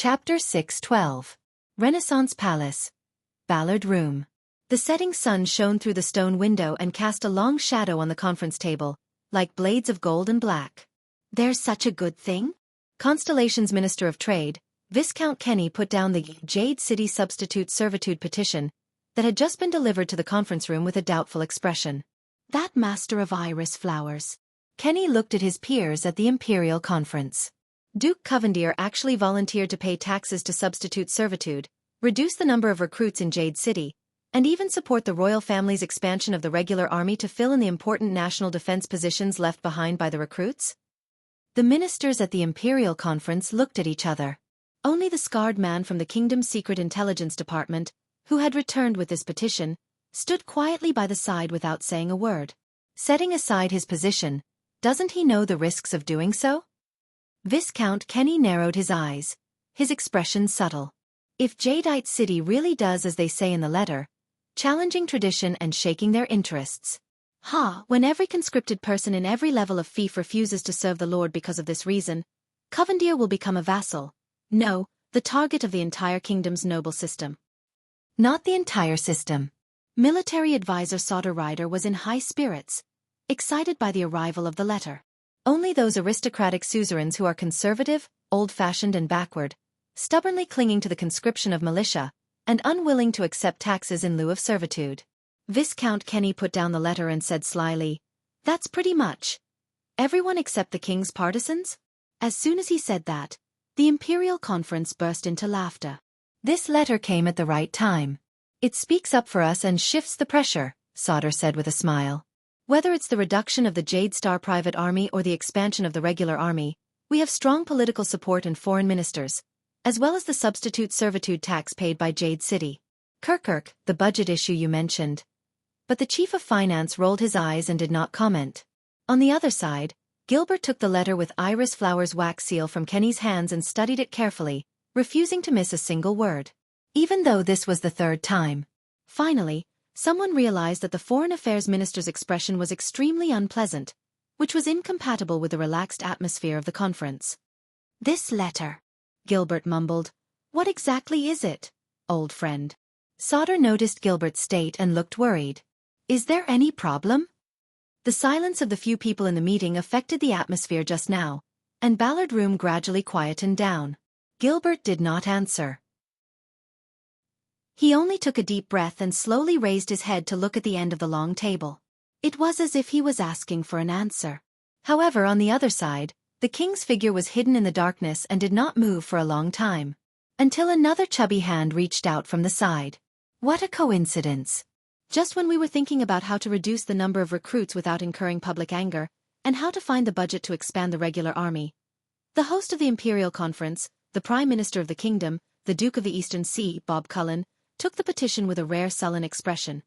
Chapter 6:12. Renaissance Palace. Ballard Room. The setting sun shone through the stone window and cast a long shadow on the conference table, like blades of gold and black. "There's such a good thing?" Constellation's Minister of Trade, Viscount Kenny, put down the Jade City Substitute Servitude petition that had just been delivered to the conference room with a doubtful expression. "That master of iris flowers." Kenny looked at his peers at the Imperial Conference. Duke Covendier actually volunteered to pay taxes to substitute servitude, reduce the number of recruits in Jade City, and even support the royal family's expansion of the regular army to fill in the important national defense positions left behind by the recruits. The ministers at the Imperial Conference looked at each other. Only the scarred man from the kingdom's secret intelligence department, who had returned with this petition, stood quietly by the side without saying a word. Setting aside his position, doesn't he know the risks of doing so? Viscount Kenny narrowed his eyes, his expression subtle. If Jadeite City really does as they say in the letter, challenging tradition and shaking their interests. When every conscripted person in every level of fief refuses to serve the Lord because of this reason, Covendier will become a vassal. No, the target of the entire kingdom's noble system. Not the entire system. Military advisor Sauter Ryder was in high spirits, excited by the arrival of the letter. Only those aristocratic suzerains who are conservative, old-fashioned and backward, stubbornly clinging to the conscription of militia, and unwilling to accept taxes in lieu of servitude. Viscount Kenny put down the letter and said slyly, "That's pretty much everyone except the king's partisans?" As soon as he said that, the Imperial Conference burst into laughter. "This letter came at the right time. It speaks up for us and shifts the pressure," Sauter said with a smile. "Whether it's the reduction of the Jade Star private army or the expansion of the regular army, we have strong political support and foreign ministers, as well as the substitute servitude tax paid by Jade City. Kirk, the budget issue you mentioned." But the chief of finance rolled his eyes and did not comment. On the other side, Gilbert took the letter with Iris Flower's wax seal from Kenny's hands and studied it carefully, refusing to miss a single word. Even though this was the third time. Finally, someone realized that the Foreign Affairs Minister's expression was extremely unpleasant, which was incompatible with the relaxed atmosphere of the conference. "This letter," Gilbert mumbled. "What exactly is it, old friend?" Sauter noticed Gilbert's state and looked worried. "Is there any problem?" The silence of the few people in the meeting affected the atmosphere just now, and Ballard Room gradually quietened down. Gilbert did not answer. He only took a deep breath and slowly raised his head to look at the end of the long table. It was as if he was asking for an answer. However, on the other side, the king's figure was hidden in the darkness and did not move for a long time. Until another chubby hand reached out from the side. What a coincidence! Just when we were thinking about how to reduce the number of recruits without incurring public anger, and how to find the budget to expand the regular army. The host of the Imperial Conference, the Prime Minister of the Kingdom, the Duke of the Eastern Sea, Bob Cullen, took the petition with a rare sullen expression.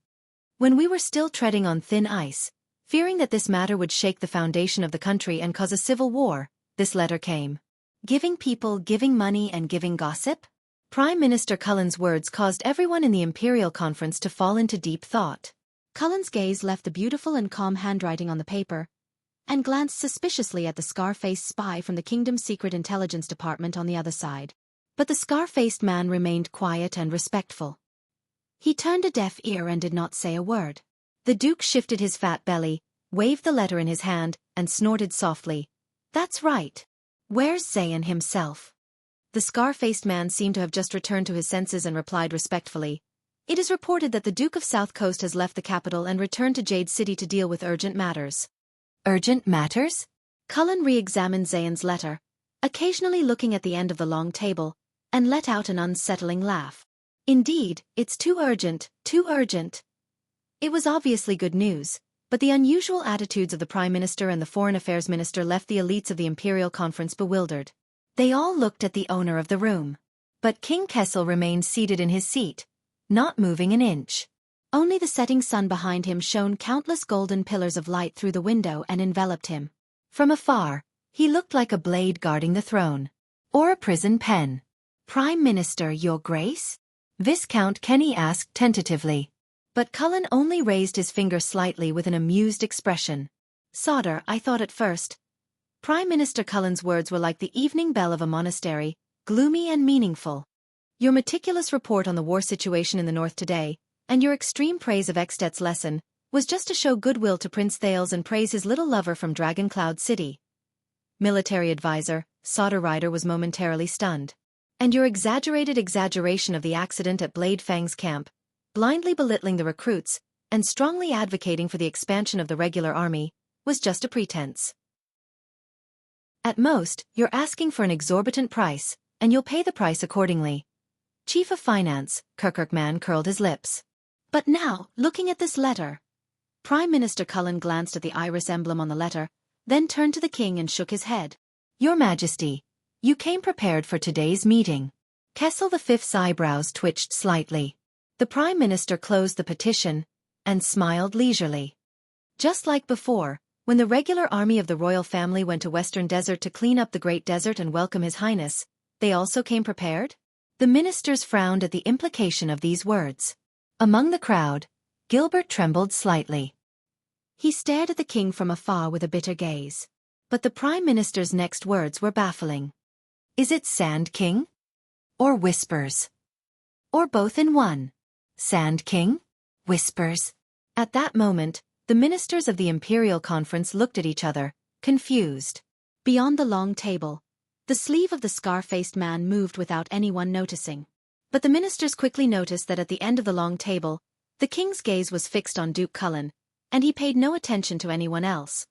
When we were still treading on thin ice, fearing that this matter would shake the foundation of the country and cause a civil war, this letter came. Giving people, giving money and giving gossip? Prime Minister Cullen's words caused everyone in the Imperial Conference to fall into deep thought. Cullen's gaze left the beautiful and calm handwriting on the paper, and glanced suspiciously at the scar-faced spy from the kingdom's secret intelligence department on the other side. But the scar-faced man remained quiet and respectful. He turned a deaf ear and did not say a word. The Duke shifted his fat belly, waved the letter in his hand, and snorted softly. "That's right. Where's Zayn himself?" The scar-faced man seemed to have just returned to his senses and replied respectfully. "It is reported that the Duke of South Coast has left the capital and returned to Jade City to deal with urgent matters." "Urgent matters?" Cullen re-examined Zayn's letter, occasionally looking at the end of the long table, and let out an unsettling laugh. "Indeed, it's too urgent, too urgent." It was obviously good news, but the unusual attitudes of the Prime Minister and the Foreign Affairs Minister left the elites of the Imperial Conference bewildered. They all looked at the owner of the room. But King Kessel remained seated in his seat, not moving an inch. Only the setting sun behind him shone countless golden pillars of light through the window and enveloped him. From afar, he looked like a blade guarding the throne. Or a prison pen. "Prime Minister, Your Grace?" Viscount Kenny asked tentatively. But Cullen only raised his finger slightly with an amused expression. "Sauter, I thought at first." Prime Minister Cullen's words were like the evening bell of a monastery, gloomy and meaningful. Your meticulous report on the war situation in the north today, and your extreme praise of Xtet's lesson, was just to show goodwill to Prince Thales and praise his little lover from Dragon Cloud City. Military advisor, Solder Rider was momentarily stunned. And your exaggerated exaggeration of the accident at Blade Fang's camp, blindly belittling the recruits, and strongly advocating for the expansion of the regular army, was just a pretense. At most, you're asking for an exorbitant price, and you'll pay the price accordingly. Chief of Finance, Kirkirkman curled his lips. But now, looking at this letter. Prime Minister Cullen glanced at the iris emblem on the letter, then turned to the king and shook his head. Your Majesty, you came prepared for today's meeting. Kessel V's eyebrows twitched slightly. The Prime Minister closed the petition, and smiled leisurely. Just like before, when the regular army of the royal family went to Western Desert to clean up the Great Desert and welcome His Highness, they also came prepared? The ministers frowned at the implication of these words. Among the crowd, Gilbert trembled slightly. He stared at the king from afar with a bitter gaze. But the Prime Minister's next words were baffling. Is it Sand King? Or Whispers? Or both in one? Sand King? Whispers? At that moment, the ministers of the Imperial Conference looked at each other, confused. Beyond the long table, the sleeve of the scar-faced man moved without anyone noticing. But the ministers quickly noticed that at the end of the long table, the king's gaze was fixed on Duke Cullen, and he paid no attention to anyone else.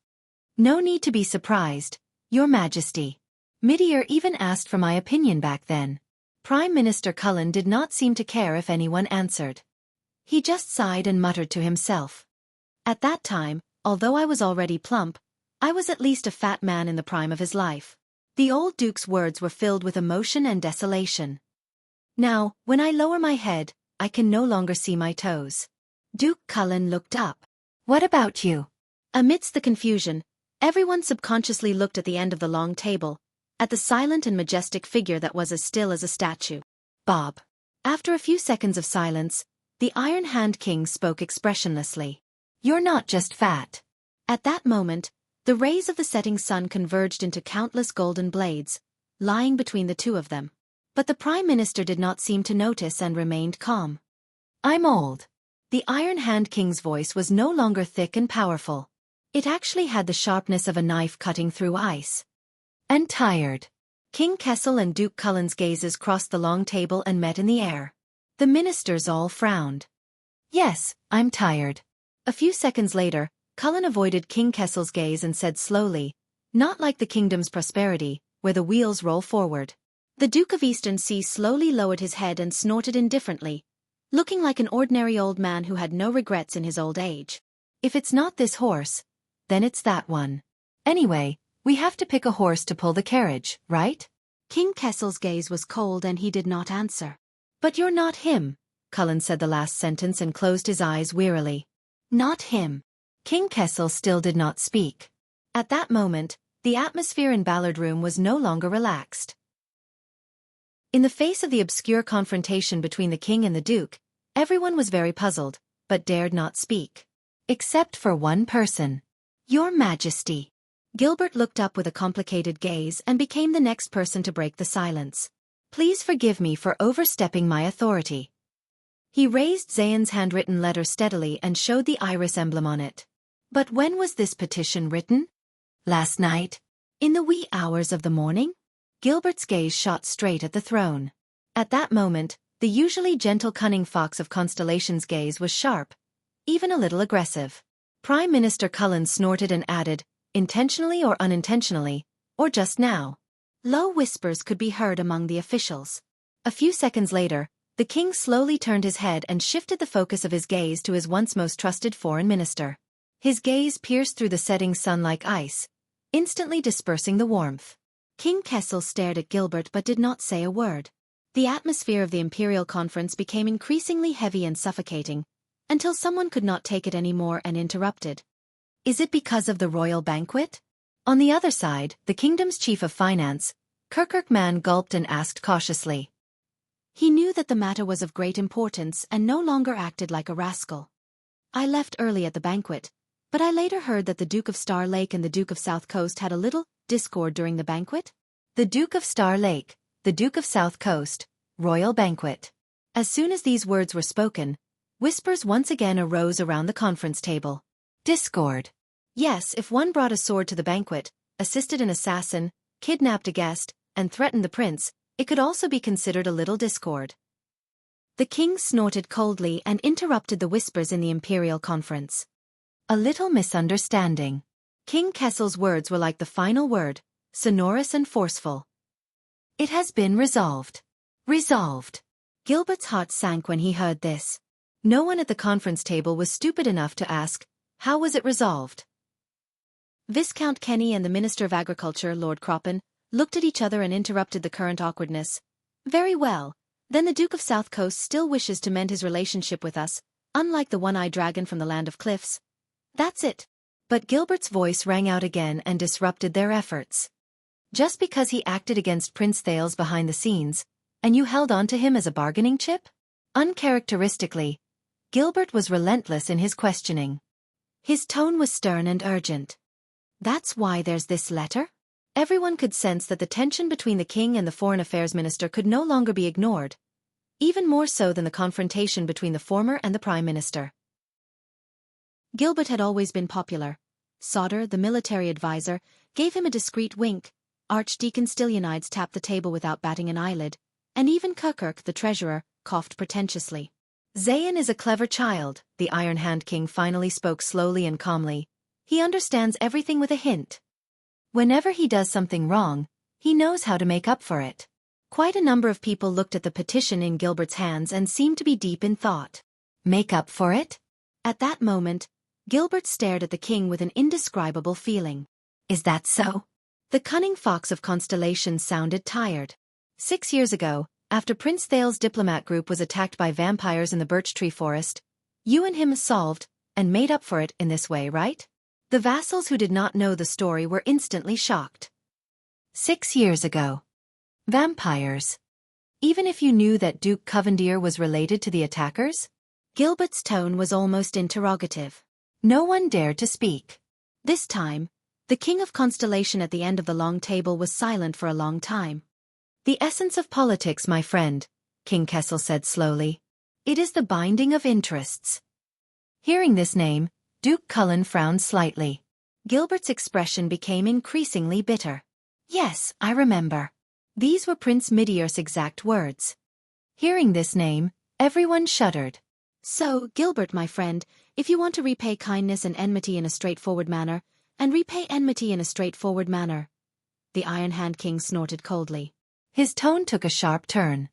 No need to be surprised, Your Majesty. Midier even asked for my opinion back then. Prime Minister Cullen did not seem to care if anyone answered. He just sighed and muttered to himself. At that time, although I was already plump, I was at least a fat man in the prime of his life. The old Duke's words were filled with emotion and desolation. Now, when I lower my head, I can no longer see my toes. Duke Cullen looked up. What about you? Amidst the confusion, everyone subconsciously looked at the end of the long table, at the silent and majestic figure that was as still as a statue. Bob. After a few seconds of silence, the Iron Hand King spoke expressionlessly. You're not just fat. At that moment, the rays of the setting sun converged into countless golden blades, lying between the two of them. But the Prime Minister did not seem to notice and remained calm. I'm old. The Iron Hand King's voice was no longer thick and powerful. It actually had the sharpness of a knife cutting through ice. And tired. King Kessel and Duke Cullen's gazes crossed the long table and met in the air. The ministers all frowned. Yes, I'm tired. A few seconds later, Cullen avoided King Kessel's gaze and said slowly, not like the kingdom's prosperity, where the wheels roll forward. The Duke of Eastern Sea slowly lowered his head and snorted indifferently, looking like an ordinary old man who had no regrets in his old age. If it's not this horse, then it's that one. Anyway, we have to pick a horse to pull the carriage, right? King Kessel's gaze was cold and he did not answer. But you're not him, Cullen said the last sentence and closed his eyes wearily. Not him. King Kessel still did not speak. At that moment, the atmosphere in Ballard Room was no longer relaxed. In the face of the obscure confrontation between the king and the duke, everyone was very puzzled, but dared not speak. Except for one person. Your Majesty. Gilbert looked up with a complicated gaze and became the next person to break the silence. Please forgive me for overstepping my authority. He raised Zayn's handwritten letter steadily and showed the iris emblem on it. But when was this petition written? Last night? In the wee hours of the morning? Gilbert's gaze shot straight at the throne. At that moment, the usually gentle cunning fox of Constellation's gaze was sharp, even a little aggressive. Prime Minister Cullen snorted and added, intentionally or unintentionally, or just now. Low whispers could be heard among the officials. A few seconds later, the king slowly turned his head and shifted the focus of his gaze to his once most trusted foreign minister. His gaze pierced through the setting sun like ice, instantly dispersing the warmth. King Kessel stared at Gilbert but did not say a word. The atmosphere of the Imperial Conference became increasingly heavy and suffocating, until someone could not take it anymore and interrupted. Is it because of the royal banquet? On the other side, the kingdom's chief of finance, Kirkirkman gulped and asked cautiously. He knew that the matter was of great importance and no longer acted like a rascal. I left early at the banquet, but I later heard that the Duke of Star Lake and the Duke of South Coast had a little discord during the banquet. The Duke of Star Lake, the Duke of South Coast, royal banquet. As soon as these words were spoken, whispers once again arose around the conference table. Discord. Yes, if one brought a sword to the banquet, assisted an assassin, kidnapped a guest, and threatened the prince, it could also be considered a little discord. The king snorted coldly and interrupted the whispers in the imperial conference. A little misunderstanding. King Kessel's words were like the final word, sonorous and forceful. It has been resolved. Resolved. Gilbert's heart sank when he heard this. No one at the conference table was stupid enough to ask, how was it resolved? Viscount Kenny and the Minister of Agriculture, Lord Croppen, looked at each other and interrupted the current awkwardness. Very well, then the Duke of South Coast still wishes to mend his relationship with us, unlike the one-eyed dragon from the Land of Cliffs. That's it. But Gilbert's voice rang out again and disrupted their efforts. Just because he acted against Prince Thales behind the scenes, and you held on to him as a bargaining chip? Uncharacteristically, Gilbert was relentless in his questioning. His tone was stern and urgent. That's why there's this letter? Everyone could sense that the tension between the king and the foreign affairs minister could no longer be ignored, even more so than the confrontation between the former and the prime minister. Gilbert had always been popular. Sauter, the military advisor, gave him a discreet wink, Archdeacon Stylianides tapped the table without batting an eyelid, and even Kirkirk, the treasurer, coughed pretentiously. Zayn is a clever child, the Iron Hand King finally spoke slowly and calmly. He understands everything with a hint. Whenever he does something wrong, he knows how to make up for it. Quite a number of people looked at the petition in Gilbert's hands and seemed to be deep in thought. Make up for it? At that moment, Gilbert stared at the king with an indescribable feeling. Is that so? The cunning fox of Constellation sounded tired. 6 years ago, after Prince Thales' diplomat group was attacked by vampires in the birch tree forest, you and him solved and made up for it in this way, right? The vassals who did not know the story were instantly shocked. 6 years ago. Vampires. Even if you knew that Duke Covendier was related to the attackers? Gilbert's tone was almost interrogative. No one dared to speak. This time, the King of Constellation at the end of the long table was silent for a long time. The essence of politics, my friend, King Kessel said slowly. It is the binding of interests. Hearing this name, Duke Cullen frowned slightly. Gilbert's expression became increasingly bitter. Yes, I remember. These were Prince Midier's exact words. Hearing this name, everyone shuddered. So, Gilbert, my friend, if you want to repay kindness and enmity in a straightforward manner, and repay enmity in a straightforward manner. The Iron Hand King snorted coldly. His tone took a sharp turn.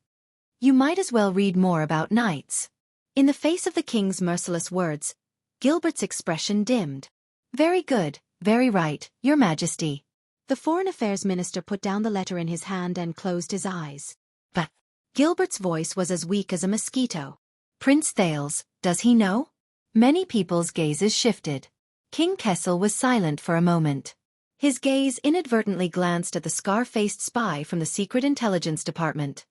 You might as well read more about knights. In the face of the king's merciless words, Gilbert's expression dimmed. Very good, very right, Your Majesty. The Foreign Affairs Minister put down the letter in his hand and closed his eyes. But Gilbert's voice was as weak as a mosquito. Prince Thales, does he know? Many people's gazes shifted. King Kessel was silent for a moment. His gaze inadvertently glanced at the scar-faced spy from the Secret Intelligence Department.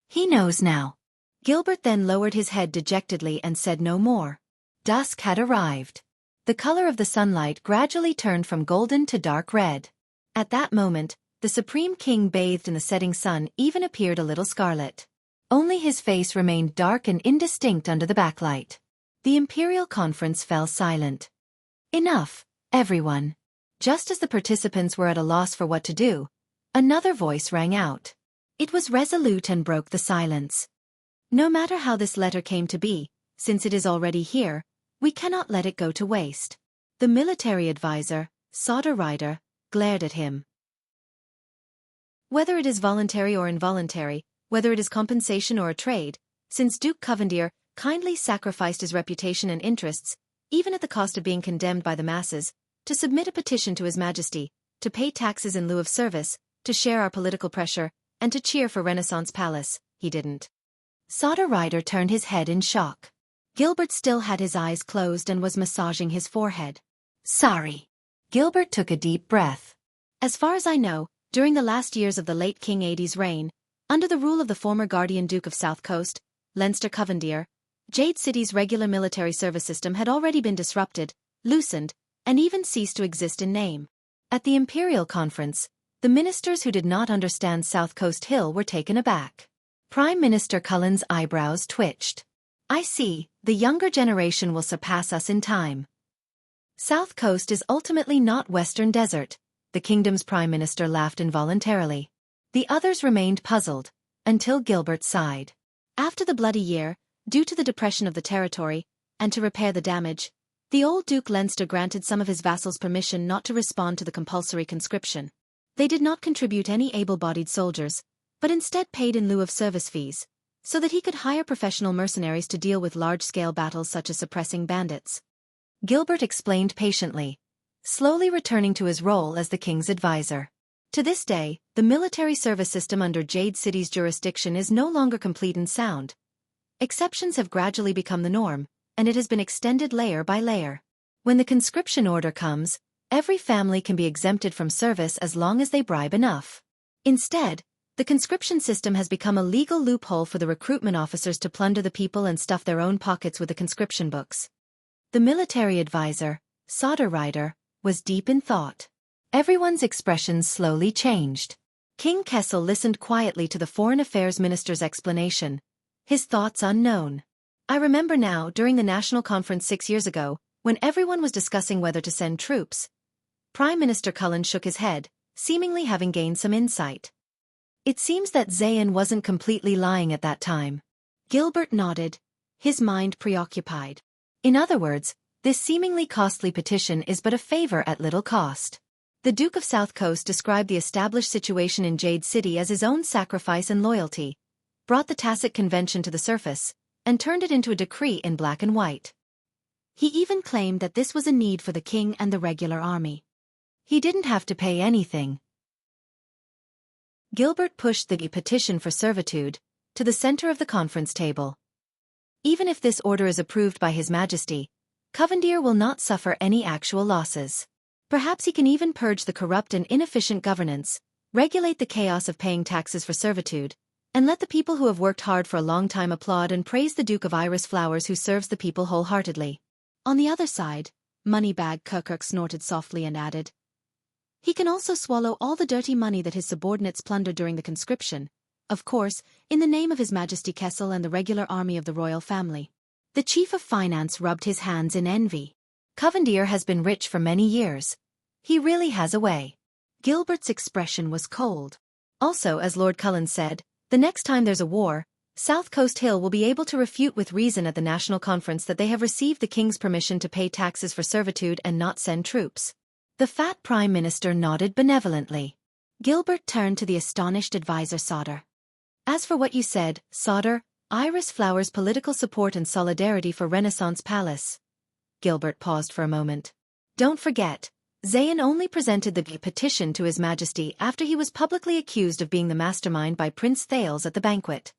He knows now. Gilbert then lowered his head dejectedly and said no more. Dusk had arrived. The color of the sunlight gradually turned from golden to dark red. At that moment, the Supreme King bathed in the setting sun even appeared a little scarlet. Only his face remained dark and indistinct under the backlight. The Imperial Conference fell silent. Enough, everyone. Just as the participants were at a loss for what to do, another voice rang out. It was resolute and broke the silence. No matter how this letter came to be, since it is already here, we cannot let it go to waste. The military advisor, Sauter Rider, glared at him. Whether it is voluntary or involuntary, whether it is compensation or a trade, since Duke Covendier kindly sacrificed his reputation and interests, even at the cost of being condemned by the masses, to submit a petition to His Majesty, to pay taxes in lieu of service, to share our political pressure, and to cheer for Renaissance Palace, he didn't. Sauter Rider turned his head in shock. Gilbert still had his eyes closed and was massaging his forehead. Sorry. Gilbert took a deep breath. As far as I know, during the last years of the late King Adie's reign, under the rule of the former Guardian Duke of South Coast, Leinster Covendier, Jade City's regular military service system had already been disrupted, loosened, and even ceased to exist in name. At the Imperial Conference, The ministers who did not understand South Coast Hill were taken aback. Prime Minister Cullen's eyebrows twitched. I see, the younger generation will surpass us in time. South Coast is ultimately not Western Desert, the kingdom's prime minister laughed involuntarily. The others remained puzzled, until Gilbert sighed. After the bloody year, due to the depression of the territory, and to repair the damage, the old Duke Leinster granted some of his vassals permission not to respond to the compulsory conscription. They did not contribute any able-bodied soldiers, but instead paid in lieu of service fees, so that he could hire professional mercenaries to deal with large-scale battles such as suppressing bandits. Gilbert explained patiently, slowly returning to his role as the king's advisor. To this day, the military service system under Jade City's jurisdiction is no longer complete and sound. Exceptions have gradually become the norm, and it has been extended layer by layer. When the conscription order comes, every family can be exempted from service as long as they bribe enough. Instead, the conscription system has become a legal loophole for the recruitment officers to plunder the people and stuff their own pockets with the conscription books. The military advisor, Solder Rider, was deep in thought. Everyone's expressions slowly changed. King Kessel listened quietly to the foreign affairs minister's explanation, his thoughts unknown. I remember now, during the national conference 6 years ago, when everyone was discussing whether to send troops, Prime Minister Cullen shook his head, seemingly having gained some insight. It seems that Zayn wasn't completely lying at that time. Gilbert nodded, his mind preoccupied. In other words, this seemingly costly petition is but a favor at little cost. The Duke of South Coast described the established situation in Jade City as his own sacrifice and loyalty, brought the tacit convention to the surface, and turned it into a decree in black and white. He even claimed that this was a need for the king and the regular army. He didn't have to pay anything. Gilbert pushed the petition for servitude to the center of the conference table. Even if this order is approved by His Majesty, Covendier will not suffer any actual losses. Perhaps he can even purge the corrupt and inefficient governance, regulate the chaos of paying taxes for servitude, and let the people who have worked hard for a long time applaud and praise the Duke of Iris Flowers who serves the people wholeheartedly. On the other side, Moneybag Kirkirk snorted softly and added, he can also swallow all the dirty money that his subordinates plundered during the conscription, of course, in the name of His Majesty Kessel and the regular army of the royal family. The chief of finance rubbed his hands in envy. Covendier has been rich for many years. He really has a way. Gilbert's expression was cold. Also, as Lord Cullen said, the next time there's a war, South Coast Hill will be able to refute with reason at the national conference that they have received the king's permission to pay taxes for servitude and not send troops. The fat prime minister nodded benevolently. Gilbert turned to the astonished advisor Solder. As for what you said, Solder, Iris Flowers' political support and solidarity for Renaissance Palace. Gilbert paused for a moment. Don't forget, Zayn only presented the petition to His Majesty after he was publicly accused of being the mastermind by Prince Thales at the banquet.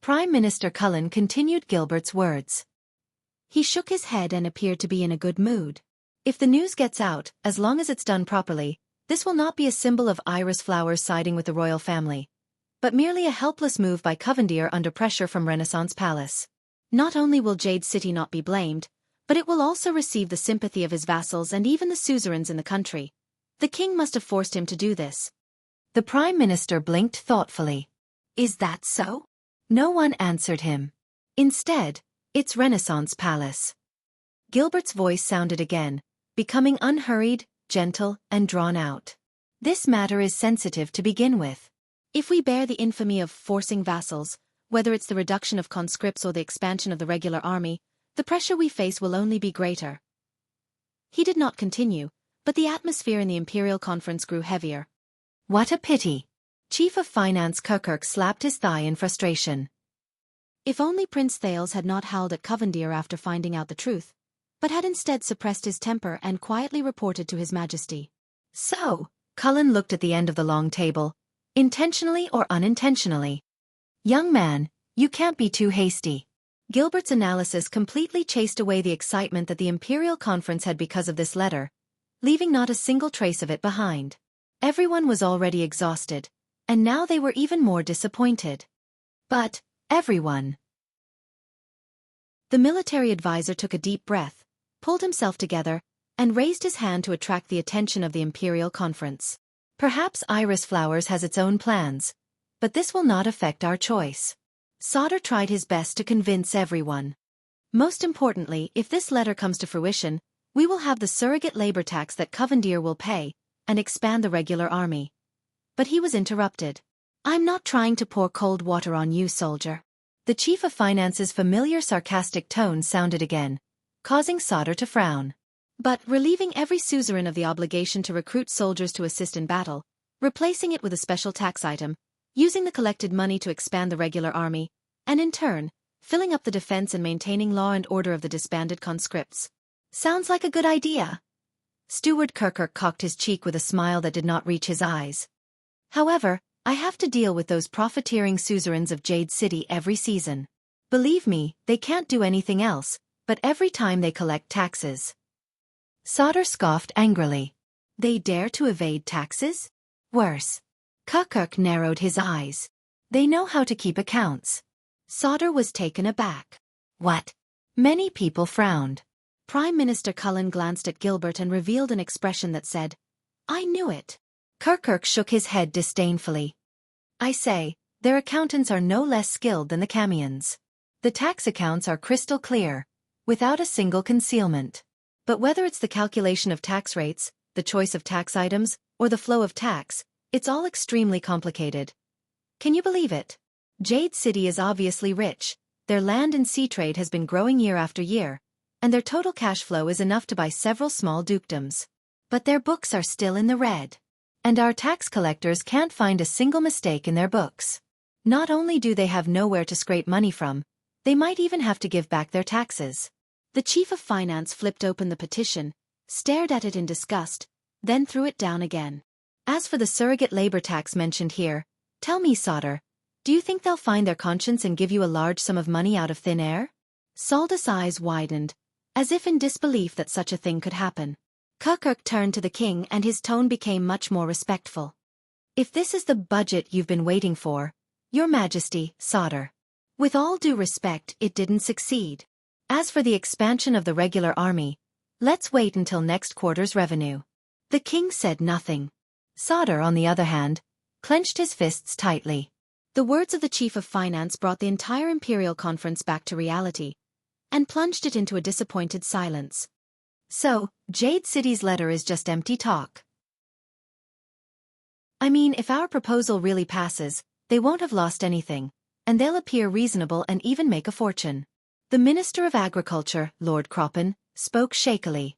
Prime Minister Cullen continued Gilbert's words. He shook his head and appeared to be in a good mood. If the news gets out, as long as it's done properly, this will not be a symbol of Iris Flowers siding with the royal family, but merely a helpless move by Covendier under pressure from Renaissance Palace. Not only will Jade City not be blamed, but it will also receive the sympathy of his vassals and even the suzerains in the country. The king must have forced him to do this. The prime minister blinked thoughtfully. Is that so? No one answered him. Instead, it's Renaissance Palace. Gilbert's voice sounded again, becoming unhurried, gentle, and drawn out. This matter is sensitive to begin with. If we bear the infamy of forcing vassals, whether it's the reduction of conscripts or the expansion of the regular army, the pressure we face will only be greater. He did not continue, but the atmosphere in the Imperial Conference grew heavier. What a pity! Chief of Finance Kirkirk slapped his thigh in frustration. If only Prince Thales had not howled at Covendier after finding out the truth, but had instead suppressed his temper and quietly reported to His Majesty. So, Cullen looked at the end of the long table, intentionally or unintentionally. Young man, you can't be too hasty. Gilbert's analysis completely chased away the excitement that the Imperial Conference had because of this letter, leaving not a single trace of it behind. Everyone was already exhausted, and now they were even more disappointed. But, everyone. The military advisor took a deep breath, pulled himself together, and raised his hand to attract the attention of the Imperial Conference. Perhaps Iris Flowers has its own plans, but this will not affect our choice. Sauter tried his best to convince everyone. Most importantly, if this letter comes to fruition, we will have the surrogate labor tax that Covendier will pay, and expand the regular army. But he was interrupted. I'm not trying to pour cold water on you, soldier. The chief of finance's familiar sarcastic tone sounded again, causing Sauter to frown. But relieving every suzerain of the obligation to recruit soldiers to assist in battle, replacing it with a special tax item, using the collected money to expand the regular army, and in turn, filling up the defense and maintaining law and order of the disbanded conscripts. Sounds like a good idea. Steward Kirkirk cocked his cheek with a smile that did not reach his eyes. However, I have to deal with those profiteering suzerains of Jade City every season. Believe me, they can't do anything else, but every time they collect taxes. Sauter scoffed angrily. They dare to evade taxes? Worse. Kirkirk narrowed his eyes. They know how to keep accounts. Sauter was taken aback. What? Many people frowned. Prime Minister Cullen glanced at Gilbert and revealed an expression that said, I knew it. Kirkirk shook his head disdainfully. I say, their accountants are no less skilled than the Camions. The tax accounts are crystal clear, without a single concealment. But whether it's the calculation of tax rates, the choice of tax items, or the flow of tax, it's all extremely complicated. Can you believe it? Jade City is obviously rich, their land and sea trade has been growing year after year, and their total cash flow is enough to buy several small dukedoms. But their books are still in the red. And our tax collectors can't find a single mistake in their books. Not only do they have nowhere to scrape money from, they might even have to give back their taxes. The chief of finance flipped open the petition, stared at it in disgust, then threw it down again. As for the surrogate labor tax mentioned here, tell me, Sauter, do you think they'll find their conscience and give you a large sum of money out of thin air? Saldus' eyes widened, as if in disbelief that such a thing could happen. Kirkirk turned to the king and his tone became much more respectful. If this is the budget you've been waiting for, Your Majesty, Sauter. With all due respect, it didn't succeed. As for the expansion of the regular army, let's wait until next quarter's revenue. The king said nothing. Sauter, on the other hand, clenched his fists tightly. The words of the chief of finance brought the entire imperial conference back to reality, and plunged it into a disappointed silence. So, Jade City's letter is just empty talk. I mean, if our proposal really passes, they won't have lost anything, and they'll appear reasonable and even make a fortune. The Minister of Agriculture, Lord Croppen, spoke shakily.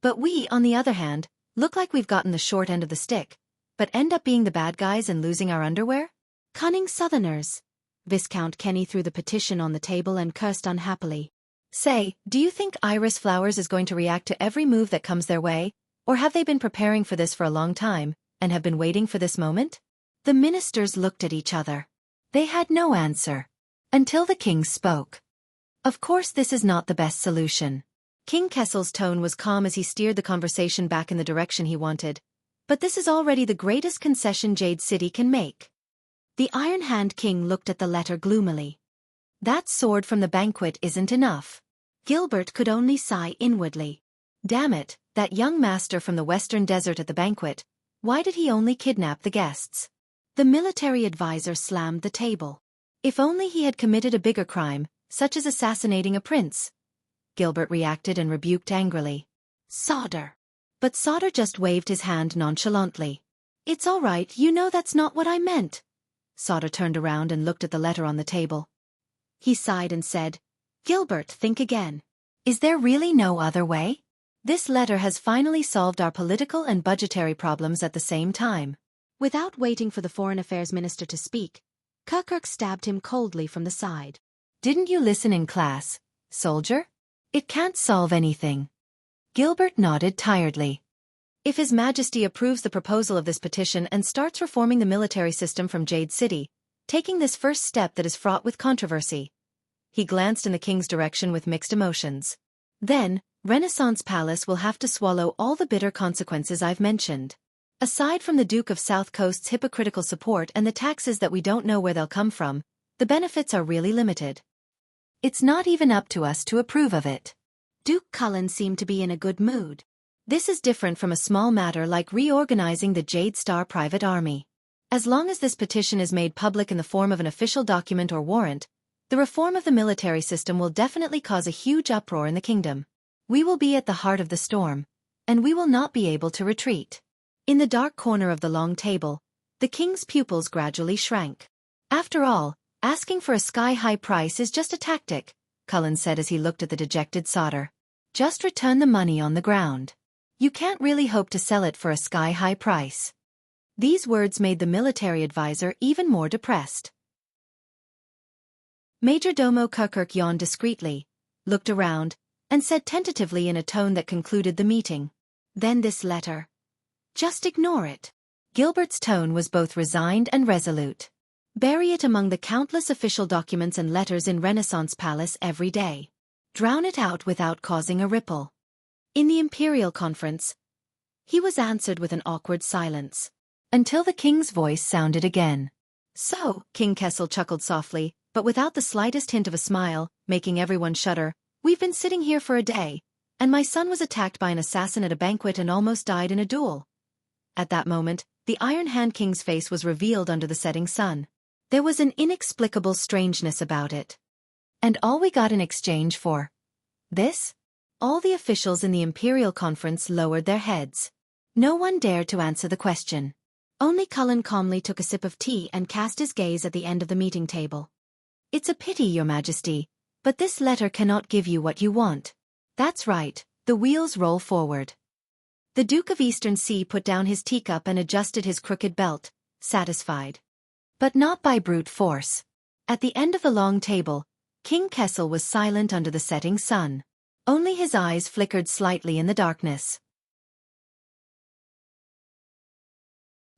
But we, on the other hand, look like we've gotten the short end of the stick, but end up being the bad guys and losing our underwear? Cunning Southerners. Viscount Kenny threw the petition on the table and cursed unhappily. Say, do you think Iris Flowers is going to react to every move that comes their way, or have they been preparing for this for a long time, and have been waiting for this moment? The ministers looked at each other. They had no answer. Until the king spoke. Of course this is not the best solution. King Kessel's tone was calm as he steered the conversation back in the direction he wanted. But this is already the greatest concession Jade City can make. The Iron Hand King looked at the letter gloomily. That sword from the banquet isn't enough. Gilbert could only sigh inwardly. Damn it, that young master from the western desert at the banquet, why did he only kidnap the guests? The military advisor slammed the table. If only he had committed a bigger crime, such as assassinating a prince. Gilbert reacted and rebuked angrily. Sauter. But Sauter just waved his hand nonchalantly. It's all right, you know that's not what I meant. Sauter turned around and looked at the letter on the table. He sighed and said, Gilbert, think again. Is there really no other way? This letter has finally solved our political and budgetary problems at the same time. Without waiting for the Foreign Affairs Minister to speak, Kirkirk stabbed him coldly from the side. Didn't you listen in class, soldier? It can't solve anything. Gilbert nodded tiredly. If His Majesty approves the proposal of this petition and starts reforming the military system from Jade City, taking this first step that is fraught with controversy. He glanced in the king's direction with mixed emotions. Then, Renaissance Palace will have to swallow all the bitter consequences I've mentioned. Aside from the Duke of South Coast's hypocritical support and the taxes that we don't know where they'll come from, the benefits are really limited. It's not even up to us to approve of it. Duke Cullen seemed to be in a good mood. This is different from a small matter like reorganizing the Jade Star private army. As long as this petition is made public in the form of an official document or warrant, the reform of the military system will definitely cause a huge uproar in the kingdom. We will be at the heart of the storm, and we will not be able to retreat. In the dark corner of the long table, the king's pupils gradually shrank. After all, asking for a sky-high price is just a tactic, Cullen said as he looked at the dejected Sauter. Just return the money on the ground. You can't really hope to sell it for a sky-high price. These words made the military advisor even more depressed. Majordomo Kukirk yawned discreetly, looked around, and said tentatively in a tone that concluded the meeting. Then this letter. Just ignore it. Gilbert's tone was both resigned and resolute. Bury it among the countless official documents and letters in Renaissance Palace every day. Drown it out without causing a ripple. In the Imperial Conference, he was answered with an awkward silence, until the king's voice sounded again. So, King Kessel chuckled softly, but without the slightest hint of a smile, making everyone shudder, we've been sitting here for a day, and my son was attacked by an assassin at a banquet and almost died in a duel. At that moment, the Iron Hand King's face was revealed under the setting sun. There was an inexplicable strangeness about it. And all we got in exchange for this? All the officials in the Imperial Conference lowered their heads. No one dared to answer the question. Only Cullen calmly took a sip of tea and cast his gaze at the end of the meeting table. It's a pity, Your Majesty, but this letter cannot give you what you want. That's right, the wheels roll forward. The Duke of Eastern Sea put down his teacup and adjusted his crooked belt, satisfied. But not by brute force. At the end of the long table, King Kessel was silent under the setting sun. Only his eyes flickered slightly in the darkness.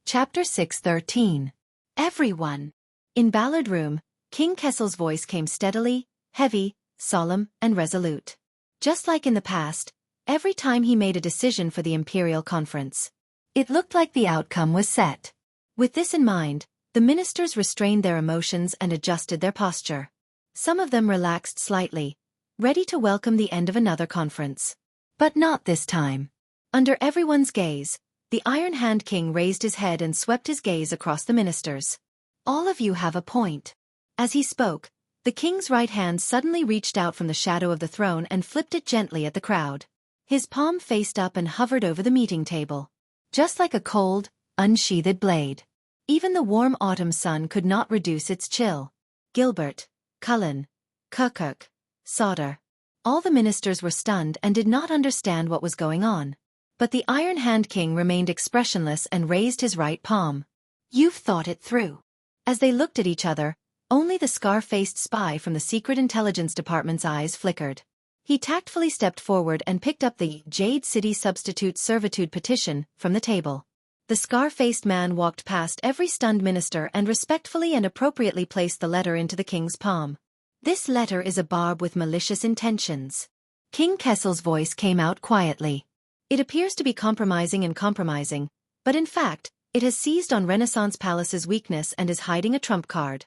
Chapter 6:13. Everyone. In Ballard Room, King Kessel's voice came steadily, heavy, solemn, and resolute. Just like in the past, every time he made a decision for the Imperial Conference, it looked like the outcome was set. With this in mind, the ministers restrained their emotions and adjusted their posture. Some of them relaxed slightly, ready to welcome the end of another conference. But not this time. Under everyone's gaze, the Iron Hand King raised his head and swept his gaze across the ministers. All of you have a point. As he spoke, the king's right hand suddenly reached out from the shadow of the throne and flipped it gently at the crowd. His palm faced up and hovered over the meeting table. Just like a cold, unsheathed blade. Even the warm autumn sun could not reduce its chill. Gilbert, Cullen, Kukirk, Sauter. All the ministers were stunned and did not understand what was going on. But the Iron Hand King remained expressionless and raised his right palm. You've thought it through. As they looked at each other, only the scar-faced spy from the Secret Intelligence Department's eyes flickered. He tactfully stepped forward and picked up the Jade City Substitute Servitude petition from the table. The scar-faced man walked past every stunned minister and respectfully and appropriately placed the letter into the king's palm. This letter is a barb with malicious intentions. King Kessel's voice came out quietly. It appears to be compromising, but in fact, it has seized on Renaissance Palace's weakness and is hiding a trump card.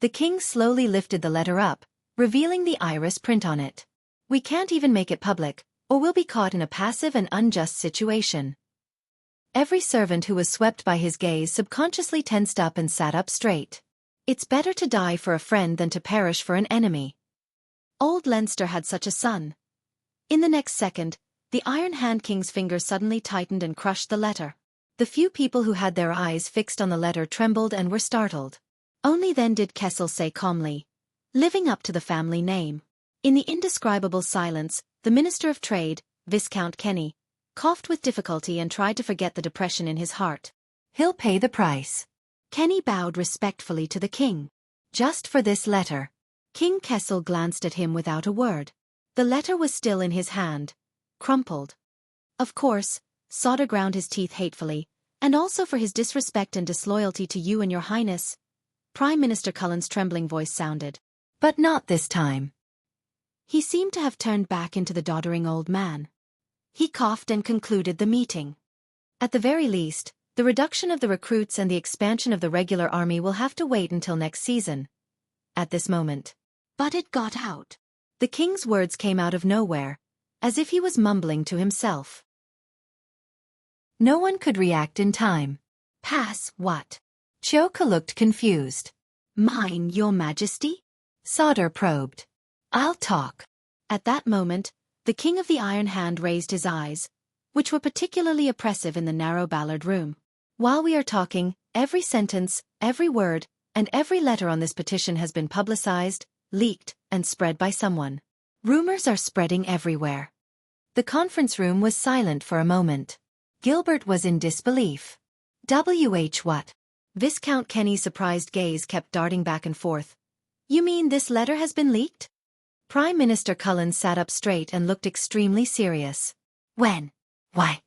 The king slowly lifted the letter up, revealing the iris print on it. We can't even make it public, or we'll be caught in a passive and unjust situation. Every servant who was swept by his gaze subconsciously tensed up and sat up straight. It's better to die for a friend than to perish for an enemy. Old Leinster had such a son. In the next second, the Iron Hand King's fingers suddenly tightened and crushed the letter. The few people who had their eyes fixed on the letter trembled and were startled. Only then did Kessel say calmly, living up to the family name. In the indescribable silence, the Minister of Trade, Viscount Kenny, coughed with difficulty and tried to forget the depression in his heart. He'll pay the price. Kenny bowed respectfully to the king. Just for this letter. King Kessel glanced at him without a word. The letter was still in his hand, crumpled. Of course, Sauter ground his teeth hatefully, and also for his disrespect and disloyalty to you and your highness. Prime Minister Cullen's trembling voice sounded. But not this time. He seemed to have turned back into the doddering old man. He coughed and concluded the meeting. At the very least, the reduction of the recruits and the expansion of the regular army will have to wait until next season. At this moment. But it got out. The king's words came out of nowhere, as if he was mumbling to himself. No one could react in time. Pass what? Chioka looked confused. Mine, your majesty? Sauder probed. I'll talk. At that moment, the king of the Iron Hand raised his eyes, which were particularly oppressive in the narrow Ballard room. While we are talking, every sentence, every word, and every letter on this petition has been publicized, leaked, and spread by someone. Rumors are spreading everywhere. The conference room was silent for a moment. Gilbert was in disbelief. What? Viscount Kenny's surprised gaze kept darting back and forth. You mean this letter has been leaked? Prime Minister Cullen sat up straight and looked extremely serious. When? Why?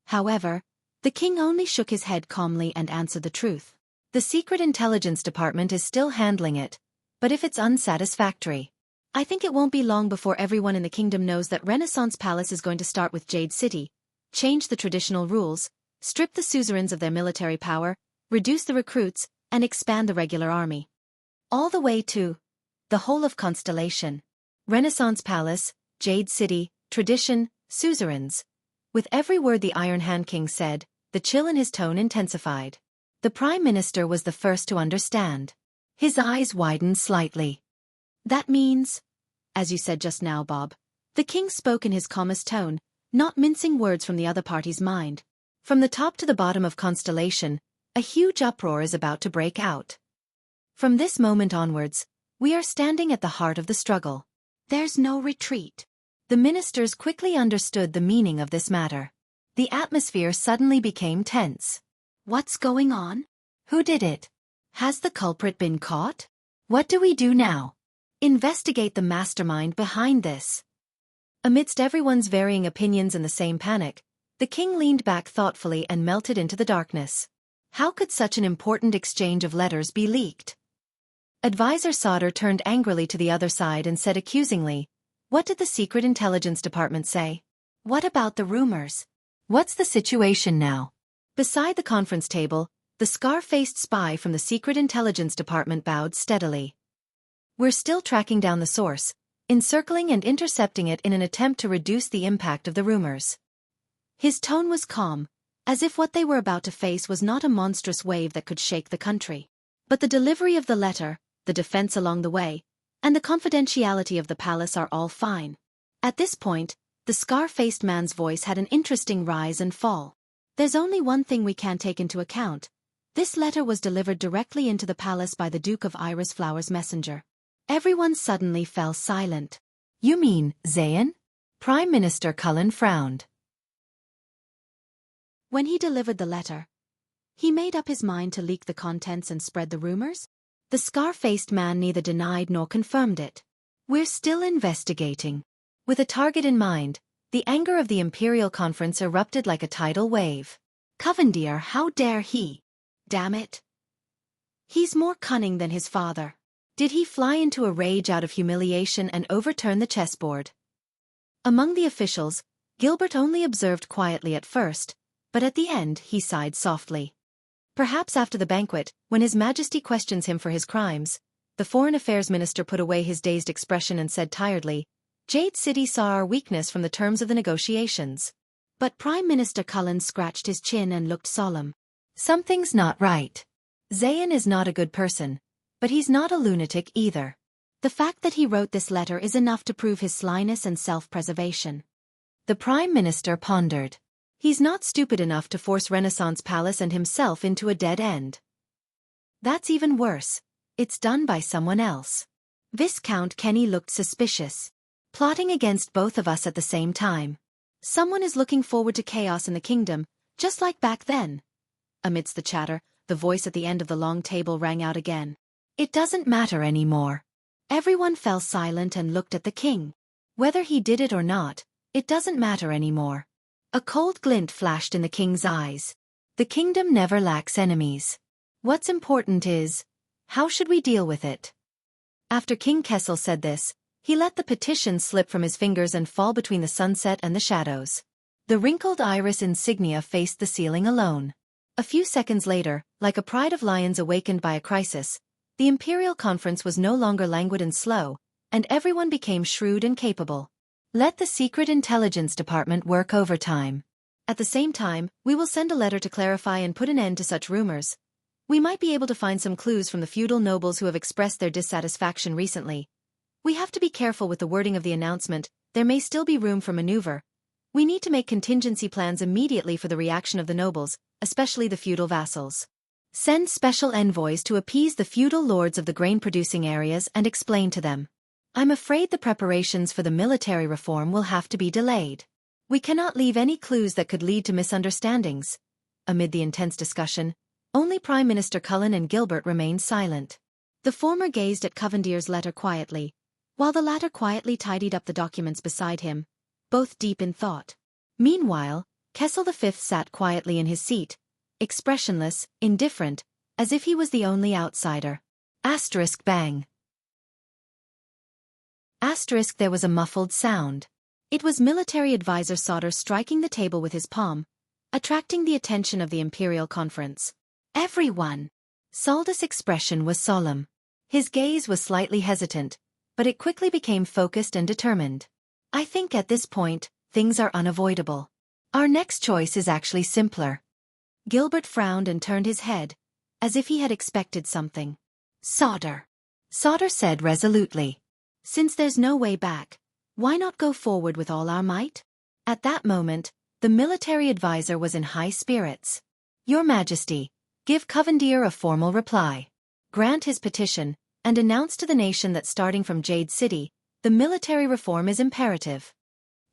However, the king only shook his head calmly and answered the truth. The Secret Intelligence Department is still handling it, but if it's unsatisfactory, I think it won't be long before everyone in the kingdom knows that Renaissance Palace is going to start with Jade City, change the traditional rules, strip the suzerains of their military power, reduce the recruits, and expand the regular army. All the way to the whole of Constellation. Renaissance Palace, Jade City, tradition, suzerains. With every word the Iron Hand King said, the chill in his tone intensified. The Prime Minister was the first to understand. His eyes widened slightly. That means, as you said just now, Bob, the king spoke in his calmest tone, not mincing words from the other party's mind. From the top to the bottom of Constellation, a huge uproar is about to break out. From this moment onwards, we are standing at the heart of the struggle. There's no retreat. The ministers quickly understood the meaning of this matter. The atmosphere suddenly became tense. What's going on? Who did it? Has the culprit been caught? What do we do now? Investigate the mastermind behind this. Amidst everyone's varying opinions and the same panic, the king leaned back thoughtfully and melted into the darkness. How could such an important exchange of letters be leaked? Advisor Sauder turned angrily to the other side and said accusingly, "What did the Secret Intelligence Department say? What about the rumors? What's the situation now?" Beside the conference table, the scar-faced spy from the Secret Intelligence Department bowed steadily. "We're still tracking down the source, encircling and intercepting it in an attempt to reduce the impact of the rumors." His tone was calm, as if what they were about to face was not a monstrous wave that could shake the country. But the delivery of the letter, the defense along the way, and the confidentiality of the palace are all fine. At this point, the scar-faced man's voice had an interesting rise and fall. There's only one thing we can take into account. This letter was delivered directly into the palace by the Duke of Iris Flower's messenger. Everyone suddenly fell silent. You mean, Zayn? Prime Minister Cullen frowned. When he delivered the letter, he made up his mind to leak the contents and spread the rumors? The scar-faced man neither denied nor confirmed it. We're still investigating. With a target in mind, the anger of the Imperial Conference erupted like a tidal wave. Covendier, how dare he? Damn it. He's more cunning than his father. Did he fly into a rage out of humiliation and overturn the chessboard? Among the officials, Gilbert only observed quietly at first, but at the end he sighed softly. Perhaps after the banquet, when His Majesty questions him for his crimes, the Foreign Affairs Minister put away his dazed expression and said tiredly, "Jade City saw our weakness from the terms of the negotiations." But Prime Minister Cullen scratched his chin and looked solemn. Something's not right. Zayn is not a good person, but he's not a lunatic either. The fact that he wrote this letter is enough to prove his slyness and self-preservation. The Prime Minister pondered. He's not stupid enough to force Renaissance Palace and himself into a dead end. That's even worse. It's done by someone else. Viscount Kenny looked suspicious. Plotting against both of us at the same time. Someone is looking forward to chaos in the kingdom, just like back then. Amidst the chatter, the voice at the end of the long table rang out again. It doesn't matter anymore. Everyone fell silent and looked at the king. Whether he did it or not, it doesn't matter anymore. A cold glint flashed in the king's eyes. The kingdom never lacks enemies. What's important is, how should we deal with it? After King Kessel said this, he let the petition slip from his fingers and fall between the sunset and the shadows. The wrinkled iris insignia faced the ceiling alone. A few seconds later, like a pride of lions awakened by a crisis, the Imperial Conference was no longer languid and slow, and everyone became shrewd and capable. Let the Secret Intelligence Department work overtime. At the same time, we will send a letter to clarify and put an end to such rumors. We might be able to find some clues from the feudal nobles who have expressed their dissatisfaction recently. We have to be careful with the wording of the announcement. There may still be room for maneuver. We need to make contingency plans immediately for the reaction of the nobles, especially the feudal vassals. Send special envoys to appease the feudal lords of the grain-producing areas and explain to them. I'm afraid the preparations for the military reform will have to be delayed. We cannot leave any clues that could lead to misunderstandings. Amid the intense discussion, only Prime Minister Cullen and Gilbert remained silent. The former gazed at Covendier's letter quietly, while the latter quietly tidied up the documents beside him, both deep in thought. Meanwhile, Kessel V sat quietly in his seat, expressionless, indifferent, as if he was the only outsider. Asterisk bang. Asterisk there was a muffled sound. It was military advisor Sauter striking the table with his palm, attracting the attention of the Imperial Conference. Everyone! Saldus' expression was solemn. His gaze was slightly hesitant, but it quickly became focused and determined. I think at this point, things are unavoidable. Our next choice is actually simpler. Gilbert frowned and turned his head, as if he had expected something. Sauter. Sauter said resolutely. Since there's no way back, why not go forward with all our might? At that moment, the military advisor was in high spirits. Your Majesty, give Covendier a formal reply. Grant his petition, and announce to the nation that starting from Jade City, the military reform is imperative.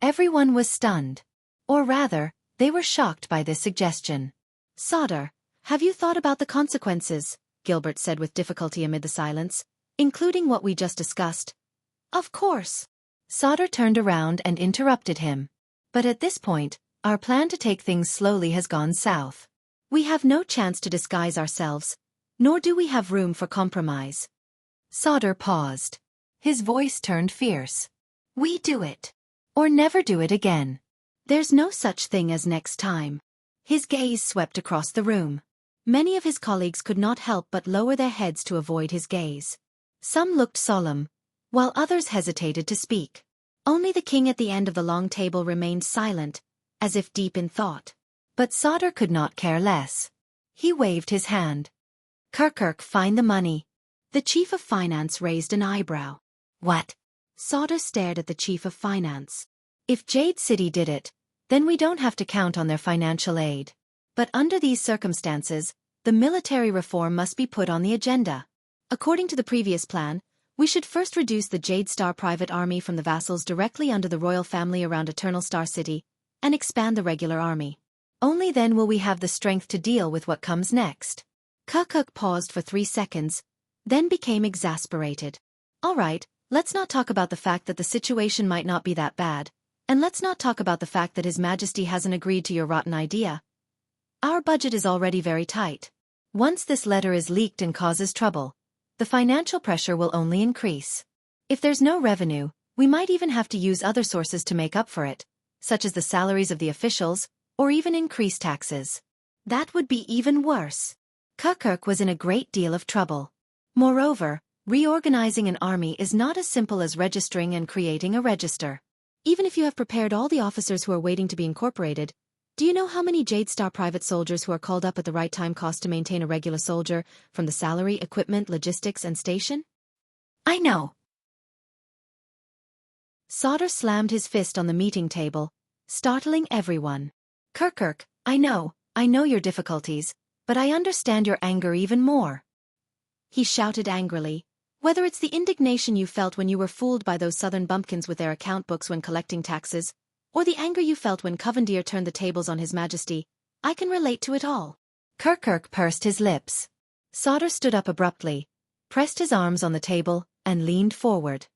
Everyone was stunned. Or rather, they were shocked by this suggestion. Sauter, have you thought about the consequences? Gilbert said with difficulty amid the silence, including what we just discussed. Of course. Sauter turned around and interrupted him. But at this point, our plan to take things slowly has gone south. We have no chance to disguise ourselves, nor do we have room for compromise. Sauter paused. His voice turned fierce. We do it. Or never do it again. There's no such thing as next time. His gaze swept across the room. Many of his colleagues could not help but lower their heads to avoid his gaze. Some looked solemn, while others hesitated to speak. Only the king at the end of the long table remained silent, as if deep in thought. But Sauter could not care less. He waved his hand. Kirkirk, find the money. The chief of finance raised an eyebrow. What? Sauter stared at the chief of finance. If Jade City did it, then we don't have to count on their financial aid. But under these circumstances, the military reform must be put on the agenda. According to the previous plan, we should first reduce the Jade Star private army from the vassals directly under the royal family around Eternal Star City, and expand the regular army. Only then will we have the strength to deal with what comes next. Kirkirk paused for 3 seconds, then became exasperated. All right, let's not talk about the fact that the situation might not be that bad, and let's not talk about the fact that His Majesty hasn't agreed to your rotten idea. Our budget is already very tight. Once this letter is leaked and causes trouble, the financial pressure will only increase. If there's no revenue, we might even have to use other sources to make up for it, such as the salaries of the officials, or even increase taxes. That would be even worse. Kirkirk was in a great deal of trouble. Moreover, reorganizing an army is not as simple as registering and creating a register. Even if you have prepared all the officers who are waiting to be incorporated, do you know how many Jade Star private soldiers who are called up at the right time cost to maintain a regular soldier, from the salary, equipment, logistics, and station? I know. Sauter slammed his fist on the meeting table, startling everyone. Kirkirk, I know your difficulties, but I understand your anger even more. He shouted angrily. Whether it's the indignation you felt when you were fooled by those southern bumpkins with their account books when collecting taxes, or the anger you felt when Covendier turned the tables on His Majesty, I can relate to it all. Kirkirk pursed his lips. Sauter stood up abruptly, pressed his arms on the table, and leaned forward.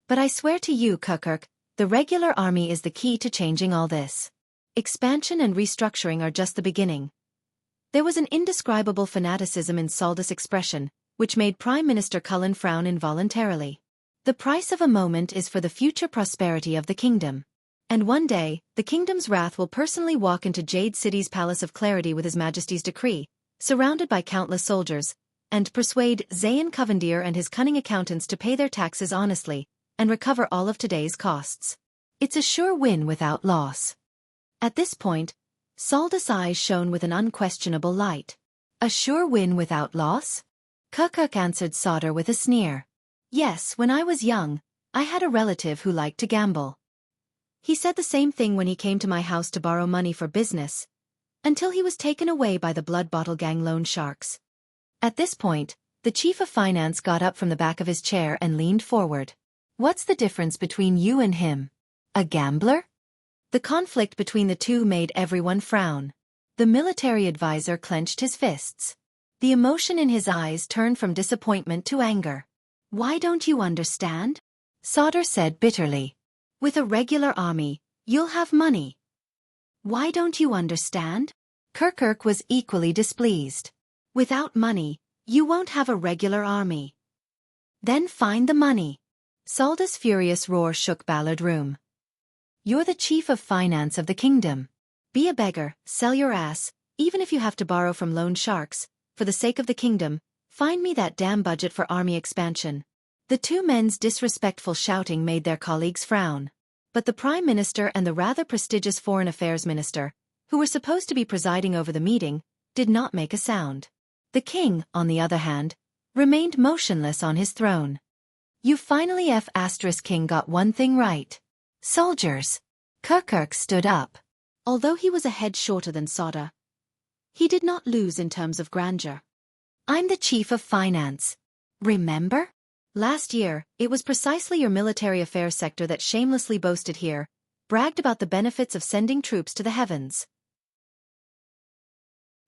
But I swear to you, Kirkirk, the regular army is the key to changing all this. Expansion and restructuring are just the beginning. There was an indescribable fanaticism in Saldus' expression, which made Prime Minister Cullen frown involuntarily. The price of a moment is for the future prosperity of the kingdom. And one day, the kingdom's wrath will personally walk into Jade City's Palace of Clarity with His Majesty's decree, surrounded by countless soldiers, and persuade Zayn Covendier and his cunning accountants to pay their taxes honestly, and recover all of today's costs. It's a sure win without loss. At this point, Saldus' eyes shone with an unquestionable light. A sure win without loss? Kukuk answered Sauter with a sneer. Yes, when I was young, I had a relative who liked to gamble. He said the same thing when he came to my house to borrow money for business, until he was taken away by the Blood Bottle Gang loan sharks. At this point, the chief of finance got up from the back of his chair and leaned forward. What's the difference between you and him? A gambler? The conflict between the two made everyone frown. The military advisor clenched his fists. The emotion in his eyes turned from disappointment to anger. Why don't you understand? Sauter said bitterly. With a regular army, you'll have money. Why don't you understand? Kukuk was equally displeased. Without money, you won't have a regular army. Then find the money. Saldus' furious roar shook Ballard Room. You're the chief of finance of the kingdom. Be a beggar, sell your ass, even if you have to borrow from loan sharks, for the sake of the kingdom, find me that damn budget for army expansion. The two men's disrespectful shouting made their colleagues frown. But the Prime Minister and the rather prestigious Foreign Affairs Minister, who were supposed to be presiding over the meeting, did not make a sound. The king, on the other hand, remained motionless on his throne. You finally King got one thing right. Soldiers. Kukuk stood up. Although he was a head shorter than Sauter, he did not lose in terms of grandeur. I'm the chief of finance. Remember? Last year, it was precisely your military affairs sector that shamelessly boasted here, bragged about the benefits of sending troops to the heavens.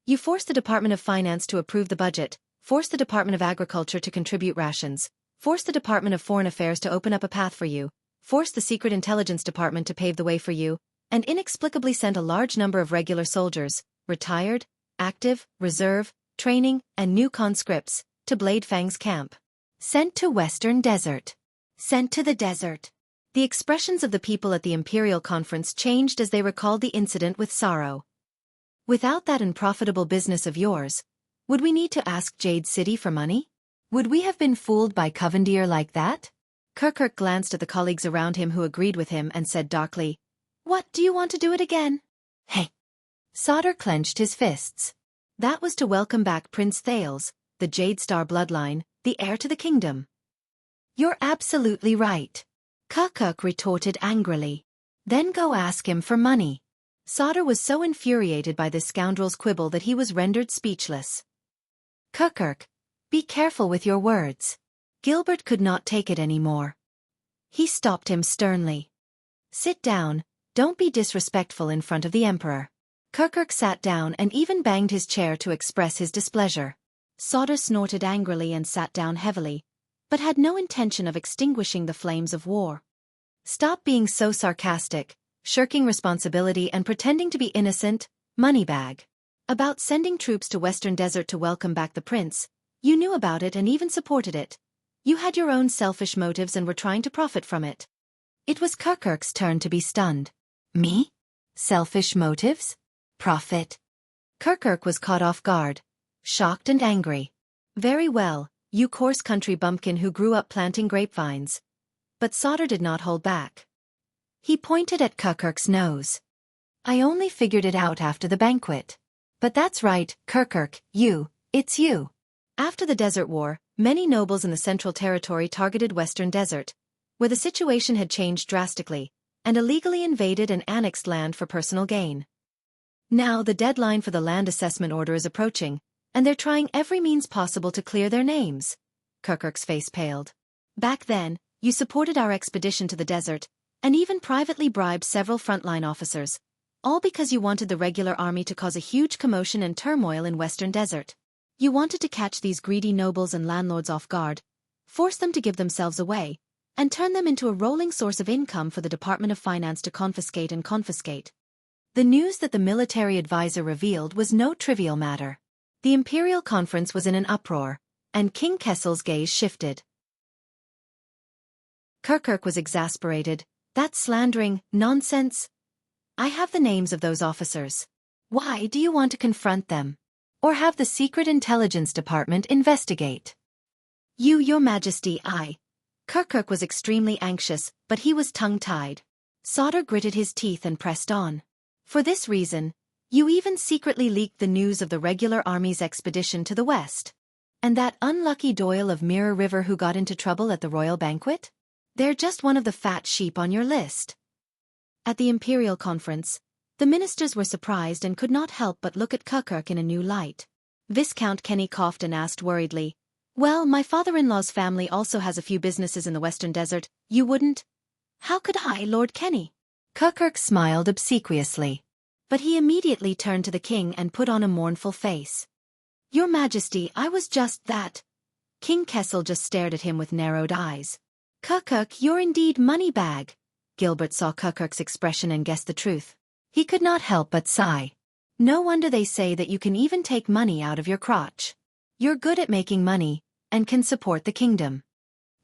You forced the Department of Finance to approve the budget, forced the Department of Agriculture to contribute rations, forced the Department of Foreign Affairs to open up a path for you, forced the Secret Intelligence Department to pave the way for you, and inexplicably sent a large number of regular soldiers, retired, active, reserve, training, and new conscripts, to Blade Fang's camp. Sent to Western Desert. Sent to the desert. The expressions of the people at the Imperial Conference changed as they recalled the incident with sorrow. Without that unprofitable business of yours, would we need to ask Jade City for money? Would we have been fooled by Covendier like that? Kukuk glanced at the colleagues around him who agreed with him and said darkly, What, do you want to do it again? Hey! Sauter clenched his fists. That was to welcome back Prince Thales, the Jade Star bloodline, the heir to the kingdom. You're absolutely right. Kukuk retorted angrily. Then go ask him for money. Sauter was so infuriated by this scoundrel's quibble that he was rendered speechless. Kukuk, be careful with your words. Gilbert could not take it anymore. He stopped him sternly. Sit down, don't be disrespectful in front of the Emperor. Kukuk sat down and even banged his chair to express his displeasure. Sauter snorted angrily and sat down heavily, but had no intention of extinguishing the flames of war. Stop being so sarcastic, shirking responsibility and pretending to be innocent, moneybag. About sending troops to Western Desert to welcome back the prince, you knew about it and even supported it. You had your own selfish motives and were trying to profit from it. It was Kukuk's turn to be stunned. Me? Selfish motives? Profit? Kukuk was caught off guard, shocked and angry. Very well, you coarse country bumpkin who grew up planting grapevines. But Sauter did not hold back. He pointed at Kukuk's nose. I only figured it out after the banquet. But that's right, Kukuk, it's you. After the Desert War, many nobles in the Central Territory targeted Western Desert, where the situation had changed drastically, and illegally invaded and annexed land for personal gain. Now the deadline for the land assessment order is approaching, and they're trying every means possible to clear their names. Kukuk's face paled. Back then, you supported our expedition to the desert, and even privately bribed several frontline officers, all because you wanted the regular army to cause a huge commotion and turmoil in Western Desert. You wanted to catch these greedy nobles and landlords off guard, force them to give themselves away, and turn them into a rolling source of income for the Department of Finance to confiscate and confiscate. The news that the military advisor revealed was no trivial matter. The Imperial Conference was in an uproar, and King Kessel's gaze shifted. Kukuk was exasperated. That slandering nonsense. I have the names of those officers. Why do you want to confront them? Or have the Secret Intelligence Department investigate? Your Majesty, Kukuk was extremely anxious, but he was tongue-tied. Sauter gritted his teeth and pressed on. For this reason, You even secretly leaked the news of the regular army's expedition to the west. And that unlucky Doyle of Mirror River who got into trouble at the royal banquet? They're just one of the fat sheep on your list. At the imperial conference, the ministers were surprised and could not help but look at Kirk in a new light. Viscount Kenny coughed and asked worriedly, "Well, my father-in-law's family also has a few businesses in the Western Desert. You wouldn't?" "How could I, Lord Kenny?" Kirk smiled obsequiously. But he immediately turned to the king and put on a mournful face. "Your Majesty, I was just that." King Kessel just stared at him with narrowed eyes. "Kirk, you're indeed Moneybag." Gilbert saw Kirk's expression and guessed the truth. He could not help but sigh. "No wonder they say that you can even take money out of your crotch. You're good at making money, and can support the kingdom."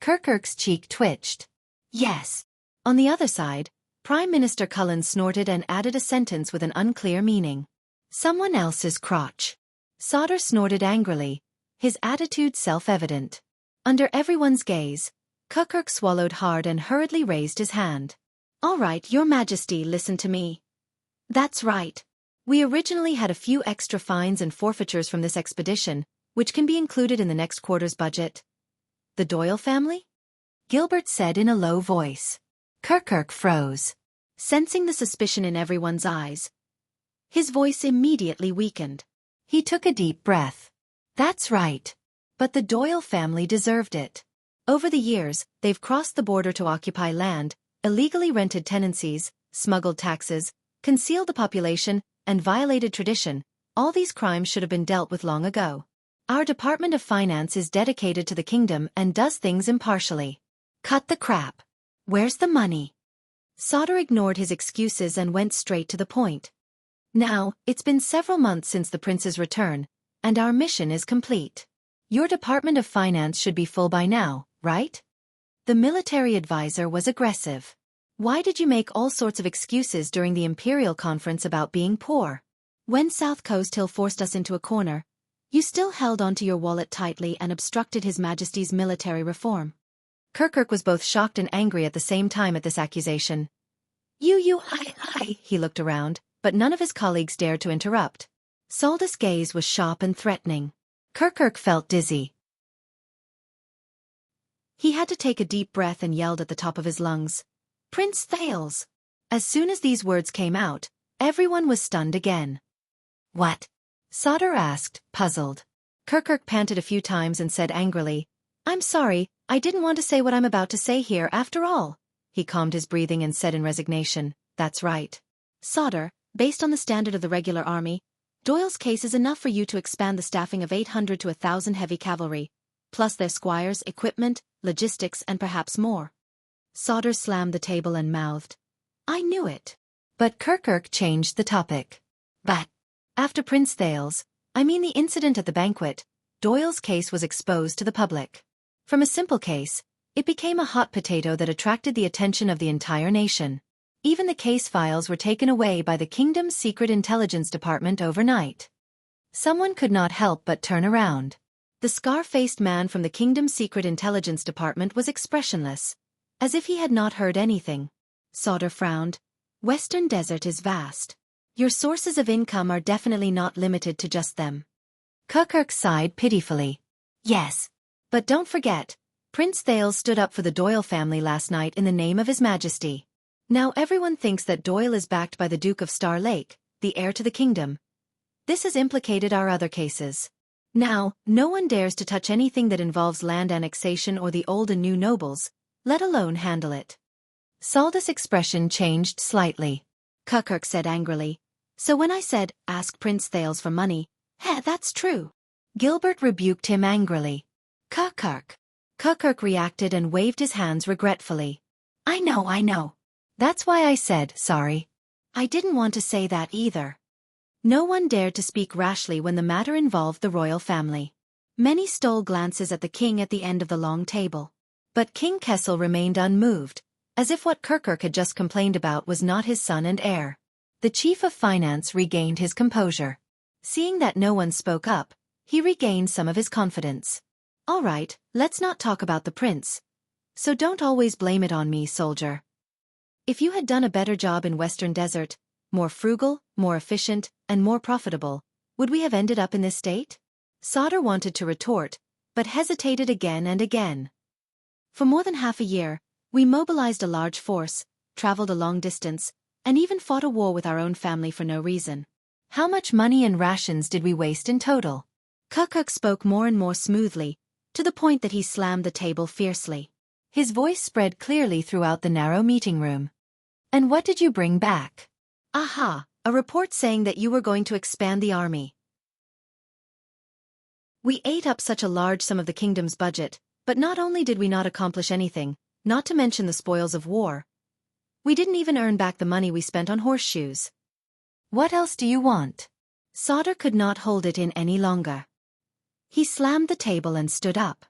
Kirk's cheek twitched. "Yes." On the other side, Prime Minister Cullen snorted and added a sentence with an unclear meaning. "Someone else's crotch." Sauter snorted angrily, his attitude self-evident. Under everyone's gaze, Kirk swallowed hard and hurriedly raised his hand. "All right, Your Majesty, listen to me." "That's right. We originally had a few extra fines and forfeitures from this expedition, which can be included in the next quarter's budget." "The Doyle family?" Gilbert said in a low voice. Kirk froze, sensing the suspicion in everyone's eyes. His voice immediately weakened. He took a deep breath. "That's right. But the Doyle family deserved it. Over the years, they've crossed the border to occupy land, illegally rented tenancies, smuggled taxes, concealed the population, and violated tradition. All these crimes should have been dealt with long ago. Our Department of Finance is dedicated to the kingdom and does things impartially. Cut the crap. Where's the money?" Sauter ignored his excuses and went straight to the point. "Now, it's been several months since the prince's return, and our mission is complete. Your Department of Finance should be full by now, right?" The military advisor was aggressive. "Why did you make all sorts of excuses during the Imperial Conference about being poor? When South Coast Hill forced us into a corner, you still held onto your wallet tightly and obstructed His Majesty's military reform." Kirk was both shocked and angry at the same time at this accusation. I. He looked around, but none of his colleagues dared to interrupt. Saldus' gaze was sharp and threatening. Kirk felt dizzy. He had to take a deep breath and yelled at the top of his lungs, "Prince Thales!" As soon as these words came out, everyone was stunned again. "What?" Sauter asked, puzzled. Kirk panted a few times and said angrily, "I'm sorry, I didn't want to say what I'm about to say here after all." He calmed his breathing and said in resignation, "That's right. Sauter, based on the standard of the regular army, Doyle's case is enough for you to expand the staffing of 800 to 1,000 heavy cavalry, plus their squires, equipment, logistics, and perhaps more." Sauter slammed the table and mouthed, "I knew it." But Kirk changed the topic. "But after Prince Thales, I mean the incident at the banquet, Doyle's case was exposed to the public. From a simple case, it became a hot potato that attracted the attention of the entire nation. Even the case files were taken away by the kingdom's secret intelligence department overnight." Someone could not help but turn around. The scar-faced man from the kingdom's secret intelligence department was expressionless, as if he had not heard anything. Sauter frowned. "Western Desert is vast. Your sources of income are definitely not limited to just them." Kirk sighed pitifully. "Yes. But don't forget, Prince Thales stood up for the Doyle family last night in the name of His Majesty. Now everyone thinks that Doyle is backed by the Duke of Star Lake, the heir to the kingdom. This has implicated our other cases. Now, no one dares to touch anything that involves land annexation or the old and new nobles, let alone handle it." Saldus' expression changed slightly. Kirk said angrily, "So when I said, ask Prince Thales for money, that's true." Gilbert rebuked him angrily. Kirk reacted and waved his hands regretfully. I know. That's why I said sorry. I didn't want to say that either." No one dared to speak rashly when the matter involved the royal family. Many stole glances at the king at the end of the long table. But King Kessel remained unmoved, as if what Kirk had just complained about was not his son and heir. The chief of finance regained his composure. Seeing that no one spoke up, he regained some of his confidence. "All right, let's not talk about the prince. So don't always blame it on me, soldier. If you had done a better job in Western Desert, more frugal, more efficient, and more profitable, would we have ended up in this state? Sauter wanted to retort, but hesitated again and again. For more than half a year, we mobilized a large force, traveled a long distance, and even fought a war with our own family for no reason. How much money and rations did we waste in total? Kukuk spoke more and more smoothly, to the point that he slammed the table fiercely. His voice spread clearly throughout the narrow meeting room. And what did you bring back? Aha, a report saying that you were going to expand the army. We ate up such a large sum of the kingdom's budget, but not only did we not accomplish anything, not to mention the spoils of war, we didn't even earn back the money we spent on horseshoes. What else do you want? Sauter could not hold it in any longer. He slammed the table and stood up.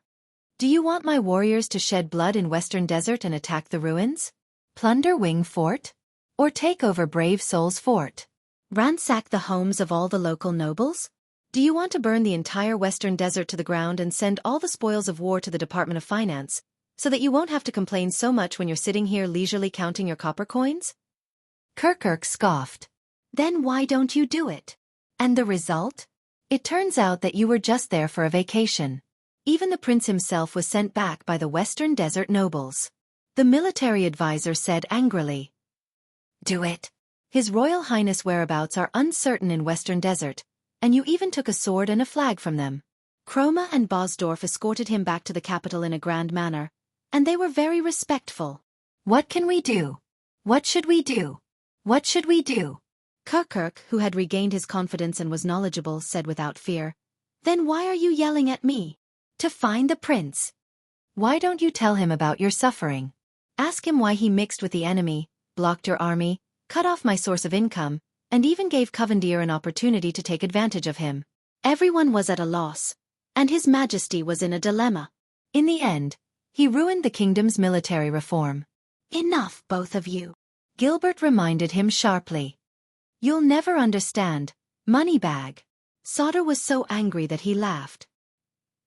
Do you want my warriors to shed blood in Western Desert and attack the ruins? Plunder Wing Fort? Or take over Brave Soul's fort? Ransack the homes of all the local nobles? Do you want to burn the entire Western Desert to the ground and send all the spoils of war to the Department of Finance, so that you won't have to complain so much when you're sitting here leisurely counting your copper coins? Kukuk scoffed. Then why don't you do it? And the result? It turns out that you were just there for a vacation. Even the prince himself was sent back by the Western Desert nobles. The military advisor said angrily. Do it. His Royal Highness' whereabouts are uncertain in Western Desert, and you even took a sword and a flag from them. Chroma and Bosdorf escorted him back to the capital in a grand manner, and they were very respectful. What can we do? What should we do? What should we do? Kukuk, who had regained his confidence and was knowledgeable, said without fear. Then why are you yelling at me? To find the prince. Why don't you tell him about your suffering? Ask him why he mixed with the enemy, blocked your army, cut off my source of income, and even gave Covendier an opportunity to take advantage of him. Everyone was at a loss, and His Majesty was in a dilemma. In the end, he ruined the kingdom's military reform. Enough, both of you. Gilbert reminded him sharply. You'll never understand, moneybag. Sauter was so angry that he laughed.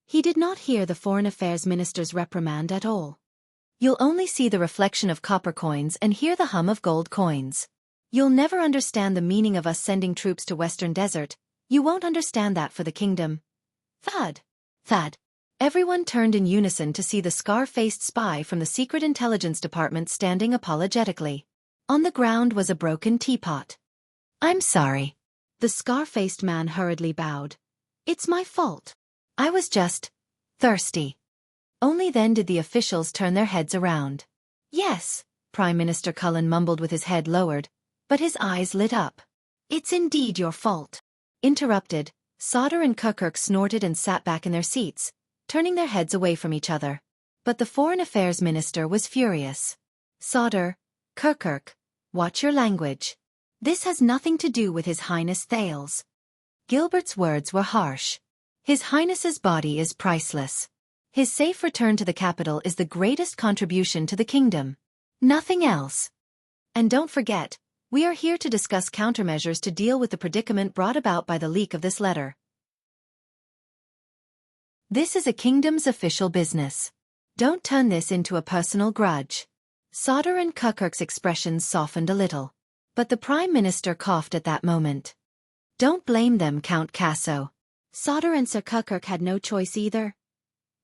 He did not hear the Foreign Affairs Minister's reprimand at all. You'll only see the reflection of copper coins and hear the hum of gold coins. You'll never understand the meaning of us sending troops to Western Desert. You won't understand that for the kingdom. Thud. Thud. Everyone turned in unison to see the scar-faced spy from the Secret Intelligence Department standing apologetically. On the ground was a broken teapot. I'm sorry. The scar-faced man hurriedly bowed. It's my fault. I was just thirsty. Only then did the officials turn their heads around. Yes, Prime Minister Cullen mumbled with his head lowered, but his eyes lit up. It's indeed your fault. Interrupted, Sauter and Kukuk snorted and sat back in their seats, turning their heads away from each other. But the Foreign Affairs Minister was furious. Sauter, Kukuk, watch your language. This has nothing to do with His Highness Thales. Gilbert's words were harsh. His Highness's body is priceless. His safe return to the capital is the greatest contribution to the kingdom. Nothing else. And don't forget, we are here to discuss countermeasures to deal with the predicament brought about by the leak of this letter. This is a kingdom's official business. Don't turn this into a personal grudge. Sauter and Kukuk's expressions softened a little. But the Prime Minister coughed at that moment. Don't blame them, Count Casso. Sauter and Sir Kukuk had no choice either.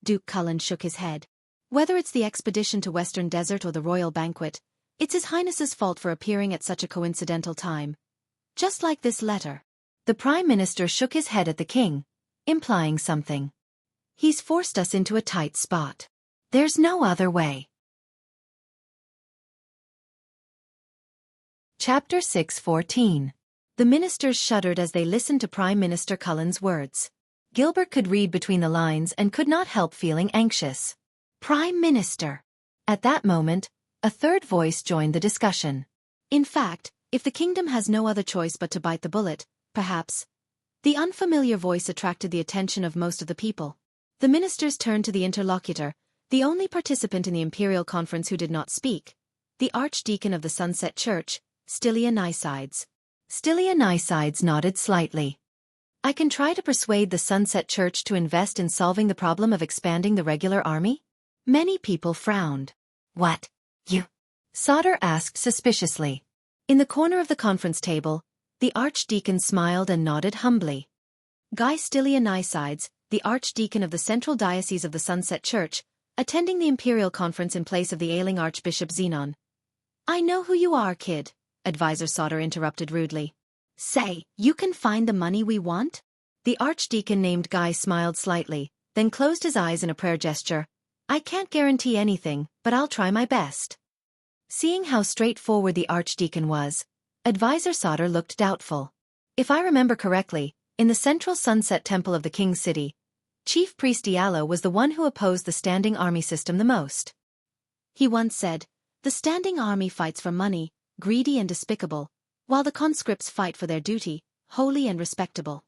Duke Cullen shook his head. Whether it's the expedition to Western Desert or the royal banquet, it's His Highness's fault for appearing at such a coincidental time. Just like this letter. The Prime Minister shook his head at the king, implying something. He's forced us into a tight spot. There's no other way. Chapter 6:14. The ministers shuddered as they listened to Prime Minister Cullen's words. Gilbert could read between the lines and could not help feeling anxious. Prime Minister. At that moment, a third voice joined the discussion. In fact, if the kingdom has no other choice but to bite the bullet, perhaps. The unfamiliar voice attracted the attention of most of the people. The ministers turned to the interlocutor, the only participant in the imperial conference who did not speak, the Archdeacon of the Sunset Church, Stylia Nysides. Stylia Nysides nodded slightly. I can try to persuade the Sunset Church to invest in solving the problem of expanding the regular army? Many people frowned. What? You? Sauter asked suspiciously. In the corner of the conference table, the archdeacon smiled and nodded humbly. Guy Stylianides, the archdeacon of the Central Diocese of the Sunset Church, attending the imperial conference in place of the ailing Archbishop Xenon. I know who you are, kid, Advisor Sauter interrupted rudely. Say, you can find the money we want? The archdeacon named Guy smiled slightly, then closed his eyes in a prayer gesture. I can't guarantee anything, but I'll try my best. Seeing how straightforward the archdeacon was, Advisor Sauter looked doubtful. If I remember correctly, in the central Sunset Temple of the King's City, Chief Priest Diallo was the one who opposed the standing army system the most. He once said, "The standing army fights for money, greedy and despicable, while the conscripts fight for their duty, holy and respectable."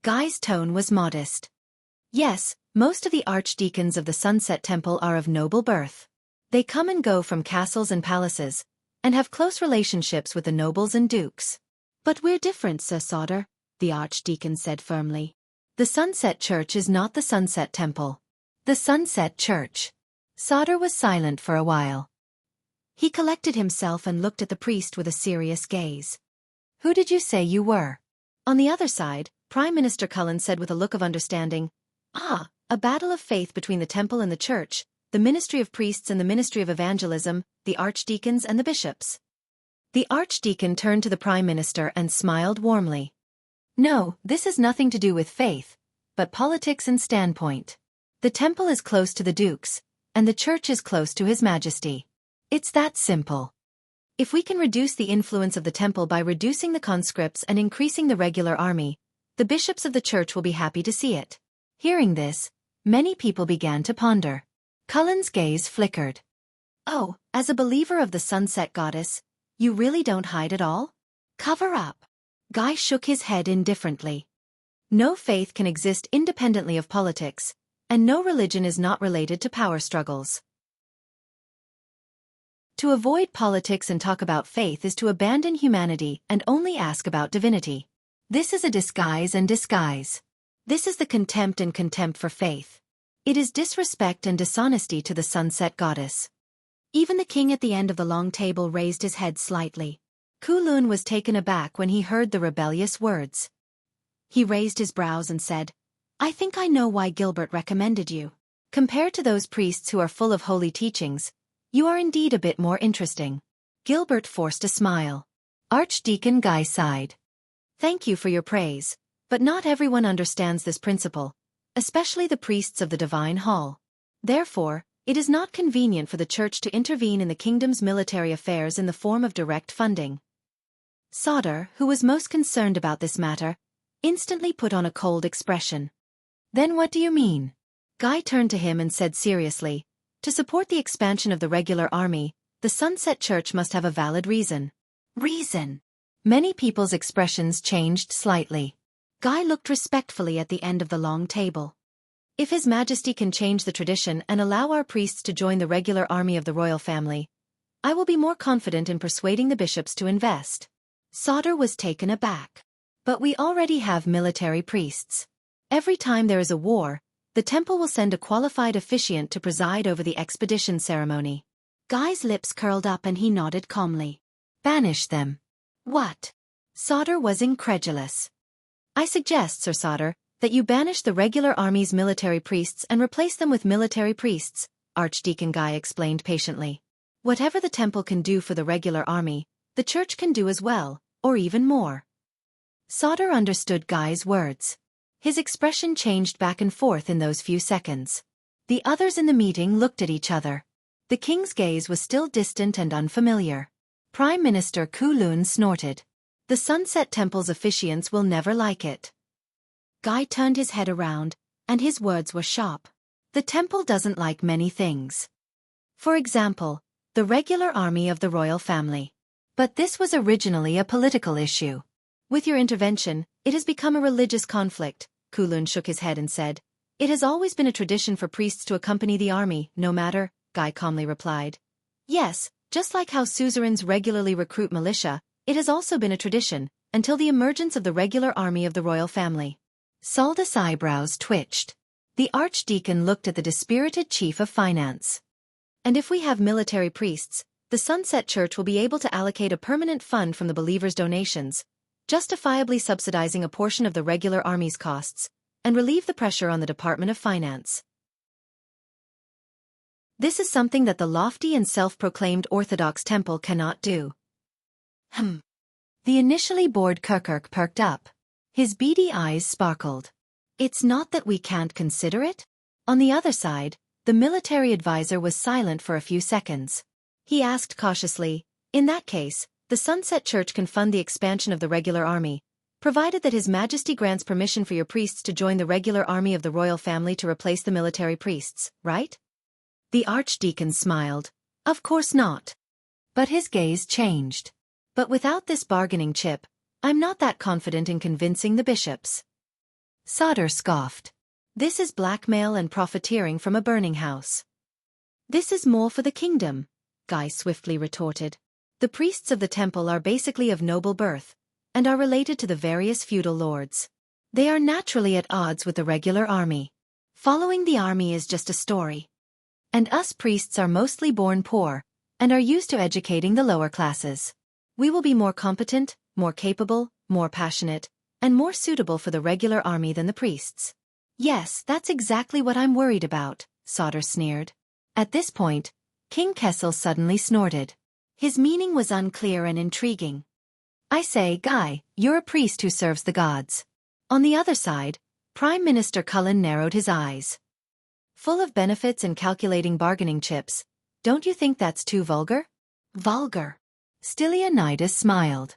Guy's tone was modest. Yes, most of the archdeacons of the Sunset Temple are of noble birth. They come and go from castles and palaces, and have close relationships with the nobles and dukes. But we're different, Sir Sauter, the archdeacon said firmly. The Sunset Church is not the Sunset Temple. The Sunset Church. Sauter was silent for a while. He collected himself and looked at the priest with a serious gaze. Who did you say you were? On the other side, Prime Minister Cullen said with a look of understanding, a battle of faith between the temple and the church, the ministry of priests and the ministry of evangelism, the archdeacons and the bishops. The archdeacon turned to the prime minister and smiled warmly. No, this has nothing to do with faith, but politics and standpoint. The temple is close to the dukes, and the church is close to His Majesty. It's that simple. If we can reduce the influence of the temple by reducing the conscripts and increasing the regular army, the bishops of the church will be happy to see it. Hearing this, many people began to ponder. Cullen's gaze flickered. Oh, as a believer of the sunset goddess, you really don't hide at all? Cover up. Guy shook his head indifferently. No faith can exist independently of politics, and no religion is not related to power struggles. To avoid politics and talk about faith is to abandon humanity and only ask about divinity. This is a disguise and disguise. This is the contempt and contempt for faith. It is disrespect and dishonesty to the sunset goddess. Even the king at the end of the long table raised his head slightly. Kulun was taken aback when he heard the rebellious words. He raised his brows and said, I think I know why Gilbert recommended you. Compared to those priests who are full of holy teachings, you are indeed a bit more interesting. Gilbert forced a smile. Archdeacon Guy sighed. Thank you for your praise, but not everyone understands this principle, especially the priests of the Divine Hall. Therefore, it is not convenient for the Church to intervene in the kingdom's military affairs in the form of direct funding. Sauter, who was most concerned about this matter, instantly put on a cold expression. Then what do you mean? Guy turned to him and said seriously, to support the expansion of the regular army, the Sunset Church must have a valid reason. Reason? Many people's expressions changed slightly. Guy looked respectfully at the end of the long table. If His Majesty can change the tradition and allow our priests to join the regular army of the royal family, I will be more confident in persuading the bishops to invest. Sauter was taken aback. But we already have military priests. Every time there is a war, the temple will send a qualified officiant to preside over the expedition ceremony. Guy's lips curled up and he nodded calmly. Banish them. What? Sauter was incredulous. I suggest, Sir Sauter, that you banish the regular army's military priests and replace them with military priests, Archdeacon Guy explained patiently. Whatever the temple can do for the regular army, the church can do as well, or even more. Sauter understood Guy's words. His expression changed back and forth in those few seconds. The others in the meeting looked at each other. The king's gaze was still distant and unfamiliar. Prime Minister Kulun snorted. The Sunset Temple's officiants will never like it. Guy turned his head around, and his words were sharp. The temple doesn't like many things. For example, the regular army of the royal family. But this was originally a political issue. With your intervention, it has become a religious conflict, Kulun shook his head and said. It has always been a tradition for priests to accompany the army, no matter, Guy calmly replied. Yes, just like how suzerains regularly recruit militia, it has also been a tradition, until the emergence of the regular army of the royal family. Saldus' eyebrows twitched. The archdeacon looked at the dispirited chief of finance. And if we have military priests, the Sunset Church will be able to allocate a permanent fund from the believers' donations, justifiably subsidizing a portion of the regular army's costs, and relieve the pressure on the Department of Finance. This is something that the lofty and self-proclaimed Orthodox temple cannot do. The initially bored Kirkirk perked up. His beady eyes sparkled. It's not that we can't consider it? On the other side, the military advisor was silent for a few seconds. He asked cautiously, in that case, the Sunset Church can fund the expansion of the regular army, provided that His Majesty grants permission for your priests to join the regular army of the royal family to replace the military priests, right? The archdeacon smiled. Of course not. But his gaze changed. But without this bargaining chip, I'm not that confident in convincing the bishops. Sauter scoffed. This is blackmail and profiteering from a burning house. This is more for the kingdom, Guy swiftly retorted. The priests of the temple are basically of noble birth, and are related to the various feudal lords. They are naturally at odds with the regular army. Following the army is just a story. And us priests are mostly born poor, and are used to educating the lower classes. We will be more competent, more capable, more passionate, and more suitable for the regular army than the priests. Yes, that's exactly what I'm worried about, Sauter sneered. At this point, King Kessel suddenly snorted. His meaning was unclear and intriguing. I say, Guy, you're a priest who serves the gods. On the other side, Prime Minister Cullen narrowed his eyes. Full of benefits and calculating bargaining chips, don't you think that's too vulgar? Vulgar. Stylianides smiled.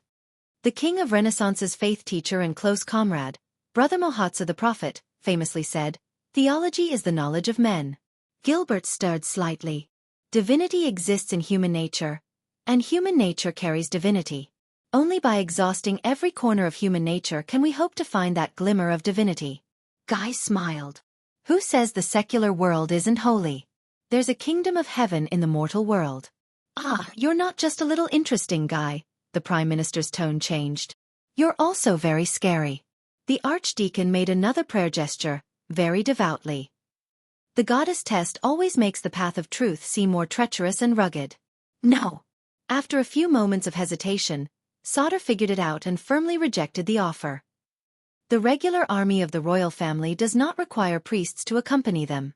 The king of Renaissance's faith teacher and close comrade, Brother Mohatsa the Prophet, famously said, theology is the knowledge of men. Gilbert stirred slightly. Divinity exists in human nature, and human nature carries divinity. Only by exhausting every corner of human nature can we hope to find that glimmer of divinity. Guy smiled. Who says the secular world isn't holy? There's a kingdom of heaven in the mortal world. Ah, you're not just a little interesting, Guy. The Prime Minister's tone changed. You're also very scary. The archdeacon made another prayer gesture, very devoutly. The goddess test always makes the path of truth seem more treacherous and rugged. No. After a few moments of hesitation, Sauter figured it out and firmly rejected the offer. The regular army of the royal family does not require priests to accompany them.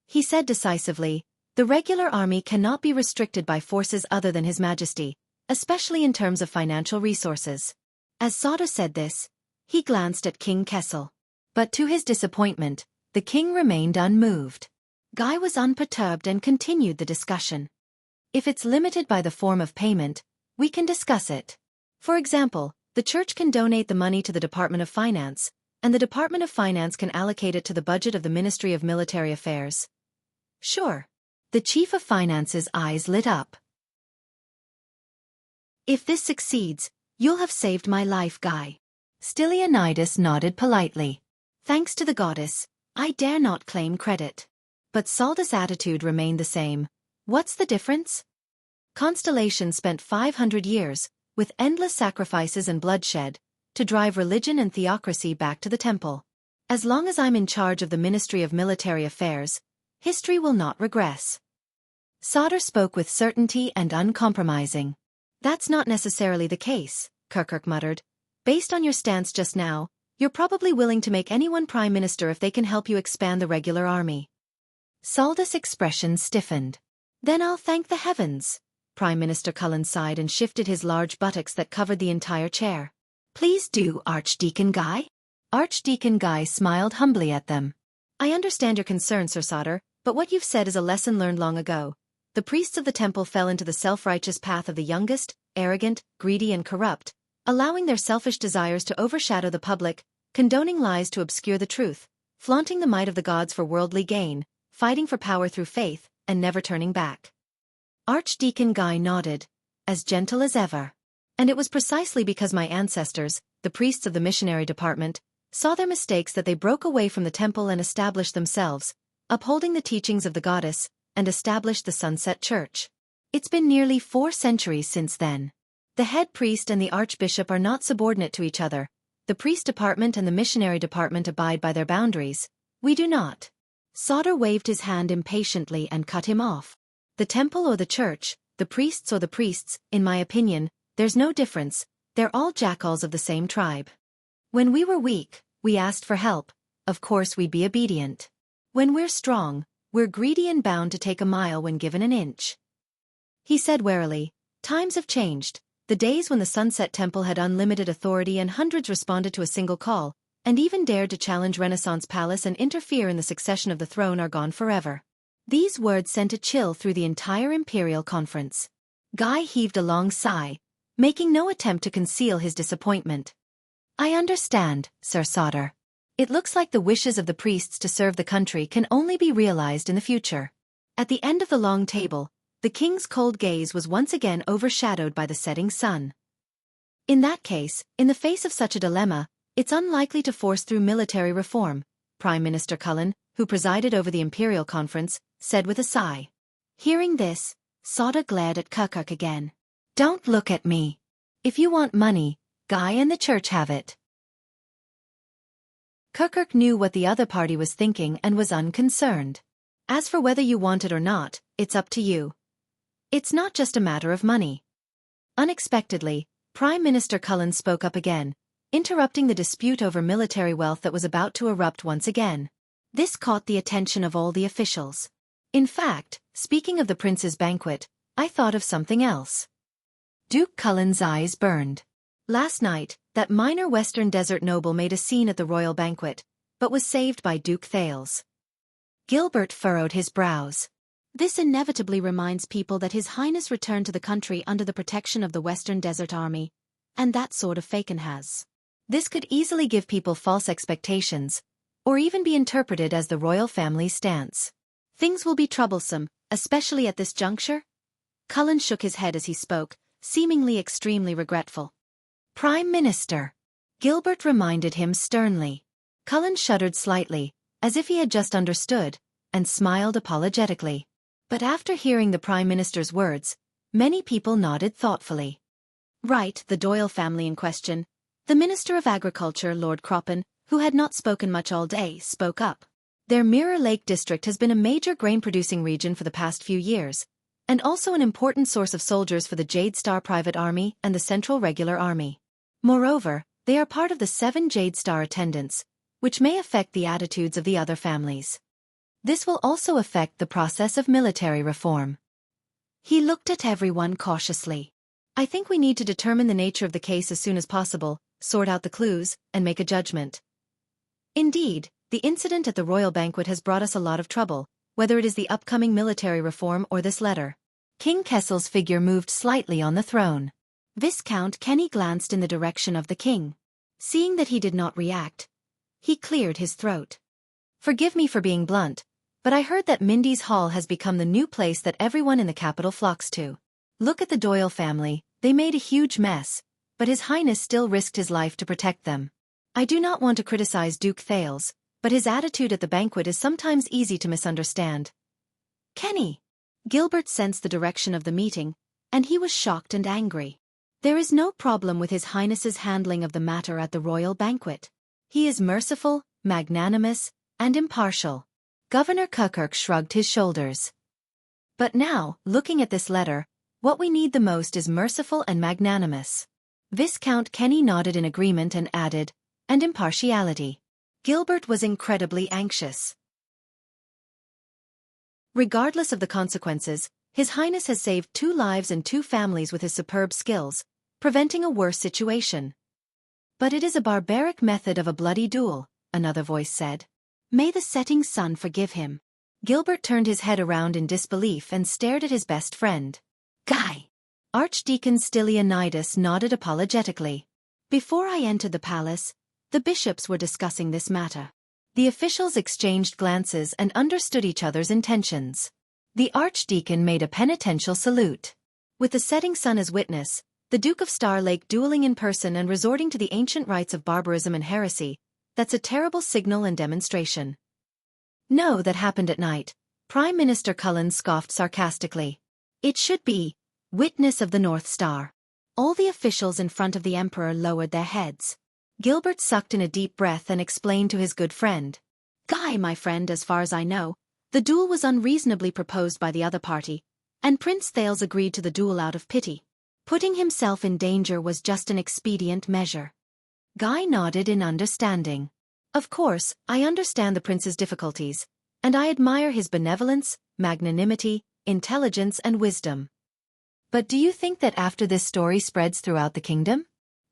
He said decisively, the regular army cannot be restricted by forces other than His Majesty, especially in terms of financial resources. As Sauter said this, he glanced at King Kessel. But to his disappointment, the king remained unmoved. Guy was unperturbed and continued the discussion. If it's limited by the form of payment, we can discuss it. For example, the church can donate the money to the Department of Finance, and the Department of Finance can allocate it to the budget of the Ministry of Military Affairs. Sure. The Chief of Finance's eyes lit up. If this succeeds, you'll have saved my life, Guy. Stylianides nodded politely. Thanks to the goddess, I dare not claim credit. But Saldus' attitude remained the same. What's the difference? Constellation spent 500 years, with endless sacrifices and bloodshed, to drive religion and theocracy back to the temple. As long as I'm in charge of the Ministry of Military Affairs, history will not regress. Sauter spoke with certainty and uncompromising. That's not necessarily the case, Kirkirk muttered. Based on your stance just now, you're probably willing to make anyone prime minister if they can help you expand the regular army. Saldus' expression stiffened. Then I'll thank the heavens. Prime Minister Cullen sighed and shifted his large buttocks that covered the entire chair. Please do, Archdeacon Guy. Archdeacon Guy smiled humbly at them. I understand your concern, Sir Sauter, but what you've said is a lesson learned long ago. The priests of the temple fell into the self-righteous path of the youngest, arrogant, greedy and corrupt, allowing their selfish desires to overshadow the public, condoning lies to obscure the truth, flaunting the might of the gods for worldly gain, fighting for power through faith, and never turning back. Archdeacon Guy nodded, as gentle as ever. And it was precisely because my ancestors, the priests of the missionary department, saw their mistakes that they broke away from the temple and established themselves, upholding the teachings of the goddess, and established the Sunset Church. It's been nearly 4 centuries since then. The head priest and the archbishop are not subordinate to each other. The priest department and the missionary department abide by their boundaries. We do not. Sauter waved his hand impatiently and cut him off. The temple or the church, the priests or the priests, in my opinion, there's no difference, they're all jackals of the same tribe. When we were weak, we asked for help, of course we'd be obedient. When we're strong, we're greedy and bound to take a mile when given an inch. He said warily, times have changed, the days when the Sunset Temple had unlimited authority and hundreds responded to a single call, and even dared to challenge Renaissance Palace and interfere in the succession of the throne are gone forever. These words sent a chill through the entire imperial conference. Guy heaved a long sigh, making no attempt to conceal his disappointment. I understand, Sir Sauter. It looks like the wishes of the priests to serve the country can only be realized in the future. At the end of the long table, the king's cold gaze was once again overshadowed by the setting sun. In that case, in the face of such a dilemma, it's unlikely to force through military reform, Prime Minister Cullen, who presided over the imperial conference, said with a sigh. Hearing this, Sauter glared at Kirkuk again. Don't look at me. If you want money, Guy and the church have it. Kirkuk knew what the other party was thinking and was unconcerned. As for whether you want it or not, it's up to you. It's not just a matter of money. Unexpectedly, Prime Minister Cullen spoke up again, interrupting the dispute over military wealth that was about to erupt once again. This caught the attention of all the officials. In fact, speaking of the prince's banquet, I thought of something else. Duke Cullen's eyes burned. Last night, that minor Western Desert noble made a scene at the royal banquet, but was saved by Duke Thales. Gilbert furrowed his brows. This inevitably reminds people that His Highness returned to the country under the protection of the Western Desert Army, and that sort of fakin' has. This could easily give people false expectations, or even be interpreted as the royal family's stance. Things will be troublesome, especially at this juncture? Cullen shook his head as he spoke, seemingly extremely regretful. Prime Minister. Gilbert reminded him sternly. Cullen shuddered slightly, as if he had just understood, and smiled apologetically. But after hearing the Prime Minister's words, many people nodded thoughtfully. Right, the Doyle family in question. The Minister of Agriculture, Lord Croppen, who had not spoken much all day, spoke up. Their Mirror Lake district has been a major grain-producing region for the past few years, and also an important source of soldiers for the Jade Star Private Army and the Central Regular Army. Moreover, they are part of the 7 Jade Star attendants, which may affect the attitudes of the other families. This will also affect the process of military reform. He looked at everyone cautiously. I think we need to determine the nature of the case as soon as possible, sort out the clues, and make a judgment. Indeed, the incident at the royal banquet has brought us a lot of trouble, whether it is the upcoming military reform or this letter. King Kessel's figure moved slightly on the throne. Viscount Kenny glanced in the direction of the king. Seeing that he did not react, he cleared his throat. Forgive me for being blunt, but I heard that Mindy's Hall has become the new place that everyone in the capital flocks to. Look at the Doyle family, they made a huge mess, but His Highness still risked his life to protect them. I do not want to criticize Duke Thales, but his attitude at the banquet is sometimes easy to misunderstand. Kenny! Gilbert sensed the direction of the meeting, and he was shocked and angry. There is no problem with His Highness's handling of the matter at the royal banquet. He is merciful, magnanimous, and impartial. Governor Kirkuk shrugged his shoulders. But now, looking at this letter, what we need the most is merciful and magnanimous. Viscount Kenny nodded in agreement and added, and impartiality. Gilbert was incredibly anxious. Regardless of the consequences, His Highness has saved 2 lives and 2 families with his superb skills, preventing a worse situation. But it is a barbaric method of a bloody duel, another voice said. May the setting sun forgive him. Gilbert turned his head around in disbelief and stared at his best friend. Guy! Archdeacon Stylianides nodded apologetically. Before I entered the palace, the bishops were discussing this matter. The officials exchanged glances and understood each other's intentions. The archdeacon made a penitential salute. With the setting sun as witness, the Duke of Star Lake dueling in person and resorting to the ancient rites of barbarism and heresy, that's a terrible signal and demonstration. No, that happened at night, Prime Minister Cullen scoffed sarcastically. It should be, witness of the North Star. All the officials in front of the Emperor lowered their heads. Gilbert sucked in a deep breath and explained to his good friend. Guy, my friend, as far as I know, the duel was unreasonably proposed by the other party, and Prince Thales agreed to the duel out of pity. Putting himself in danger was just an expedient measure. Guy nodded in understanding. Of course, I understand the prince's difficulties, and I admire his benevolence, magnanimity, intelligence and wisdom. But do you think that after this story spreads throughout the kingdom?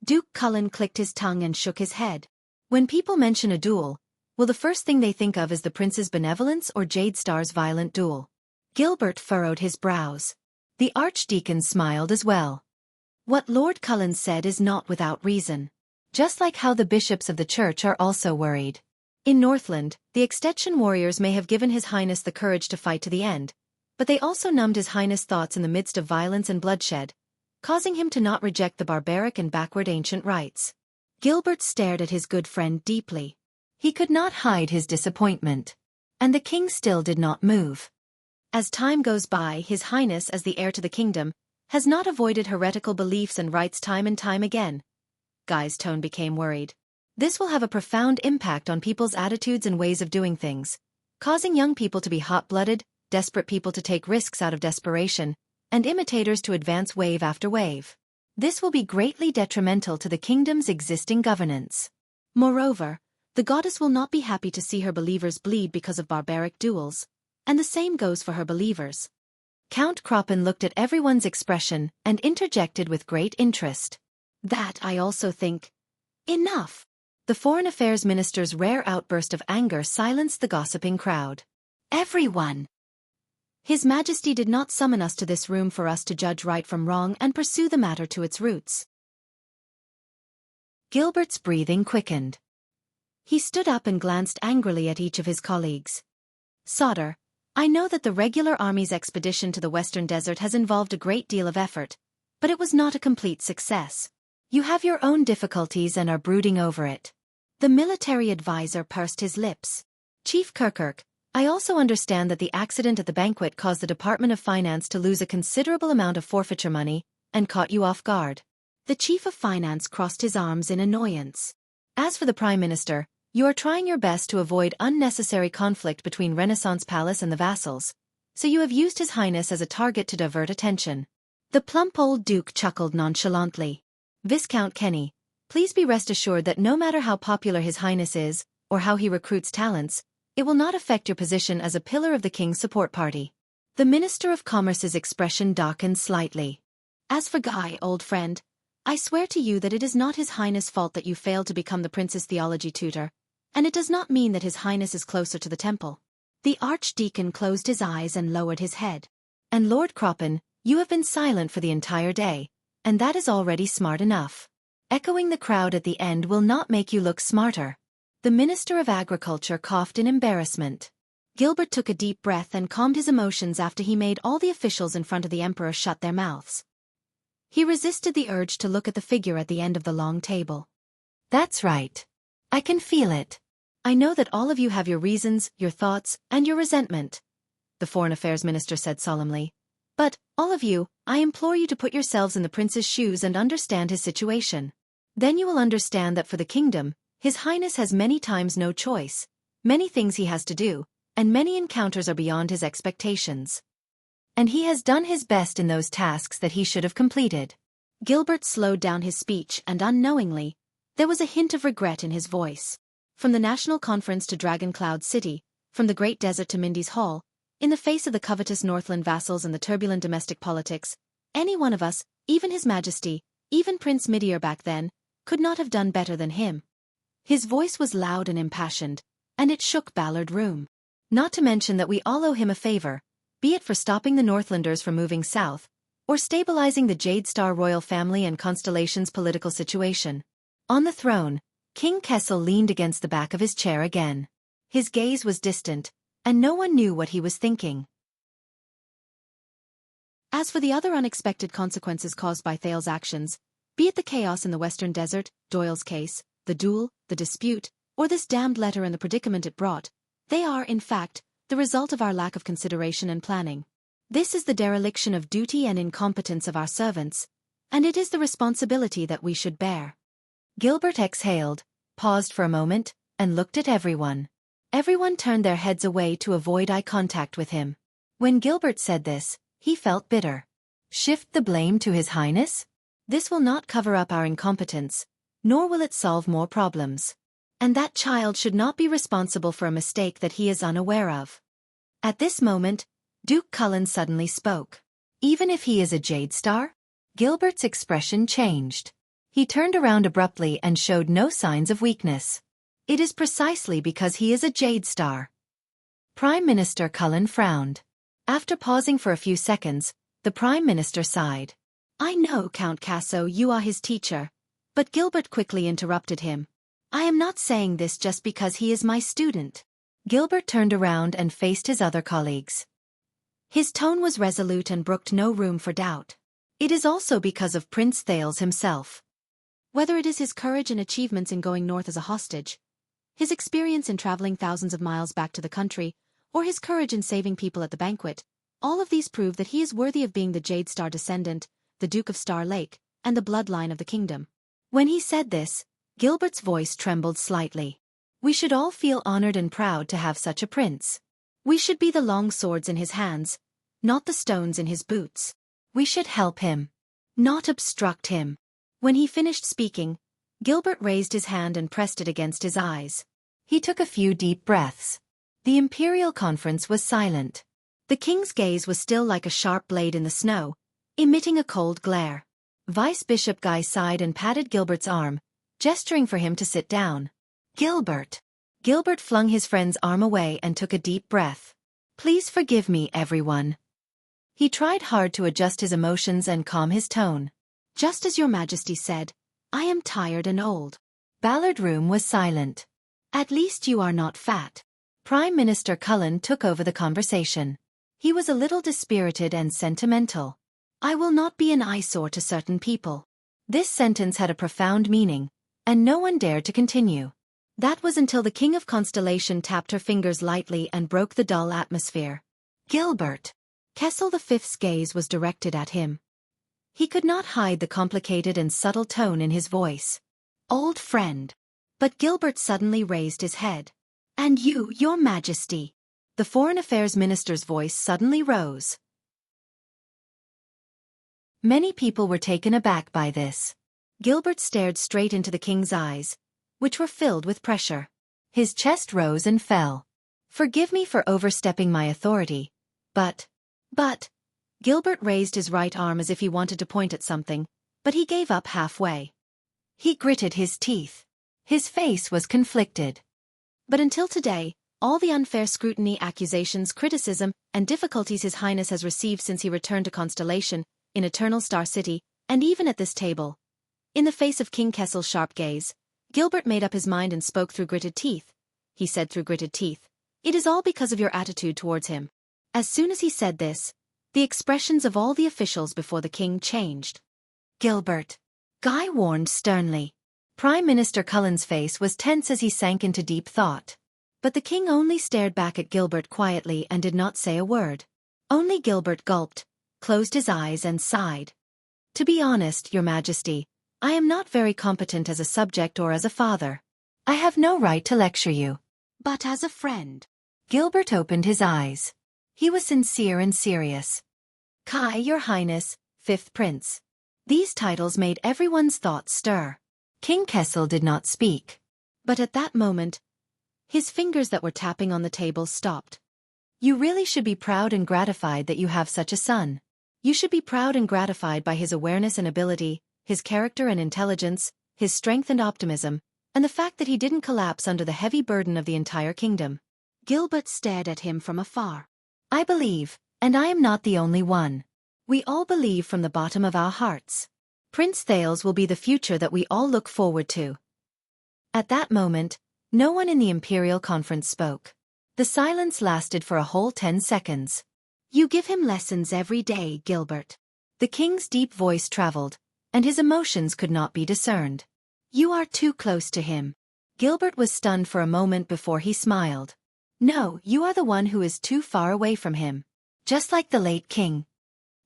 Duke Cullen clicked his tongue and shook his head. When people mention a duel, will the first thing they think of is the prince's benevolence or Jade Star's violent duel? Gilbert furrowed his brows. The archdeacon smiled as well. What Lord Cullen said is not without reason. Just like how the bishops of the church are also worried. In Northland, the Extension warriors may have given His Highness the courage to fight to the end, but they also numbed His Highness' thoughts in the midst of violence and bloodshed, causing him to not reject the barbaric and backward ancient rites. Gilbert stared at his good friend deeply. He could not hide his disappointment. And the king still did not move. As time goes by, His Highness, as the heir to the kingdom, has not avoided heretical beliefs and rites time and time again. Guy's tone became worried. This will have a profound impact on people's attitudes and ways of doing things, causing young people to be hot-blooded, desperate people to take risks out of desperation, and imitators to advance wave after wave. This will be greatly detrimental to the kingdom's existing governance. Moreover, the goddess will not be happy to see her believers bleed because of barbaric duels, and the same goes for her believers. Count Kroppen looked at everyone's expression and interjected with great interest. That I also think. Enough! The Foreign Affairs Minister's rare outburst of anger silenced the gossiping crowd. Everyone! His Majesty did not summon us to this room for us to judge right from wrong and pursue the matter to its roots. Gilbert's breathing quickened. He stood up and glanced angrily at each of his colleagues. Sauter, I know that the regular army's expedition to the Western Desert has involved a great deal of effort, but it was not a complete success. You have your own difficulties and are brooding over it. The military advisor pursed his lips. Chief Kirkirk, I also understand that the accident at the banquet caused the Department of Finance to lose a considerable amount of forfeiture money, and caught you off guard. The Chief of Finance crossed his arms in annoyance. As for the Prime Minister, you are trying your best to avoid unnecessary conflict between Renaissance Palace and the vassals, so you have used His Highness as a target to divert attention. The plump old Duke chuckled nonchalantly. Viscount Kenny, please be rest assured that no matter how popular His Highness is, or how he recruits talents, it will not affect your position as a pillar of the King's support party. The Minister of Commerce's expression darkened slightly. As for Guy, old friend, I swear to you that it is not His Highness' fault that you failed to become the Prince's theology tutor, and it does not mean that His Highness is closer to the temple. The Archdeacon closed his eyes and lowered his head. And Lord Kroppen, you have been silent for the entire day, and that is already smart enough. Echoing the crowd at the end will not make you look smarter. The Minister of Agriculture coughed in embarrassment. Gilbert took a deep breath and calmed his emotions after he made all the officials in front of the Emperor shut their mouths. He resisted the urge to look at the figure at the end of the long table. That's right. I can feel it. I know that all of you have your reasons, your thoughts, and your resentment, the Foreign Affairs Minister said solemnly. But, all of you, I implore you to put yourselves in the Prince's shoes and understand his situation. Then you will understand that for the kingdom, His Highness has many times no choice, many things he has to do, and many encounters are beyond his expectations. And he has done his best in those tasks that he should have completed. Gilbert slowed down his speech and unknowingly, there was a hint of regret in his voice. From the National Conference to Dragon Cloud City, from the Great Desert to Mindy's Hall, in the face of the covetous Northland vassals and the turbulent domestic politics, any one of us, even His Majesty, even Prince Midir back then, could not have done better than him. His voice was loud and impassioned, and it shook Ballard Room. Not to mention that we all owe him a favor, be it for stopping the Northlanders from moving south, or stabilizing the Jade Star royal family and Constellation's political situation. On the throne, King Kessel leaned against the back of his chair again. His gaze was distant, and no one knew what he was thinking. As for the other unexpected consequences caused by Thales' actions, be it the chaos in the Western Desert, Doyle's case, the duel, the dispute, or this damned letter and the predicament it brought, they are, in fact, the result of our lack of consideration and planning. This is the dereliction of duty and incompetence of our servants, and it is the responsibility that we should bear. Gilbert exhaled, paused for a moment, and looked at everyone. Everyone turned their heads away to avoid eye contact with him. When Gilbert said this, He felt bitter. Shift the blame to His Highness? This will not cover up our incompetence, nor will it solve more problems. And that child should not be responsible for a mistake that he is unaware of. At this moment, Duke Cullen suddenly spoke. Even if he is a Jade Star? Gilbert's expression changed. He turned around abruptly and showed no signs of weakness. It is precisely because he is a Jade Star. Prime Minister Cullen frowned. After pausing for a few seconds, the Prime Minister sighed. I know, Count Casso, you are his teacher. But Gilbert quickly interrupted him. I am not saying this just because he is my student. Gilbert turned around and faced his other colleagues. His tone was resolute and brooked no room for doubt. It is also because of Prince Thales himself. Whether it is his courage and achievements in going north as a hostage, his experience in traveling thousands of miles back to the country, or his courage in saving people at the banquet, all of these prove that he is worthy of being the Jade Star descendant, the Duke of Star Lake, and the bloodline of the kingdom. When he said this, Gilbert's voice trembled slightly. We should all feel honored and proud to have such a prince. We should be the long swords in his hands, not the stones in his boots. We should help him, not obstruct him. When he finished speaking, Gilbert raised his hand and pressed it against his eyes. He took a few deep breaths. The Imperial Conference was silent. The king's gaze was still like a sharp blade in the snow, emitting a cold glare. Vice Bishop Guy sighed and patted Gilbert's arm, gesturing for him to sit down. Gilbert. Gilbert flung his friend's arm away and took a deep breath. Please forgive me, everyone. He tried hard to adjust his emotions and calm his tone. Just as your Majesty said, I am tired and old. Ballard Room was silent. At least you are not fat. Prime Minister Cullen took over the conversation. He was a little dispirited and sentimental. I will not be an eyesore to certain people. This sentence had a profound meaning, and no one dared to continue. That was until the King of Constellation tapped her fingers lightly and broke the dull atmosphere. Gilbert. Kessel V's gaze was directed at him. He could not hide the complicated and subtle tone in his voice. Old friend. But Gilbert suddenly raised his head. And you, your Majesty. The Foreign Affairs Minister's voice suddenly rose. Many people were taken aback by this. Gilbert stared straight into the king's eyes, which were filled with pressure. His chest rose and fell. Forgive me for overstepping my authority, but... Gilbert raised his right arm as if he wanted to point at something, but he gave up halfway. He gritted his teeth. His face was conflicted. But until today, all the unfair scrutiny, accusations, criticism, and difficulties His Highness has received since he returned to Constellation, in Eternal Star City, and even at this table, in the face of King Kessel's sharp gaze, Gilbert made up his mind and spoke through gritted teeth. He said through gritted teeth, "It is all because of your attitude towards him." As soon as he said this, the expressions of all the officials before the king changed. Gilbert. Guy warned sternly. Prime Minister Cullen's face was tense as he sank into deep thought. But the king only stared back at Gilbert quietly and did not say a word. Only Gilbert gulped, closed his eyes and sighed. To be honest, Your Majesty, I am not very competent as a subject or as a father. I have no right to lecture you. But as a friend. Gilbert opened his eyes. He was sincere and serious. Kai, Your Highness, Fifth Prince. These titles made everyone's thoughts stir. King Kessel did not speak. But at that moment, his fingers that were tapping on the table stopped. You really should be proud and gratified that you have such a son. You should be proud and gratified by his awareness and ability, his character and intelligence, his strength and optimism, and the fact that he didn't collapse under the heavy burden of the entire kingdom. Gilbert stared at him from afar. I believe, and I am not the only one. We all believe from the bottom of our hearts. Prince Thales will be the future that we all look forward to. At that moment, no one in the Imperial Conference spoke. The silence lasted for a whole 10 seconds. You give him lessons every day, Gilbert. The king's deep voice traveled, and his emotions could not be discerned. You are too close to him. Gilbert was stunned for a moment before he smiled. No, you are the one who is too far away from him. Just like the late king.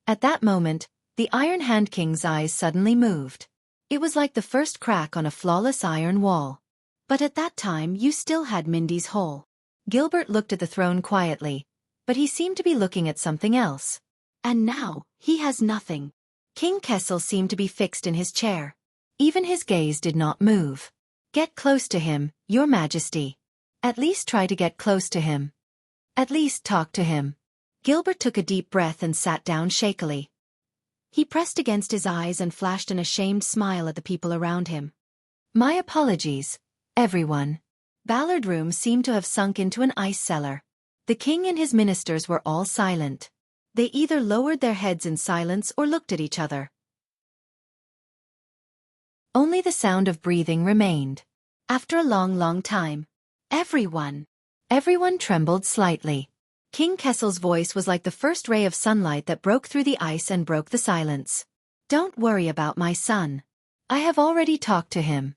At that moment, the Iron Hand King's eyes suddenly moved. It was like the first crack on a flawless iron wall. But at that time you still had Mindy's hole. Gilbert looked at the throne quietly, but he seemed to be looking at something else. And now, he has nothing. King Kessel seemed to be fixed in his chair. Even his gaze did not move. Get close to him, Your Majesty. At least try to get close to him. At least talk to him. Gilbert took a deep breath and sat down shakily. He pressed against his eyes and flashed an ashamed smile at the people around him. My apologies, everyone. Ballard Room seemed to have sunk into an ice cellar. The king and his ministers were all silent. They either lowered their heads in silence or looked at each other. Only the sound of breathing remained. After a long time, everyone trembled slightly. King Kessel's voice was like the first ray of sunlight that broke through the ice and broke the silence. Don't worry about my son. I have already talked to him.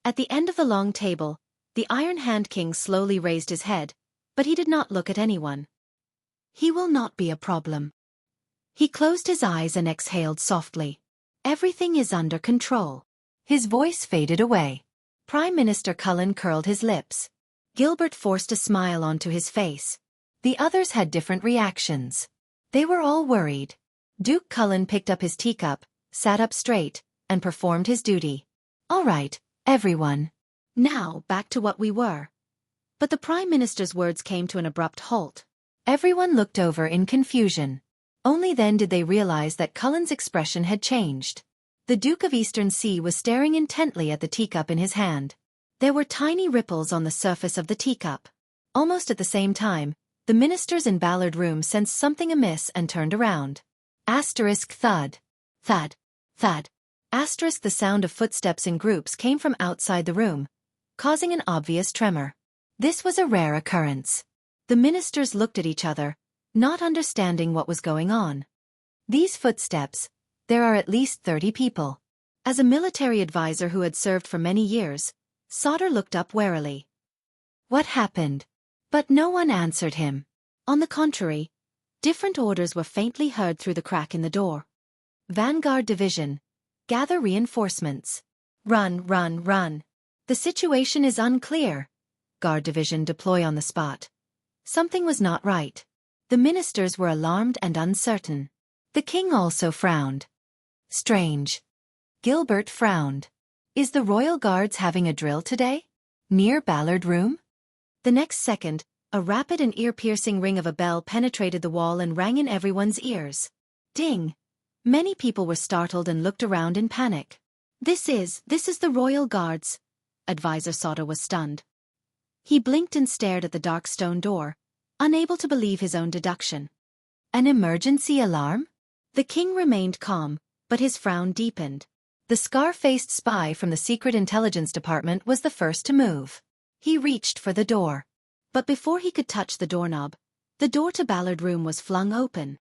At the end of the long table, the Iron Hand King slowly raised his head, but he did not look at anyone. He will not be a problem. He closed his eyes and exhaled softly. Everything is under control. His voice faded away. Prime Minister Cullen curled his lips. Gilbert forced a smile onto his face. The others had different reactions. They were all worried. Duke Cullen picked up his teacup, sat up straight, and performed his duty. All right, everyone. Now, back to what we were. But the Prime Minister's words came to an abrupt halt. Everyone looked over in confusion. Only then did they realize that Cullen's expression had changed. The Duke of Eastern Sea was staring intently at the teacup in his hand. There were tiny ripples on the surface of the teacup. Almost at the same time, the ministers in Ballard Room sensed something amiss and turned around. Asterisk thud. Thud. Thud. Asterisk the sound of footsteps in groups came from outside the room, causing an obvious tremor. This was a rare occurrence. The ministers looked at each other, not understanding what was going on. These footsteps, there are at least 30 people. As a military advisor who had served for many years, Sauter looked up warily. What happened? But no one answered him. On the contrary, different orders were faintly heard through the crack in the door. Vanguard Division, gather reinforcements. Run, run, run. The situation is unclear. Guard Division deploy on the spot. Something was not right. The ministers were alarmed and uncertain. The king also frowned. Strange. Gilbert frowned. Is the Royal Guards having a drill today? Near Ballard Room? The next second, a rapid and ear-piercing ring of a bell penetrated the wall and rang in everyone's ears. Ding! Many people were startled and looked around in panic. This is the Royal Guards. Advisor Sauter was stunned. He blinked and stared at the dark stone door, unable to believe his own deduction. An emergency alarm? The king remained calm, but his frown deepened. The scar-faced spy from the Secret Intelligence Department was the first to move. He reached for the door. But before he could touch the doorknob, the door to Ballard Room was flung open.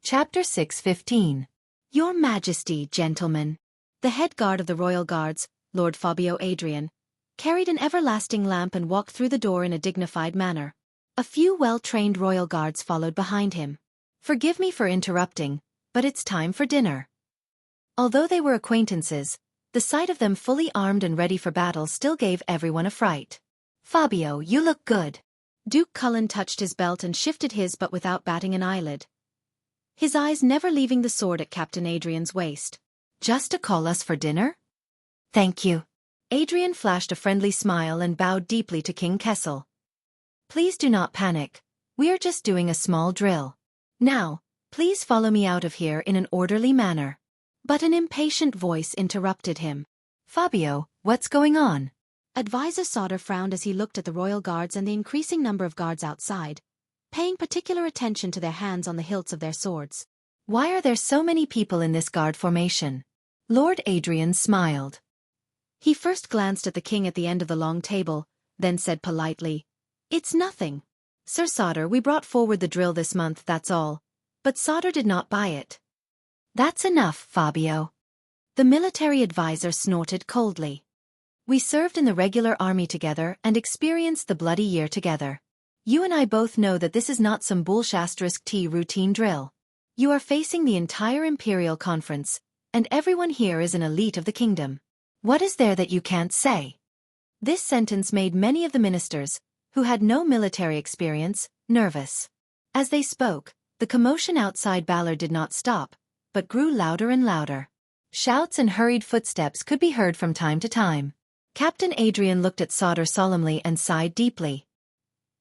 Chapter 6:15. Your Majesty, gentlemen. The head guard of the Royal Guards, Lord Fabio Adrian, carried an everlasting lamp and walked through the door in a dignified manner. A few well-trained Royal Guards followed behind him. Forgive me for interrupting, but it's time for dinner. Although they were acquaintances, the sight of them fully armed and ready for battle still gave everyone a fright. Fabio, you look good. Duke Cullen touched his belt and shifted his but without batting an eyelid. His eyes never leaving the sword at Captain Adrian's waist. Just to call us for dinner? Thank you. Adrian flashed a friendly smile and bowed deeply to King Kessel. Please do not panic. We are just doing a small drill. Now, please follow me out of here in an orderly manner. But an impatient voice interrupted him. Fabio, what's going on? Advisor Sauter frowned as he looked at the Royal Guards and the increasing number of guards outside, paying particular attention to their hands on the hilts of their swords. Why are there so many people in this guard formation? Lord Adrian smiled. He first glanced at the king at the end of the long table, then said politely, It's nothing. Sir Sauter, we brought forward the drill this month, that's all. But Sauter did not buy it. That's enough, Fabio. The military advisor snorted coldly. We served in the regular army together and experienced the bloody year together. You and I both know that this is not some bullshit routine drill. You are facing the entire Imperial Conference, and everyone here is an elite of the kingdom. What is there that you can't say? This sentence made many of the ministers, who had no military experience, nervous. As they spoke, the commotion outside Ballard did not stop, but grew louder and louder. Shouts and hurried footsteps could be heard from time to time. Captain Adrian looked at Sauter solemnly and sighed deeply.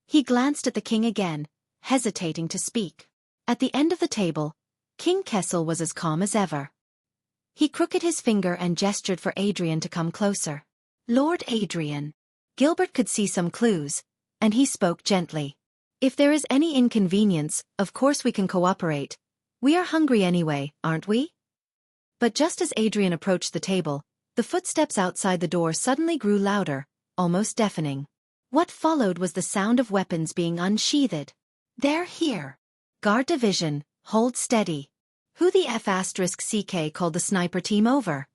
He glanced at the king again, hesitating to speak. At the end of the table, King Kessel was as calm as ever. He crooked his finger and gestured for Adrian to come closer. Lord Adrian. Gilbert could see some clues, and he spoke gently. If there is any inconvenience, of course we can cooperate. We are hungry anyway, aren't we? But just as Adrian approached the table, the footsteps outside the door suddenly grew louder, almost deafening. What followed was the sound of weapons being unsheathed. They're here. Guard division, hold steady. Who the F***CK called the sniper team over?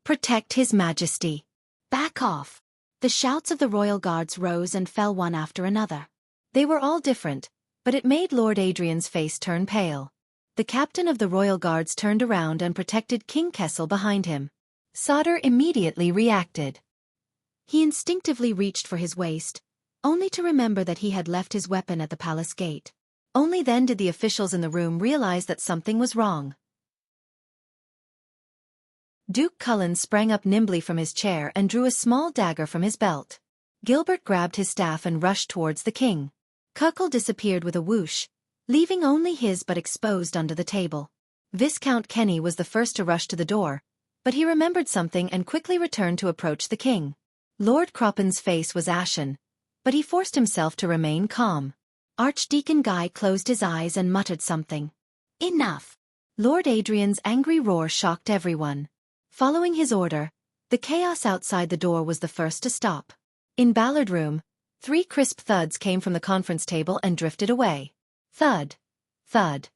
Protect His Majesty. Back off. The shouts of the royal guards rose and fell one after another. They were all different, but it made Lord Adrian's face turn pale. The captain of the royal guards turned around and protected King Kessel behind him. Sauter immediately reacted. He instinctively reached for his waist, only to remember that he had left his weapon at the palace gate. Only then did the officials in the room realize that something was wrong. Duke Cullen sprang up nimbly from his chair and drew a small dagger from his belt. Gilbert grabbed his staff and rushed towards the king. Kuckle disappeared with a whoosh, leaving only his but exposed under the table. Viscount Kenny was the first to rush to the door, but he remembered something and quickly returned to approach the king. Lord Croppen's face was ashen, but he forced himself to remain calm. Archdeacon Guy closed his eyes and muttered something. Enough! Lord Adrian's angry roar shocked everyone. Following his order, the chaos outside the door was the first to stop. In Ballard Room, 3 crisp thuds came from the conference table and drifted away. Thud. Thud.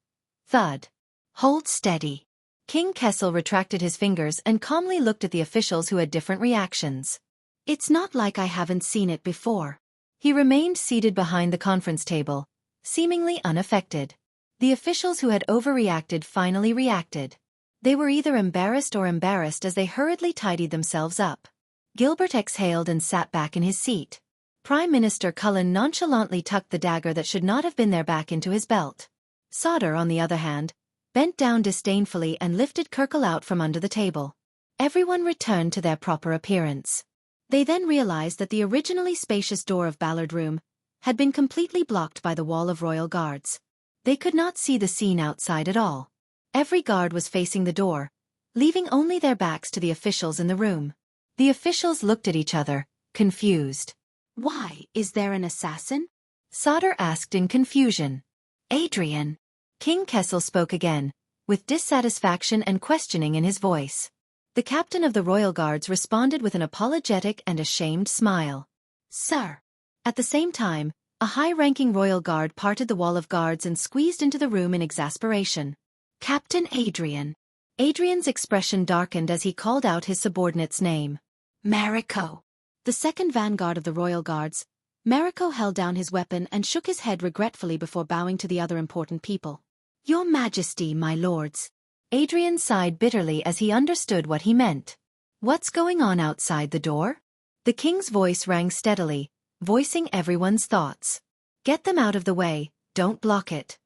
Thud. Hold steady. King Kessel retracted his fingers and calmly looked at the officials who had different reactions. It's not like I haven't seen it before. He remained seated behind the conference table, seemingly unaffected. The officials who had overreacted finally reacted. They were either embarrassed or embarrassed as they hurriedly tidied themselves up. Gilbert exhaled and sat back in his seat. Prime Minister Cullen nonchalantly tucked the dagger that should not have been there back into his belt. Sauter, on the other hand, bent down disdainfully and lifted Kirkle out from under the table. Everyone returned to their proper appearance. They then realized that the originally spacious door of Ballard Room had been completely blocked by the wall of royal guards. They could not see the scene outside at all. Every guard was facing the door, leaving only their backs to the officials in the room. The officials looked at each other, confused. Why, is there an assassin? Sauter asked in confusion. Adrian. King Kessel spoke again, with dissatisfaction and questioning in his voice. The captain of the royal guards responded with an apologetic and ashamed smile. Sir. At the same time, a high-ranking royal guard parted the wall of guards and squeezed into the room in exasperation. Captain Adrian. Adrian's expression darkened as he called out his subordinate's name. Mariko. The second vanguard of the royal guards, Mariko held down his weapon and shook his head regretfully before bowing to the other important people. Your Majesty, my lords. Adrian sighed bitterly as he understood what he meant. What's going on outside the door? The king's voice rang steadily, voicing everyone's thoughts. Get them out of the way, don't block it.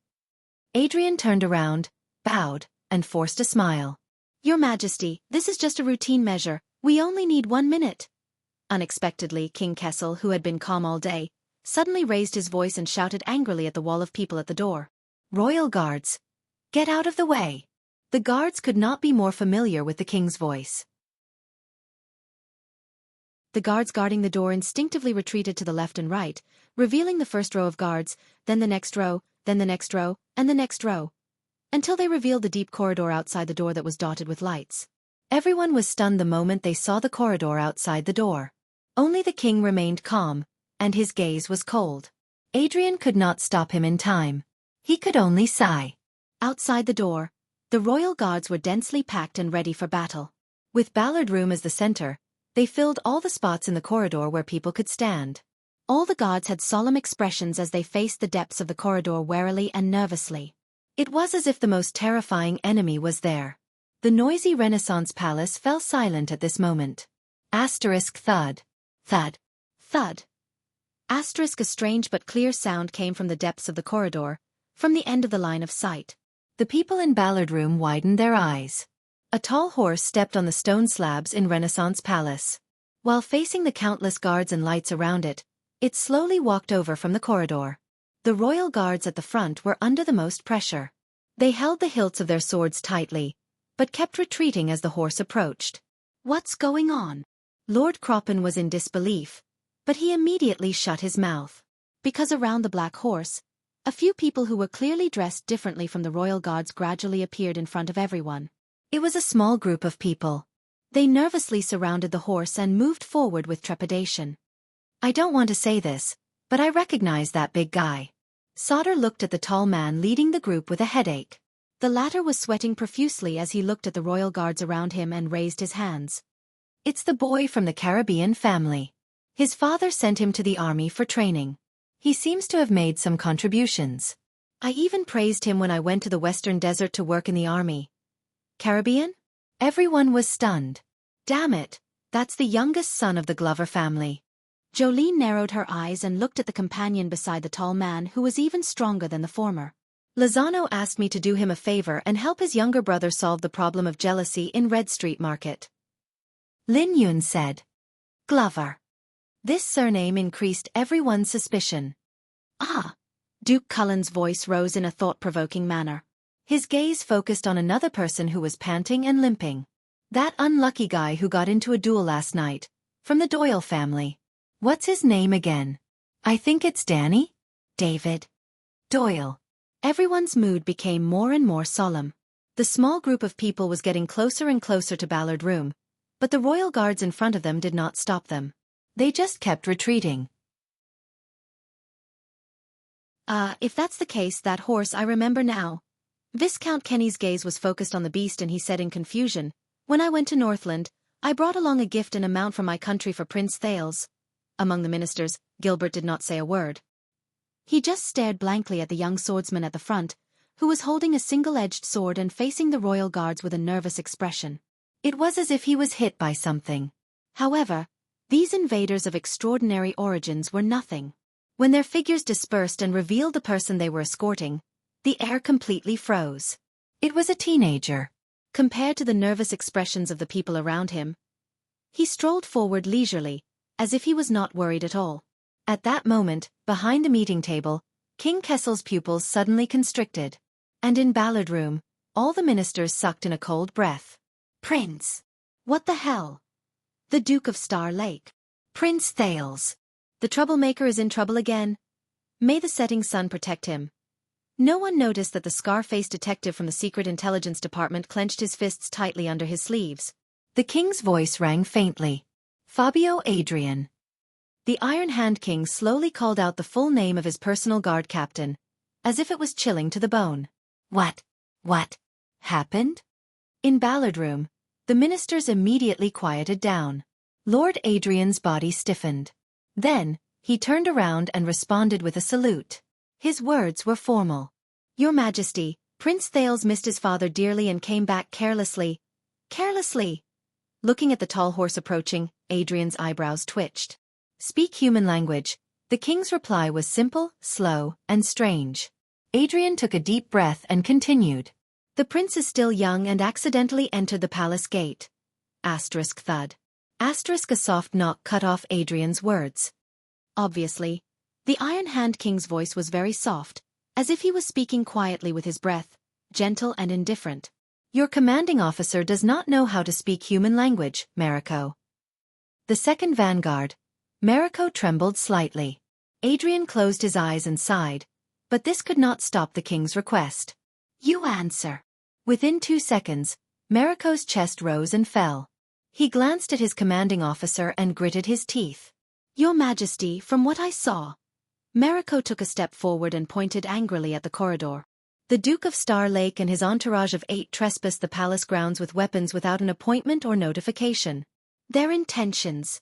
Adrian turned around, bowed, and forced a smile. Your Majesty, this is just a routine measure, we only need 1 minute. Unexpectedly, King Kessel, who had been calm all day, suddenly raised his voice and shouted angrily at the wall of people at the door. Royal guards, get out of the way. The guards could not be more familiar with the king's voice. The guards guarding the door instinctively retreated to the left and right, revealing the first row of guards, then the next row, then the next row, and the next row, until they revealed the deep corridor outside the door that was dotted with lights. Everyone was stunned the moment they saw the corridor outside the door. Only the king remained calm, and his gaze was cold. Adrian could not stop him in time. He could only sigh. Outside the door, the royal guards were densely packed and ready for battle. With Ballard Room as the center, they filled all the spots in the corridor where people could stand. All the guards had solemn expressions as they faced the depths of the corridor warily and nervously. It was as if the most terrifying enemy was there. The noisy Renaissance palace fell silent at this moment. Asterisk thud. Thud. Thud. Asterisk, a strange but clear sound came from the depths of the corridor, from the end of the line of sight. The people in Ballard Room widened their eyes. A tall horse stepped on the stone slabs in Renaissance Palace. While facing the countless guards and lights around it, it slowly walked over from the corridor. The royal guards at the front were under the most pressure. They held the hilts of their swords tightly, but kept retreating as the horse approached. "What's going on?" Lord Croppen was in disbelief, but he immediately shut his mouth. Because around the black horse, a few people who were clearly dressed differently from the royal guards gradually appeared in front of everyone. It was a small group of people. They nervously surrounded the horse and moved forward with trepidation. "I don't want to say this, but I recognize that big guy." Sauter looked at the tall man leading the group with a headache. The latter was sweating profusely as he looked at the royal guards around him and raised his hands. "It's the boy from the Caribbean family. His father sent him to the army for training. He seems to have made some contributions. I even praised him when I went to the Western Desert to work in the army." "Caribbean?" Everyone was stunned. "Damn it, that's the youngest son of the Glover family." Jolene narrowed her eyes and looked at the companion beside the tall man who was even stronger than the former. "Lozano asked me to do him a favor and help his younger brother solve the problem of jealousy in Red Street Market," Lin Yun said. "Glover." This surname increased everyone's suspicion. "Ah!" Duke Cullen's voice rose in a thought-provoking manner. His gaze focused on another person who was panting and limping. "That unlucky guy who got into a duel last night, from the Doyle family. What's his name again? I think it's Danny? David Doyle." Everyone's mood became more and more solemn. The small group of people was getting closer and closer to Ballard Room, but the royal guards in front of them did not stop them. They just kept retreating. If that's the case, that horse, I remember now." Viscount Kenny's gaze was focused on the beast and he said in confusion, "When I went to Northland, I brought along a gift and a mount from my country for Prince Thales." Among the ministers, Gilbert did not say a word. He just stared blankly at the young swordsman at the front, who was holding a single-edged sword and facing the royal guards with a nervous expression. It was as if he was hit by something. However, these invaders of extraordinary origins were nothing. When their figures dispersed and revealed the person they were escorting, the air completely froze. It was a teenager. Compared to the nervous expressions of the people around him, he strolled forward leisurely, as if he was not worried at all. At that moment, behind the meeting table, King Kessel's pupils suddenly constricted. And in Ballard Room, all the ministers sucked in a cold breath. "Prince! What the hell? The Duke of Star Lake. Prince Thales. The troublemaker is in trouble again. May the setting sun protect him." No one noticed that the scar-faced detective from the Secret Intelligence Department clenched his fists tightly under his sleeves. The king's voice rang faintly. "Fabio Adrian." The Iron Hand King slowly called out the full name of his personal guard captain, as if it was chilling to the bone. What happened?" In Ballard Room, the ministers immediately quieted down. Lord Adrian's body stiffened. Then, he turned around and responded with a salute. His words were formal. "Your Majesty, Prince Thales missed his father dearly and came back carelessly." Carelessly? Looking at the tall horse approaching, Adrian's eyebrows twitched. "Speak human language." The king's reply was simple, slow, and strange. Adrian took a deep breath and continued. "The prince is still young and accidentally entered the palace gate." Asterisk thud. Asterisk, a soft knock cut off Adrian's words. Obviously, the Iron Hand King's voice was very soft, as if he was speaking quietly with his breath, gentle and indifferent. "Your commanding officer does not know how to speak human language, Mariko." The second vanguard. Mariko trembled slightly. Adrian closed his eyes and sighed, but this could not stop the king's request. "You answer." Within 2 seconds, Mariko's chest rose and fell. He glanced at his commanding officer and gritted his teeth. "Your Majesty, from what I saw." Mariko took a step forward and pointed angrily at the corridor. "The Duke of Star Lake and his entourage of 8 trespassed the palace grounds with weapons without an appointment or notification. Their intentions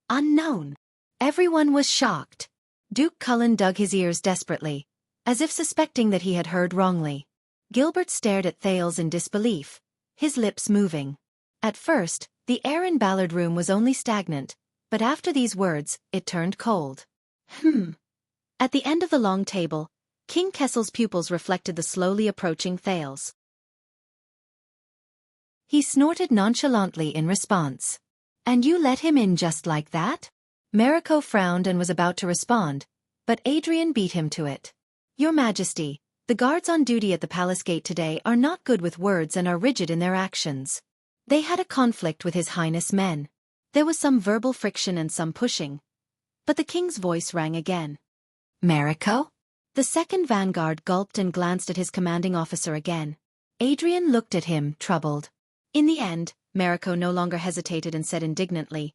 unknown." Everyone was shocked. Duke Cullen dug his ears desperately, as if suspecting that he had heard wrongly. Gilbert stared at Thales in disbelief, his lips moving. At first, the air in Ballard Room was only stagnant, but after these words, it turned cold. At the end of the long table, King Kessel's pupils reflected the slowly approaching Thales. He snorted nonchalantly in response. And you let him in just like that? Mariko frowned and was about to respond, but Adrian beat him to it. Your Majesty, the guards on duty at the palace gate today are not good with words and are rigid in their actions. They had a conflict with His Highness' men. There was some verbal friction and some pushing. But the king's voice rang again. Mariko? The second vanguard gulped and glanced at his commanding officer again. Adrian looked at him, troubled. In the end, Mariko no longer hesitated and said indignantly,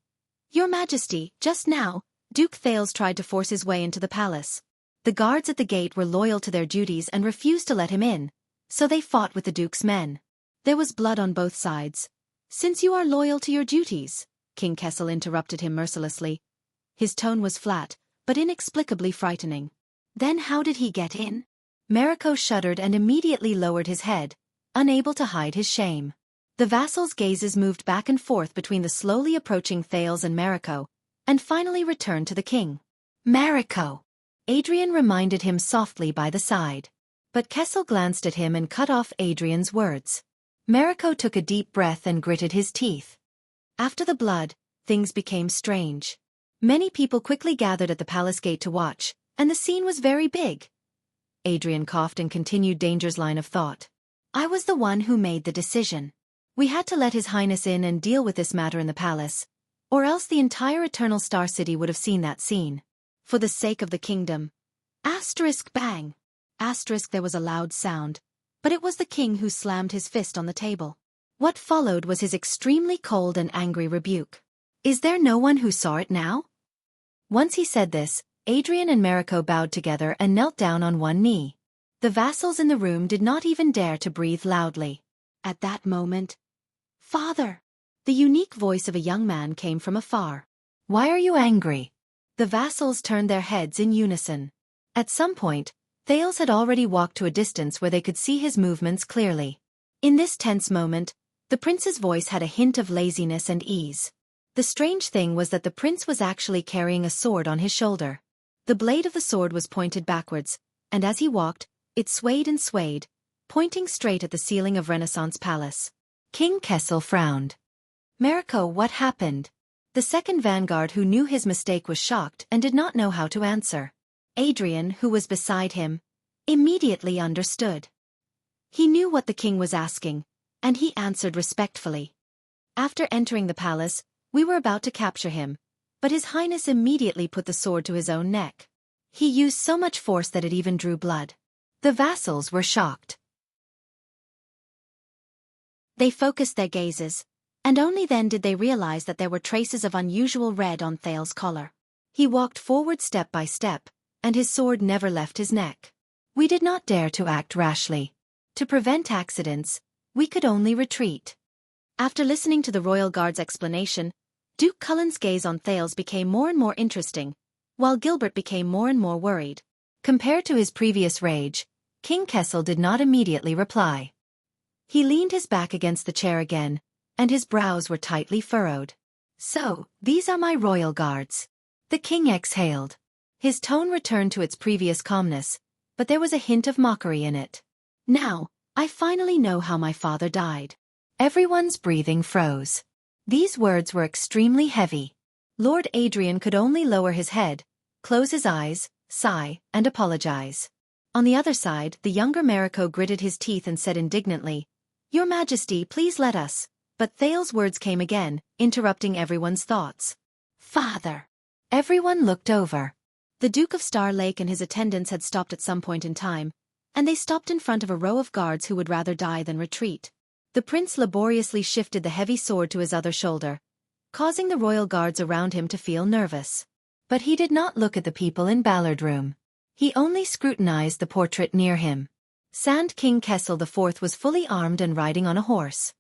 Your Majesty, just now, Duke Thales tried to force his way into the palace. The guards at the gate were loyal to their duties and refused to let him in, so they fought with the Duke's men. There was blood on both sides. Since you are loyal to your duties, King Kessel interrupted him mercilessly. His tone was flat, but inexplicably frightening. Then how did he get in? Mariko shuddered and immediately lowered his head, unable to hide his shame. The vassals' gazes moved back and forth between the slowly approaching Thales and Mariko, and finally returned to the king. Mariko! Adrian reminded him softly by the side. But Kessel glanced at him and cut off Adrian's words. Mariko took a deep breath and gritted his teeth. After the blood, things became strange. Many people quickly gathered at the palace gate to watch, and the scene was very big. Adrian coughed and continued Danger's line of thought. I was the one who made the decision. We had to let His Highness in and deal with this matter in the palace, or else the entire Eternal Star City would have seen that scene. For the sake of the kingdom. Asterisk bang. Asterisk there was a loud sound, but it was the king who slammed his fist on the table. What followed was his extremely cold and angry rebuke. Is there no one who saw it now? Once he said this, Adrian and Mariko bowed together and knelt down on one knee. The vassals in the room did not even dare to breathe loudly. At that moment, Father! The unique voice of a young man came from afar. Why are you angry? The vassals turned their heads in unison. At some point, Thales had already walked to a distance where they could see his movements clearly. In this tense moment, the prince's voice had a hint of laziness and ease. The strange thing was that the prince was actually carrying a sword on his shoulder. The blade of the sword was pointed backwards, and as he walked, it swayed and swayed, pointing straight at the ceiling of Renaissance Palace. King Kessel frowned. Mariko, what happened? The second vanguard who knew his mistake was shocked and did not know how to answer. Adrian, who was beside him, immediately understood. He knew what the king was asking, and he answered respectfully. After entering the palace, we were about to capture him, but His Highness immediately put the sword to his own neck. He used so much force that it even drew blood. The vassals were shocked. They focused their gazes, and only then did they realize that there were traces of unusual red on Thales' collar. He walked forward step by step, and his sword never left his neck. We did not dare to act rashly. To prevent accidents, we could only retreat. After listening to the royal guard's explanation, Duke Cullen's gaze on Thales became more and more interesting, while Gilbert became more and more worried. Compared to his previous rage, King Kessel did not immediately reply. He leaned his back against the chair again, and his brows were tightly furrowed. So, these are my royal guards. The king exhaled. His tone returned to its previous calmness, but there was a hint of mockery in it. Now, I finally know how my father died. Everyone's breathing froze. These words were extremely heavy. Lord Adrian could only lower his head, close his eyes, sigh, and apologize. On the other side, the younger Mariko gritted his teeth and said indignantly, Your Majesty, please let us. But Thales' words came again, interrupting everyone's thoughts. Father! Everyone looked over. The Duke of Star Lake and his attendants had stopped at some point in time, and they stopped in front of a row of guards who would rather die than retreat. The prince laboriously shifted the heavy sword to his other shoulder, causing the royal guards around him to feel nervous. But he did not look at the people in Ballard Room. He only scrutinized the portrait near him. Sand King Kessel IV was fully armed and riding on a horse.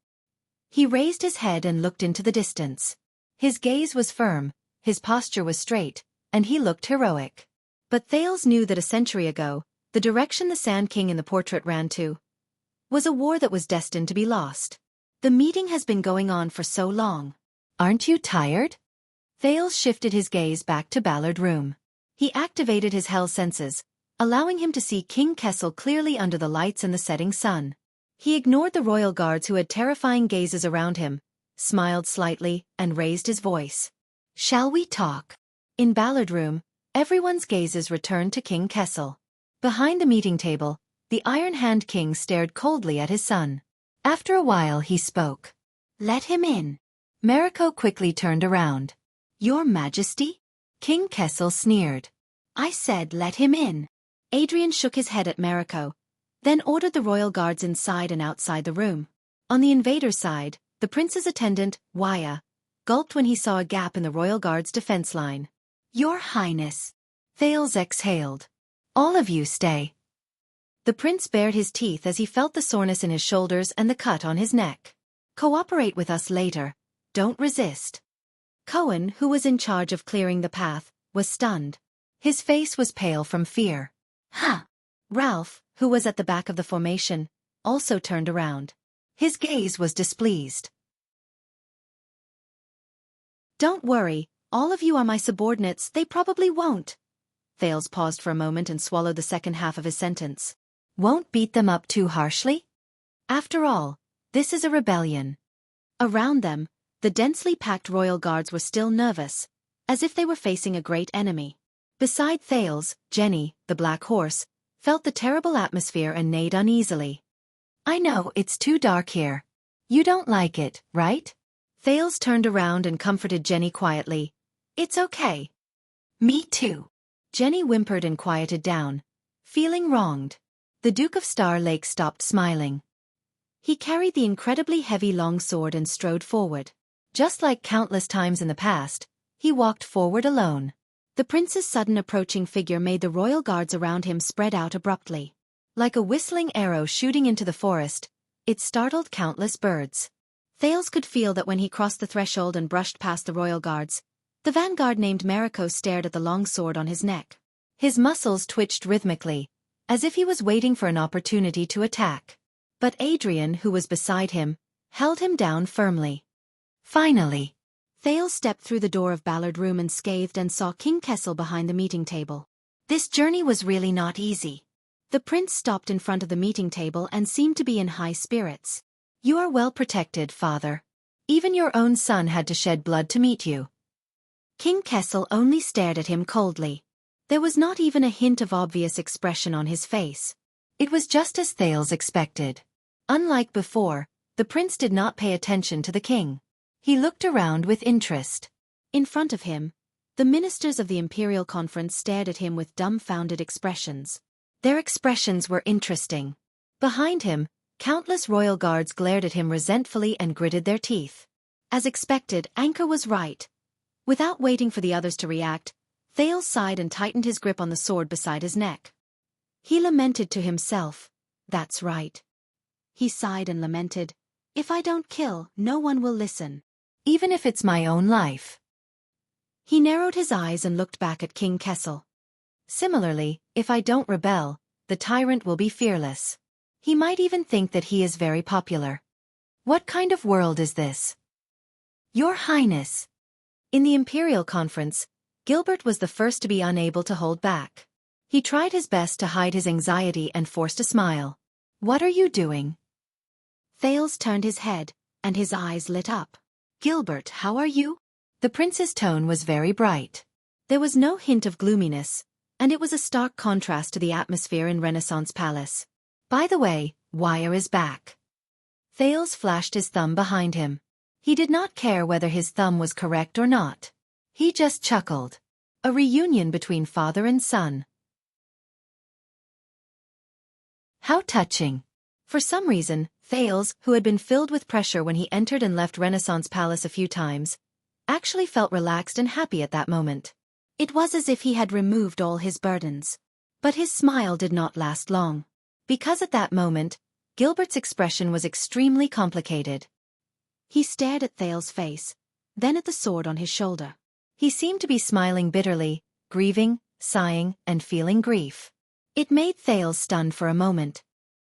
He raised his head and looked into the distance. His gaze was firm, his posture was straight, and he looked heroic. But Thales knew that a century ago, the direction the Sand King in the portrait ran to was a war that was destined to be lost. The meeting has been going on for so long. Aren't you tired? Thales shifted his gaze back to Ballard Room. He activated his hell senses, allowing him to see King Kessel clearly under the lights and the setting sun. He ignored the royal guards who had terrifying gazes around him, smiled slightly, and raised his voice. "Shall we talk?" In Ballard Room, everyone's gazes returned to King Kessel. Behind the meeting table, the Iron Hand King stared coldly at his son. After a while he spoke. "Let him in." Mariko quickly turned around. "Your Majesty?" King Kessel sneered. "I said let him in." Adrian shook his head at Mariko, then ordered the royal guards inside and outside the room. On the invader's side, the prince's attendant, Wuxia, gulped when he saw a gap in the royal guard's defense line. "Your Highness." Thales exhaled. "All of you stay." The prince bared his teeth as he felt the soreness in his shoulders and the cut on his neck. "Cooperate with us later. Don't resist." Cohen, who was in charge of clearing the path, was stunned. His face was pale from fear. "Huh!" Ralph, who was at the back of the formation, also turned around. His gaze was displeased. "Don't worry, all of you are my subordinates, they probably won't." Thales paused for a moment and swallowed the second half of his sentence. "Won't beat them up too harshly? After all, this is a rebellion." Around them, the densely packed royal guards were still nervous, as if they were facing a great enemy. Beside Thales, Jenny, the black horse, felt the terrible atmosphere and neighed uneasily. "I know it's too dark here. You don't like it, right?" Thales turned around and comforted Jenny quietly. "It's okay." "Me too." Jenny whimpered and quieted down, feeling wronged. The Duke of Star Lake stopped smiling. He carried the incredibly heavy long sword and strode forward. Just like countless times in the past, he walked forward alone. The prince's sudden approaching figure made the royal guards around him spread out abruptly. Like a whistling arrow shooting into the forest, it startled countless birds. Thales could feel that when he crossed the threshold and brushed past the royal guards, the vanguard named Mariko stared at the long sword on his neck. His muscles twitched rhythmically, as if he was waiting for an opportunity to attack. But Adrian, who was beside him, held him down firmly. Finally, Thales stepped through the door of Ballard Room and scathed and saw King Kessel behind the meeting table. This journey was really not easy. The prince stopped in front of the meeting table and seemed to be in high spirits. "You are well protected, father. Even your own son had to shed blood to meet you." King Kessel only stared at him coldly. There was not even a hint of obvious expression on his face. It was just as Thales expected. Unlike before, the prince did not pay attention to the king. He looked around with interest. In front of him, the ministers of the Imperial Conference stared at him with dumbfounded expressions. Their expressions were interesting. Behind him, countless royal guards glared at him resentfully and gritted their teeth. As expected, Anchor was right. Without waiting for the others to react, Thales sighed and tightened his grip on the sword beside his neck. He lamented to himself. "That's right." He sighed and lamented. "If I don't kill, no one will listen. Even if it's my own life." He narrowed his eyes and looked back at King Kessel. "Similarly, if I don't rebel, the tyrant will be fearless. He might even think that he is very popular. What kind of world is this?" "Your Highness." In the Imperial Conference, Gilbert was the first to be unable to hold back. He tried his best to hide his anxiety and forced a smile. "What are you doing?" Thales turned his head, and his eyes lit up. "Gilbert, how are you?" The prince's tone was very bright. There was no hint of gloominess, and it was a stark contrast to the atmosphere in Renaissance Palace. "By the way, Wuxia is back." Thales flashed his thumb behind him. He did not care whether his thumb was correct or not. He just chuckled. A reunion between father and son. How touching. For some reason, Thales, who had been filled with pressure when he entered and left Renaissance Palace a few times, actually felt relaxed and happy at that moment. It was as if he had removed all his burdens. But his smile did not last long. Because at that moment, Gilbert's expression was extremely complicated. He stared at Thales' face, then at the sword on his shoulder. He seemed to be smiling bitterly, grieving, sighing, and feeling grief. It made Thales stunned for a moment.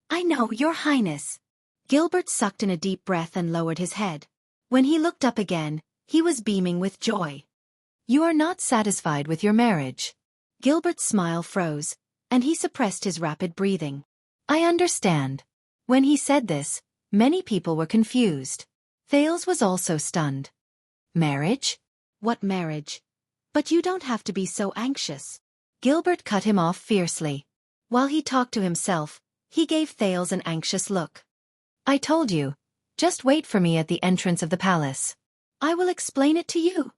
"I know, Your Highness." Gilbert sucked in a deep breath and lowered his head. When he looked up again, he was beaming with joy. "You are not satisfied with your marriage." Gilbert's smile froze, and he suppressed his rapid breathing. I understand. When he said this, many people were confused. Thales was also stunned. Marriage? What marriage? But you don't have to be so anxious. Gilbert cut him off fiercely. While he talked to himself, he gave Thales an anxious look. I told you. Just wait for me at the entrance of the palace. I will explain it to you.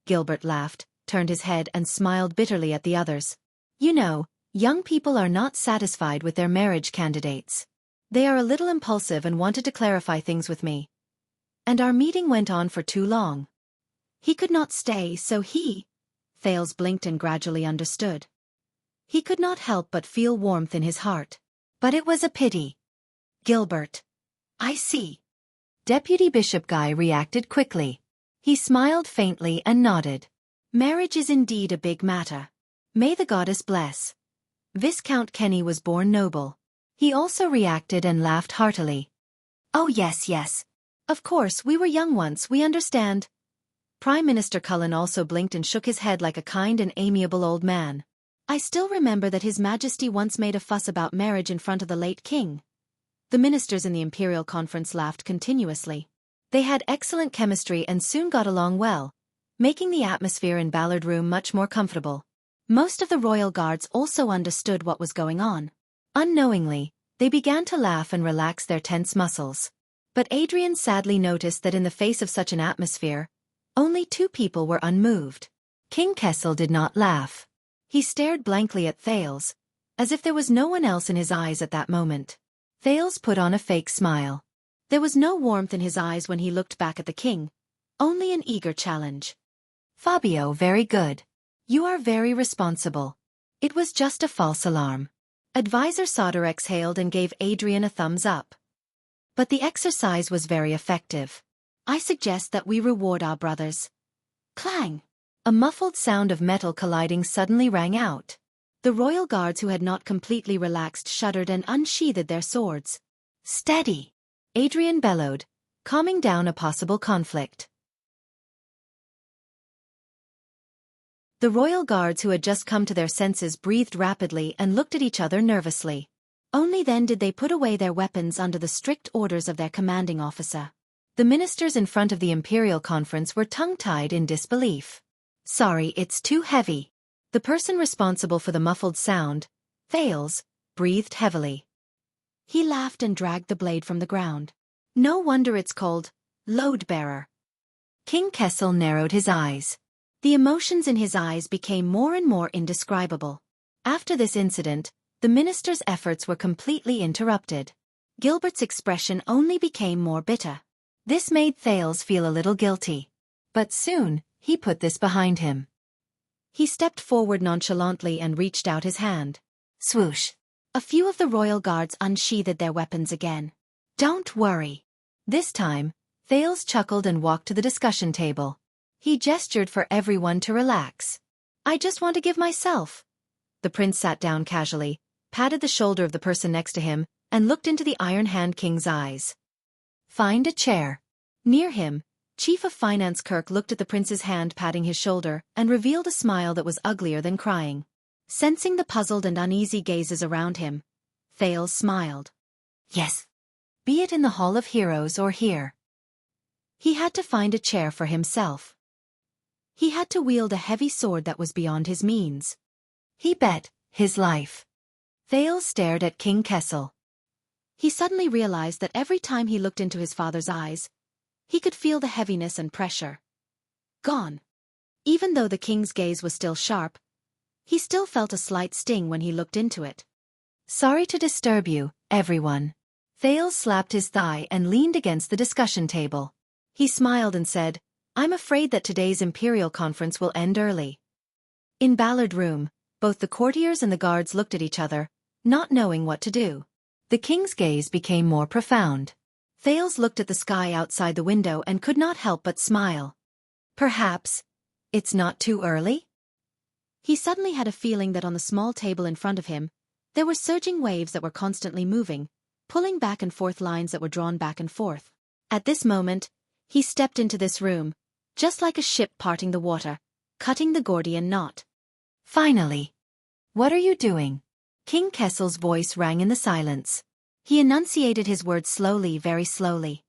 Gilbert laughed, turned his head and smiled bitterly at the others. You know, young people are not satisfied with their marriage candidates. They are a little impulsive and wanted to clarify things with me. And our meeting went on for too long. He could not stay, so Thales blinked and gradually understood. He could not help but feel warmth in his heart. But it was a pity. Gilbert. I see. Deputy Bishop Guy reacted quickly. He smiled faintly and nodded. Marriage is indeed a big matter. May the goddess bless. Viscount Kenny was born noble. He also reacted and laughed heartily. Oh yes. Of course, we were young once, we understand. Prime Minister Cullen also blinked and shook his head like a kind and amiable old man. I still remember that His Majesty once made a fuss about marriage in front of the late king. The ministers in the Imperial Conference laughed continuously. They had excellent chemistry and soon got along well, making the atmosphere in Ballard Room much more comfortable. Most of the royal guards also understood what was going on. Unknowingly, they began to laugh and relax their tense muscles. But Adrian sadly noticed that in the face of such an atmosphere, only two people were unmoved. King Kessel did not laugh. He stared blankly at Thales, as if there was no one else in his eyes at that moment. Thales put on a fake smile. There was no warmth in his eyes when he looked back at the king, only an eager challenge. Fabio, very good. You are very responsible. It was just a false alarm. Advisor Sauter exhaled and gave Adrian a thumbs up. But the exercise was very effective. I suggest that we reward our brothers. Clang! A muffled sound of metal colliding suddenly rang out. The royal guards who had not completely relaxed shuddered and unsheathed their swords. Steady! Adrian bellowed, calming down a possible conflict. The royal guards who had just come to their senses breathed rapidly and looked at each other nervously. Only then did they put away their weapons under the strict orders of their commanding officer. The ministers in front of the Imperial Conference were tongue-tied in disbelief. Sorry, it's too heavy. The person responsible for the muffled sound, Thales, breathed heavily. He laughed and dragged the blade from the ground. No wonder it's called load-bearer. King Kessel narrowed his eyes. The emotions in his eyes became more and more indescribable. After this incident, the minister's efforts were completely interrupted. Gilbert's expression only became more bitter. This made Thales feel a little guilty. But soon, he put this behind him. He stepped forward nonchalantly and reached out his hand. Swoosh! A few of the royal guards unsheathed their weapons again. Don't worry. This time, Thales chuckled and walked to the discussion table. He gestured for everyone to relax. I just want to give myself. The prince sat down casually, patted the shoulder of the person next to him, and looked into the Iron Hand King's eyes. Find a chair. Near him, Chief of Finance Kirk looked at the prince's hand patting his shoulder and revealed a smile that was uglier than crying. Sensing the puzzled and uneasy gazes around him, Thales smiled. Yes. Be it in the Hall of Heroes or here. He had to find a chair for himself. He had to wield a heavy sword that was beyond his means. He bet his life. Thales stared at King Kessel. He suddenly realized that every time he looked into his father's eyes, he could feel the heaviness and pressure. Gone. Even though the king's gaze was still sharp, he still felt a slight sting when he looked into it. Sorry to disturb you, everyone. Thales slapped his thigh and leaned against the discussion table. He smiled and said, I'm afraid that today's Imperial Conference will end early. In Ballard Room, both the courtiers and the guards looked at each other, not knowing what to do. The king's gaze became more profound. Thales looked at the sky outside the window and could not help but smile. Perhaps it's not too early? He suddenly had a feeling that on the small table in front of him, there were surging waves that were constantly moving, pulling back and forth lines that were drawn back and forth. At this moment, he stepped into this room, just like a ship parting the water, cutting the Gordian knot. Finally, What are you doing? King Kessel's voice rang in the silence. He enunciated his words slowly, very slowly.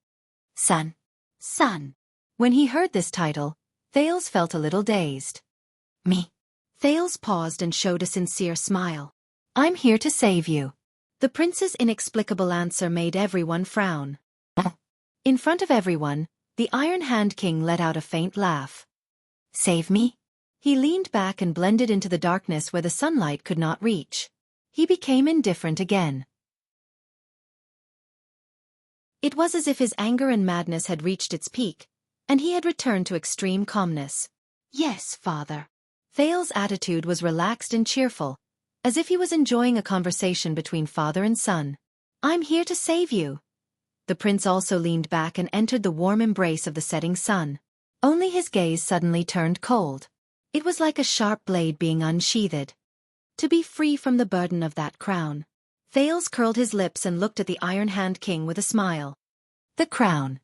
Son. Son. When he heard this title, Thales felt a little dazed. Me. Thales paused and showed a sincere smile. I'm here to save you. The prince's inexplicable answer made everyone frown. In front of everyone, the Iron Hand King let out a faint laugh. Save me? He leaned back and blended into the darkness where the sunlight could not reach. He became indifferent again. It was as if his anger and madness had reached its peak, and he had returned to extreme calmness. Yes, father. Thales' attitude was relaxed and cheerful, as if he was enjoying a conversation between father and son. I'm here to save you. The prince also leaned back and entered the warm embrace of the setting sun. Only his gaze suddenly turned cold. It was like a sharp blade being unsheathed. To be free from the burden of that crown. Thales curled his lips and looked at the Iron Hand King with a smile. The crown.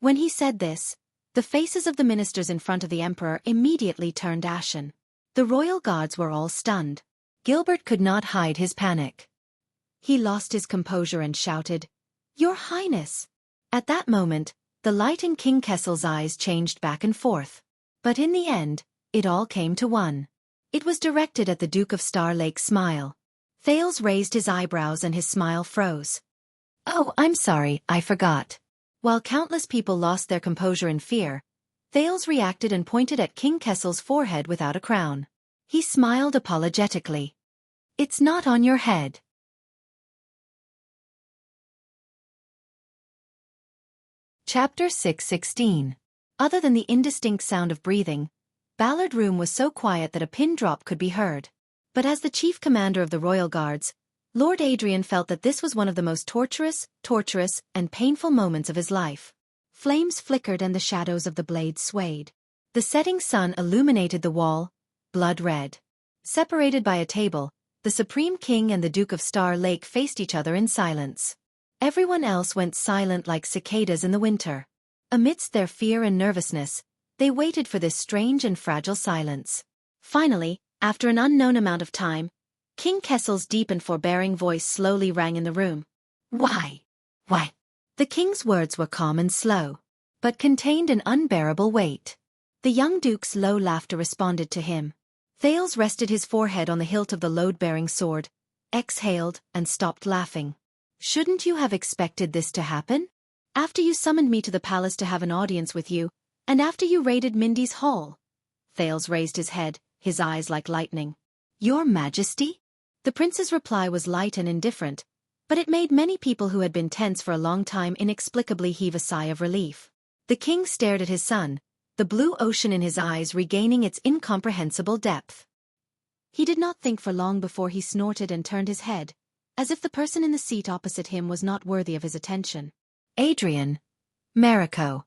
When he said this, the faces of the ministers in front of the emperor immediately turned ashen. The royal guards were all stunned. Gilbert could not hide his panic. He lost his composure and shouted, Your Highness! At that moment, the light in King Kessel's eyes changed back and forth. But in the end, it all came to one. It was directed at the Duke of Star Lake's smile. Thales raised his eyebrows and his smile froze. Oh, I'm sorry, I forgot. While countless people lost their composure in fear, Thales reacted and pointed at King Kessel's forehead without a crown. He smiled apologetically. It's not on your head. Chapter 6:16. Other than the indistinct sound of breathing, Ballard Room was so quiet that a pin drop could be heard. But as the chief commander of the royal guards, Lord Adrian felt that this was one of the most torturous, and painful moments of his life. Flames flickered and the shadows of the blades swayed. The setting sun illuminated the wall, blood red. Separated by a table, the Supreme King and the Duke of Star Lake faced each other in silence. Everyone else went silent like cicadas in the winter. Amidst their fear and nervousness, they waited for this strange and fragile silence. Finally, after an unknown amount of time, King Kessel's deep and forbearing voice slowly rang in the room. Why? Why? The king's words were calm and slow, but contained an unbearable weight. The young duke's low laughter responded to him. Thales rested his forehead on the hilt of the load-bearing sword, exhaled, and stopped laughing. Shouldn't you have expected this to happen? After you summoned me to the palace to have an audience with you, and after you raided Mindy's hall? Thales raised his head, his eyes like lightning. Your Majesty? The prince's reply was light and indifferent, but it made many people who had been tense for a long time inexplicably heave a sigh of relief. The king stared at his son, the blue ocean in his eyes regaining its incomprehensible depth. He did not think for long before he snorted and turned his head, as if the person in the seat opposite him was not worthy of his attention. Adrian. Mariko.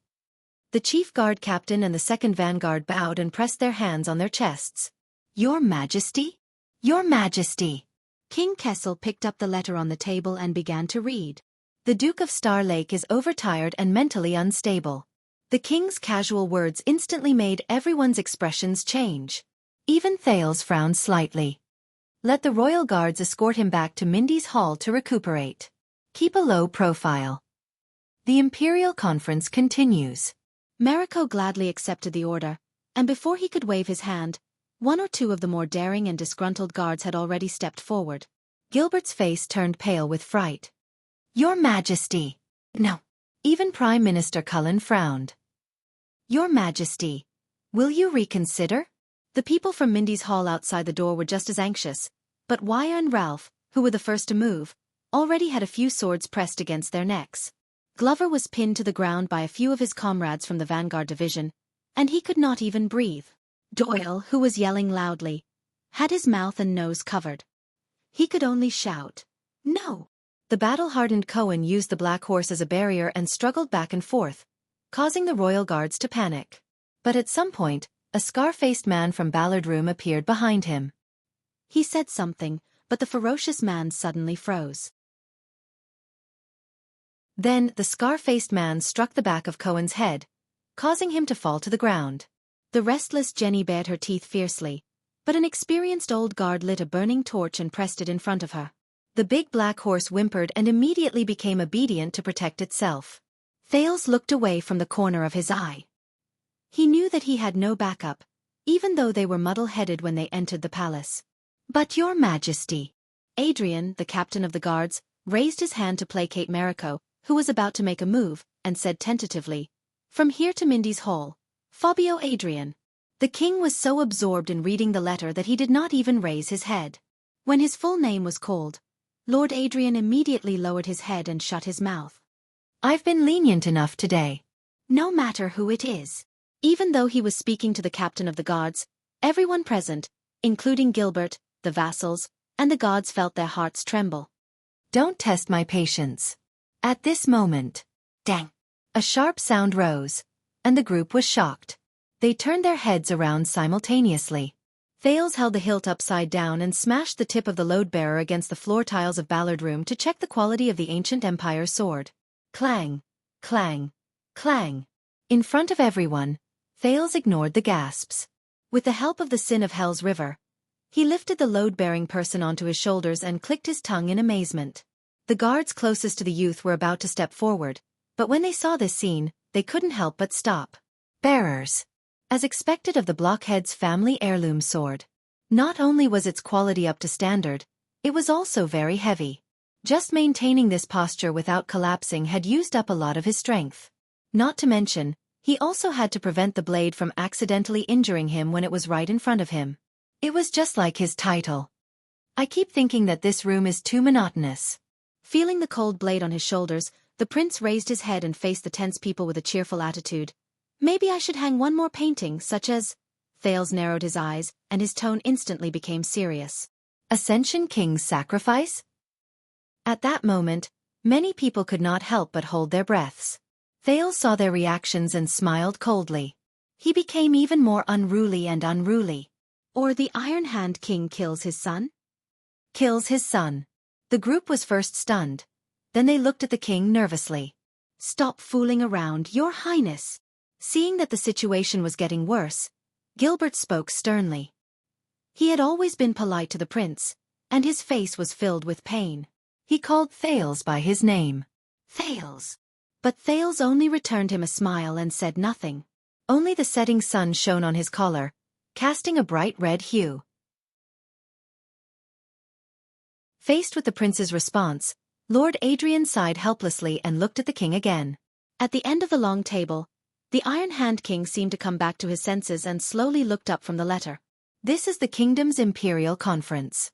The chief guard captain and the second vanguard bowed and pressed their hands on their chests. Your Majesty? Your Majesty! King Kessel picked up the letter on the table and began to read. The Duke of Star Lake is overtired and mentally unstable. The king's casual words instantly made everyone's expressions change. Even Thales frowned slightly. Let the royal guards escort him back to Mindy's hall to recuperate. Keep a low profile. The Imperial Conference continues. Mariko gladly accepted the order, and before he could wave his hand, one or two of the more daring and disgruntled guards had already stepped forward. Gilbert's face turned pale with fright. Your Majesty! No. Even Prime Minister Cullen frowned. Your Majesty, will you reconsider? The people from Mindy's hall outside the door were just as anxious, but Waya and Ralph, who were the first to move, already had a few swords pressed against their necks. Glover was pinned to the ground by a few of his comrades from the Vanguard Division, and he could not even breathe. Doyle, who was yelling loudly, had his mouth and nose covered. He could only shout, No! The battle-hardened Cohen used the Black Horse as a barrier and struggled back and forth, causing the royal guards to panic. But at some point, a scar-faced man from Ballard Room appeared behind him. He said something, but the ferocious man suddenly froze. Then the scar-faced man struck the back of Cohen's head, causing him to fall to the ground. The restless Jenny bared her teeth fiercely, but an experienced old guard lit a burning torch and pressed it in front of her. The big black horse whimpered and immediately became obedient to protect itself. Thales looked away from the corner of his eye. He knew that he had no backup, even though they were muddle-headed when they entered the palace. "But your majesty." Adrian, the captain of the guards, raised his hand to placate Mariko, who was about to make a move, and said tentatively, "From here to Mindy's Hall. Fabio Adrian." The king was so absorbed in reading the letter that he did not even raise his head. When his full name was called, Lord Adrian immediately lowered his head and shut his mouth. "I've been lenient enough today. No matter who it is." Even though he was speaking to the captain of the guards, everyone present, including Gilbert, the vassals, and the gods felt their hearts tremble. "Don't test my patience." At this moment, dang! A sharp sound rose, and the group was shocked. They turned their heads around simultaneously. Thales held the hilt upside down and smashed the tip of the load-bearer against the floor tiles of Ballard Room to check the quality of the ancient empire's sword. Clang, clang, clang. In front of everyone, Thales ignored the gasps. With the help of the Sin of Hell's River, he lifted the load-bearing person onto his shoulders and clicked his tongue in amazement. The guards closest to the youth were about to step forward, but when they saw this scene, they couldn't help but stop. Bearers. As expected of the blockhead's family heirloom sword. Not only was its quality up to standard, it was also very heavy. Just maintaining this posture without collapsing had used up a lot of his strength. Not to mention, he also had to prevent the blade from accidentally injuring him when it was right in front of him. It was just like his title. "I keep thinking that this room is too monotonous." Feeling the cold blade on his shoulders, the prince raised his head and faced the tense people with a cheerful attitude. "Maybe I should hang one more painting, such as..." Thales narrowed his eyes, and his tone instantly became serious. "Ascension King's sacrifice?" At that moment, many people could not help but hold their breaths. Thales saw their reactions and smiled coldly. He became even more unruly and unruly. "Or the Iron Hand King kills his son?" "Kills his son." The group was first stunned. Then they looked at the king nervously. "Stop fooling around, Your Highness." Seeing that the situation was getting worse, Gilbert spoke sternly. He had always been polite to the prince, and his face was filled with pain. He called Thales by his name. "Thales." But Thales only returned him a smile and said nothing. Only the setting sun shone on his collar, casting a bright red hue. Faced with the prince's response, Lord Adrian sighed helplessly and looked at the king again. At the end of the long table, the Iron Hand King seemed to come back to his senses and slowly looked up from the letter. "This is the kingdom's imperial conference."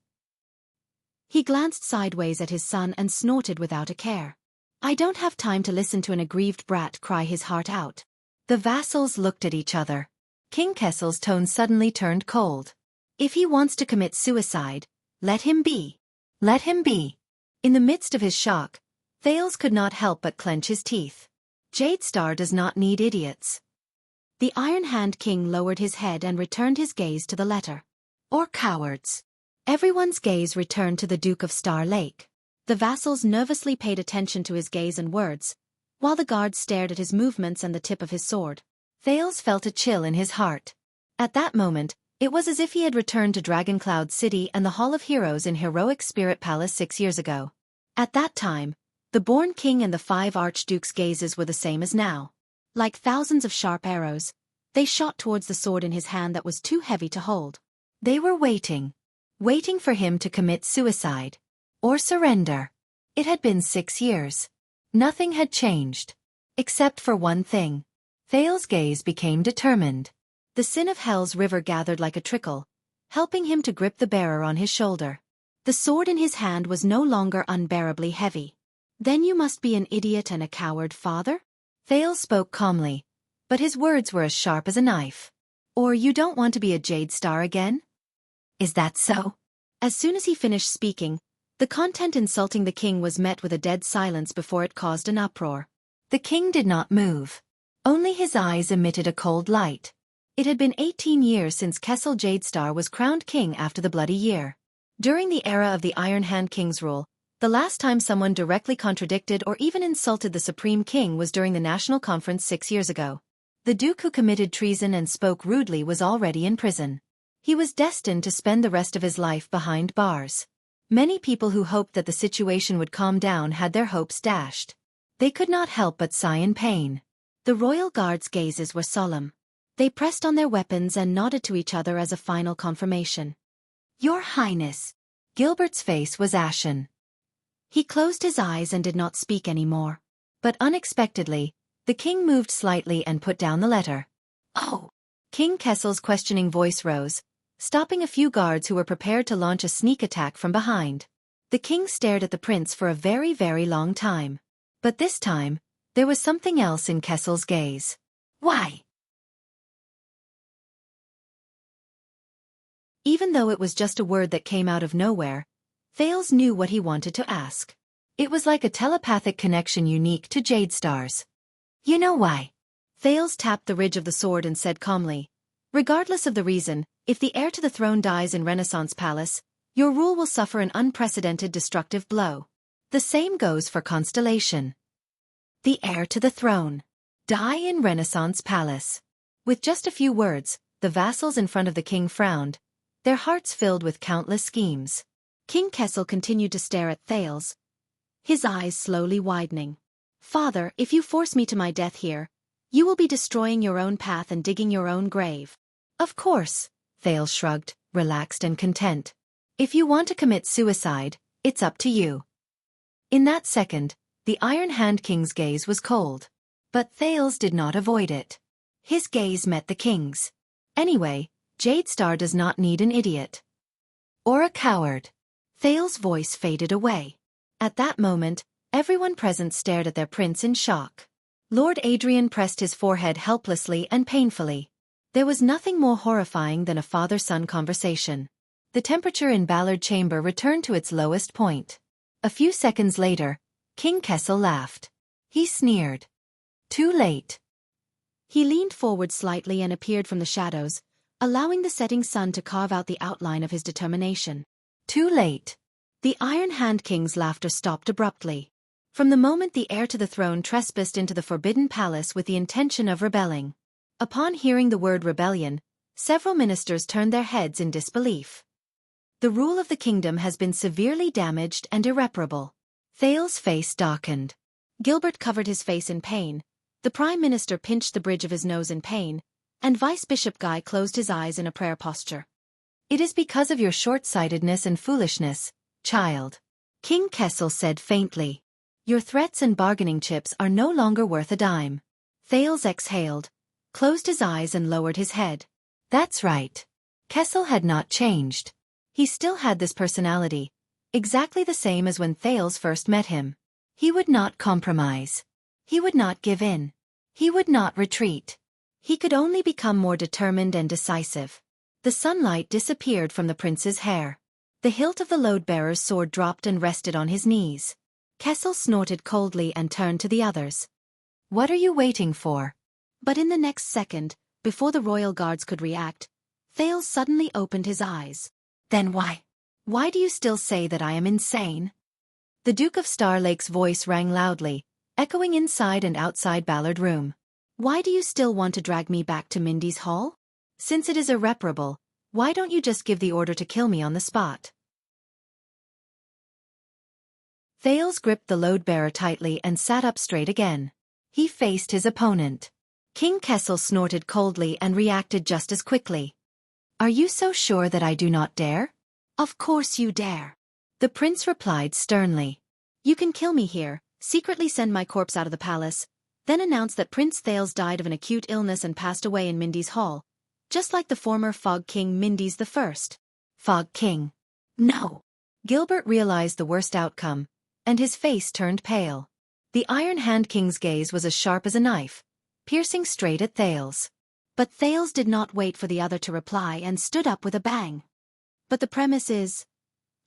He glanced sideways at his son and snorted without a care. "I don't have time to listen to an aggrieved brat cry his heart out." The vassals looked at each other. King Kessel's tone suddenly turned cold. "If he wants to commit suicide, let him be. Let him be." In the midst of his shock, Thales could not help but clench his teeth. Jade Star does not need idiots. The Iron Hand King lowered his head and returned his gaze to the letter. "Or cowards." Everyone's gaze returned to the Duke of Star Lake. The vassals nervously paid attention to his gaze and words, while the guards stared at his movements and the tip of his sword. Thales felt a chill in his heart. At that moment, it was as if he had returned to Dragoncloud City and the Hall of Heroes in Heroic Spirit Palace 6 years ago. At that time, the Born King and the 5 Archdukes' gazes were the same as now. Like thousands of sharp arrows, they shot towards the sword in his hand that was too heavy to hold. They were waiting for him to commit suicide. Or surrender. It had been 6 years. Nothing had changed. Except for one thing. Thales' gaze became determined. The Sin of Hell's River gathered like a trickle, helping him to grip the bearer on his shoulder. The sword in his hand was no longer unbearably heavy. "Then you must be an idiot and a coward, father?" Thales spoke calmly, but his words were as sharp as a knife. "Or you don't want to be a Jade Star again? Is that so?" As soon as he finished speaking, the content insulting the king was met with a dead silence before it caused an uproar. The king did not move. Only his eyes emitted a cold light. It had been 18 years since Kessel Jadestar was crowned king after the Bloody Year. During the era of the Iron Hand King's rule, the last time someone directly contradicted or even insulted the Supreme King was during the National Conference 6 years ago. The Duke who committed treason and spoke rudely was already in prison. He was destined to spend the rest of his life behind bars. Many people who hoped that the situation would calm down had their hopes dashed. They could not help but sigh in pain. The royal guards' gazes were solemn. They pressed on their weapons and nodded to each other as a final confirmation. "Your Highness." Gilbert's face was ashen. He closed his eyes and did not speak anymore. But unexpectedly, the king moved slightly and put down the letter. "Oh." King Kessel's questioning voice rose, stopping a few guards who were prepared to launch a sneak attack from behind. The king stared at the prince for a very, very long time. But this time, there was something else in Kessel's gaze. "Why?" Even though it was just a word that came out of nowhere, Thales knew what he wanted to ask. It was like a telepathic connection unique to Jadestar's. "You know why?" Thales tapped the ridge of the sword and said calmly, "Regardless of the reason, if the heir to the throne dies in Renaissance Palace, your rule will suffer an unprecedented destructive blow. The same goes for Constellation." The heir to the throne. Die in Renaissance Palace. With just a few words, the vassals in front of the king frowned, their hearts filled with countless schemes. King Kessel continued to stare at Thales, his eyes slowly widening. "Father, if you force me to my death here, you will be destroying your own path and digging your own grave." "Of course," Thales shrugged, relaxed and content. "If you want to commit suicide, it's up to you." In that second, the Iron Hand King's gaze was cold. But Thales did not avoid it. His gaze met the king's. Anyway, Jadestar does not need an idiot. Or a coward. Thales' voice faded away. At that moment, everyone present stared at their prince in shock. Lord Adrian pressed his forehead helplessly and painfully. There was nothing more horrifying than a father-son conversation. The temperature in Ballard Chamber returned to its lowest point. A few seconds later, King Kessel laughed. He sneered. "Too late." He leaned forward slightly and appeared from the shadows, allowing the setting sun to carve out the outline of his determination. "Too late." The Iron Hand King's laughter stopped abruptly. From the moment the heir to the throne trespassed into the Forbidden Palace with the intention of rebelling. Upon hearing the word rebellion, several ministers turned their heads in disbelief. The rule of the kingdom has been severely damaged and irreparable. Thales' face darkened. Gilbert covered his face in pain, the Prime Minister pinched the bridge of his nose in pain, and Vice Bishop Guy closed his eyes in a prayer posture. "It is because of your short-sightedness and foolishness, child," King Kessel said faintly. "Your threats and bargaining chips are no longer worth a dime." Thales exhaled, closed his eyes and lowered his head. That's right. Kessel had not changed. He still had this personality, exactly the same as when Thales first met him. He would not compromise. He would not give in. He would not retreat. He could only become more determined and decisive. The sunlight disappeared from the prince's hair. The hilt of the load-bearer's sword dropped and rested on his knees. Kessel snorted coldly and turned to the others. "What are you waiting for?" But in the next second, before the royal guards could react, Thales suddenly opened his eyes. "Then why? Why do you still say that I am insane?" The Duke of Star Lake's voice rang loudly, echoing inside and outside Ballard Room. "Why do you still want to drag me back to Mindy's Hall? Since it is irreparable, why don't you just give the order to kill me on the spot?" Thales gripped the load-bearer tightly and sat up straight again. He faced his opponent. King Kessel snorted coldly and reacted just as quickly. "Are you so sure that I do not dare?" "Of course you dare," the prince replied sternly. "You can kill me here, secretly send my corpse out of the palace, then announce that Prince Thales died of an acute illness and passed away in Mindy's Hall, just like the former Fog King Mindy's the First." Fog King. No. Gilbert realized the worst outcome, and his face turned pale. The Iron Hand King's gaze was as sharp as a knife, piercing straight at Thales. But Thales did not wait for the other to reply and stood up with a bang. "But the premise is..."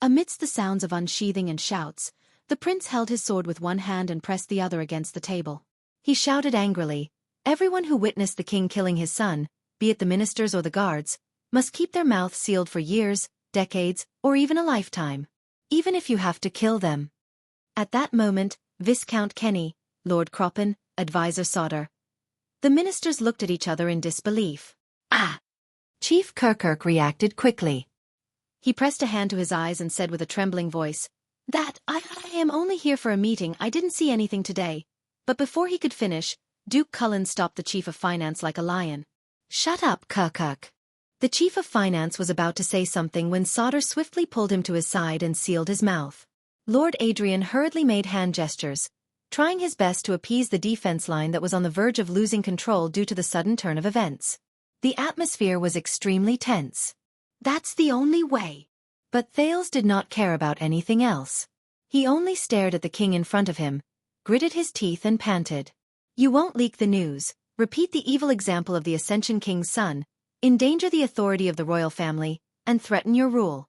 Amidst the sounds of unsheathing and shouts, the prince held his sword with one hand and pressed the other against the table. He shouted angrily, "Everyone who witnessed the king killing his son, be it the ministers or the guards, must keep their mouths sealed for years, decades, or even a lifetime. Even if you have to kill them." At that moment, Viscount Kenny, Lord Croppen, Advisor Sauter. The ministers looked at each other in disbelief. "Ah!" Chief Kirkirk reacted quickly. He pressed a hand to his eyes and said with a trembling voice, "That, I am only here for a meeting, I didn't see anything today." But before he could finish, Duke Cullen stopped the Chief of Finance like a lion. "Shut up, Kirkirk." The Chief of Finance was about to say something when Sauter swiftly pulled him to his side and sealed his mouth. Lord Adrian hurriedly made hand gestures, trying his best to appease the defense line that was on the verge of losing control due to the sudden turn of events. The atmosphere was extremely tense. "That's the only way." But Thales did not care about anything else. He only stared at the king in front of him, gritted his teeth and panted. "You won't leak the news, repeat the evil example of the Ascension King's son, endanger the authority of the royal family, and threaten your rule."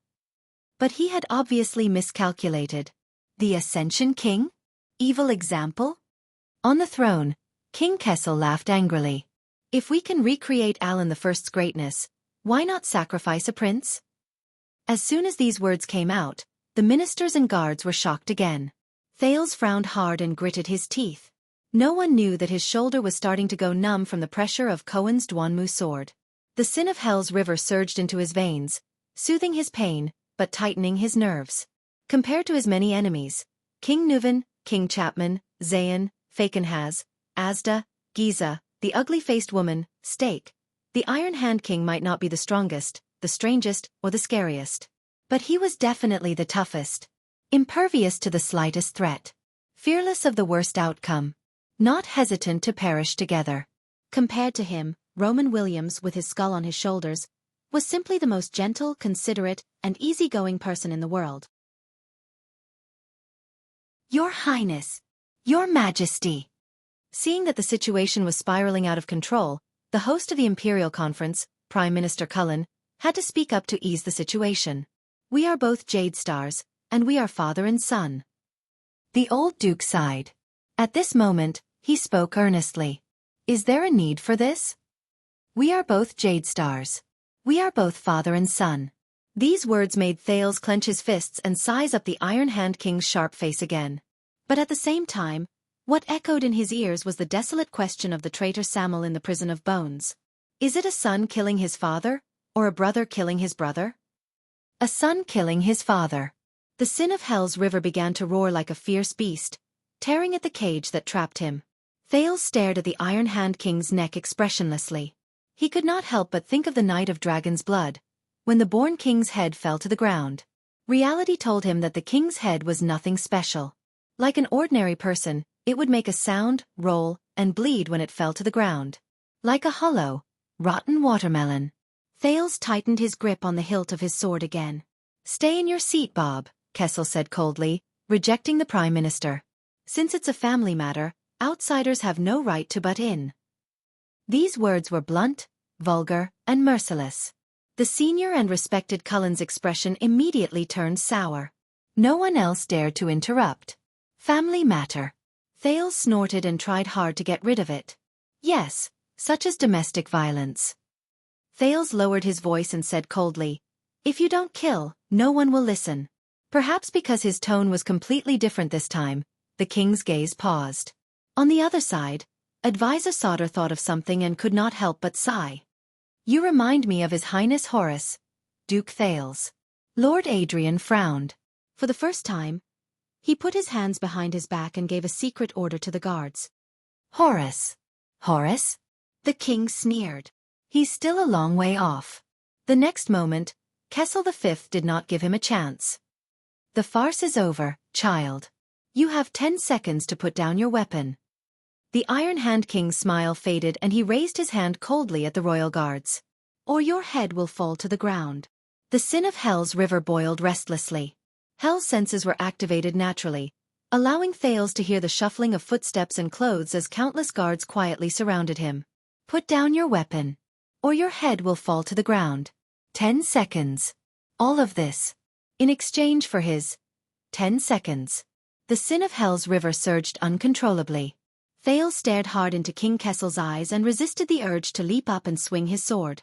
But he had obviously miscalculated. The Ascension King? Evil example? On the throne, King Kessel laughed angrily. "If we can recreate Alan I's greatness, why not sacrifice a prince?" As soon as these words came out, the ministers and guards were shocked again. Thales frowned hard and gritted his teeth. No one knew that his shoulder was starting to go numb from the pressure of Cohen's Duanmu sword. The sin of Hell's river surged into his veins, soothing his pain, but tightening his nerves. Compared to his many enemies, King Nuvan, King Chapman, Zayn, Fakenhaz, Asda, Giza, the ugly-faced woman, Stake, the Iron Hand King might not be the strongest, the strangest, or the scariest. But he was definitely the toughest. Impervious to the slightest threat. Fearless of the worst outcome. Not hesitant to perish together. Compared to him, Roman Williams, with his skull on his shoulders, was simply the most gentle, considerate, and easygoing person in the world. "Your Highness! Your Majesty!" Seeing that the situation was spiraling out of control, the host of the Imperial Conference, Prime Minister Cullen, had to speak up to ease the situation. "We are both Jade Stars, and we are father and son." The old Duke sighed. At this moment, he spoke earnestly. "Is there a need for this? We are both Jade Stars. We are both father and son." These words made Thales clench his fists and size up the Iron Hand King's sharp face again. But at the same time, what echoed in his ears was the desolate question of the traitor Samel in the prison of bones. Is it a son killing his father, or a brother killing his brother? A son killing his father. The sin of Hell's river began to roar like a fierce beast, tearing at the cage that trapped him. Thales stared at the Iron Hand King's neck expressionlessly. He could not help but think of the night of dragon's blood, when the born king's head fell to the ground. Reality told him that the king's head was nothing special. Like an ordinary person, it would make a sound, roll, and bleed when it fell to the ground. Like a hollow, rotten watermelon. Thales tightened his grip on the hilt of his sword again. "Stay in your seat, Bob," Kessel said coldly, rejecting the Prime Minister. "Since it's a family matter, outsiders have no right to butt in." These words were blunt, vulgar, and merciless. The senior and respected Cullen's expression immediately turned sour. No one else dared to interrupt. Family matter. Thales snorted and tried hard to get rid of it. "Yes, such as domestic violence." Thales lowered his voice and said coldly, "If you don't kill, no one will listen." Perhaps because his tone was completely different this time, the king's gaze paused. On the other side, Advisor Sauter thought of something and could not help but sigh. "You remind me of His Highness Horus, Duke Thales." Lord Adrian frowned. For the first time, he put his hands behind his back and gave a secret order to the guards. "Horus? Horus?" The king sneered. "He's still a long way off." The next moment, Kessel V did not give him a chance. "The farce is over, child. You have 10 seconds to put down your weapon." The Iron Hand King's smile faded and he raised his hand coldly at the royal guards. "Or your head will fall to the ground." The sin of Hell's river boiled restlessly. Hell's senses were activated naturally, allowing Thales to hear the shuffling of footsteps and clothes as countless guards quietly surrounded him. "Put down your weapon, or your head will fall to the ground." 10 seconds. All of this. In exchange for his 10 seconds. The sin of Hell's river surged uncontrollably. Thales stared hard into King Kessel's eyes and resisted the urge to leap up and swing his sword.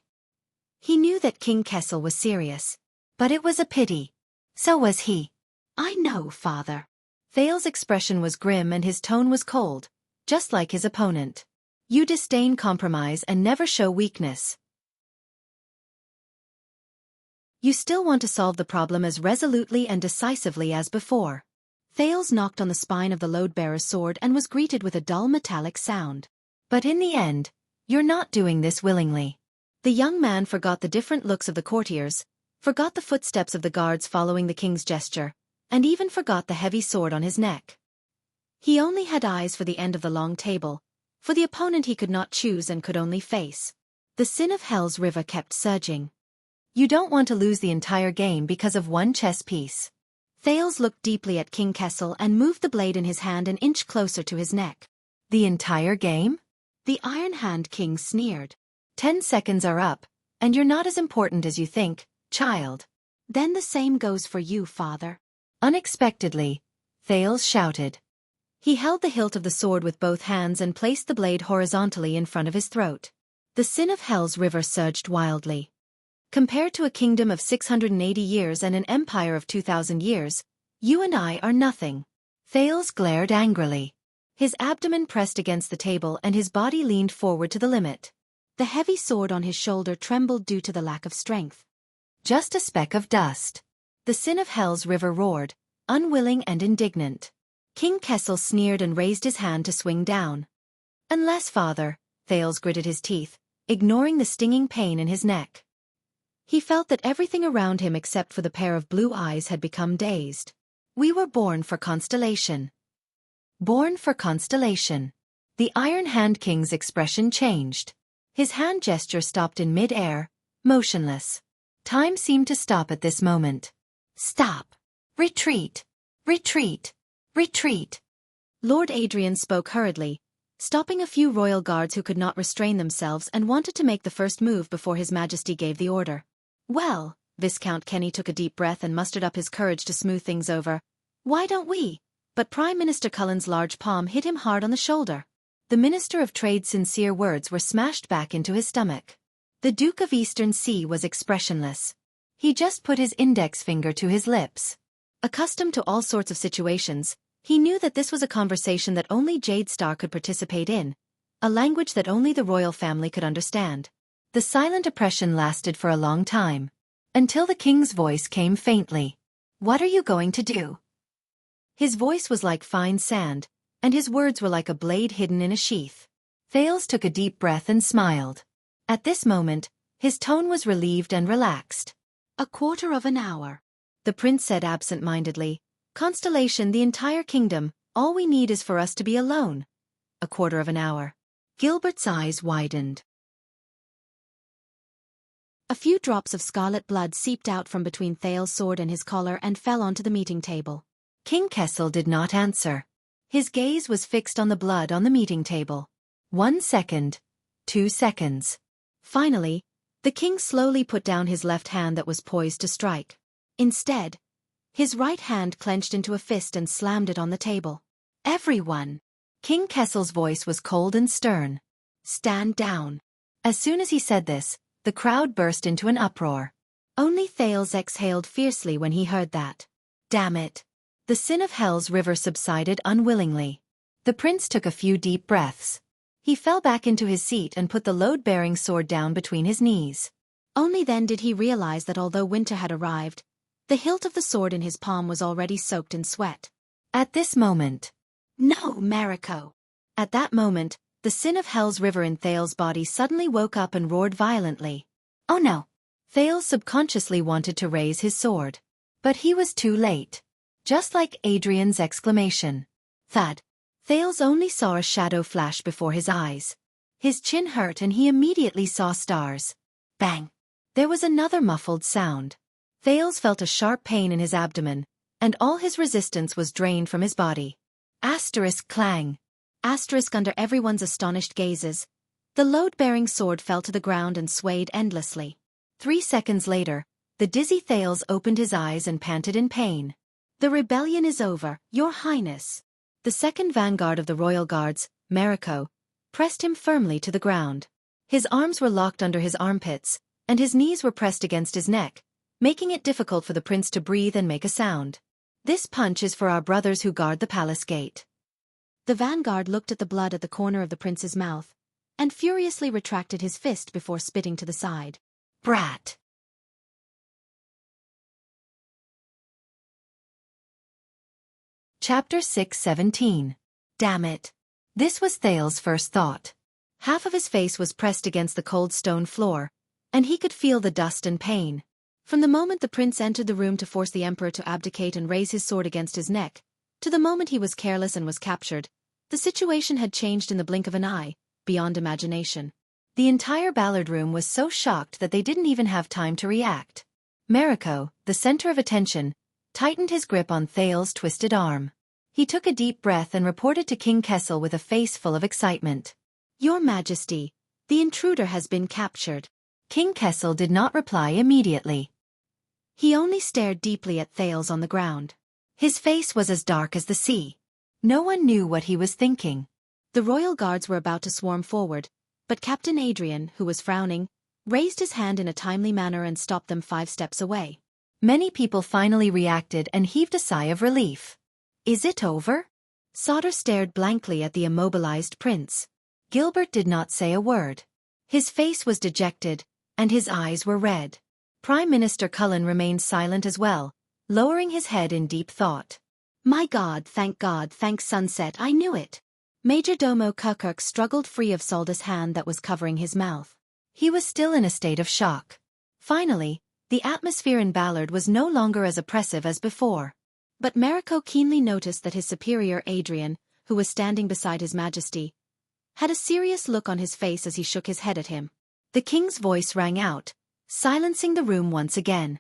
He knew that King Kessel was serious. But it was a pity. So was he. "I know, father." Thales' expression was grim and his tone was cold, just like his opponent. "You disdain compromise and never show weakness." You still want to solve the problem as resolutely and decisively as before. Thales knocked on the spine of the load-bearer's sword and was greeted with a dull metallic sound. But in the end, you're not doing this willingly. The young man forgot the different looks of the courtiers, forgot the footsteps of the guards following the king's gesture, and even forgot the heavy sword on his neck. He only had eyes for the end of the long table, for the opponent he could not choose and could only face. The sin of hell's river kept surging. You don't want to lose the entire game because of one chess piece. Thales looked deeply at King Kessel and moved the blade in his hand an inch closer to his neck. The entire game? The Iron Hand King sneered. 10 seconds are up, and you're not as important as you think, child. Then the same goes for you, father. Unexpectedly, Thales shouted. He held the hilt of the sword with both hands and placed the blade horizontally in front of his throat. The sin of hell's river surged wildly. Compared to a kingdom of 680 years and an empire of 2,000 years, you and I are nothing. Thales glared angrily. His abdomen pressed against the table and his body leaned forward to the limit. The heavy sword on his shoulder trembled due to the lack of strength. Just a speck of dust. The sin of hell's river roared, unwilling and indignant. King Kessel sneered and raised his hand to swing down. Unless, father, Thales gritted his teeth, ignoring the stinging pain in his neck. He felt that everything around him except for the pair of blue eyes had become dazed. We were born for constellation. Born for constellation. The Iron Hand King's expression changed. His hand gesture stopped in mid-air, motionless. Time seemed to stop at this moment. Stop. Retreat. Retreat. Retreat. Lord Adrian spoke hurriedly, stopping a few royal guards who could not restrain themselves and wanted to make the first move before His Majesty gave the order. Well, Viscount Kenny took a deep breath and mustered up his courage to smooth things over. Why don't we? But Prime Minister Cullen's large palm hit him hard on the shoulder. The Minister of Trade's sincere words were smashed back into his stomach. The Duke of Eastern Sea was expressionless. He just put his index finger to his lips. Accustomed to all sorts of situations, he knew that this was a conversation that only Jade Star could participate in, a language that only the royal family could understand. The silent oppression lasted for a long time, until the king's voice came faintly. What are you going to do? His voice was like fine sand, and his words were like a blade hidden in a sheath. Thales took a deep breath and smiled. At this moment, his tone was relieved and relaxed. A quarter of an hour. The prince said absent-mindedly. Constellation, the entire kingdom, all we need is for us to be alone. A quarter of an hour. Gilbert's eyes widened. A few drops of scarlet blood seeped out from between Thales' sword and his collar and fell onto the meeting table. King Kessel did not answer. His gaze was fixed on the blood on the meeting table. 1 second. 2 seconds. Finally, the king slowly put down his left hand that was poised to strike. Instead, his right hand clenched into a fist and slammed it on the table. Everyone! King Kessel's voice was cold and stern. Stand down. As soon as he said this, the crowd burst into an uproar. Only Thales exhaled fiercely when he heard that. Damn it. The sin of hell's river subsided unwillingly. The prince took a few deep breaths. He fell back into his seat and put the load-bearing sword down between his knees. Only then did he realize that although winter had arrived, the hilt of the sword in his palm was already soaked in sweat. At this moment. No, Mariko. At that moment, the sin of hell's river in Thales' body suddenly woke up and roared violently. Oh no! Thales subconsciously wanted to raise his sword. But he was too late. Just like Adrian's exclamation. Thud. Thales only saw a shadow flash before his eyes. His chin hurt and he immediately saw stars. Bang! There was another muffled sound. Thales felt a sharp pain in his abdomen, and all his resistance was drained from his body. Asterisk clang. Asterisk under everyone's astonished gazes. The load-bearing sword fell to the ground and swayed endlessly. 3 seconds later, the dizzy Thales opened his eyes and panted in pain. The rebellion is over, Your Highness. The second vanguard of the royal guards, Mariko, pressed him firmly to the ground. His arms were locked under his armpits, and his knees were pressed against his neck, making it difficult for the prince to breathe and make a sound. This punch is for our brothers who guard the palace gate. The vanguard looked at the blood at the corner of the prince's mouth, and furiously retracted his fist before spitting to the side. Brat! Chapter 6:17. Damn it. This was Thale's first thought. Half of his face was pressed against the cold stone floor, and he could feel the dust and pain. From the moment the prince entered the room to force the emperor to abdicate and raise his sword against his neck, to the moment he was careless and was captured, the situation had changed in the blink of an eye, beyond imagination. The entire Ballard room was so shocked that they didn't even have time to react. Mariko, the center of attention, tightened his grip on Thale's twisted arm. He took a deep breath and reported to King Kessel with a face full of excitement. "Your Majesty, the intruder has been captured." King Kessel did not reply immediately. He only stared deeply at Thales on the ground. His face was as dark as the sea. No one knew what he was thinking. The royal guards were about to swarm forward, but Captain Adrian, who was frowning, raised his hand in a timely manner and stopped them 5 steps away. Many people finally reacted and heaved a sigh of relief. "Is it over?" Sauter stared blankly at the immobilized prince. Gilbert did not say a word. His face was dejected, and his eyes were red. Prime Minister Cullen remained silent as well, lowering his head in deep thought. God, thank sunset, I knew it." Major Domo Kukuk struggled free of Solda's hand that was covering his mouth. He was still in a state of shock. Finally, the atmosphere in Ballard was no longer as oppressive as before. But Mariko keenly noticed that his superior Adrian, who was standing beside His Majesty, had a serious look on his face as he shook his head at him. The king's voice rang out, silencing the room once again.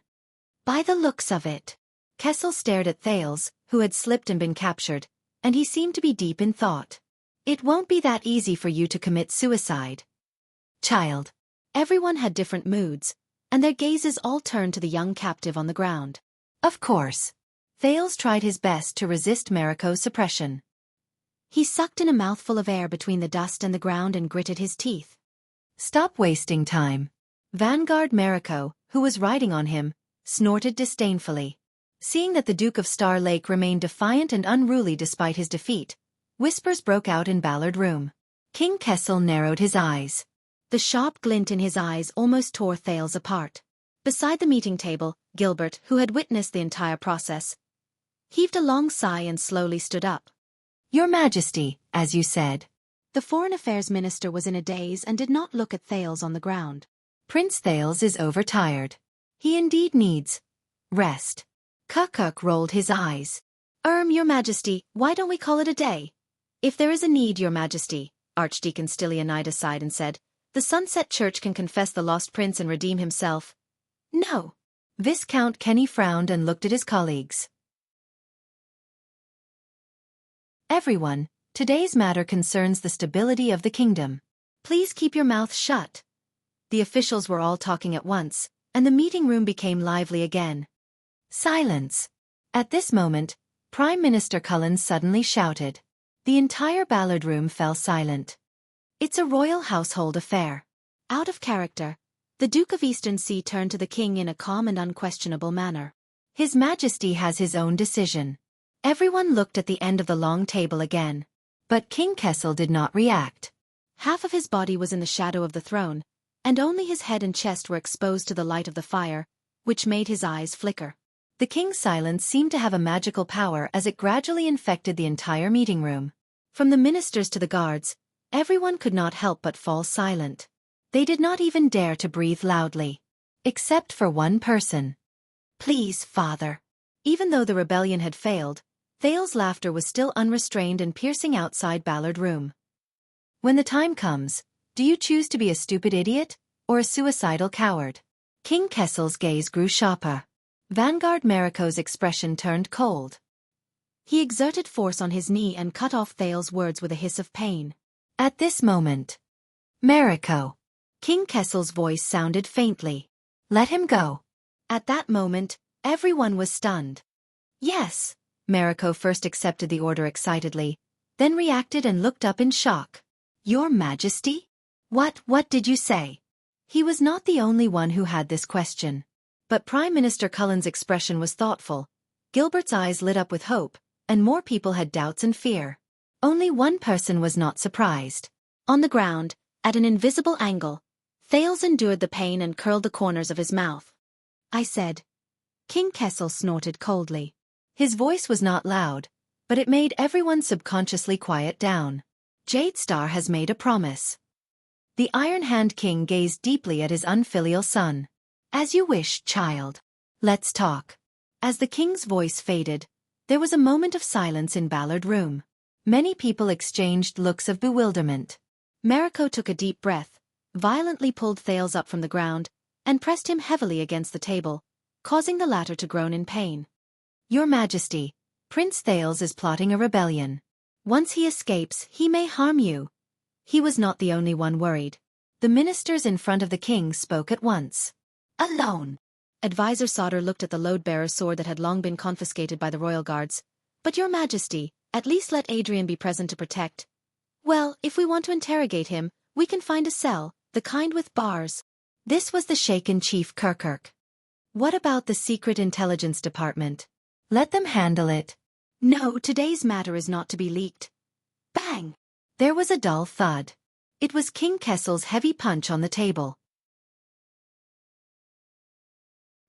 "By the looks of it." Kessel stared at Thales, who had slipped and been captured, and he seemed to be deep in thought. "It won't be that easy for you to commit suicide, child." Everyone had different moods, and their gazes all turned to the young captive on the ground. Of course. Thales tried his best to resist Mariko's suppression. He sucked in a mouthful of air between the dust and the ground and gritted his teeth. "Stop wasting time." Vanguard Mariko, who was riding on him, snorted disdainfully. Seeing that the Duke of Star Lake remained defiant and unruly despite his defeat, whispers broke out in Ballard room. King Kessel narrowed his eyes. The sharp glint in his eyes almost tore Thales apart. Beside the meeting table, Gilbert, who had witnessed the entire process, heaved a long sigh and slowly stood up. "Your Majesty, as you said." The Foreign Affairs Minister was in a daze and did not look at Thales on the ground. "Prince Thales is overtired. He indeed needs rest." Kukuk rolled his eyes. Your Majesty, why don't we call it a day?" "If there is a need, Your Majesty," Archdeacon Stylianides sighed and said, "the Sunset Church can confess the lost prince and redeem himself." "No." Viscount Kenny frowned and looked at his colleagues. "Everyone, today's matter concerns the stability of the kingdom. Please keep your mouth shut." The officials were all talking at once, and the meeting room became lively again. Silence. At this moment, Prime Minister Cullen suddenly shouted. The entire Ballard room fell silent. "It's a royal household affair." Out of character, the Duke of Eastern Sea turned to the king in a calm and unquestionable manner. "His Majesty has his own decision." Everyone looked at the end of the long table again. But King Kessel did not react. Half of his body was in the shadow of the throne, and only his head and chest were exposed to the light of the fire, which made his eyes flicker. The king's silence seemed to have a magical power as it gradually infected the entire meeting room. From the ministers to the guards, everyone could not help but fall silent. They did not even dare to breathe loudly. Except for one person. "Please, father." Even though the rebellion had failed, Thale's laughter was still unrestrained and piercing outside Ballard room. "When the time comes, do you choose to be a stupid idiot, or a suicidal coward?" King Kessel's gaze grew sharper. Vanguard Mariko's expression turned cold. He exerted force on his knee and cut off Thale's words with a hiss of pain. At this moment, "Mariko." King Kessel's voice sounded faintly. "Let him go." At that moment, everyone was stunned. "Yes." Mariko first accepted the order excitedly, then reacted and looked up in shock. "Your Majesty? What did you say?" He was not the only one who had this question. But Prime Minister Cullen's expression was thoughtful, Gilbert's eyes lit up with hope, and more people had doubts and fear. Only one person was not surprised. On the ground, at an invisible angle, Thales endured the pain and curled the corners of his mouth. "I said." King Kessel snorted coldly. His voice was not loud, but it made everyone subconsciously quiet down. Jade Star has made a promise. The Iron Hand King gazed deeply at his unfilial son. As you wish, child. Let's talk. As the king's voice faded, there was a moment of silence in Ballard Room. Many people exchanged looks of bewilderment. Mariko took a deep breath, violently pulled Thales up from the ground, and pressed him heavily against the table, causing the latter to groan in pain. Your Majesty, Prince Thales is plotting a rebellion. Once he escapes, he may harm you. He was not the only one worried. The ministers in front of the king spoke at once. Alone. Advisor Sauter looked at the load-bearer's sword that had long been confiscated by the royal guards. But your Majesty, at least let Adrian be present to protect. Well, if we want to interrogate him, we can find a cell, the kind with bars. This was the shaken Chief Kirkirk. What about the Secret Intelligence Department? Let them handle it. No, today's matter is not to be leaked. Bang! There was a dull thud. It was King Kessel's heavy punch on the table.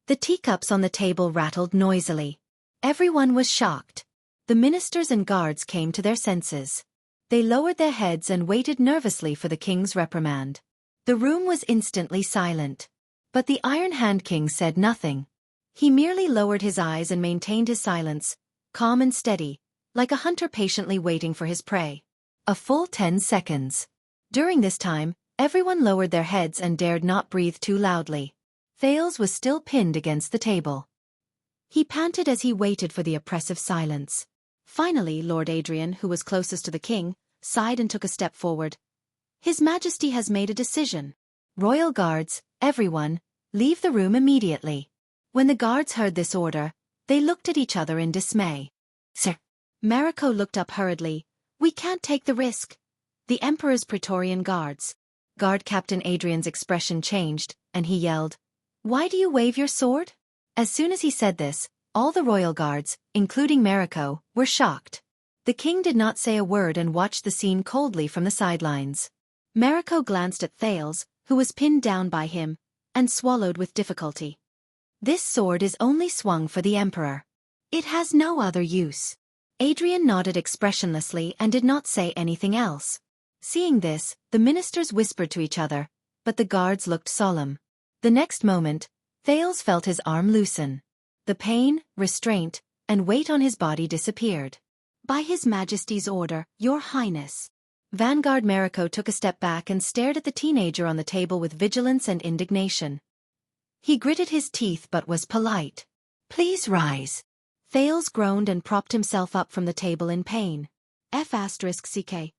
The teacups on the table rattled noisily. Everyone was shocked. The ministers and guards came to their senses. They lowered their heads and waited nervously for the king's reprimand. The room was instantly silent. But the Iron Hand King said nothing. He merely lowered his eyes and maintained his silence, calm and steady, like a hunter patiently waiting for his prey. A full 10 seconds. During this time, everyone lowered their heads and dared not breathe too loudly. Thales was still pinned against the table. He panted as he waited for the oppressive silence. Finally, Lord Adrian, who was closest to the king, sighed and took a step forward. His Majesty has made a decision. Royal guards, everyone, leave the room immediately. When the guards heard this order, they looked at each other in dismay. Sir. Mariko looked up hurriedly. We can't take the risk. The Emperor's Praetorian Guards. Guard Captain Adrian's expression changed, and he yelled, Why do you wave your sword? As soon as he said this, all the royal guards, including Mariko, were shocked. The king did not say a word and watched the scene coldly from the sidelines. Mariko glanced at Thales, who was pinned down by him, and swallowed with difficulty. This sword is only swung for the Emperor. It has no other use. Adrian nodded expressionlessly and did not say anything else. Seeing this, the ministers whispered to each other, but the guards looked solemn. The next moment, Thales felt his arm loosen. The pain, restraint, and weight on his body disappeared. By His Majesty's order, Your Highness. Vanguard Mariko took a step back and stared at the teenager on the table with vigilance and indignation. He gritted his teeth but was polite. Please rise. Thales groaned and propped himself up from the table in pain. F***ck.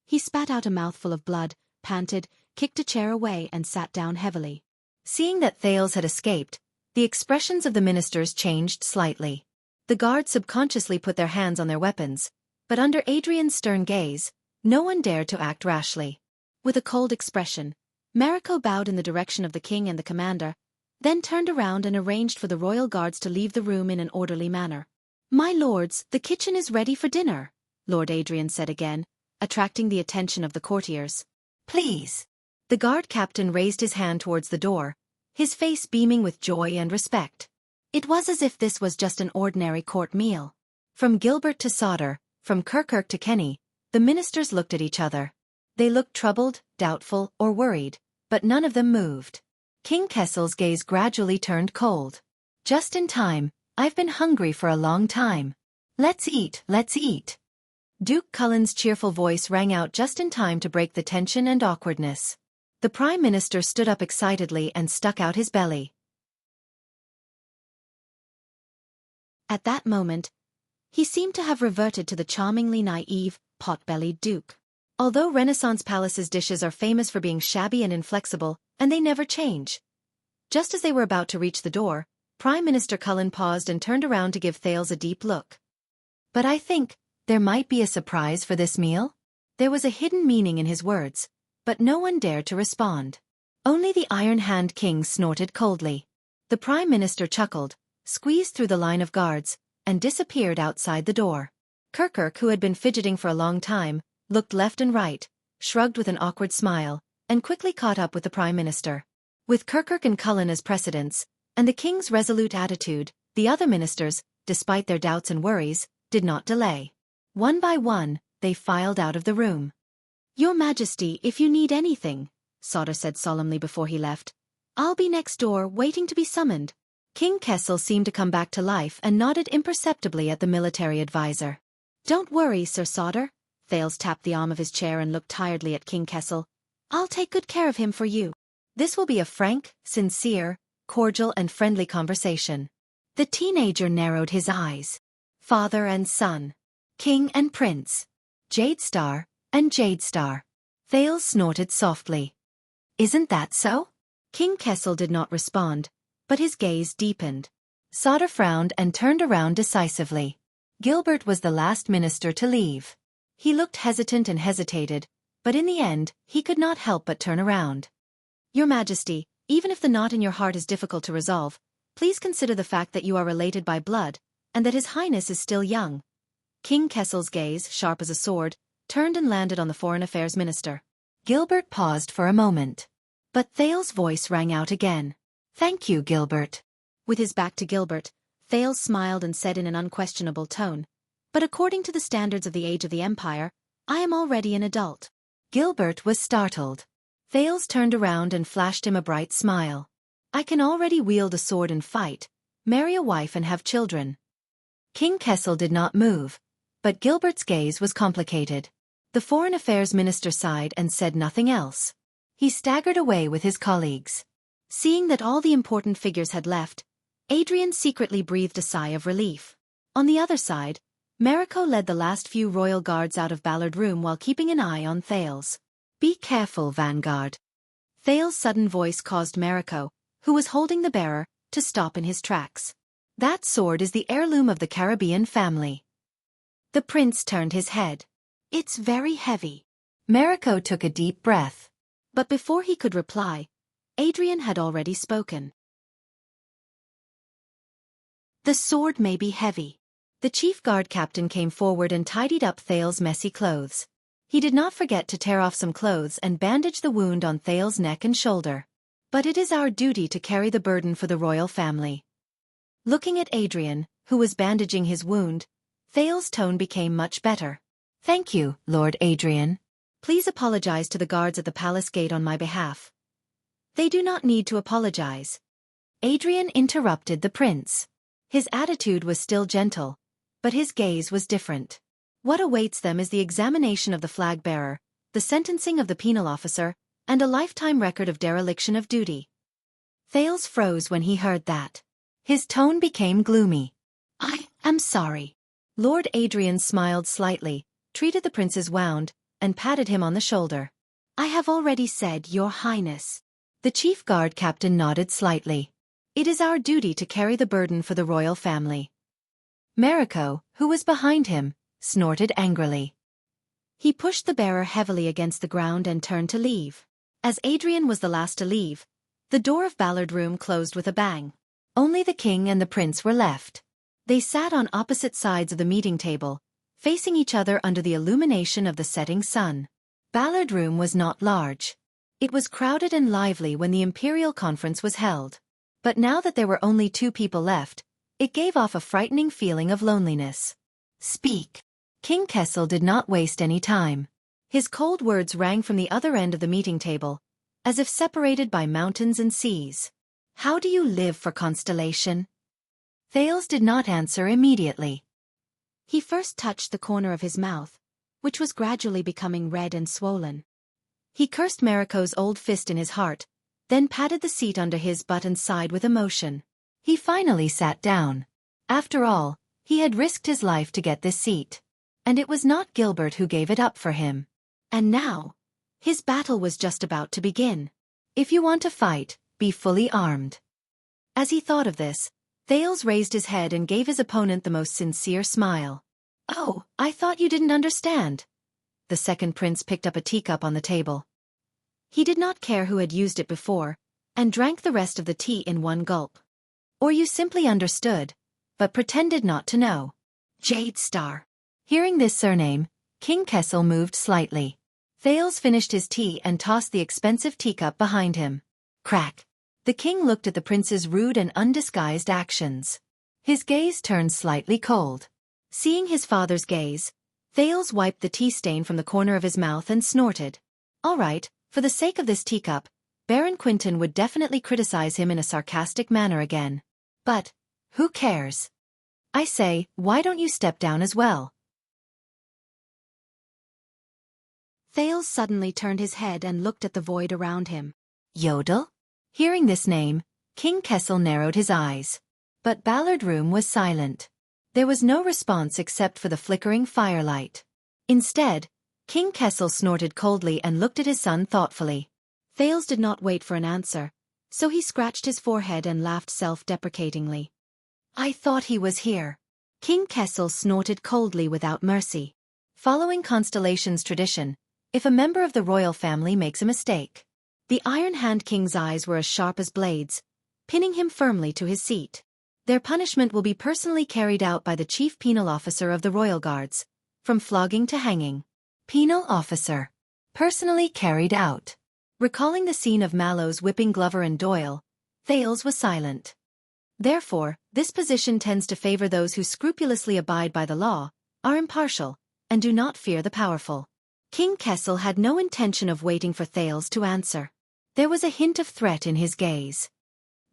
He spat out a mouthful of blood, panted, kicked a chair away and sat down heavily. Seeing that Thales had escaped, the expressions of the ministers changed slightly. The guards subconsciously put their hands on their weapons, but under Adrian's stern gaze, no one dared to act rashly. With a cold expression, Mariko bowed in the direction of the king and the commander, then turned around and arranged for the royal guards to leave the room in an orderly manner. My lords, the kitchen is ready for dinner, Lord Adrian said again, attracting the attention of the courtiers. Please. The guard captain raised his hand towards the door, his face beaming with joy and respect. It was as if this was just an ordinary court meal. From Gilbert to Sauter, from Kirkirk to Kenny, the ministers looked at each other. They looked troubled, doubtful, or worried, but none of them moved. King Kessel's gaze gradually turned cold. Just in time, I've been hungry for a long time. Let's eat, let's eat. Duke Cullen's cheerful voice rang out just in time to break the tension and awkwardness. The Prime Minister stood up excitedly and stuck out his belly. At that moment, he seemed to have reverted to the charmingly naive, pot-bellied Duke. Although Renaissance Palace's dishes are famous for being shabby and inflexible, and they never change. Just as they were about to reach the door, Prime Minister Cullen paused and turned around to give Thales a deep look. But I think there might be a surprise for this meal? There was a hidden meaning in his words, but no one dared to respond. Only the Iron Hand King snorted coldly. The Prime Minister chuckled, squeezed through the line of guards, and disappeared outside the door. Kirkirk, who had been fidgeting for a long time, looked left and right, shrugged with an awkward smile, and quickly caught up with the Prime Minister. With Kirkirk and Cullen as precedents, and the king's resolute attitude, the other ministers, despite their doubts and worries, did not delay. One by one, they filed out of the room. "Your Majesty, if you need anything," Sauter said solemnly before he left, "I'll be next door, waiting to be summoned." King Kessel seemed to come back to life and nodded imperceptibly at the military advisor. "Don't worry, Sir Sauter." Thales tapped the arm of his chair and looked tiredly at King Kessel. "I'll take good care of him for you. This will be a frank, sincere, cordial and friendly conversation." The teenager narrowed his eyes. Father and son. King and prince. Jade Star and Jade Star. Thales snorted softly. "Isn't that so?" King Kessel did not respond, but his gaze deepened. Sauter frowned and turned around decisively. Gilbert was the last minister to leave. He looked hesitant and hesitated, but in the end, he could not help but turn around. "Your Majesty, even if the knot in your heart is difficult to resolve, please consider the fact that you are related by blood, and that His Highness is still young." King Kessel's gaze, sharp as a sword, turned and landed on the Foreign Affairs Minister. Gilbert paused for a moment. But Thales' voice rang out again. "Thank you, Gilbert." With his back to Gilbert, Thales smiled and said in an unquestionable tone, "But according to the standards of the age of the Empire, I am already an adult." Gilbert was startled. Thales turned around and flashed him a bright smile. "I can already wield a sword and fight, marry a wife and have children." King Kessel did not move, but Gilbert's gaze was complicated. The Foreign Affairs Minister sighed and said nothing else. He staggered away with his colleagues. Seeing that all the important figures had left, Adrian secretly breathed a sigh of relief. On the other side, Mariko led the last few royal guards out of Ballard Room while keeping an eye on Thales. "Be careful, Vanguard." Thales' sudden voice caused Mariko, who was holding the bearer, to stop in his tracks. "That sword is the heirloom of the Caribbean family." The prince turned his head. "It's very heavy." Mariko took a deep breath. But before he could reply, Adrian had already spoken. "The sword may be heavy." The chief guard captain came forward and tidied up Thales' messy clothes. He did not forget to tear off some clothes and bandage the wound on Thales' neck and shoulder. "But it is our duty to carry the burden for the royal family." Looking at Adrian, who was bandaging his wound, Thales' tone became much better. "Thank you, Lord Adrian. Please apologize to the guards at the palace gate on my behalf." "They do not need to apologize." Adrian interrupted the prince. His attitude was still gentle, but his gaze was different. "What awaits them is the examination of the flag-bearer, the sentencing of the penal officer, and a lifetime record of dereliction of duty." Thales froze when he heard that. His tone became gloomy. "I am sorry." Lord Adrian smiled slightly, treated the prince's wound, and patted him on the shoulder. "I have already said, Your Highness." The chief guard captain nodded slightly. "It is our duty to carry the burden for the royal family." Mariko, who was behind him, snorted angrily. He pushed the bearer heavily against the ground and turned to leave. As Adrian was the last to leave, the door of Ballard Room closed with a bang. Only the king and the prince were left. They sat on opposite sides of the meeting table, facing each other under the illumination of the setting sun. Ballard Room was not large. It was crowded and lively when the imperial conference was held. But now that there were only 2 people left, it gave off a frightening feeling of loneliness. "Speak." King Kessel did not waste any time. His cold words rang from the other end of the meeting table, as if separated by mountains and seas. "How do you live for Constellation?" Thales did not answer immediately. He first touched the corner of his mouth, which was gradually becoming red and swollen. He cursed Mariko's old fist in his heart, then patted the seat under his butt and sighed with emotion. He finally sat down. After all, he had risked his life to get this seat. And it was not Gilbert who gave it up for him. And now, his battle was just about to begin. If you want to fight, be fully armed. As he thought of this, Thales raised his head and gave his opponent the most sincere smile. "Oh, I thought you didn't understand." The second prince picked up a teacup on the table. He did not care who had used it before, and drank the rest of the tea in one gulp. "Or you simply understood, but pretended not to know." "Jade Star." Hearing this surname, King Kessel moved slightly. Thales finished his tea and tossed the expensive teacup behind him. Crack. The king looked at the prince's rude and undisguised actions. His gaze turned slightly cold. Seeing his father's gaze, Thales wiped the tea stain from the corner of his mouth and snorted. All right, for the sake of this teacup, Baron Quinton would definitely criticize him in a sarcastic manner again. But, who cares? I say, why don't you step down as well? Thales suddenly turned his head and looked at the void around him. Yodel? Hearing this name, King Kessel narrowed his eyes. But Ballard Room was silent. There was no response except for the flickering firelight. Instead, King Kessel snorted coldly and looked at his son thoughtfully. Thales did not wait for an answer, so he scratched his forehead and laughed self-deprecatingly. I thought he was here. King Kessel snorted coldly without mercy. Following Constellation's tradition, if a member of the royal family makes a mistake, the Iron Hand King's eyes were as sharp as blades, pinning him firmly to his seat. Their punishment will be personally carried out by the chief penal officer of the royal guards, from flogging to hanging. Penal officer. Personally carried out. Recalling the scene of Mallow's whipping Glover and Doyle, Thales was silent. Therefore, this position tends to favor those who scrupulously abide by the law, are impartial, and do not fear the powerful. King Kessel had no intention of waiting for Thales to answer. There was a hint of threat in his gaze.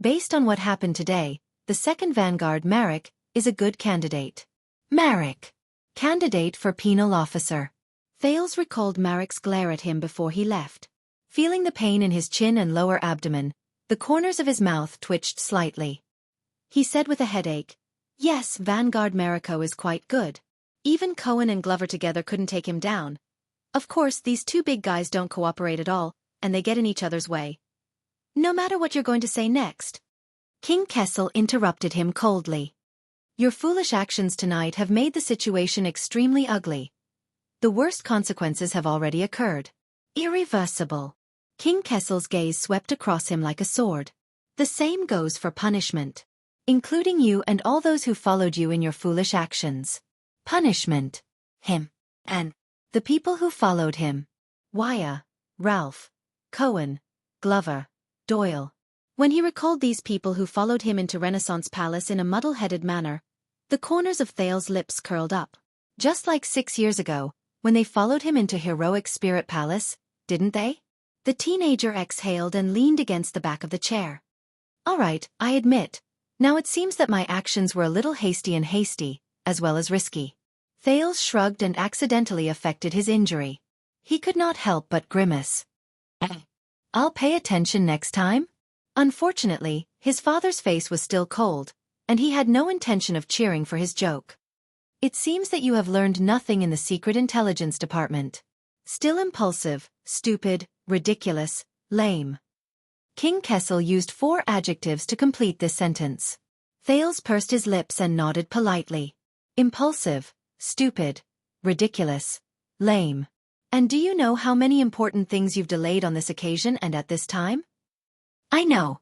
Based on what happened today, the second vanguard, Marek, is a good candidate. Marek. Candidate for penal officer. Thales recalled Marek's glare at him before he left. Feeling the pain in his chin and lower abdomen, the corners of his mouth twitched slightly. He said with a headache, yes, Vanguard Mariko is quite good. Even Cohen and Glover together couldn't take him down. Of course, these two big guys don't cooperate at all, and they get in each other's way. No matter what you're going to say next. King Kessel interrupted him coldly. Your foolish actions tonight have made the situation extremely ugly. The worst consequences have already occurred. Irreversible. King Kessel's gaze swept across him like a sword. The same goes for punishment. Including you and all those who followed you in your foolish actions. Punishment. Him. And the people who followed him. Wuxia, Ralph, Cohen, Glover, Doyle. When he recalled these people who followed him into Renaissance Palace in a muddle-headed manner, the corners of Thales' lips curled up. Just like 6 years ago, when they followed him into Heroic Spirit Palace, didn't they? The teenager exhaled and leaned against the back of the chair. All right, I admit. Now it seems that my actions were a little hasty, as well as risky. Thales shrugged and accidentally affected his injury. He could not help but grimace. I'll pay attention next time? Unfortunately, his father's face was still cold, and he had no intention of cheering for his joke. It seems that you have learned nothing in the Secret Intelligence Department. Still impulsive, stupid, ridiculous, lame. King Kessel used 4 adjectives to complete this sentence. Thales pursed his lips and nodded politely. Impulsive, stupid, ridiculous, lame. And do you know how many important things you've delayed on this occasion and at this time? I know.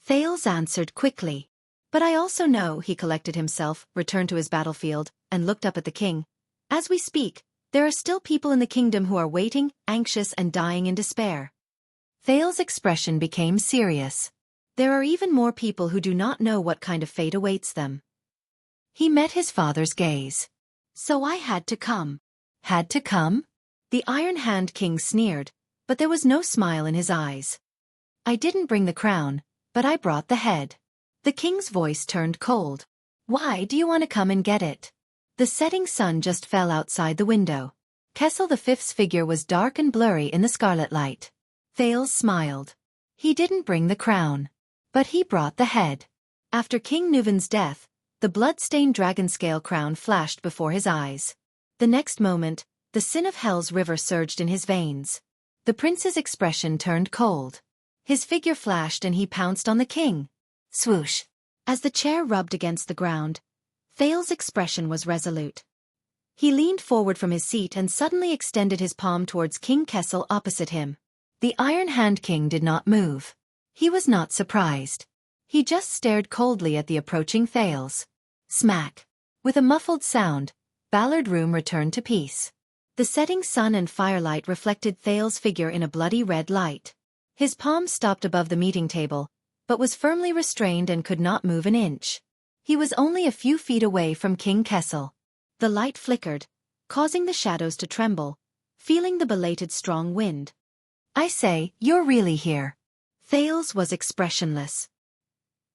Thales answered quickly. But I also know, he collected himself, returned to his battlefield, and looked up at the king. As we speak, there are still people in the kingdom who are waiting, anxious and dying in despair. Thales' expression became serious. There are even more people who do not know what kind of fate awaits them. He met his father's gaze. So I had to come. Had to come? The Iron Hand King sneered, but there was no smile in his eyes. I didn't bring the crown, but I brought the head. The king's voice turned cold. Why do you want to come and get it? The setting sun just fell outside the window. Kessel V's figure was dark and blurry in the scarlet light. Thales smiled. He didn't bring the crown. But he brought the head. After King Nuven's death, the blood-stained dragon-scale crown flashed before his eyes. The next moment, the sin of hell's river surged in his veins. The prince's expression turned cold. His figure flashed and he pounced on the king. Swoosh. As the chair rubbed against the ground, Thales' expression was resolute. He leaned forward from his seat and suddenly extended his palm towards King Kessel opposite him. The Iron Hand King did not move. He was not surprised. He just stared coldly at the approaching Thales. Smack. With a muffled sound, Ballard Room returned to peace. The setting sun and firelight reflected Thales' figure in a bloody red light. His palm stopped above the meeting table, but was firmly restrained and could not move an inch. He was only a few feet away from King Kessel. The light flickered, causing the shadows to tremble, feeling the belated strong wind. "I say, you're really here." Thales was expressionless.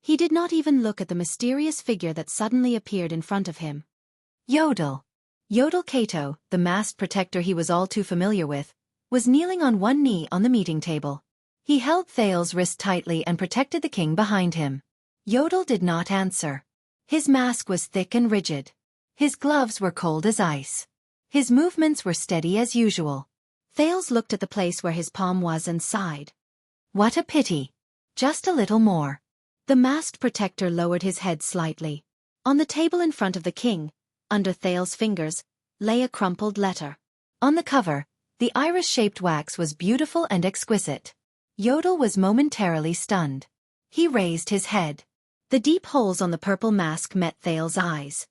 He did not even look at the mysterious figure that suddenly appeared in front of him. Yodel. Yodel Kato, the masked protector he was all too familiar with, was kneeling on one knee on the meeting table. He held Thales' wrist tightly and protected the king behind him. Yodel did not answer. His mask was thick and rigid. His gloves were cold as ice. His movements were steady as usual. Thales looked at the place where his palm was and sighed. What a pity. Just a little more. The masked protector lowered his head slightly. On the table in front of the king, under Thales' fingers, lay a crumpled letter. On the cover, the iris-shaped wax was beautiful and exquisite. Yodel was momentarily stunned. He raised his head. The deep holes on the purple mask met Thales' eyes.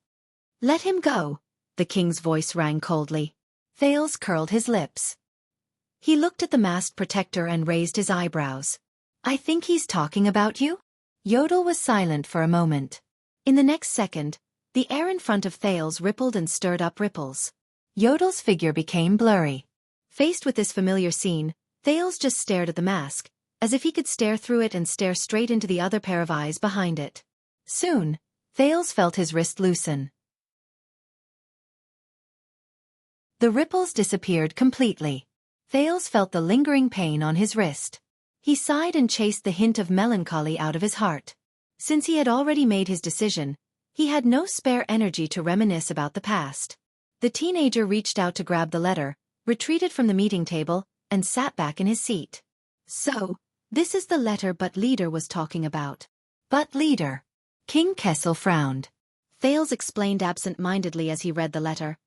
"Let him go," the king's voice rang coldly. Thales curled his lips. He looked at the masked protector and raised his eyebrows. "I think he's talking about you?" Yodel was silent for a moment. In the next second, the air in front of Thales rippled and stirred up ripples. Yodel's figure became blurry. Faced with this familiar scene, Thales just stared at the mask, as if he could stare through it and stare straight into the other pair of eyes behind it. Soon, Thales felt his wrist loosen. The ripples disappeared completely. Thales felt the lingering pain on his wrist. He sighed and chased the hint of melancholy out of his heart. Since he had already made his decision, he had no spare energy to reminisce about the past. The teenager reached out to grab the letter, retreated from the meeting table, and sat back in his seat. "So, this is the letter But Leader was talking about." "But Leader?" King Kessel frowned. Thales explained absent-mindedly as he read the letter.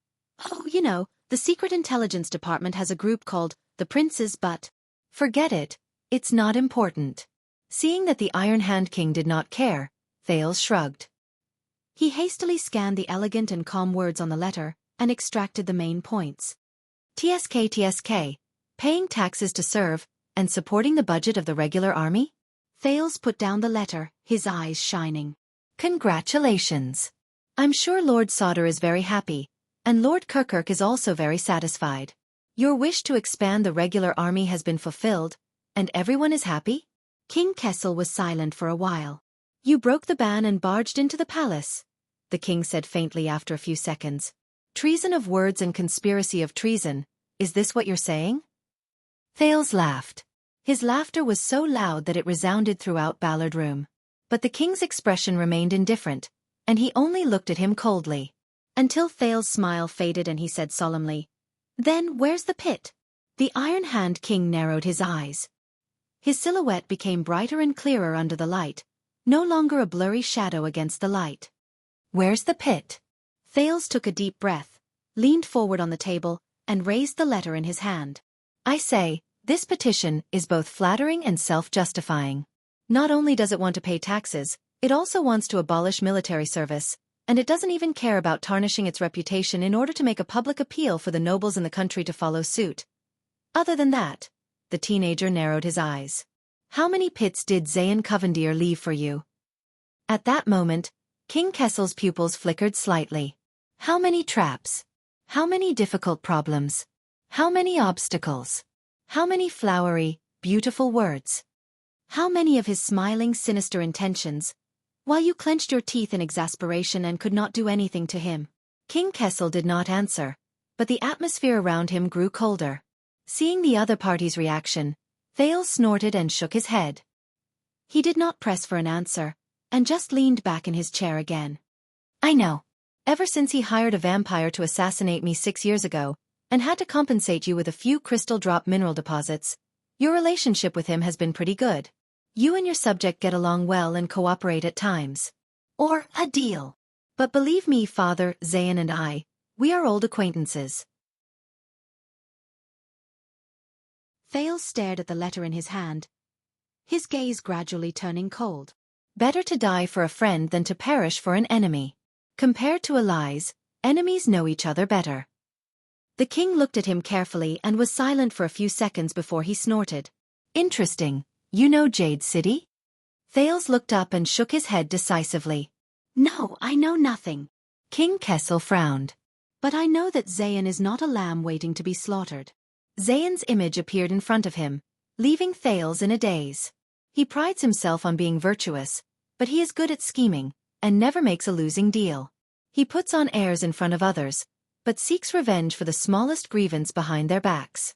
"Oh, you know, the Secret Intelligence Department has a group called the Princes But." "Forget it. It's not important." Seeing that the Iron Hand King did not care, Thales shrugged. He hastily scanned the elegant and calm words on the letter and extracted the main points. TSK, paying taxes to serve, and supporting the budget of the regular army? Thales put down the letter, his eyes shining. "Congratulations. I'm sure Lord Sauter is very happy, and Lord Kirkirk is also very satisfied. Your wish to expand the regular army has been fulfilled, and everyone is happy?" King Kessel was silent for a while. "You broke the ban and barged into the palace," the king said faintly after a few seconds. "Treason of words and conspiracy of treason, is this what you're saying?" Thales laughed. His laughter was so loud that it resounded throughout Ballard Room. But the king's expression remained indifferent, and he only looked at him coldly. Until Thales' smile faded and he said solemnly, "Then where's the pit?" The Iron Hand King narrowed his eyes. His silhouette became brighter and clearer under the light, no longer a blurry shadow against the light. "Where's the pit?" Thales took a deep breath, leaned forward on the table, and raised the letter in his hand. "I say, this petition is both flattering and self-justifying. Not only does it want to pay taxes, it also wants to abolish military service, and it doesn't even care about tarnishing its reputation in order to make a public appeal for the nobles in the country to follow suit. Other than that," the teenager narrowed his eyes. "How many pits did Zayn Covendier leave for you?" At that moment, King Kessel's pupils flickered slightly. How many traps? How many difficult problems? How many obstacles? How many flowery, beautiful words? How many of his smiling, sinister intentions, while you clenched your teeth in exasperation and could not do anything to him? King Kessel did not answer, but the atmosphere around him grew colder. Seeing the other party's reaction, Thales snorted and shook his head. He did not press for an answer, and just leaned back in his chair again. "I know. Ever since he hired a vampire to assassinate me 6 years ago, and had to compensate you with a few crystal drop mineral deposits, your relationship with him has been pretty good. You and your subject get along well and cooperate at times. Or a deal. But believe me, Father, Zayn and I, we are old acquaintances." Thales stared at the letter in his hand, his gaze gradually turning cold. Better to die for a friend than to perish for an enemy. Compared to allies, enemies know each other better. The king looked at him carefully and was silent for a few seconds before he snorted. "Interesting. You know Jade City?" Thales looked up and shook his head decisively. No, I know nothing. King Kessel frowned. But I know that Zayan is not a lamb waiting to be slaughtered. Zayan's image appeared in front of him, leaving Thales in a daze. He prides himself on being virtuous, but he is good at scheming, and never makes a losing deal. He puts on airs in front of others, but seeks revenge for the smallest grievance behind their backs.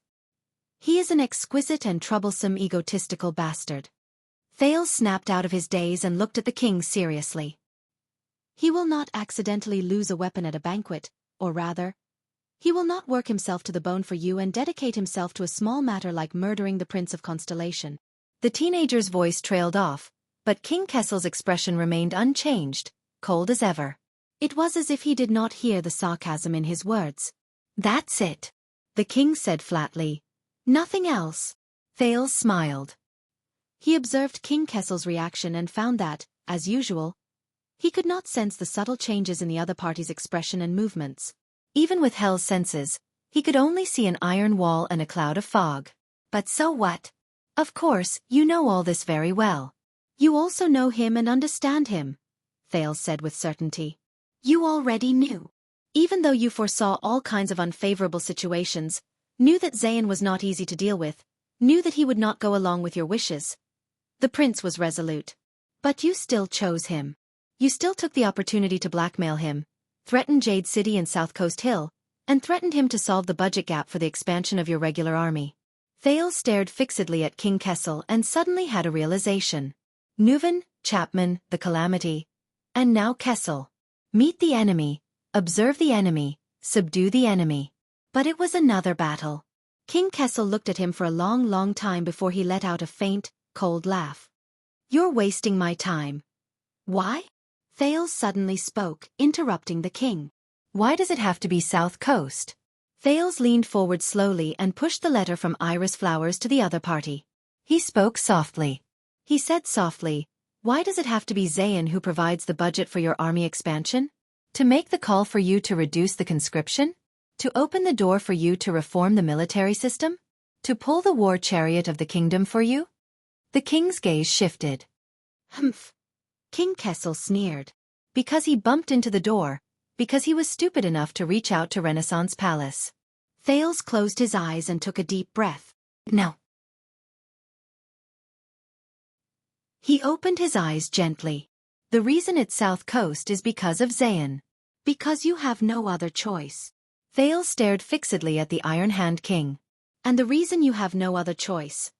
He is an exquisite and troublesome egotistical bastard. Thales snapped out of his daze and looked at the king seriously. He will not accidentally lose a weapon at a banquet, or rather, he will not work himself to the bone for you and dedicate himself to a small matter like murdering the Prince of Constellation. The teenager's voice trailed off, but King Kessel's expression remained unchanged, cold as ever. It was as if he did not hear the sarcasm in his words. That's it, the king said flatly. Nothing else. Thales smiled. He observed King Kessel's reaction and found that, as usual, he could not sense the subtle changes in the other party's expression and movements. Even with Hell's senses, he could only see an iron wall and a cloud of fog. But so what? Of course, you know all this very well. You also know him and understand him, Thales said with certainty. You already knew. Even though you foresaw all kinds of unfavorable situations, knew that Zayan was not easy to deal with, knew that he would not go along with your wishes. The prince was resolute. But you still chose him. You still took the opportunity to blackmail him, threatened Jade City and South Coast Hill, and threatened him to solve the budget gap for the expansion of your regular army. Thales stared fixedly at King Kessel and suddenly had a realization. Neuven, Chapman, the Calamity, and now Kessel. Meet the enemy, observe the enemy, subdue the enemy. But it was another battle. King Kessel looked at him for a long time before he let out a faint, cold laugh. You're wasting my time. Why? Thales suddenly spoke, interrupting the king. Why does it have to be South Coast? Thales leaned forward slowly and pushed the letter from Iris Flowers to the other party. He spoke softly. He said softly, why does it have to be Zayan who provides the budget for your army expansion? To make the call for you to reduce the conscription? To open the door for you to reform the military system? To pull the war chariot of the kingdom for you? The king's gaze shifted. Humph. King Kessel sneered. Because he bumped into the door, because he was stupid enough to reach out to Renaissance Palace. Thales closed his eyes and took a deep breath. No. He opened his eyes gently. The reason it's South Coast is because of Zayan. Because you have no other choice. Thales stared fixedly at the Iron Hand King. And the reason you have no other choice.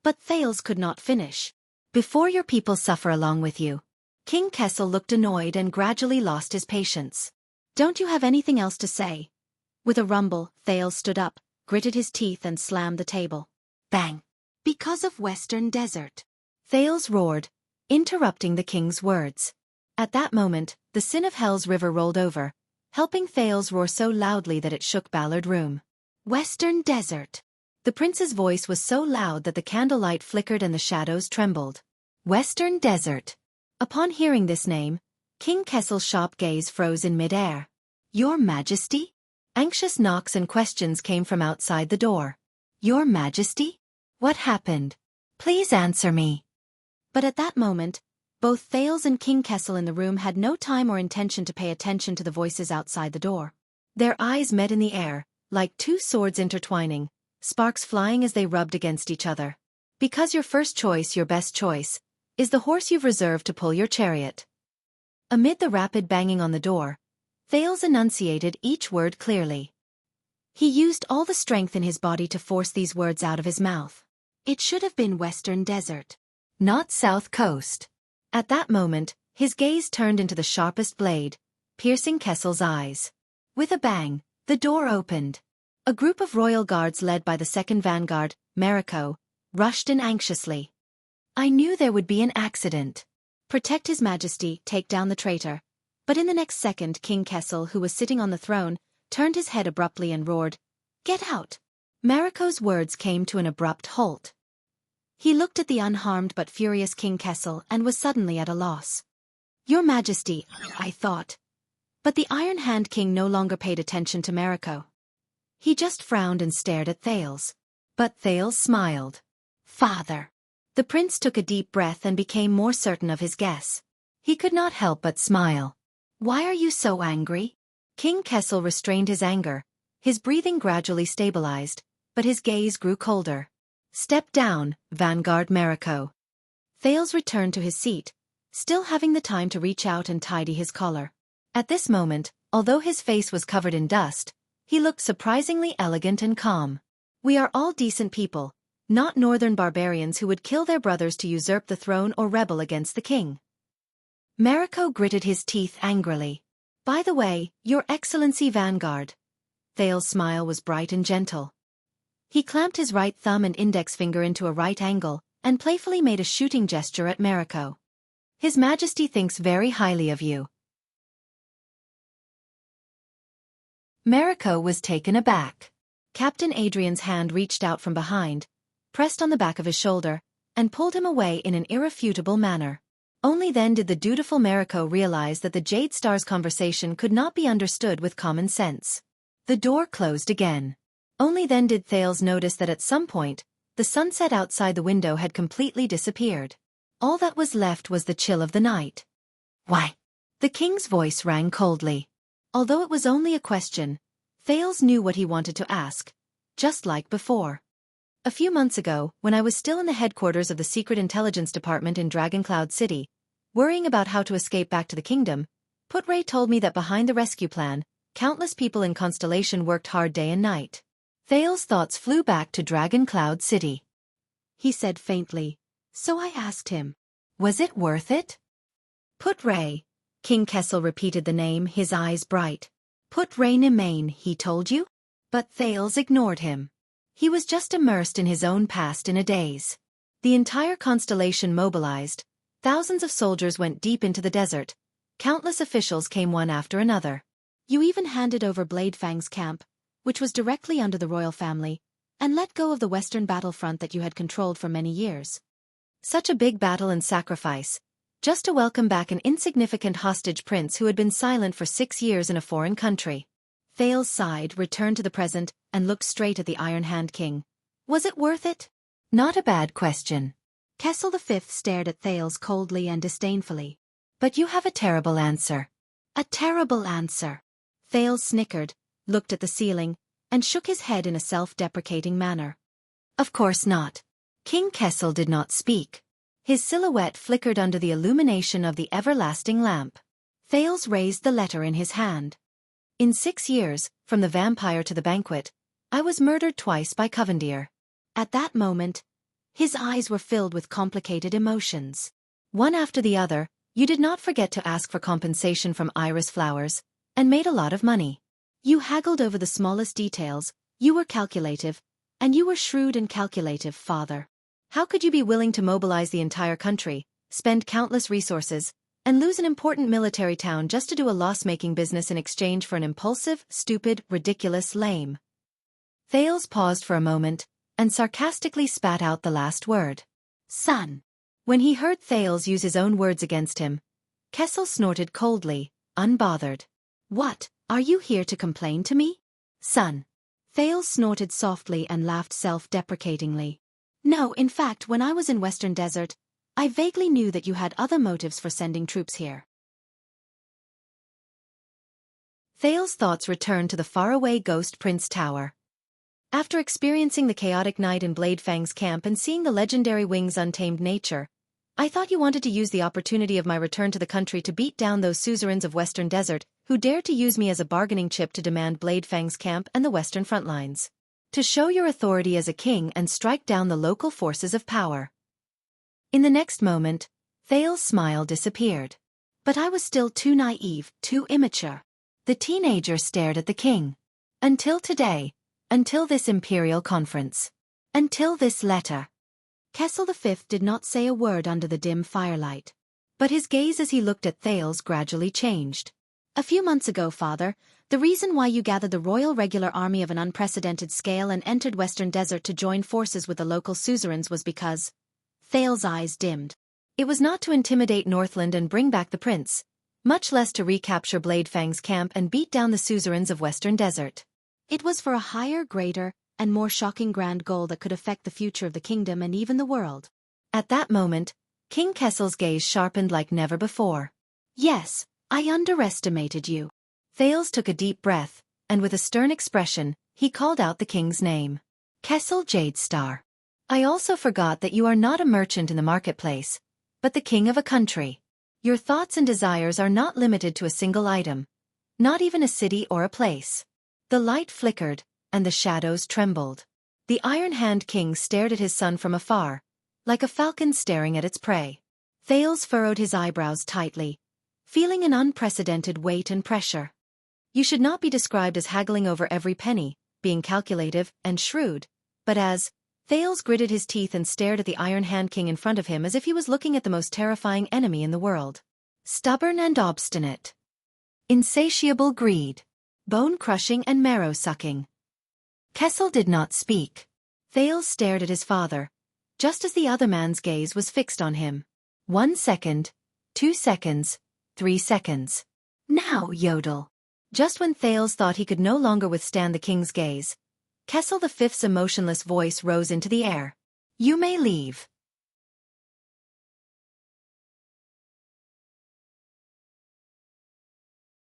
But Thales could not finish. Before your people suffer along with you. King Kessel looked annoyed and gradually lost his patience. Don't you have anything else to say? With a rumble, Thales stood up, gritted his teeth and slammed the table. Bang! Because of Western Desert. Thales roared, interrupting the king's words. At that moment, the Sin of Hell's river rolled over, helping Thales roar so loudly that it shook Ballard Room. Western Desert. The prince's voice was so loud that the candlelight flickered and the shadows trembled. Western Desert. Upon hearing this name, King Kessel's sharp gaze froze in mid-air. Your Majesty? Anxious knocks and questions came from outside the door. Your Majesty? What happened? Please answer me. But at that moment, both Thales and King Kessel in the room had no time or intention to pay attention to the voices outside the door. Their eyes met in the air, like two swords intertwining, sparks flying as they rubbed against each other. Because your first choice, your best choice, is the horse you've reserved to pull your chariot. Amid the rapid banging on the door, Thales enunciated each word clearly. He used all the strength in his body to force these words out of his mouth. It should have been Western Desert, not South Coast. At that moment, his gaze turned into the sharpest blade, piercing Kessel's eyes. With a bang, the door opened. A group of royal guards led by the second vanguard, Mariko, rushed in anxiously. I knew there would be an accident. Protect His Majesty, take down the traitor. But in the next second, King Kessel, who was sitting on the throne, turned his head abruptly and roared, Get out! Mariko's words came to an abrupt halt. He looked at the unharmed but furious King Kessel and was suddenly at a loss. Your Majesty, I thought. But the Iron Hand King no longer paid attention to Mariko. He just frowned and stared at Thales. But Thales smiled. Father. The prince took a deep breath and became more certain of his guess. He could not help but smile. "Why are you so angry?" King Kessel restrained his anger. His breathing gradually stabilized, but his gaze grew colder. "Step down, Vanguard Mariko." Thales returned to his seat, still having the time to reach out and tidy his collar. At this moment, although his face was covered in dust, he looked surprisingly elegant and calm. "We are all decent people, not northern barbarians who would kill their brothers to usurp the throne or rebel against the king." Mariko gritted his teeth angrily. "By the way, Your Excellency Vanguard." Thales' smile was bright and gentle. He clamped his right thumb and index finger into a right angle, and playfully made a shooting gesture at Mariko. "His Majesty thinks very highly of you." Mariko was taken aback. Captain Adrian's hand reached out from behind, pressed on the back of his shoulder, and pulled him away in an irrefutable manner. Only then did the dutiful Mariko realize that the Jade Star's conversation could not be understood with common sense. The door closed again. Only then did Thales notice that at some point, the sunset outside the window had completely disappeared. All that was left was the chill of the night. "Why?" The king's voice rang coldly. Although it was only a question, Thales knew what he wanted to ask, just like before. "A few months ago, when I was still in the headquarters of the Secret Intelligence Department in Dragoncloud City, worrying about how to escape back to the kingdom, Putray told me that behind the rescue plan, countless people in Constellation worked hard day and night." Thales' thoughts flew back to Dragoncloud City. He said faintly, "So I asked him, was it worth it?" "Putray." King Kessel repeated the name, his eyes bright. "Putray Nemain, he told you?" But Thales ignored him. He was just immersed in his own past in a daze. The entire constellation mobilized. Thousands of soldiers went deep into the desert. Countless officials came one after another. You even handed over Bladefang's camp, which was directly under the royal family, and let go of the western battlefront that you had controlled for many years. Such a big battle and sacrifice, just to welcome back an insignificant hostage prince who had been silent for 6 years in a foreign country. Thales sighed, returned to the present, and looked straight at the Iron Hand King. "Was it worth it?" "Not a bad question." Kessel V stared at Thales coldly and disdainfully. "But you have a terrible answer." "A terrible answer." Thales snickered, looked at the ceiling, and shook his head in a self-deprecating manner. "Of course not." King Kessel did not speak. His silhouette flickered under the illumination of the everlasting lamp. Thales raised the letter in his hand. "In 6 years, from the vampire to the banquet, I was murdered twice by Covendier." At that moment, his eyes were filled with complicated emotions. One after the other, you did not forget to ask for compensation from iris flowers, and made a lot of money. You haggled over the smallest details, you were calculative, and you were shrewd and calculative, father. How could you be willing to mobilize the entire country, spend countless resources, and lose an important military town just to do a loss-making business in exchange for an impulsive, stupid, ridiculous, lame? Thales paused for a moment, and sarcastically spat out the last word. "Son." When he heard Thales use his own words against him, Kessel snorted coldly, unbothered. "What, are you here to complain to me? Son." Thales snorted softly and laughed self-deprecatingly. "No, in fact, when I was in Western Desert, I vaguely knew that you had other motives for sending troops here." Thales' thoughts returned to the faraway Ghost Prince Tower. After experiencing the chaotic night in Bladefang's camp and seeing the legendary Wing's untamed nature, I thought you wanted to use the opportunity of my return to the country to beat down those suzerains of Western Desert who dared to use me as a bargaining chip to demand Bladefang's camp and the western front lines. To show your authority as a king and strike down the local forces of power. In the next moment, Thales' smile disappeared. But I was still too naive, too immature. The teenager stared at the king. Until today, until this imperial conference. Until this letter. Kessel V did not say a word under the dim firelight. But his gaze as he looked at Thales gradually changed. "A few months ago, father, the reason why you gathered the royal regular army of an unprecedented scale and entered Western Desert to join forces with the local suzerains was because..." Thales' eyes dimmed. "It was not to intimidate Northland and bring back the prince, much less to recapture Bladefang's camp and beat down the suzerains of Western Desert. It was for a higher, greater, and more shocking grand goal that could affect the future of the kingdom and even the world." At that moment, King Kessel's gaze sharpened like never before. Yes, I underestimated you. Thales took a deep breath, and with a stern expression, he called out the king's name. Kessel Jadestar. I also forgot that you are not a merchant in the marketplace, but the king of a country. Your thoughts and desires are not limited to a single item, not even a city or a place. The light flickered, and the shadows trembled. The Iron Hand King stared at his son from afar, like a falcon staring at its prey. Thales furrowed his eyebrows tightly, feeling an unprecedented weight and pressure. You should not be described as haggling over every penny, being calculative and shrewd, but as... Thales gritted his teeth and stared at the Iron Hand King in front of him as if he was looking at the most terrifying enemy in the world. Stubborn and obstinate. Insatiable greed. Bone-crushing and marrow-sucking. Kessel did not speak. Thales stared at his father, just as the other man's gaze was fixed on him. 1 second, 2 seconds, 3 seconds. Now, yodel. Just when Thales thought he could no longer withstand the king's gaze, Kessel V's emotionless voice rose into the air. You may leave.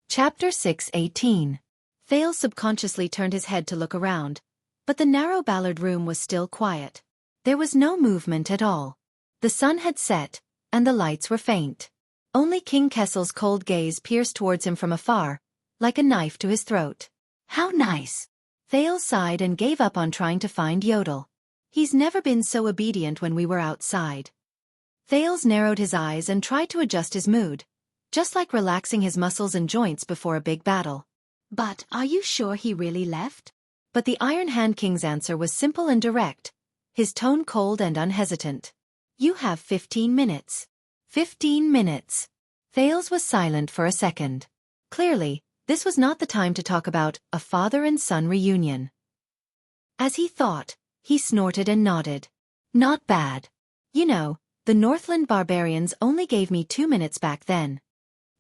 Chapter 6:18. Thales subconsciously turned his head to look around, but the narrow Ballard room was still quiet. There was no movement at all. The sun had set, and the lights were faint. Only King Kessel's cold gaze pierced towards him from afar, like a knife to his throat. How nice! Thales sighed and gave up on trying to find Yodel. He's never been so obedient when we were outside. Thales narrowed his eyes and tried to adjust his mood, just like relaxing his muscles and joints before a big battle. But are you sure he really left? But the Iron Hand King's answer was simple and direct, his tone cold and unhesitant. You have 15 minutes. 15 minutes. Thales was silent for a second. Clearly, this was not the time to talk about a father and son reunion. As he thought, he snorted and nodded. Not bad. You know, the Northland barbarians only gave me 2 minutes back then.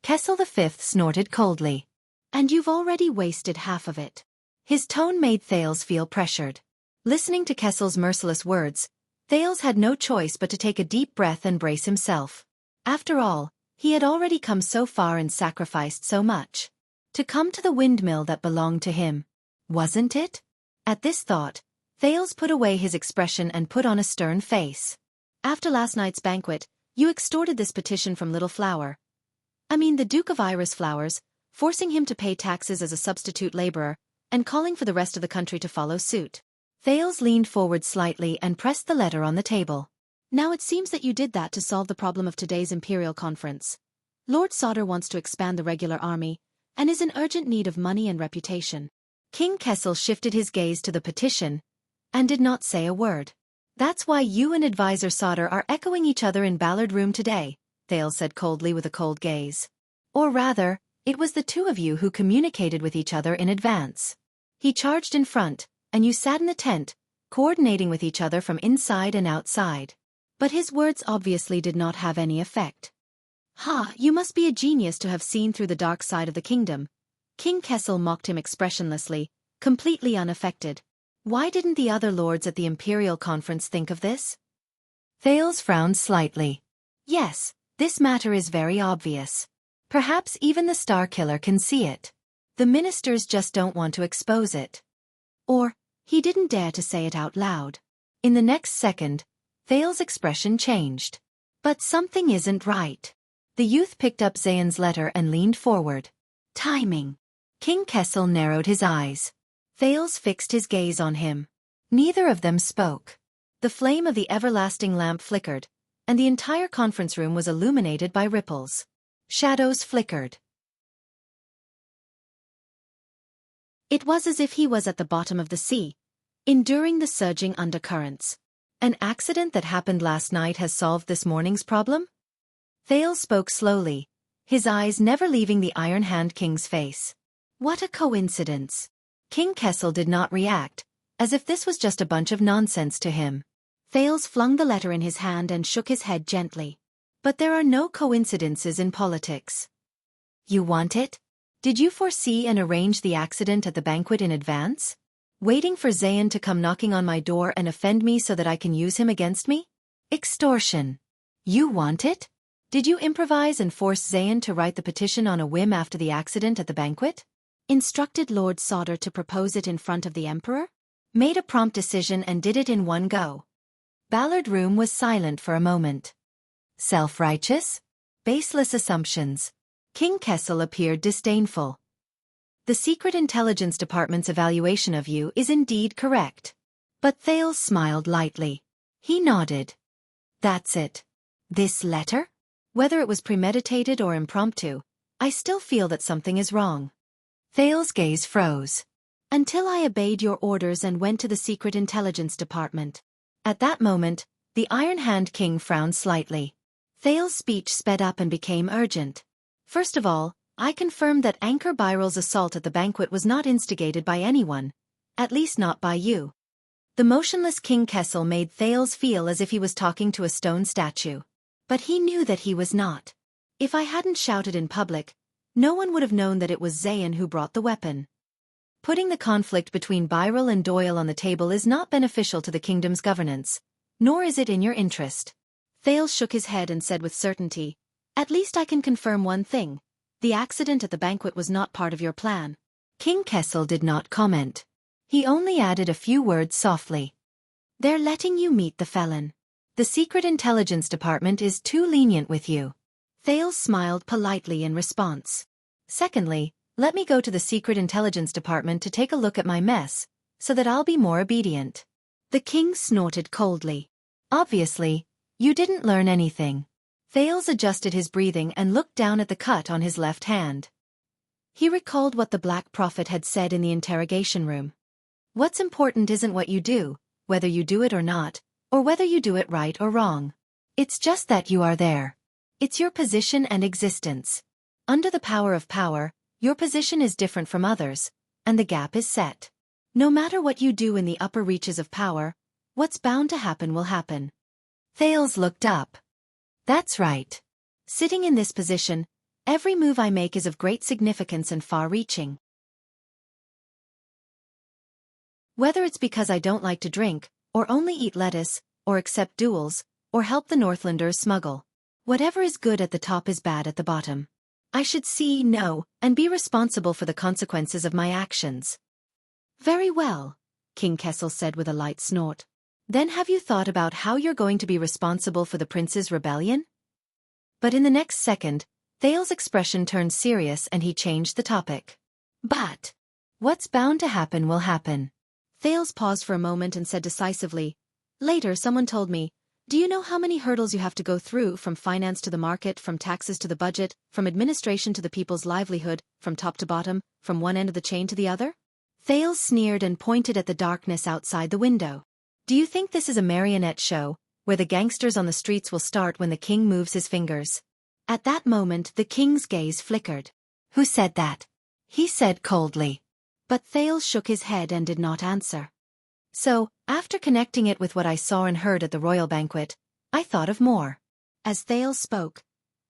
Kessel V snorted coldly. And you've already wasted half of it. His tone made Thales feel pressured. Listening to Kessel's merciless words, Thales had no choice but to take a deep breath and brace himself. After all, he had already come so far and sacrificed so much. To come to the windmill that belonged to him. Wasn't it? At this thought, Thales put away his expression and put on a stern face. After last night's banquet, you extorted this petition from Little Flower. The Duke of Iris Flowers, forcing him to pay taxes as a substitute laborer, and calling for the rest of the country to follow suit. Thales leaned forward slightly and pressed the letter on the table. Now it seems that you did that to solve the problem of today's Imperial Conference. Lord Sauter wants to expand the regular army, and is in urgent need of money and reputation. King Kessel shifted his gaze to the petition, and did not say a word. That's why you and Advisor Sauter are echoing each other in Ballard Room today, Thales said coldly with a cold gaze. Or rather, it was the two of you who communicated with each other in advance. He charged in front, and you sat in the tent, coordinating with each other from inside and outside. But his words obviously did not have any effect. Ha, you must be a genius to have seen through the dark side of the kingdom. King Kessel mocked him expressionlessly, completely unaffected. Why didn't the other lords at the Imperial Conference think of this? Thales frowned slightly. Yes, this matter is very obvious. Perhaps even the Star Killer can see it. The ministers just don't want to expose it. Or, he didn't dare to say it out loud. In the next second, Thales' expression changed. But something isn't right. The youth picked up Zayn's letter and leaned forward. Timing. King Kessel narrowed his eyes. Thales fixed his gaze on him. Neither of them spoke. The flame of the everlasting lamp flickered, and the entire conference room was illuminated by ripples. Shadows flickered. It was as if he was at the bottom of the sea, enduring the surging undercurrents. An accident that happened last night has solved this morning's problem? Thales spoke slowly, his eyes never leaving the Iron Hand King's face. What a coincidence. King Kessel did not react, as if this was just a bunch of nonsense to him. Thales flung the letter in his hand and shook his head gently. But there are no coincidences in politics. You want it? Did you foresee and arrange the accident at the banquet in advance? Waiting for Zayn to come knocking on my door and offend me so that I can use him against me? Extortion. You want it? Did you improvise and force Zayn to write the petition on a whim after the accident at the banquet? Instructed Lord Sauter to propose it in front of the Emperor? Made a prompt decision and did it in one go. Ballard Room was silent for a moment. Self-righteous? Baseless assumptions. King Kessel appeared disdainful. The Secret Intelligence Department's evaluation of you is indeed correct. But Thales smiled lightly. He nodded. That's it. This letter? Whether it was premeditated or impromptu, I still feel that something is wrong. Thales' gaze froze. Until I obeyed your orders and went to the Secret Intelligence Department. At that moment, the Iron Hand King frowned slightly. Thales' speech sped up and became urgent. First of all, I confirmed that Anchor Byral's assault at the banquet was not instigated by anyone. At least not by you. The motionless King Kessel made Thales feel as if he was talking to a stone statue. But he knew that he was not. If I hadn't shouted in public, no one would have known that it was Zayn who brought the weapon. Putting the conflict between Byral and Doyle on the table is not beneficial to the kingdom's governance, nor is it in your interest. Thales shook his head and said with certainty, At least I can confirm one thing. The accident at the banquet was not part of your plan. King Kessel did not comment. He only added a few words softly. They're letting you meet the felon. The Secret Intelligence Department is too lenient with you. Thales smiled politely in response. Secondly, let me go to the Secret Intelligence Department to take a look at my mess, so that I'll be more obedient. The king snorted coldly. Obviously, you didn't learn anything. Thales adjusted his breathing and looked down at the cut on his left hand. He recalled what the Black Prophet had said in the interrogation room. What's important isn't what you do, whether you do it or not, or whether you do it right or wrong. It's just that you are there. It's your position and existence. Under the power of power, your position is different from others, and the gap is set. No matter what you do in the upper reaches of power, what's bound to happen will happen. Thales looked up. That's right. Sitting in this position, every move I make is of great significance and far-reaching. Whether it's because I don't like to drink, or only eat lettuce, or accept duels, or help the Northlanders smuggle. Whatever is good at the top is bad at the bottom. I should see, know, and be responsible for the consequences of my actions. Very well, King Kessel said with a light snort. Then have you thought about how you're going to be responsible for the prince's rebellion? But in the next second, Thales' expression turned serious and he changed the topic. But what's bound to happen will happen. Thales paused for a moment and said decisively, Later someone told me, do you know how many hurdles you have to go through, from finance to the market, from taxes to the budget, from administration to the people's livelihood, from top to bottom, from one end of the chain to the other? Thales sneered and pointed at the darkness outside the window. Do you think this is a marionette show, where the gangsters on the streets will start when the king moves his fingers? At that moment the king's gaze flickered. Who said that? He said coldly. But Thales shook his head and did not answer. So, after connecting it with what I saw and heard at the royal banquet, I thought of more. As Thales spoke,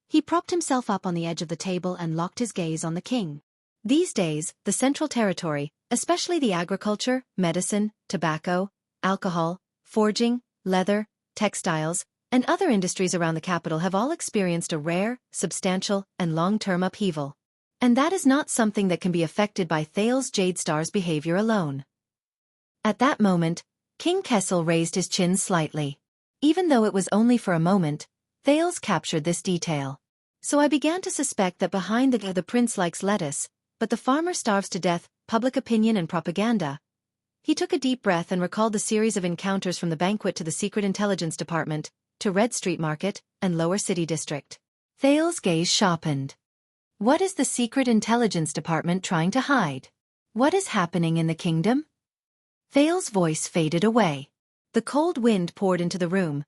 he propped himself up on the edge of the table and locked his gaze on the king. These days, the Central Territory, especially the agriculture, medicine, tobacco, alcohol, forging, leather, textiles, and other industries around the capital have all experienced a rare, substantial, and long-term upheaval. And that is not something that can be affected by Thales Jadestar's behavior alone. At that moment, King Kessel raised his chin slightly. Even though it was only for a moment, Thales captured this detail. So I began to suspect that behind the prince likes lettuce, but the farmer starves to death, public opinion and propaganda. He took a deep breath and recalled the series of encounters from the banquet to the Secret Intelligence Department, to Red Street Market, and Lower City District. Thales' gaze sharpened. What is the Secret Intelligence Department trying to hide? What is happening in the kingdom? Thales' voice faded away. The cold wind poured into the room,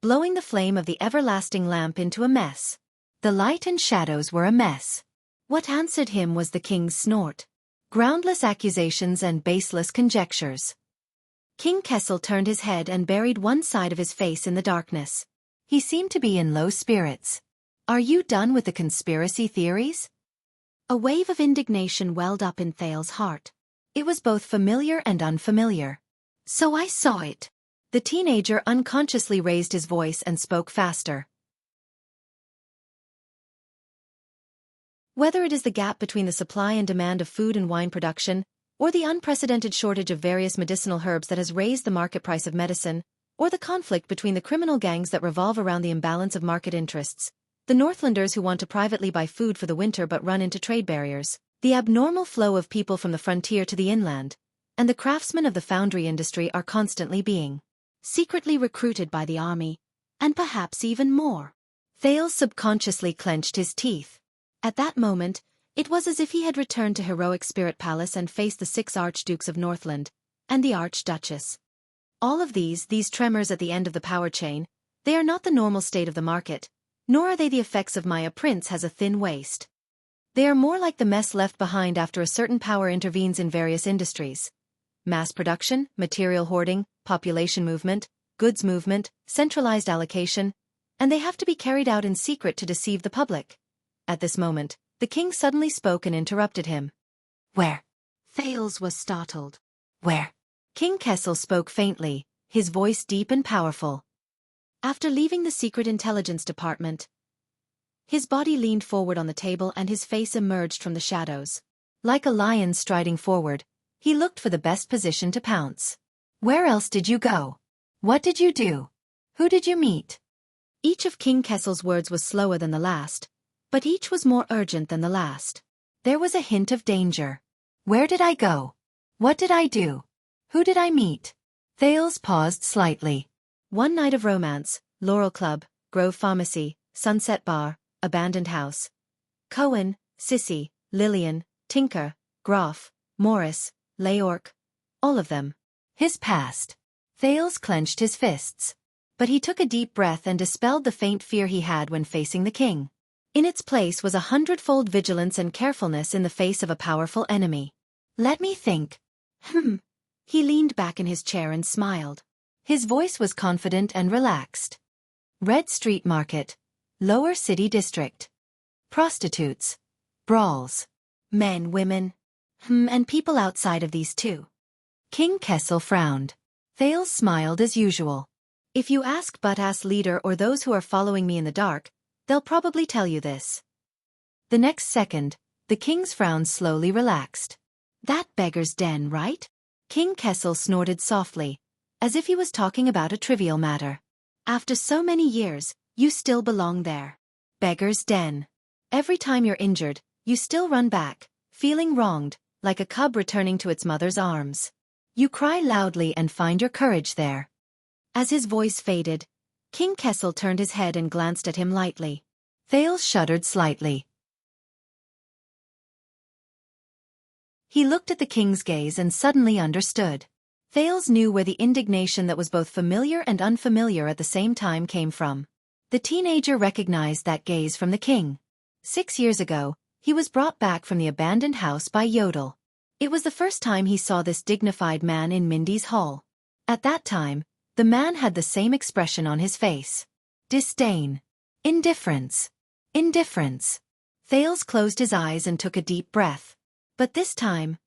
blowing the flame of the everlasting lamp into a mess. The light and shadows were a mess. What answered him was the king's snort. Groundless accusations and baseless conjectures. King Kessel turned his head and buried one side of his face in the darkness. He seemed to be in low spirits. Are you done with the conspiracy theories? A wave of indignation welled up in Thales' heart. It was both familiar and unfamiliar. So I saw it. The teenager unconsciously raised his voice and spoke faster. Whether it is the gap between the supply and demand of food and wine production, or the unprecedented shortage of various medicinal herbs that has raised the market price of medicine, or the conflict between the criminal gangs that revolve around the imbalance of market interests, the Northlanders who want to privately buy food for the winter but run into trade barriers, the abnormal flow of people from the frontier to the inland, and the craftsmen of the foundry industry are constantly being secretly recruited by the army, and perhaps even more. Thales subconsciously clenched his teeth. At that moment, it was as if he had returned to heroic Spirit Palace and faced the 6 archdukes of Northland, and the archduchess. All of these tremors at the end of the power chain, they are not the normal state of the market, nor are they the effects of a prince has a thin waist. They are more like the mess left behind after a certain power intervenes in various industries. Mass production, material hoarding, population movement, goods movement, centralized allocation, and they have to be carried out in secret to deceive the public. At this moment, the king suddenly spoke and interrupted him. "Where?" Thales was startled. "Where?" King Kessel spoke faintly, his voice deep and powerful. After leaving the Secret Intelligence Department, his body leaned forward on the table and his face emerged from the shadows. Like a lion striding forward, he looked for the best position to pounce. "Where else did you go? What did you do? Who did you meet?" Each of King Kessel's words was slower than the last, but each was more urgent than the last. There was a hint of danger. "Where did I go? What did I do? Who did I meet?" Thales paused slightly. One night of romance, Laurel Club, Grove Pharmacy, Sunset Bar, Abandoned House. Cohen, Sissy, Lillian, Tinker, Groff, Morris, Leork. All of them. His past. Thales clenched his fists. But he took a deep breath and dispelled the faint fear he had when facing the king. In its place was 100-fold vigilance and carefulness in the face of a powerful enemy. "Let me think." He leaned back in his chair and smiled. His voice was confident and relaxed. Red Street Market. Lower City District. Prostitutes. Brawls. Men, women. And people outside of these too. King Kessel frowned. Thales smiled as usual. "If you ask Buttass leader or those who are following me in the dark, they'll probably tell you this." The next second, the king's frown slowly relaxed. "That beggar's den, right?" King Kessel snorted softly, as if he was talking about a trivial matter. "After so many years, you still belong there. Beggar's den. Every time you're injured, you still run back, feeling wronged, like a cub returning to its mother's arms. You cry loudly and find your courage there." As his voice faded, King Kessel turned his head and glanced at him lightly. Thales shuddered slightly. He looked at the king's gaze and suddenly understood. Thales knew where the indignation that was both familiar and unfamiliar at the same time came from. The teenager recognized that gaze from the king. 6 years ago, he was brought back from the abandoned house by Yodel. It was the first time he saw this dignified man in Mindy's hall. At that time, the man had the same expression on his face. Disdain. Indifference. Indifference. Thales closed his eyes and took a deep breath. But this time,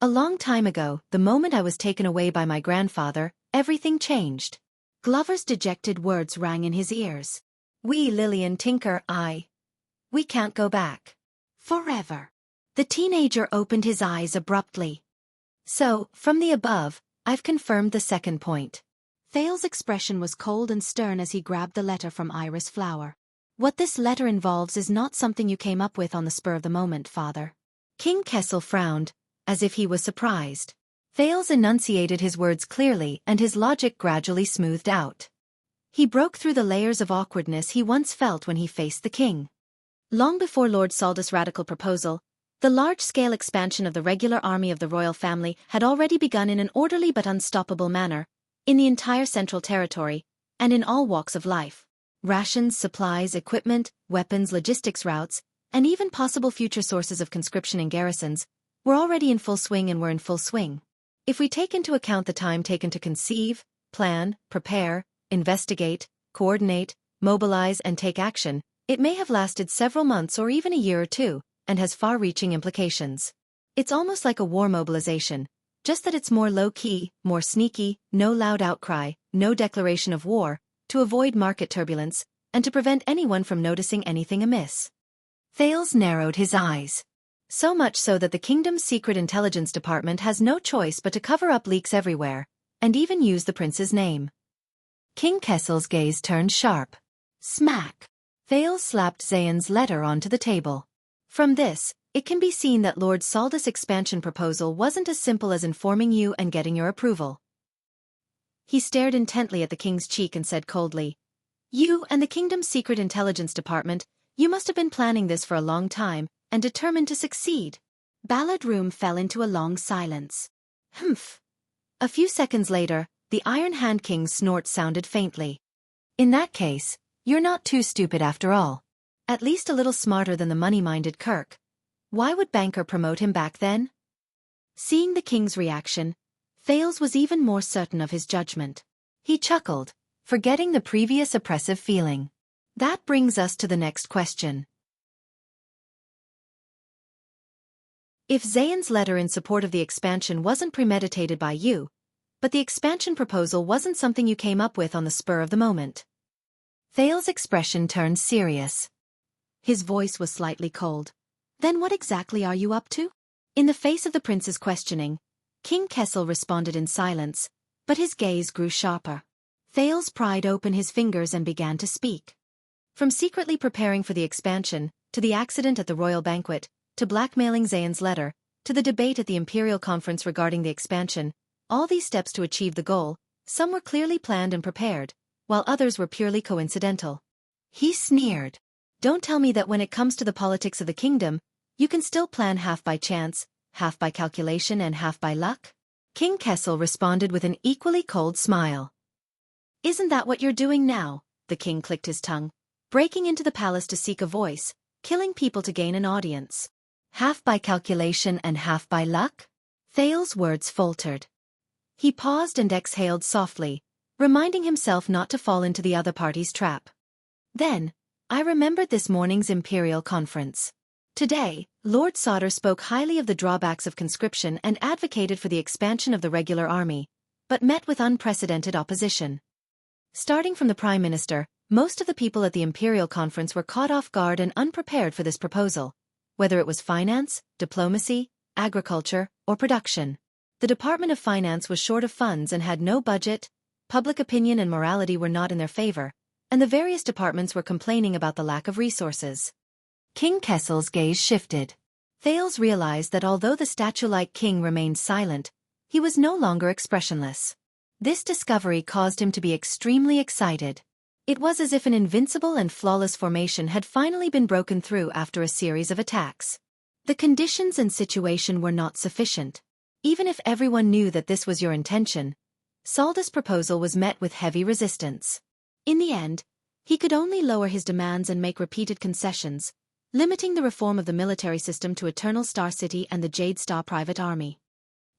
a long time ago, the moment I was taken away by my grandfather, everything changed. Glover's dejected words rang in his ears. "We, Lillian, Tinker, we can't go back. Forever." The teenager opened his eyes abruptly. "So, from the above, I've confirmed the second point." Thales' expression was cold and stern as he grabbed the letter from Iris Flower. "What this letter involves is not something you came up with on the spur of the moment, father." King Kessel frowned, as if he was surprised. Thales enunciated his words clearly and his logic gradually smoothed out. He broke through the layers of awkwardness he once felt when he faced the king. Long before Lord Saldus' radical proposal, the large-scale expansion of the regular army of the royal family had already begun in an orderly but unstoppable manner, in the entire Central Territory, and in all walks of life. Rations, supplies, equipment, weapons, logistics routes, and even possible future sources of conscription and garrisons, were already in full swing and were in full swing. If we take into account the time taken to conceive, plan, prepare, investigate, coordinate, mobilize and take action, it may have lasted several months or even a year or two, and has far-reaching implications. It's almost like a war mobilization, just that it's more low-key, more sneaky, no loud outcry, no declaration of war, to avoid market turbulence, and to prevent anyone from noticing anything amiss. Thales narrowed his eyes. So much so that the kingdom's secret intelligence department has no choice but to cover up leaks everywhere, and even use the prince's name. King Kessel's gaze turned sharp. Smack! Thales slapped Xian's letter onto the table. From this, it can be seen that Lord Saldus' expansion proposal wasn't as simple as informing you and getting your approval. He stared intently at the king's cheek and said coldly, "You and the kingdom's secret intelligence department, you must have been planning this for a long time, and determined to succeed." Ballard Room fell into a long silence. Humph. A few seconds later, the Iron Hand King's snort sounded faintly. "In that case, you're not too stupid after all. At least a little smarter than the money-minded Kirk. Why would Banker promote him back then?" Seeing the king's reaction, Thales was even more certain of his judgment. He chuckled, forgetting the previous oppressive feeling. That brings us to the next question. If Xian's letter in support of the expansion wasn't premeditated by you, but the expansion proposal wasn't something you came up with on the spur of the moment. Thales' expression turned serious. His voice was slightly cold. "Then what exactly are you up to?" In the face of the prince's questioning, King Kessel responded in silence, but his gaze grew sharper. Thales pried open his fingers and began to speak. From secretly preparing for the expansion, to the accident at the royal banquet, to blackmailing Xian's letter, to the debate at the imperial conference regarding the expansion, all these steps to achieve the goal, some were clearly planned and prepared, while others were purely coincidental. He sneered. "Don't tell me that when it comes to the politics of the kingdom, you can still plan half by chance, half by calculation and half by luck?" King Kessel responded with an equally cold smile. "Isn't that what you're doing now?" The king clicked his tongue. "Breaking into the palace to seek a voice, killing people to gain an audience. Half by calculation and half by luck?" Thales' words faltered. He paused and exhaled softly, reminding himself not to fall into the other party's trap. Then, I remembered this morning's imperial conference. Today, Lord Sauter spoke highly of the drawbacks of conscription and advocated for the expansion of the regular army, but met with unprecedented opposition. Starting from the Prime Minister, most of the people at the imperial conference were caught off guard and unprepared for this proposal, whether it was finance, diplomacy, agriculture, or production. The Department of Finance was short of funds and had no budget, public opinion and morality were not in their favor, and the various departments were complaining about the lack of resources. King Kessel's gaze shifted. Thales realized that although the statue-like king remained silent, he was no longer expressionless. This discovery caused him to be extremely excited. It was as if an invincible and flawless formation had finally been broken through after a series of attacks. The conditions and situation were not sufficient. Even if everyone knew that this was your intention, Saldus' proposal was met with heavy resistance. In the end, he could only lower his demands and make repeated concessions, limiting the reform of the military system to Eternal Star City and the Jade Star Private Army.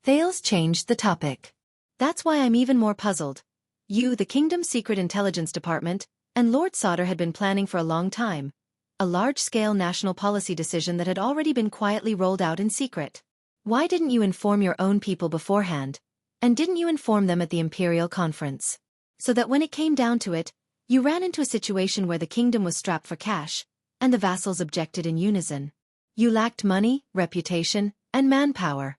Thales changed the topic. "That's why I'm even more puzzled. You, the Kingdom's Secret Intelligence Department, and Lord Sauter had been planning for a long time. A large-scale national policy decision that had already been quietly rolled out in secret. Why didn't you inform your own people beforehand? And didn't you inform them at the Imperial Conference? So that when it came down to it, you ran into a situation where the kingdom was strapped for cash, and the vassals objected in unison. You lacked money, reputation, and manpower."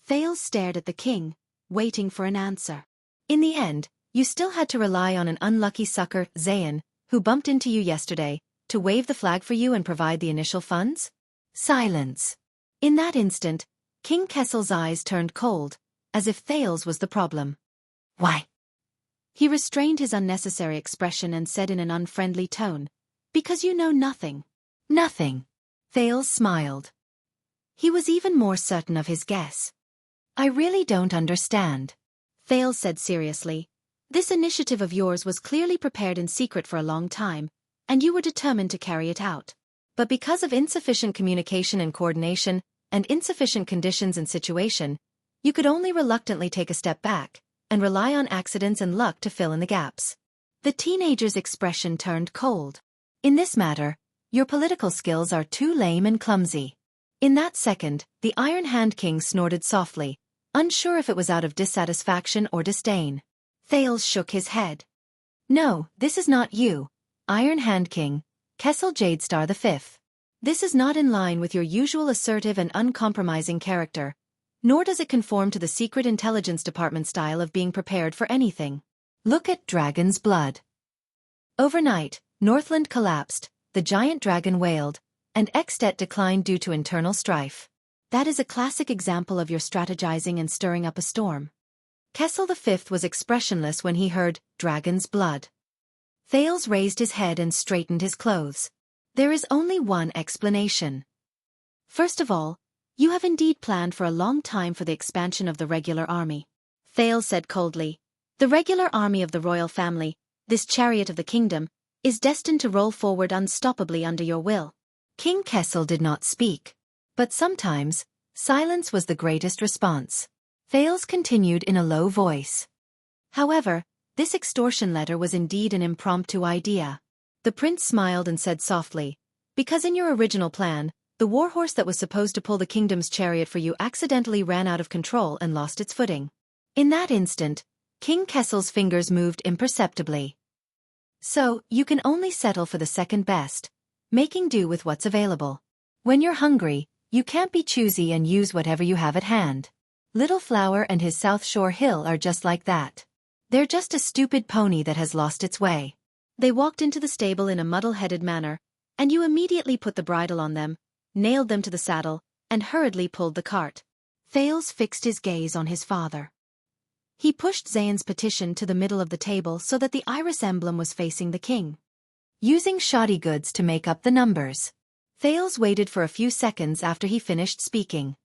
Thales stared at the king, waiting for an answer. "In the end, you still had to rely on an unlucky sucker, Xian, who bumped into you yesterday, to wave the flag for you and provide the initial funds?" Silence. In that instant, King Kessel's eyes turned cold, as if Thales was the problem. "Why?" He restrained his unnecessary expression and said in an unfriendly tone, "Because you know nothing." "Nothing." Thales smiled. He was even more certain of his guess. "I really don't understand." Thales said seriously, "This initiative of yours was clearly prepared in secret for a long time, and you were determined to carry it out. But because of insufficient communication and coordination, and insufficient conditions and situation, you could only reluctantly take a step back, and rely on accidents and luck to fill in the gaps." The teenager's expression turned cold. "In this matter, your political skills are too lame and clumsy." In that second, the Iron Hand King snorted softly, unsure if it was out of dissatisfaction or disdain. Thales shook his head. "No, this is not you. Iron Hand King, Kessel Jadestar V. This is not in line with your usual assertive and uncompromising character, nor does it conform to the Secret Intelligence Department style of being prepared for anything. Look at Dragon's Blood. Overnight, Northland collapsed, the giant dragon wailed, and At declined due to internal strife. That is a classic example of your strategizing and stirring up a storm. Kessel V was expressionless when he heard Dragon's Blood. Thales raised his head and straightened his clothes. There is only one explanation. First of all, you have indeed planned for a long time for the expansion of the regular army. Thales said coldly. The regular army of the royal family, this chariot of the kingdom, is destined to roll forward unstoppably under your will. King Kessel did not speak. But sometimes, silence was the greatest response. Thales continued in a low voice. However, this extortion letter was indeed an impromptu idea. The prince smiled and said softly, because in your original plan, the warhorse that was supposed to pull the kingdom's chariot for you accidentally ran out of control and lost its footing. In that instant, King Kessel's fingers moved imperceptibly. So, you can only settle for the second best, making do with what's available. When you're hungry, you can't be choosy and use whatever you have at hand. Little Flower and his South Shore Hill are just like that. They're just a stupid pony that has lost its way. They walked into the stable in a muddle-headed manner, and you immediately put the bridle on them, nailed them to the saddle, and hurriedly pulled the cart. Thales fixed his gaze on his father. He pushed Zayn's petition to the middle of the table so that the iris emblem was facing the king. Using shoddy goods to make up the numbers. Thales waited for a few seconds after he finished speaking.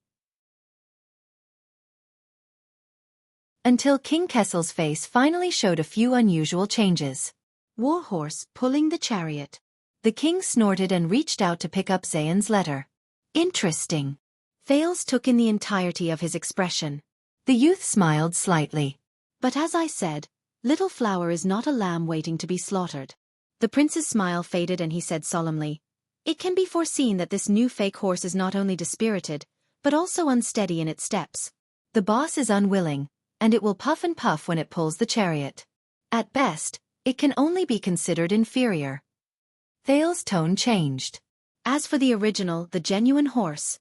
Until King Kessel's face finally showed a few unusual changes. Warhorse pulling the chariot. The king snorted and reached out to pick up Zayn's letter. Interesting. Thales took in the entirety of his expression. The youth smiled slightly. But as I said, Little Flower is not a lamb waiting to be slaughtered. The prince's smile faded and he said solemnly, it can be foreseen that this new fake horse is not only dispirited, but also unsteady in its steps. The boss is unwilling, and it will puff and puff when it pulls the chariot. At best, it can only be considered inferior. Thales' tone changed. As for the original, the genuine horse.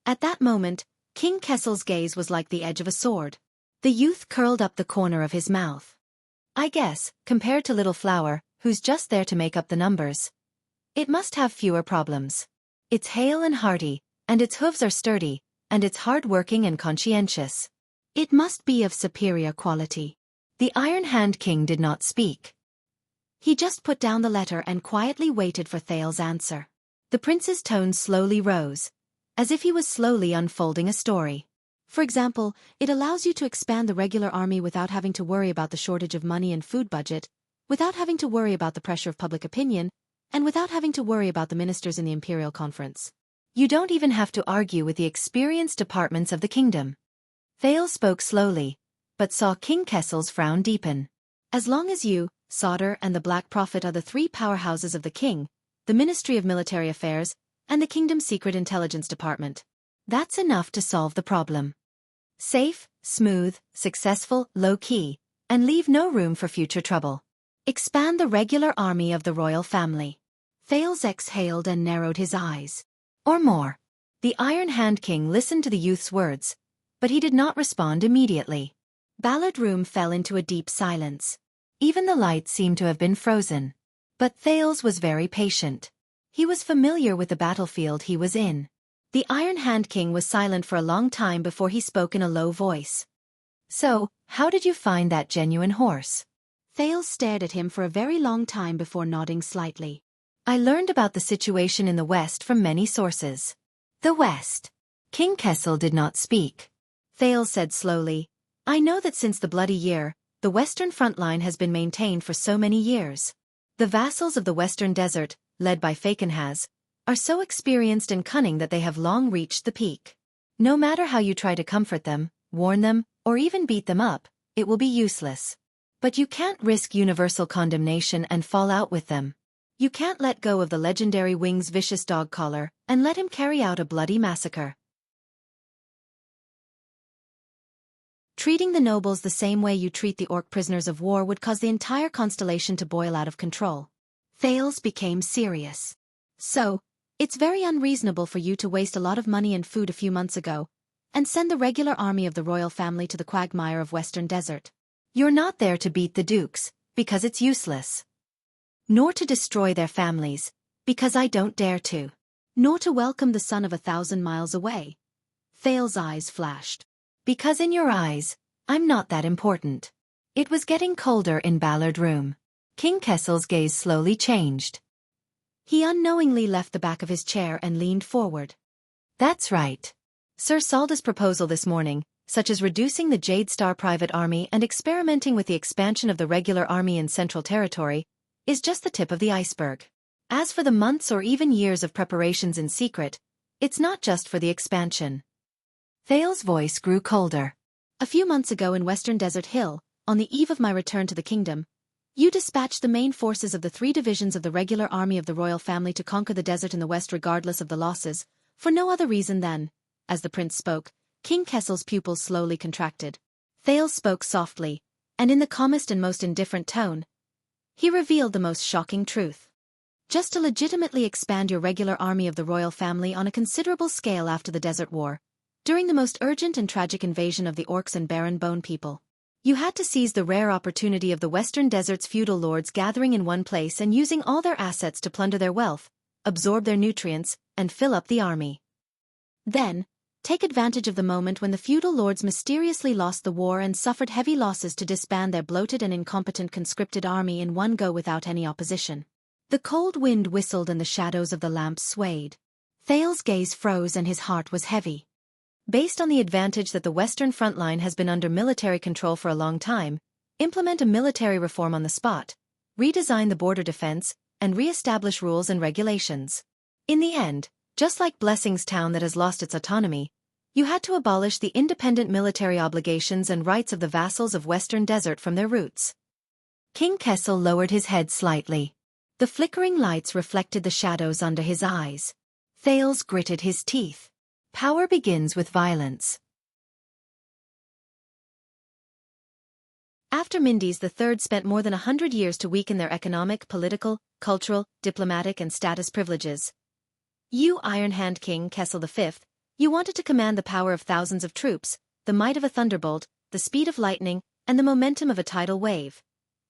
At that moment, King Kessel's gaze was like the edge of a sword. The youth curled up the corner of his mouth. I guess, compared to Little Flower, who's just there to make up the numbers, it must have fewer problems. It's hale and hearty, and its hooves are sturdy, and it's hard-working and conscientious. It must be of superior quality. The Iron Hand King did not speak. He just put down the letter and quietly waited for Thales' answer. The prince's tone slowly rose, as if he was slowly unfolding a story. For example, it allows you to expand the regular army without having to worry about the shortage of money and food budget, without having to worry about the pressure of public opinion, and without having to worry about the ministers in the Imperial Conference. You don't even have to argue with the experienced departments of the kingdom. Thales spoke slowly, but saw King Kessel's frown deepen. As long as you, Sauter and the Black Prophet are the three powerhouses of the king, the Ministry of Military Affairs, and the Kingdom's Secret Intelligence Department. That's enough to solve the problem. Safe, smooth, successful, low-key, and leave no room for future trouble. Expand the regular army of the royal family. Thales exhaled and narrowed his eyes. Or more. The Iron Hand King listened to the youth's words, but he did not respond immediately. Ballard Room fell into a deep silence. Even the lights seemed to have been frozen. But Thales was very patient. He was familiar with the battlefield he was in. The Iron Hand King was silent for a long time before he spoke in a low voice. So, how did you find that genuine horse? Thales stared at him for a very long time before nodding slightly. I learned about the situation in the West from many sources. The West. King Kessel did not speak. Thales said slowly, I know that since the Bloody Year, the Western front line has been maintained for so many years. The vassals of the Western Desert, led by Fakenhaz, are so experienced and cunning that they have long reached the peak. No matter how you try to comfort them, warn them, or even beat them up, it will be useless. But you can't risk universal condemnation and fall out with them. You can't let go of the legendary Wing's vicious dog collar and let him carry out a bloody massacre. Treating the nobles the same way you treat the orc prisoners of war would cause the entire constellation to boil out of control. Thales became serious. So, it's very unreasonable for you to waste a lot of money and food a few months ago, and send the regular army of the royal family to the quagmire of Western Desert. You're not there to beat the dukes, because it's useless. Nor to destroy their families, because I don't dare to. Nor to welcome the son of 1,000 miles away. Thales' eyes flashed. Because in your eyes, I'm not that important. It was getting colder in Ballard Room. King Kessel's gaze slowly changed. He unknowingly left the back of his chair and leaned forward. That's right. Sir Salda's proposal this morning, such as reducing the Jade Star private army and experimenting with the expansion of the regular army in Central Territory, is just the tip of the iceberg. As for the months or even years of preparations in secret, it's not just for the expansion. Thales' voice grew colder. A few months ago in Western Desert Hill, on the eve of my return to the kingdom, you dispatched the main forces of the 3 divisions of the regular army of the royal family to conquer the desert in the west regardless of the losses, for no other reason than, as the prince spoke, King Kessel's pupils slowly contracted. Thales spoke softly, and in the calmest and most indifferent tone. He revealed the most shocking truth. Just to legitimately expand your regular army of the royal family on a considerable scale after the Desert War, during the most urgent and tragic invasion of the Orcs and Barren Bone people, you had to seize the rare opportunity of the Western Desert's feudal lords gathering in one place and using all their assets to plunder their wealth, absorb their nutrients, and fill up the army. Then, take advantage of the moment when the feudal lords mysteriously lost the war and suffered heavy losses to disband their bloated and incompetent conscripted army in one go without any opposition. The cold wind whistled and the shadows of the lamps swayed. Thales' gaze froze and his heart was heavy. Based on the advantage that the Western front line has been under military control for a long time, implement a military reform on the spot, redesign the border defense, and re-establish rules and regulations. In the end, just like Blessing's town that has lost its autonomy, you had to abolish the independent military obligations and rights of the vassals of Western Desert from their roots. King Kessel lowered his head slightly. The flickering lights reflected the shadows under his eyes. Thales gritted his teeth. Power begins with violence. After Mendes III spent more than 100 years to weaken their economic, political, cultural, diplomatic and status privileges. You, Iron Hand King Kessel V, you wanted to command the power of thousands of troops, the might of a thunderbolt, the speed of lightning, and the momentum of a tidal wave.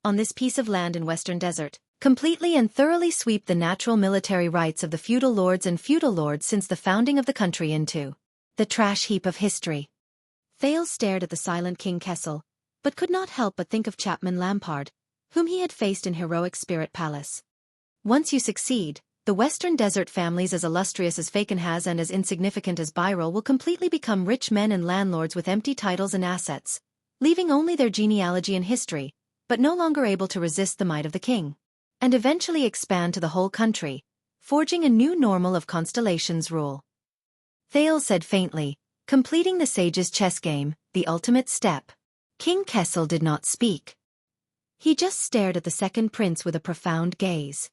On this piece of land in Western Desert, completely and thoroughly sweep the natural military rights of the feudal lords and feudal lords since the founding of the country into the trash heap of history. Thales stared at the silent King Kessel, but could not help but think of Chapman Lampard, whom he had faced in heroic Spirit Palace. Once you succeed, the Western Desert families as illustrious as Fakenhas and as insignificant as Byril will completely become rich men and landlords with empty titles and assets, leaving only their genealogy and history, but no longer able to resist the might of the king. And eventually expand to the whole country, forging a new normal of Constellation's rule. Thales said faintly, completing the sage's chess game, the ultimate step. King Kessel did not speak. He just stared at the second prince with a profound gaze.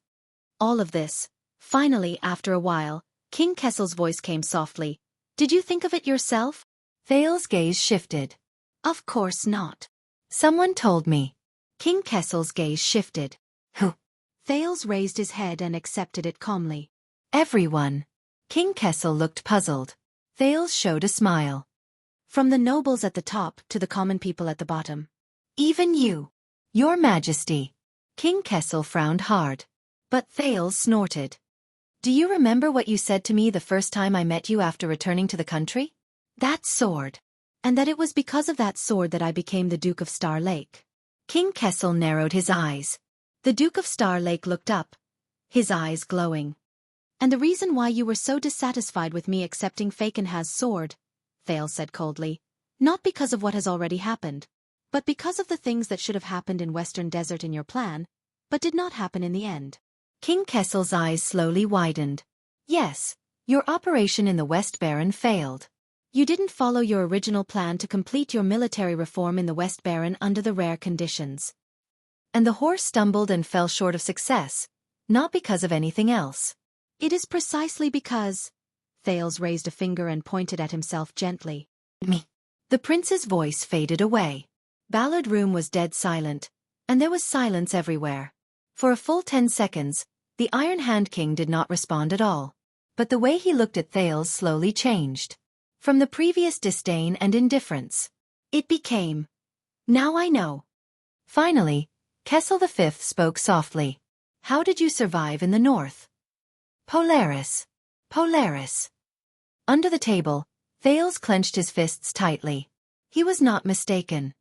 All of this. Finally, after a while, King Kessel's voice came softly. Did you think of it yourself? Thales' gaze shifted. Of course not. Someone told me. King Kessel's gaze shifted. Who? Thales raised his head and accepted it calmly. Everyone. King Kessel looked puzzled. Thales showed a smile. From the nobles at the top to the common people at the bottom. Even you. Your Majesty. King Kessel frowned hard. But Thales snorted. Do you remember what you said to me the first time I met you after returning to the country? That sword. And that it was because of that sword that I became the Duke of Star Lake. King Kessel narrowed his eyes. The Duke of Star Lake looked up, his eyes glowing. And the reason why you were so dissatisfied with me accepting Fakenhas's sword, Thales said coldly, not because of what has already happened, but because of the things that should have happened in Western Desert in your plan, but did not happen in the end. King Kessel's eyes slowly widened. Yes, your operation in the West Baron failed. You didn't follow your original plan to complete your military reform in the West Baron under the rare conditions. And the horse stumbled and fell short of success, not because of anything else. It is precisely because... Thales raised a finger and pointed at himself gently. Me. The prince's voice faded away. Ballard Room was dead silent, and there was silence everywhere. For a full 10 seconds, the Iron Hand King did not respond at all. But the way he looked at Thales slowly changed. From the previous disdain and indifference, it became, "Now I know." Finally, Kessel V spoke softly. "How did you survive in the north?" "Polaris. Polaris." Under the table, Thales clenched his fists tightly. He was not mistaken.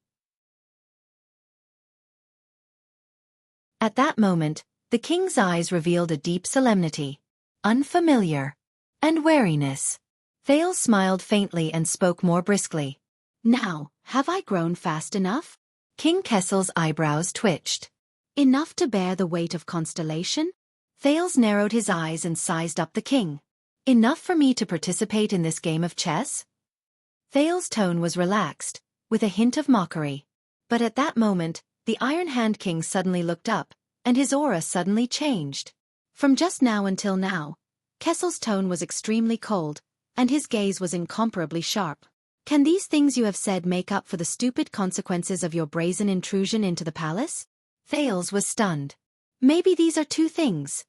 At that moment, the king's eyes revealed a deep solemnity, unfamiliar, and wariness. Thales smiled faintly and spoke more briskly. "Now, have I grown fast enough?" King Kessel's eyebrows twitched. "Enough to bear the weight of constellation?" Thales narrowed his eyes and sized up the king. "Enough for me to participate in this game of chess?" Thales' tone was relaxed, with a hint of mockery. But at that moment, the Iron Hand King suddenly looked up, and his aura suddenly changed. From just now until now, Kessel's tone was extremely cold, and his gaze was incomparably sharp. "Can these things you have said make up for the stupid consequences of your brazen intrusion into the palace?" Thales was stunned. "Maybe these are two things."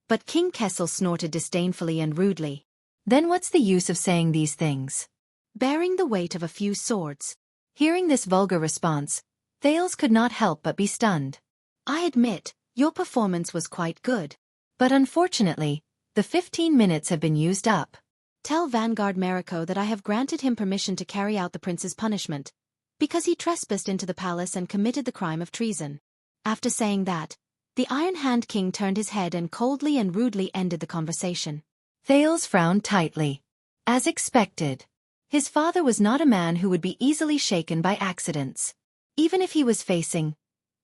But King Kessel snorted disdainfully and rudely. "Then what's the use of saying these things?" "Bearing the weight of a few swords." Hearing this vulgar response, Thales could not help but be stunned. "I admit, your performance was quite good. But unfortunately, the 15 minutes have been used up. Tell Vanguard Mariko that I have granted him permission to carry out the prince's punishment, because he trespassed into the palace and committed the crime of treason." After saying that, the Iron Hand King turned his head and coldly and rudely ended the conversation. Thales frowned tightly. As expected, his father was not a man who would be easily shaken by accidents, even if he was facing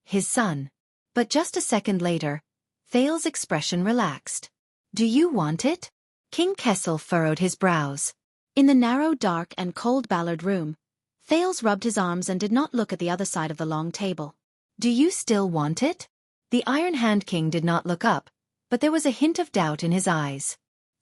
his son. But just a second later, Thales' expression relaxed. "Do you want it?" King Kessel furrowed his brows. In the narrow, dark, and cold Ballard room, Thales rubbed his arms and did not look at the other side of the long table. "Do you still want it?" The Iron Hand King did not look up, but there was a hint of doubt in his eyes.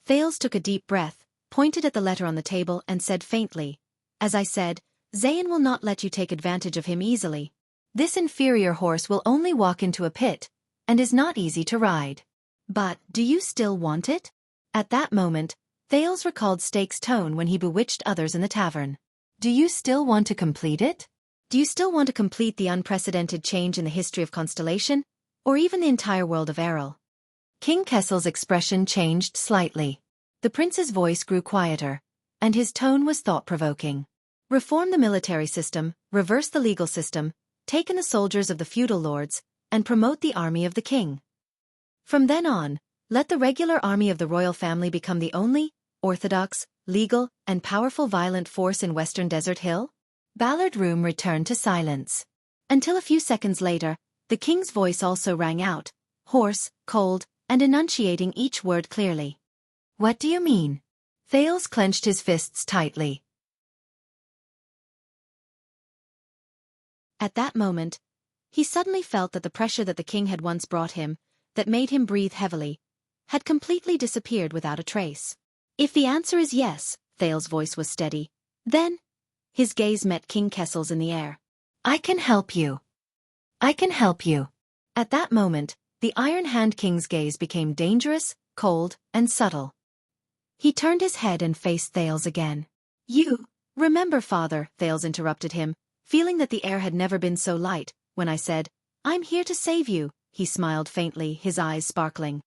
Thales took a deep breath, pointed at the letter on the table and said faintly, "As I said, Zayn will not let you take advantage of him easily. This inferior horse will only walk into a pit, and is not easy to ride. But, do you still want it?" At that moment, Thales recalled Stake's tone when he bewitched others in the tavern. "Do you still want to complete it? Do you still want to complete the unprecedented change in the history of Constellation, or even the entire world of Errol?" King Kessel's expression changed slightly. The prince's voice grew quieter, and his tone was thought-provoking. "Reform the military system, reverse the legal system, take in the soldiers of the feudal lords, and promote the army of the king. From then on, let the regular army of the royal family become the only, orthodox, legal, and powerful violent force in Western Desert Hill?" Ballard Room returned to silence. Until a few seconds later, the king's voice also rang out, hoarse, cold, and enunciating each word clearly. "What do you mean?" Thales clenched his fists tightly. At that moment, he suddenly felt that the pressure that the king had once brought him, that made him breathe heavily, had completely disappeared without a trace. "If the answer is yes," Thales' voice was steady, "then—" His gaze met King Kessel's in the air. "I can help you. I can help you." At that moment, the Iron Hand King's gaze became dangerous, cold, and subtle. He turned his head and faced Thales again. "You, remember, father," Thales interrupted him, feeling that the air had never been so light, "when I said, 'I'm here to save you,'" he smiled faintly, his eyes sparkling.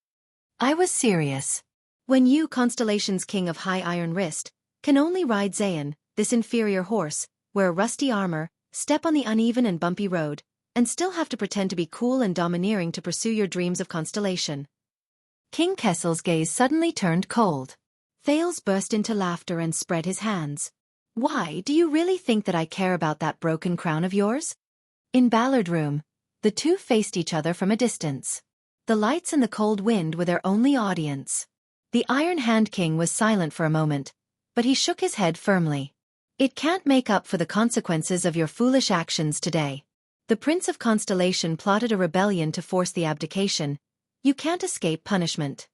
"I was serious. When you, Constellation's king of high iron wrist, can only ride Zayn, this inferior horse, wear rusty armor, step on the uneven and bumpy road, and still have to pretend to be cool and domineering to pursue your dreams of Constellation." King Kessel's gaze suddenly turned cold. Thales burst into laughter and spread his hands. "Why, do you really think that I care about that broken crown of yours?" In Ballard Room, the two faced each other from a distance. The lights and the cold wind were their only audience. The Iron Hand King was silent for a moment, but he shook his head firmly. "It can't make up for the consequences of your foolish actions today. The Prince of Constellation plotted a rebellion to force the abdication. You can't escape punishment."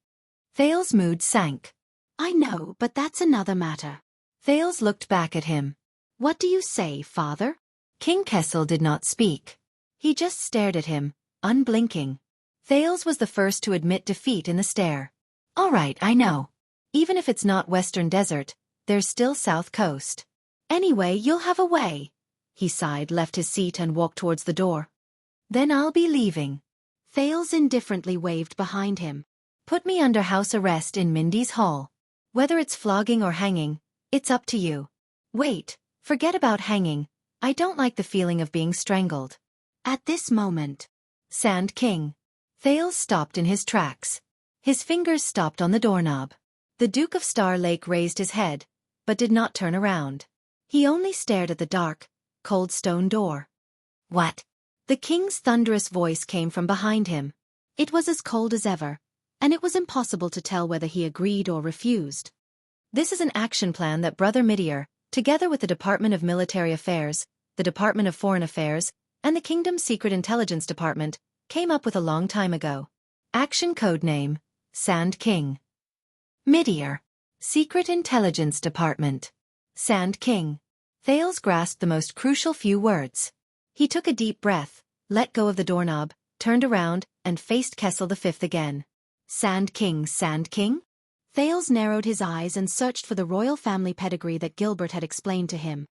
Thales' mood sank. "I know, but that's another matter." Thales looked back at him. "What do you say, father?" King Kessel did not speak. He just stared at him, unblinking. Thales was the first to admit defeat in the stare. All right, I know. Even if it's not Western Desert, there's still South Coast. Anyway, you'll have a way. He sighed, left his seat and walked towards the door. Then I'll be leaving. Thales indifferently waved behind him. Put me under house arrest in Mindy's hall. Whether it's flogging or hanging, it's up to you. Wait, forget about hanging. I don't like the feeling of being strangled. At this moment, Sand King. Thales stopped in his tracks. His fingers stopped on the doorknob. The Duke of Star Lake raised his head, but did not turn around. He only stared at the dark, cold stone door. What? The king's thunderous voice came from behind him. It was as cold as ever, and it was impossible to tell whether he agreed or refused. This is an action plan that Brother Midier, together with the Department of Military Affairs, the Department of Foreign Affairs, and the Kingdom's Secret Intelligence Department, came up with a long time ago. Action code name, Sand King. Midier. Secret Intelligence Department. Sand King. Thales grasped the most crucial few words. He took a deep breath, let go of the doorknob, turned around, and faced Kessel V again. Sand King, Sand King? Thales narrowed his eyes and searched for the royal family pedigree that Gilbert had explained to him.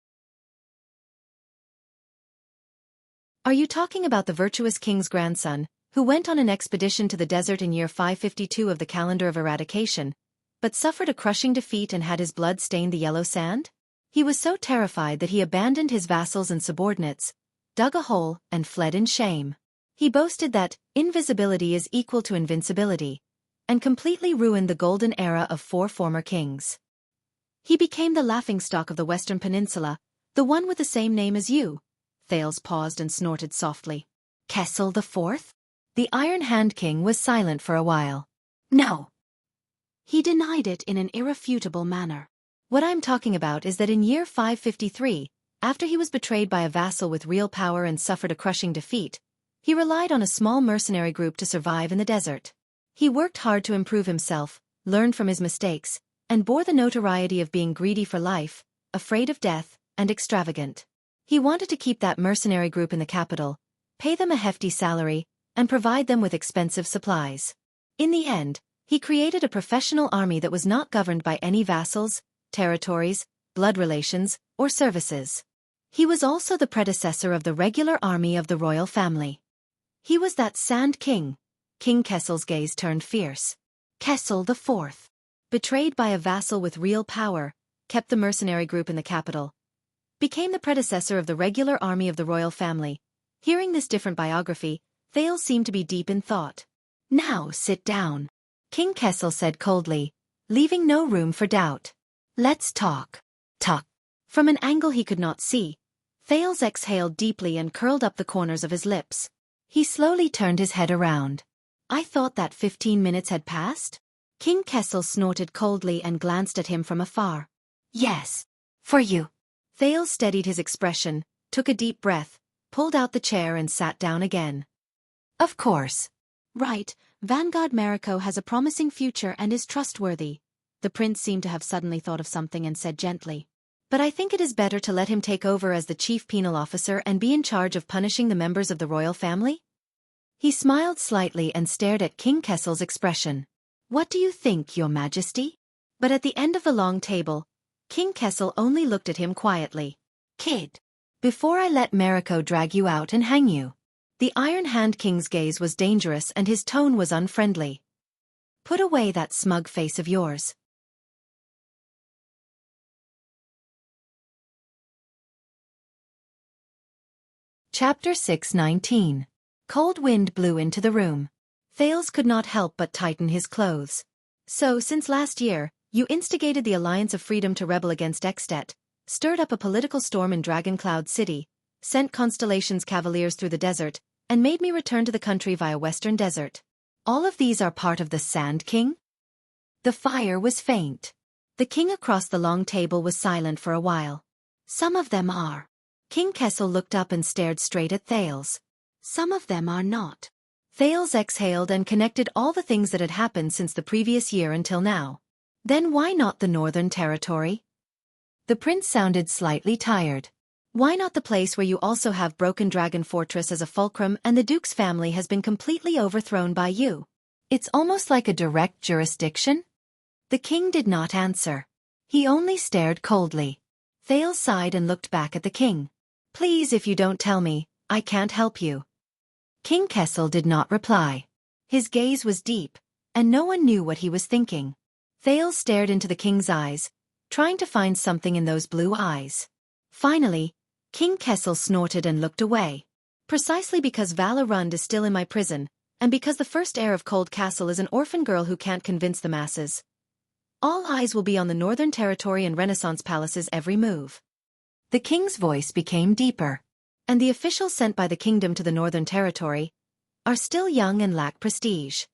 Are you talking about the virtuous king's grandson, who went on an expedition to the desert in year 552 of the calendar of eradication, but suffered a crushing defeat and had his blood stain the yellow sand? He was so terrified that he abandoned his vassals and subordinates, dug a hole, and fled in shame. He boasted that invisibility is equal to invincibility, and completely ruined the golden era of 4 former kings. He became the laughingstock of the Western Peninsula, the one with the same name as you. Thales paused and snorted softly. Kessel IV? The Iron Hand King was silent for a while. No. He denied it in an irrefutable manner. What I'm talking about is that in year 553, after he was betrayed by a vassal with real power and suffered a crushing defeat, he relied on a small mercenary group to survive in the desert. He worked hard to improve himself, learned from his mistakes, and bore the notoriety of being greedy for life, afraid of death, and extravagant. He wanted to keep that mercenary group in the capital, pay them a hefty salary, and provide them with expensive supplies. In the end, he created a professional army that was not governed by any vassals, territories, blood relations, or services. He was also the predecessor of the regular army of the royal family. He was that Sand King. King Kessel's gaze turned fierce. Kessel IV. Betrayed by a vassal with real power, kept the mercenary group in the capital. Became the predecessor of the regular army of the royal family. Hearing this different biography, Thales seemed to be deep in thought. Now sit down. King Kessel said coldly, leaving no room for doubt. Let's talk. Talk. From an angle he could not see, Thales exhaled deeply and curled up the corners of his lips. He slowly turned his head around. I thought that 15 minutes had passed? King Kessel snorted coldly and glanced at him from afar. Yes. For you. Thales steadied his expression, took a deep breath, pulled out the chair and sat down again. Of course. Right, Vanguard Mariko has a promising future and is trustworthy. The prince seemed to have suddenly thought of something and said gently. But I think it is better to let him take over as the chief penal officer and be in charge of punishing the members of the royal family? He smiled slightly and stared at King Kessel's expression. What do you think, Your Majesty? But at the end of the long table, King Kessel only looked at him quietly. Kid. Before I let Mariko drag you out and hang you. The Iron Hand King's gaze was dangerous and his tone was unfriendly. Put away that smug face of yours. Chapter 6:19. Cold wind blew into the room. Thales could not help but tighten his clothes. So, since last year, you instigated the Alliance of Freedom to rebel against At, stirred up a political storm in Dragon Cloud City, sent Constellation's cavaliers through the desert, and made me return to the country via Western Desert. All of these are part of the Sand King? The fire was faint. The king across the long table was silent for a while. Some of them are. King Kessel looked up and stared straight at Thales. Some of them are not. Thales exhaled and connected all the things that had happened since the previous year until now. Then why not the Northern Territory? The prince sounded slightly tired. Why not the place where you also have Broken Dragon Fortress as a fulcrum and the Duke's family has been completely overthrown by you? It's almost like a direct jurisdiction? The king did not answer. He only stared coldly. Thales sighed and looked back at the king. Please, if you don't tell me, I can't help you. King Kessel did not reply. His gaze was deep, and no one knew what he was thinking. Thales stared into the king's eyes, trying to find something in those blue eyes. Finally, King Kessel snorted and looked away. Precisely because Vala Rund is still in my prison, and because the first heir of Cold Castle is an orphan girl who can't convince the masses, all eyes will be on the Northern Territory and Renaissance Palace's every move. The king's voice became deeper. And the officials sent by the kingdom to the Northern Territory are still young and lack prestige.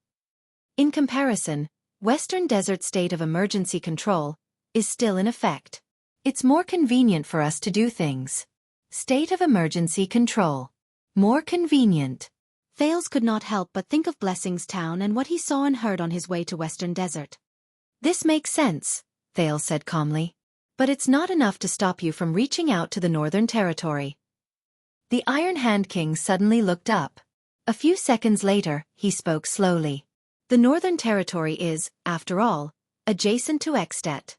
In comparison, Western Desert state of emergency control is still in effect. It's more convenient for us to do things. State of emergency control. More convenient. Thales could not help but think of Blessing's town and what he saw and heard on his way to Western Desert. This makes sense, Thales said calmly. But it's not enough to stop you from reaching out to the Northern Territory. The Iron Hand King suddenly looked up. A few seconds later, he spoke slowly. The Northern Territory is, after all, adjacent to At.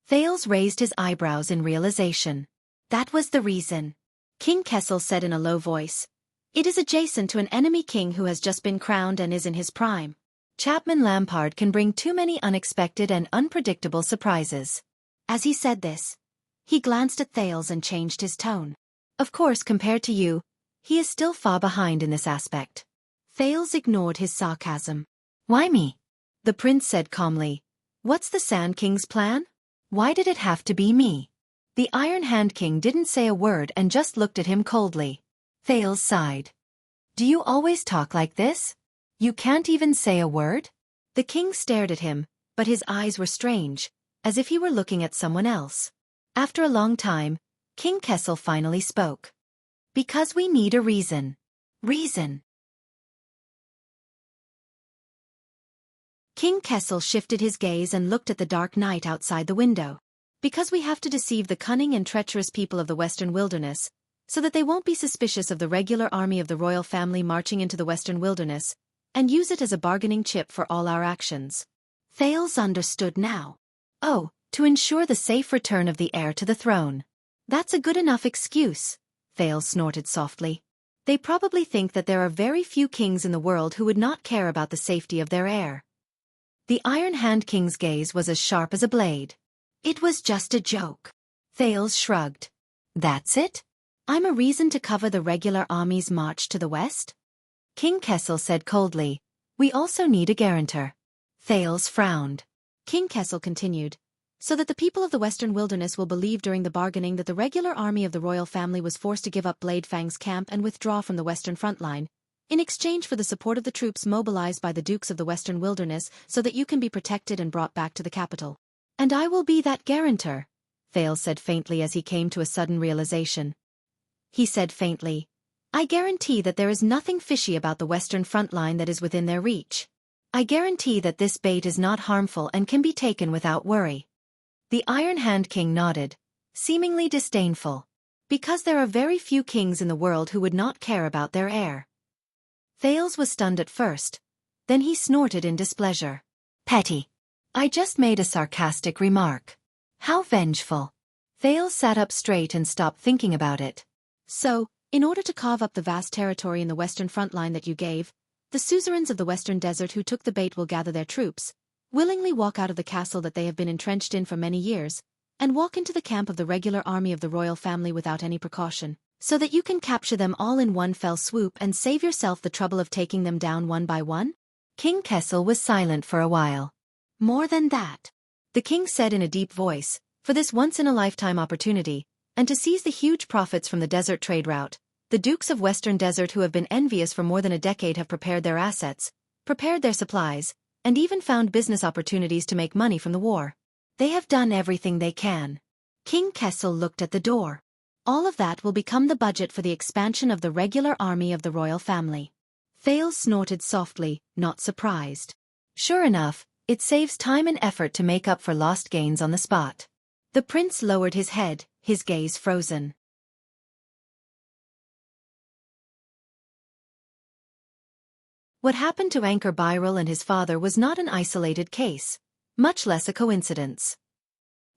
Thales raised his eyebrows in realization. That was the reason. King Kessel said in a low voice. It is adjacent to an enemy king who has just been crowned and is in his prime. Chapman Lampard can bring too many unexpected and unpredictable surprises. As he said this, he glanced at Thales and changed his tone. Of course, compared to you, he is still far behind in this aspect. Thales ignored his sarcasm. Why me? The prince said calmly. What's the Sand King's plan? Why did it have to be me? The Iron Hand King didn't say a word and just looked at him coldly. Thales sighed. Do you always talk like this? You can't even say a word? The king stared at him, but his eyes were strange, as if he were looking at someone else. After a long time, King Kessel finally spoke. Because we need a reason. Reason. King Kessel shifted his gaze and looked at the dark night outside the window. Because we have to deceive the cunning and treacherous people of the Western Wilderness, so that they won't be suspicious of the regular army of the royal family marching into the Western Wilderness, and use it as a bargaining chip for all our actions. Thales understood now. Oh, to ensure the safe return of the heir to the throne. That's a good enough excuse, Thales snorted softly. They probably think that there are very few kings in the world who would not care about the safety of their heir. The Iron Hand King's gaze was as sharp as a blade. It was just a joke. Thales shrugged. That's it? I'm a reason to cover the regular army's march to the west? King Kessel said coldly. We also need a guarantor. Thales frowned. King Kessel continued. So that the people of the Western Wilderness will believe during the bargaining that the regular army of the royal family was forced to give up Blade Fang's camp and withdraw from the Western front line, in exchange for the support of the troops mobilized by the Dukes of the Western Wilderness so that you can be protected and brought back to the capital. And I will be that guarantor, Thales said faintly as he came to a sudden realization. He said faintly, I guarantee that there is nothing fishy about the Western front line that is within their reach. I guarantee that this bait is not harmful and can be taken without worry. The Iron Hand King nodded, seemingly disdainful. Because there are very few kings in the world who would not care about their heir. Thales was stunned at first. Then he snorted in displeasure. Petty. I just made a sarcastic remark. How vengeful. Thales sat up straight and stopped thinking about it. So, in order to carve up the vast territory in the western front line that you gave, the suzerains of the Western Desert who took the bait will gather their troops, willingly walk out of the castle that they have been entrenched in for many years, and walk into the camp of the regular army of the royal family without any precaution, so that you can capture them all in one fell swoop and save yourself the trouble of taking them down one by one? King Kessel was silent for a while. More than that, the king said in a deep voice, for this once-in-a-lifetime opportunity, and to seize the huge profits from the desert trade route, the Dukes of Western Desert who have been envious for more than a decade have prepared their assets, prepared their supplies, and even found business opportunities to make money from the war. They have done everything they can. King Kessel looked at the door. All of that will become the budget for the expansion of the regular army of the royal family. Thales snorted softly, not surprised. Sure enough, it saves time and effort to make up for lost gains on the spot. The prince lowered his head, his gaze frozen. What happened to Anchor Byril and his father was not an isolated case, much less a coincidence.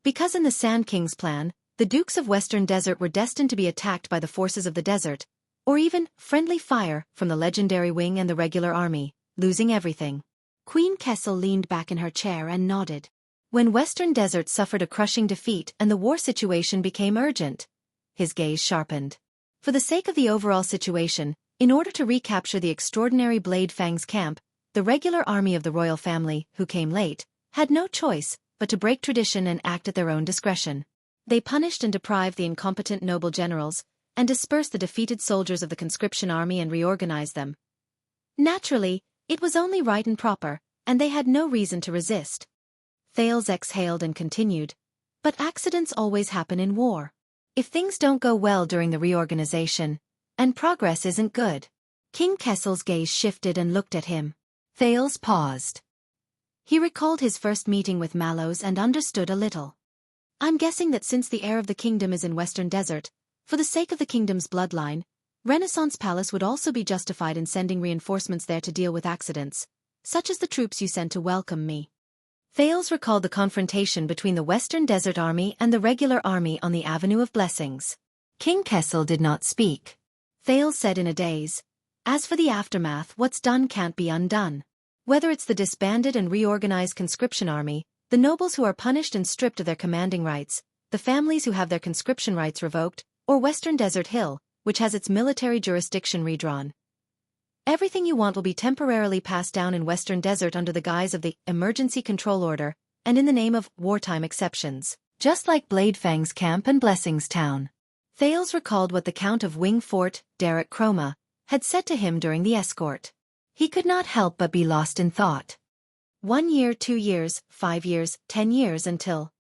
Because in the Sand King's plan, the Dukes of Western Desert were destined to be attacked by the forces of the desert, or even friendly fire from the legendary wing and the regular army, losing everything. Queen Kessel leaned back in her chair and nodded. When Western Desert suffered a crushing defeat and the war situation became urgent, his gaze sharpened. For the sake of the overall situation, in order to recapture the extraordinary Blade Fang's camp, the regular army of the royal family, who came late, had no choice but to break tradition and act at their own discretion. They punished and deprived the incompetent noble generals, and dispersed the defeated soldiers of the conscription army and reorganized them. Naturally, it was only right and proper, and they had no reason to resist. Thales exhaled and continued, "But accidents always happen in war. If things don't go well during the reorganization, and progress isn't good." King Kessel's gaze shifted and looked at him. Thales paused. He recalled his first meeting with Mallows and understood a little. "I'm guessing that since the heir of the kingdom is in Western Desert, for the sake of the kingdom's bloodline, Renaissance Palace would also be justified in sending reinforcements there to deal with accidents, such as the troops you sent to welcome me." Thales recalled the confrontation between the Western Desert Army and the regular army on the Avenue of Blessings. King Kessel did not speak. Thales said in a daze, "As for the aftermath, what's done can't be undone. Whether it's the disbanded and reorganized conscription army, the nobles who are punished and stripped of their commanding rights, the families who have their conscription rights revoked, or Western Desert Hill, which has its military jurisdiction redrawn. Everything you want will be temporarily passed down in Western Desert under the guise of the Emergency Control Order, and in the name of wartime exceptions, just like Blade Fang's camp and Blessings Town." Thales recalled what the Count of Wing Fort, Derek Chroma, had said to him during the escort. He could not help but be lost in thought. 1 year, 2 years, 5 years, 10 years until...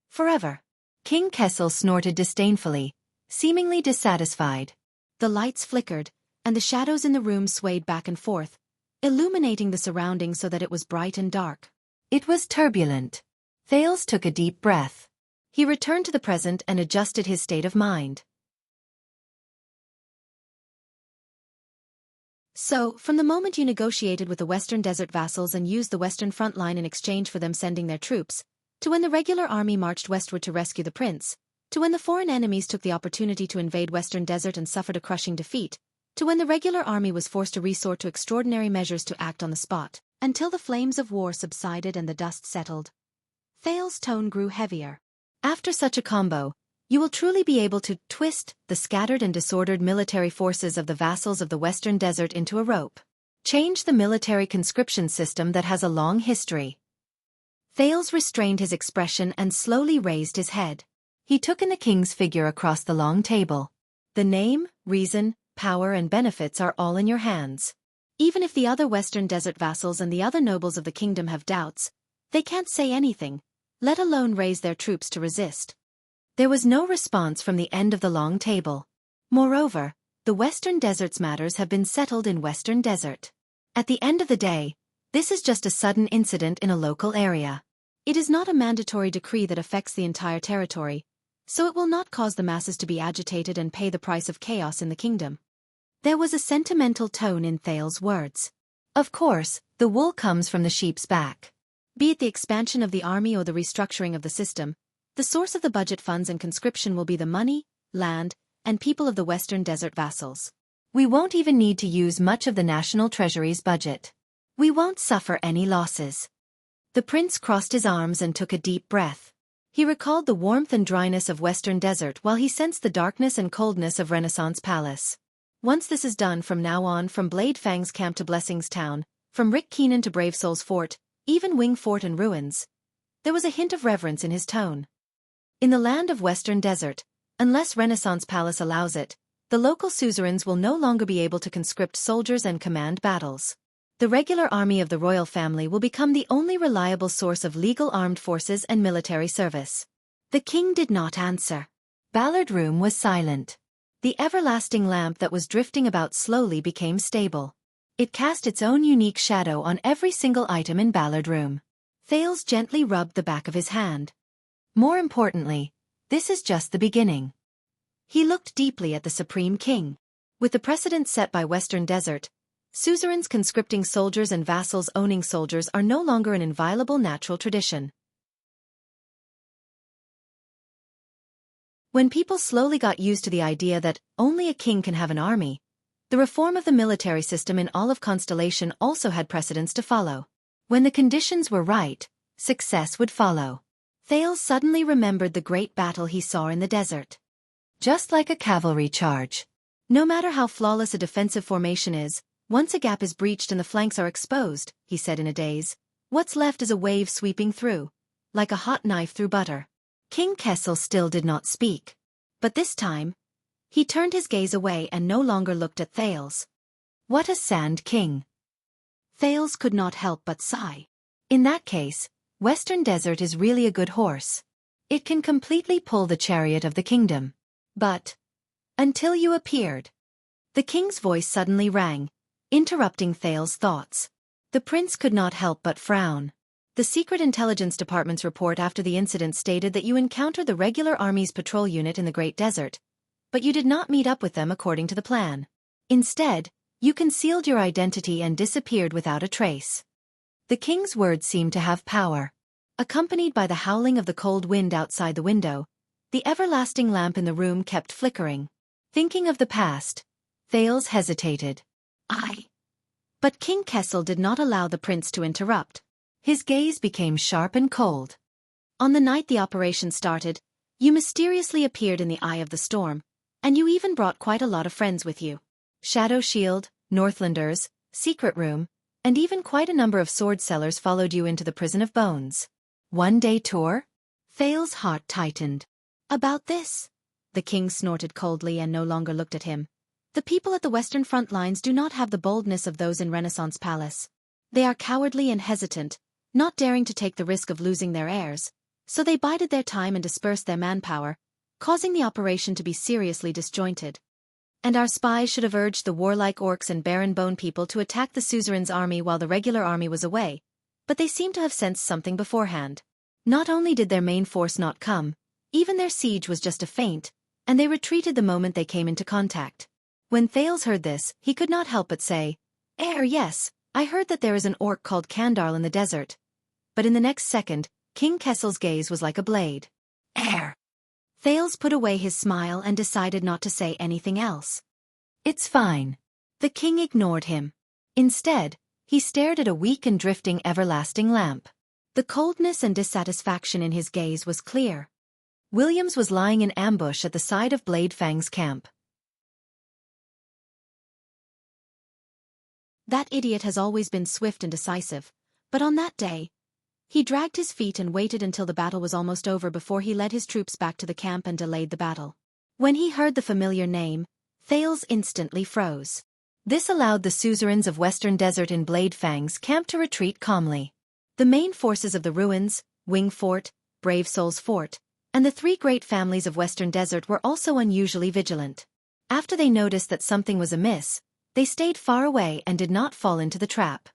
forever. King Kessel snorted disdainfully, seemingly dissatisfied. The lights flickered, and the shadows in the room swayed back and forth, illuminating the surroundings so that it was bright and dark. It was turbulent. Thales took a deep breath. He returned to the present and adjusted his state of mind. "So, from the moment you negotiated with the Western Desert vassals and used the Western front line in exchange for them sending their troops, to when the regular army marched westward to rescue the prince, to when the foreign enemies took the opportunity to invade Western Desert and suffered a crushing defeat, to when the regular army was forced to resort to extraordinary measures to act on the spot, until the flames of war subsided and the dust settled." Thales' tone grew heavier. "After such a combo, you will truly be able to twist the scattered and disordered military forces of the vassals of the Western Desert into a rope. Change the military conscription system that has a long history." Thales restrained his expression and slowly raised his head. He took in the king's figure across the long table. "The name, reason, power and benefits are all in your hands. Even if the other Western Desert vassals and the other nobles of the kingdom have doubts, they can't say anything, let alone raise their troops to resist." There was no response from the end of the long table. Moreover, the Western Desert's matters have been settled in Western Desert. At the end of the day, this is just a sudden incident in a local area. It is not a mandatory decree that affects the entire territory, so it will not cause the masses to be agitated and pay the price of chaos in the kingdom. There was a sentimental tone in Thales' words. "Of course, the wool comes from the sheep's back. Be it the expansion of the army or the restructuring of the system, the source of the budget funds and conscription will be the money, land, and people of the Western Desert vassals. We won't even need to use much of the national treasury's budget. We won't suffer any losses." The prince crossed his arms and took a deep breath. He recalled the warmth and dryness of Western Desert while he sensed the darkness and coldness of Renaissance Palace. Once this is done, from now on, from Blade Fang's camp to Blessings Town, from Rick Keenan to Brave Soul's fort, even Wing Fort and ruins, there was a hint of reverence in his tone. In the land of Western Desert, unless Renaissance Palace allows it, the local suzerains will no longer be able to conscript soldiers and command battles. The regular army of the royal family will become the only reliable source of legal armed forces and military service. The king did not answer. Ballard Room was silent. The everlasting lamp that was drifting about slowly became stable. It cast its own unique shadow on every single item in Ballard Room. Thales gently rubbed the back of his hand. "More importantly, this is just the beginning." He looked deeply at the Supreme King. With the precedent set by Western Desert, Suzerains conscripting soldiers and vassals owning soldiers are no longer an inviolable natural tradition. When people slowly got used to the idea that only a king can have an army, the reform of the military system in all of Constellation also had precedents to follow. When the conditions were right, success would follow. Thales suddenly remembered the great battle he saw in the desert. Just like a cavalry charge. No matter how flawless a defensive formation is, once a gap is breached and the flanks are exposed, he said in a daze, what's left is a wave sweeping through, like a hot knife through butter. King Kessel still did not speak. But this time, he turned his gaze away and no longer looked at Thales. What a sand king! Thales could not help but sigh. In that case, Western Desert is really a good horse. It can completely pull the chariot of the kingdom. But, until you appeared. The king's voice suddenly rang, interrupting Thales' thoughts. The prince could not help but frown. The Secret Intelligence Department's report after the incident stated that you encountered the regular army's patrol unit in the Great Desert, but you did not meet up with them according to the plan. Instead, you concealed your identity and disappeared without a trace. The king's words seemed to have power. Accompanied by the howling of the cold wind outside the window, the everlasting lamp in the room kept flickering. Thinking of the past, Thales hesitated. But King Kessel did not allow the prince to interrupt. His gaze became sharp and cold. On the night the operation started, you mysteriously appeared in the eye of the storm, and you even brought quite a lot of friends with you. Shadow Shield, Northlanders, Secret Room, and even quite a number of sword sellers followed you into the Prison of Bones. One-day tour? Thales' heart tightened. About this? The king snorted coldly and no longer looked at him. The people at the western front lines do not have the boldness of those in Renaissance Palace. They are cowardly and hesitant, not daring to take the risk of losing their heirs, so they bided their time and dispersed their manpower, causing the operation to be seriously disjointed. And our spies should have urged the warlike orcs and barren bone people to attack the suzerain's army while the regular army was away, but they seem to have sensed something beforehand. Not only did their main force not come, even their siege was just a feint, and they retreated the moment they came into contact. When Thales heard this, he could not help but say, yes, I heard that there is an orc called Kandarl in the desert. But in the next second, King Kessel's gaze was like a blade. Thales put away his smile and decided not to say anything else. It's fine. The king ignored him. Instead, he stared at a weak and drifting everlasting lamp. The coldness and dissatisfaction in his gaze was clear. Williams was lying in ambush at the side of Blade Fang's camp. That idiot has always been swift and decisive, but on that day, he dragged his feet and waited until the battle was almost over before he led his troops back to the camp and delayed the battle. When he heard the familiar name, Thales instantly froze. This allowed the suzerains of Western Desert in Blade Fang's camp to retreat calmly. The main forces of the Ruins, Wing Fort, Brave Souls Fort, and the three great families of Western Desert were also unusually vigilant. After they noticed that something was amiss, they stayed far away and did not fall into the trap.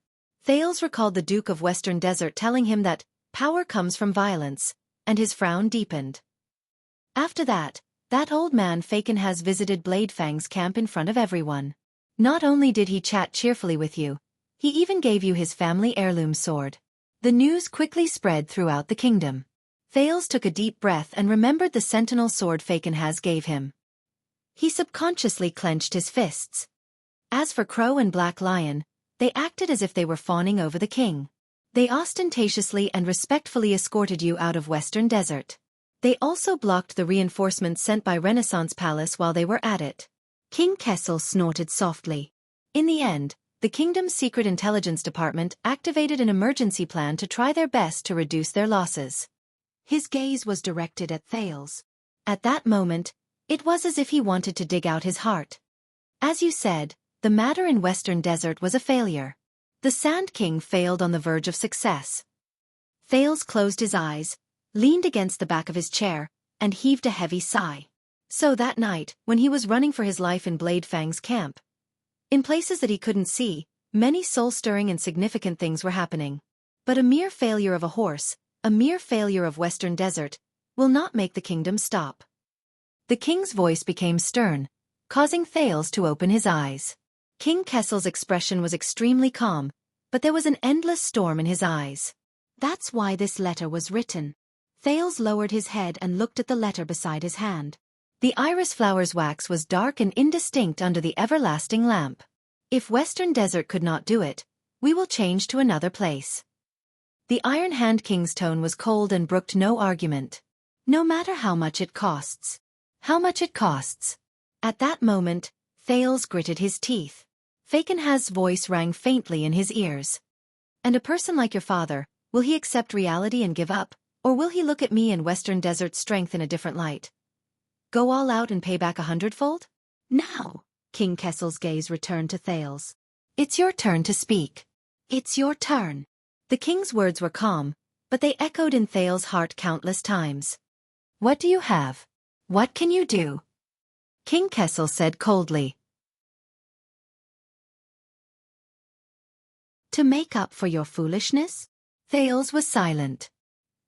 Thales recalled the Duke of Western Desert telling him that power comes from violence, and his frown deepened. After that old man Fakenhas visited Bladefang's camp in front of everyone. Not only did he chat cheerfully with you, he even gave you his family heirloom sword. The news quickly spread throughout the kingdom. Thales took a deep breath and remembered the sentinel sword Fakenhas gave him. He subconsciously clenched his fists. As for Crow and Black Lion, they acted as if they were fawning over the king. They ostentatiously and respectfully escorted you out of Western Desert. They also blocked the reinforcements sent by Renaissance Palace while they were at it. King Kessel snorted softly. In the end, the kingdom's Secret Intelligence Department activated an emergency plan to try their best to reduce their losses. His gaze was directed at Thales. At that moment, it was as if he wanted to dig out his heart. As you said, the matter in Western Desert was a failure. The Sand King failed on the verge of success. Thales closed his eyes, leaned against the back of his chair, and heaved a heavy sigh. So that night, when he was running for his life in Bladefang's camp, in places that he couldn't see, many soul-stirring and significant things were happening. But a mere failure of a horse, a mere failure of Western Desert, will not make the kingdom stop. The king's voice became stern, causing Thales to open his eyes. King Kessel's expression was extremely calm, but there was an endless storm in his eyes. That's why this letter was written. Thales lowered his head and looked at the letter beside his hand. The iris flower's wax was dark and indistinct under the everlasting lamp. If Western Desert could not do it, we will change to another place. The Iron Hand King's tone was cold and brooked no argument. No matter how much it costs. How much it costs. At that moment, Thales gritted his teeth. Fakenhaz's voice rang faintly in his ears. And a person like your father, will he accept reality and give up, or will he look at me and Western Desert's strength in a different light? Go all out and pay back 100-fold? Now, King Kessel's gaze returned to Thales. It's your turn to speak. It's your turn. The king's words were calm, but they echoed in Thales' heart countless times. What do you have? What can you do? King Kessel said coldly. To make up for your foolishness? Thales was silent.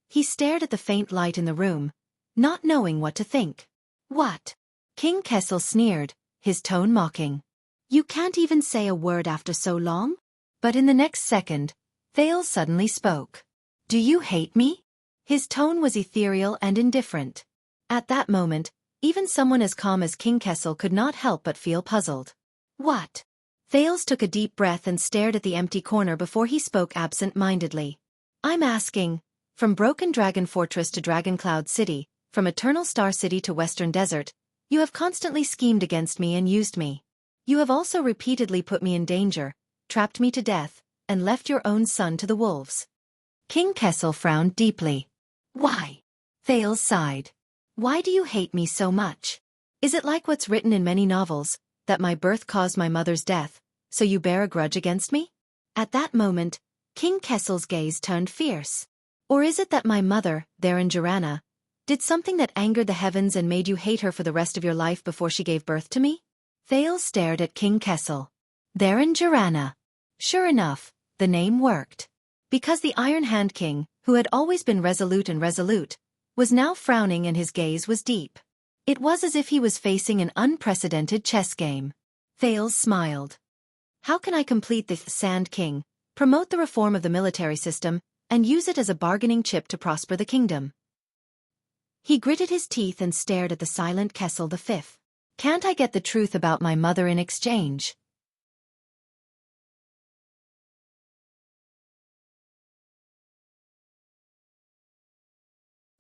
He stared at the faint light in the room, not knowing what to think. What? King Kessel sneered, his tone mocking. You can't even say a word after so long? But in the next second, Thales suddenly spoke. Do you hate me? His tone was ethereal and indifferent. At that moment, even someone as calm as King Kessel could not help but feel puzzled. What? Thales took a deep breath and stared at the empty corner before he spoke absent-mindedly. I'm asking, from Broken Dragon Fortress to Dragon Cloud City, from Eternal Star City to Western Desert, you have constantly schemed against me and used me. You have also repeatedly put me in danger, trapped me to death, and left your own son to the wolves. King Kessel frowned deeply. Why? Thales sighed. Why do you hate me so much? Is it like what's written in many novels, that my birth caused my mother's death, so you bear a grudge against me? At that moment, King Kessel's gaze turned fierce. Or is it that my mother, there in Jirana, did something that angered the heavens and made you hate her for the rest of your life before she gave birth to me? Thales stared at King Kessel. There in Jirana. Sure enough, the name worked. Because the Iron Hand King, who had always been resolute, was now frowning and his gaze was deep. It was as if he was facing an unprecedented chess game. Thales smiled. How can I complete the Sand King, promote the reform of the military system, and use it as a bargaining chip to prosper the kingdom? He gritted his teeth and stared at the silent Kessel V. Can't I get the truth about my mother in exchange?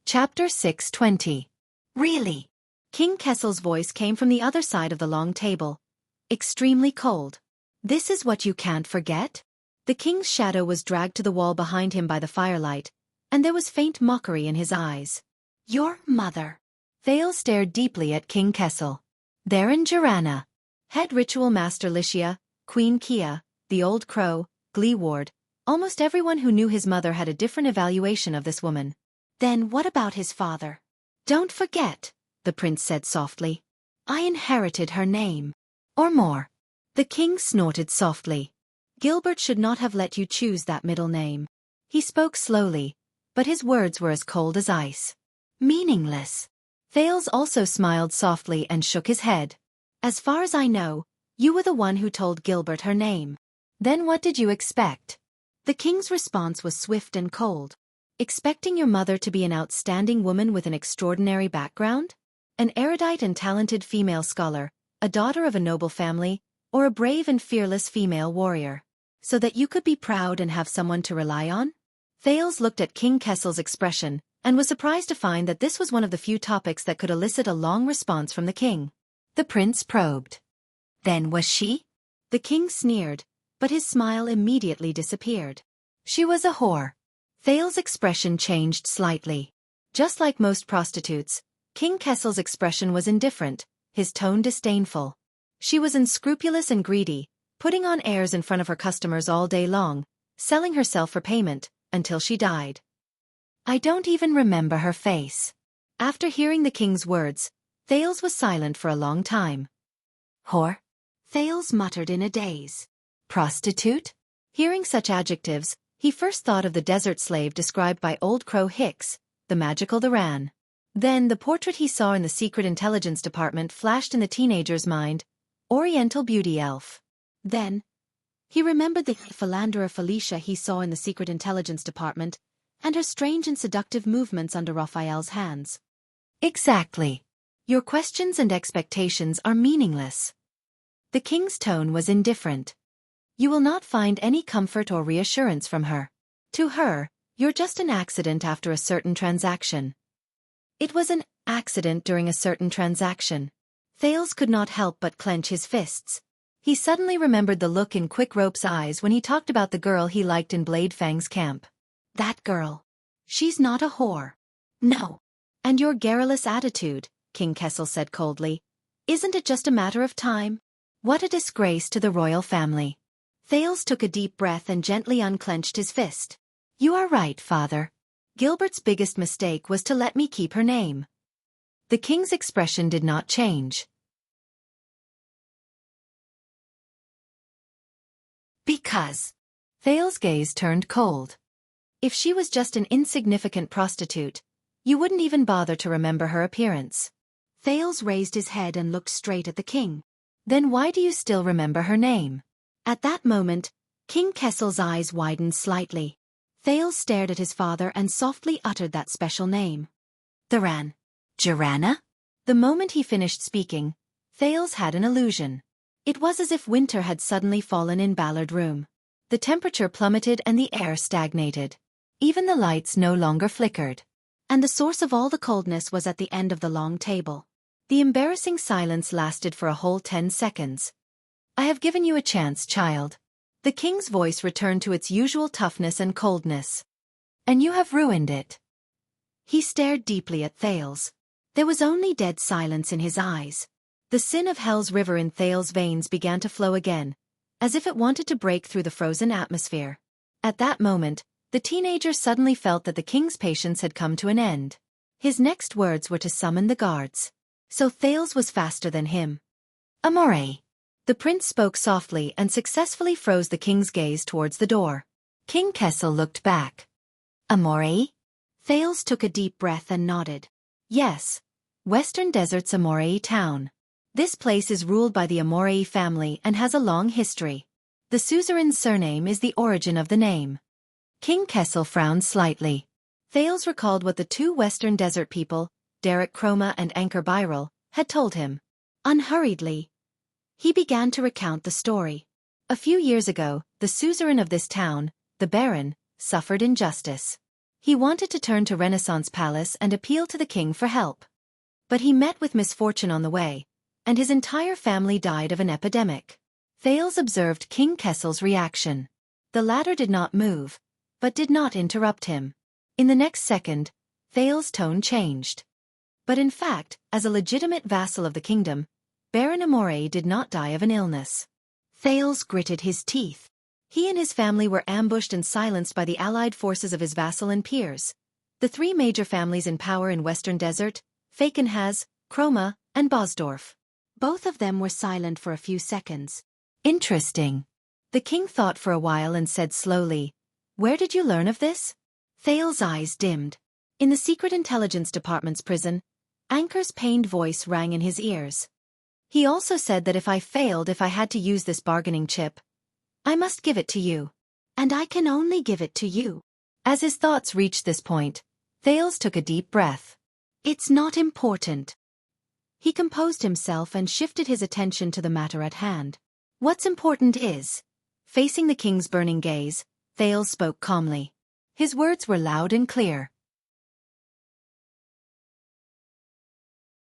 Chapter 620. Really? King Kessel's voice came from the other side of the long table. Extremely cold. This is what you can't forget? The king's shadow was dragged to the wall behind him by the firelight, and there was faint mockery in his eyes. Your mother. Thales stared deeply at King Kessel. There in Jirana. Head Ritual Master Xianxia, Queen Kia, the Old Crow, Glee Ward, almost everyone who knew his mother had a different evaluation of this woman. Then what about his father? Don't forget, the prince said softly. I inherited her name. Or more. The king snorted softly. Gilbert should not have let you choose that middle name. He spoke slowly, but his words were as cold as ice. Meaningless. Thales also smiled softly and shook his head. As far as I know, you were the one who told Gilbert her name. Then what did you expect? The king's response was swift and cold. Expecting your mother to be an outstanding woman with an extraordinary background? An erudite and talented female scholar, a daughter of a noble family, or a brave and fearless female warrior? So that you could be proud and have someone to rely on? Thales looked at King Kessel's expression, and was surprised to find that this was one of the few topics that could elicit a long response from the king. The prince probed. Then was she? The king sneered, but his smile immediately disappeared. She was a whore. Thales' expression changed slightly. Just like most prostitutes, King Kessel's expression was indifferent, his tone disdainful. She was unscrupulous and greedy, putting on airs in front of her customers all day long, selling herself for payment, until she died. I don't even remember her face. After hearing the king's words, Thales was silent for a long time. Whore? Thales muttered in a daze. Prostitute? Hearing such adjectives, he first thought of the desert slave described by Old Crow Hicks, the magical Ran. Then the portrait he saw in the secret intelligence department flashed in the teenager's mind, Oriental beauty elf. Then, he remembered the philanderer Felicia he saw in the secret intelligence department, and her strange and seductive movements under Raphael's hands. Exactly. Your questions and expectations are meaningless. The king's tone was indifferent. You will not find any comfort or reassurance from her. To her, you're just an accident after a certain transaction. It was an accident during a certain transaction. Thales could not help but clench his fists. He suddenly remembered the look in Quickrope's eyes when he talked about the girl he liked in Blade Fang's camp. That girl. She's not a whore. No. And your garrulous attitude, King Kessel said coldly. Isn't it just a matter of time? What a disgrace to the royal family. Thales took a deep breath and gently unclenched his fist. You are right, father. Gilbert's biggest mistake was to let me keep her name. The king's expression did not change. Because. Thales' gaze turned cold. If she was just an insignificant prostitute, you wouldn't even bother to remember her appearance. Thales raised his head and looked straight at the king. Then why do you still remember her name? At that moment, King Kessel's eyes widened slightly. Thales stared at his father and softly uttered that special name. Theran. Jirana? The moment he finished speaking, Thales had an illusion. It was as if winter had suddenly fallen in Ballard Room. The temperature plummeted and the air stagnated. Even the lights no longer flickered. And the source of all the coldness was at the end of the long table. The embarrassing silence lasted for a whole 10 seconds. I have given you a chance, child. The king's voice returned to its usual toughness and coldness. And you have ruined it. He stared deeply at Thales. There was only dead silence in his eyes. The sin of Hell's river in Thales' veins began to flow again, as if it wanted to break through the frozen atmosphere. At that moment, the teenager suddenly felt that the king's patience had come to an end. His next words were to summon the guards. So Thales was faster than him. Amore. The prince spoke softly and successfully froze the king's gaze towards the door. King Kessel looked back. Amore? Thales took a deep breath and nodded. Yes. Western Desert's Amore town. This place is ruled by the Amore family and has a long history. The suzerain's surname is the origin of the name. King Kessel frowned slightly. Thales recalled what the two Western Desert people, Derek Chroma and Anchor Byral, had told him. Unhurriedly, he began to recount the story. A few years ago, the suzerain of this town, the Baron, suffered injustice. He wanted to turn to Renaissance Palace and appeal to the king for help. But he met with misfortune on the way, and his entire family died of an epidemic. Thales observed King Kessel's reaction. The latter did not move, but did not interrupt him. In the next second, Thales' tone changed. But in fact, as a legitimate vassal of the kingdom, Baron Amore did not die of an illness. Thales gritted his teeth. He and his family were ambushed and silenced by the allied forces of his vassal and peers. The three major families in power in Western Desert, Falkenhaz, Chroma, and Bosdorf. Both of them were silent for a few seconds. Interesting. The king thought for a while and said slowly, Where did you learn of this? Thales' eyes dimmed. In the secret intelligence department's prison, Anchor's pained voice rang in his ears. He also said that if I had to use this bargaining chip, I must give it to you. And I can only give it to you. As his thoughts reached this point, Thales took a deep breath. It's not important. He composed himself and shifted his attention to the matter at hand. What's important is, facing the king's burning gaze, Thales spoke calmly. His words were loud and clear.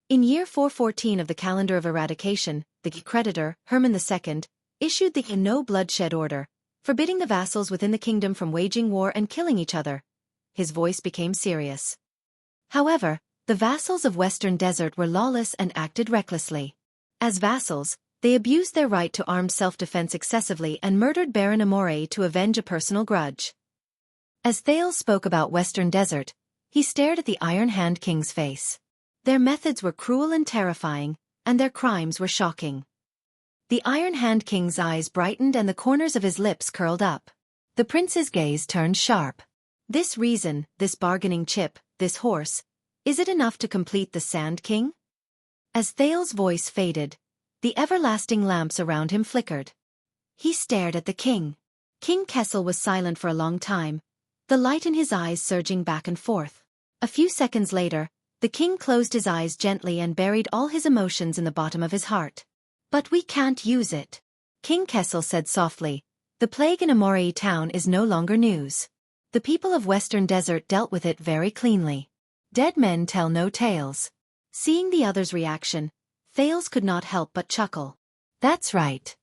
In year 414 of the calendar of eradication, the creditor, Hermann II, issued the no bloodshed order, forbidding the vassals within the kingdom from waging war and killing each other. His voice became serious. However, the vassals of Western Desert were lawless and acted recklessly. As vassals, they abused their right to armed self-defense excessively and murdered Baron Amore to avenge a personal grudge. As Thales spoke about Western Desert, he stared at the Iron Hand King's face. Their methods were cruel and terrifying, and their crimes were shocking. The Iron Hand King's eyes brightened and the corners of his lips curled up. The prince's gaze turned sharp. This reason, this bargaining chip, this horse, is it enough to complete the Sand King? As Thales' voice faded, the everlasting lamps around him flickered. He stared at the king. King Kessel was silent for a long time, the light in his eyes surging back and forth. A few seconds later, the king closed his eyes gently and buried all his emotions in the bottom of his heart. But we can't use it. King Kessel said softly, the plague in Amorei town is no longer news. The people of Western Desert dealt with it very cleanly. Dead men tell no tales. Seeing the other's reaction, Thales could not help but chuckle. That's right,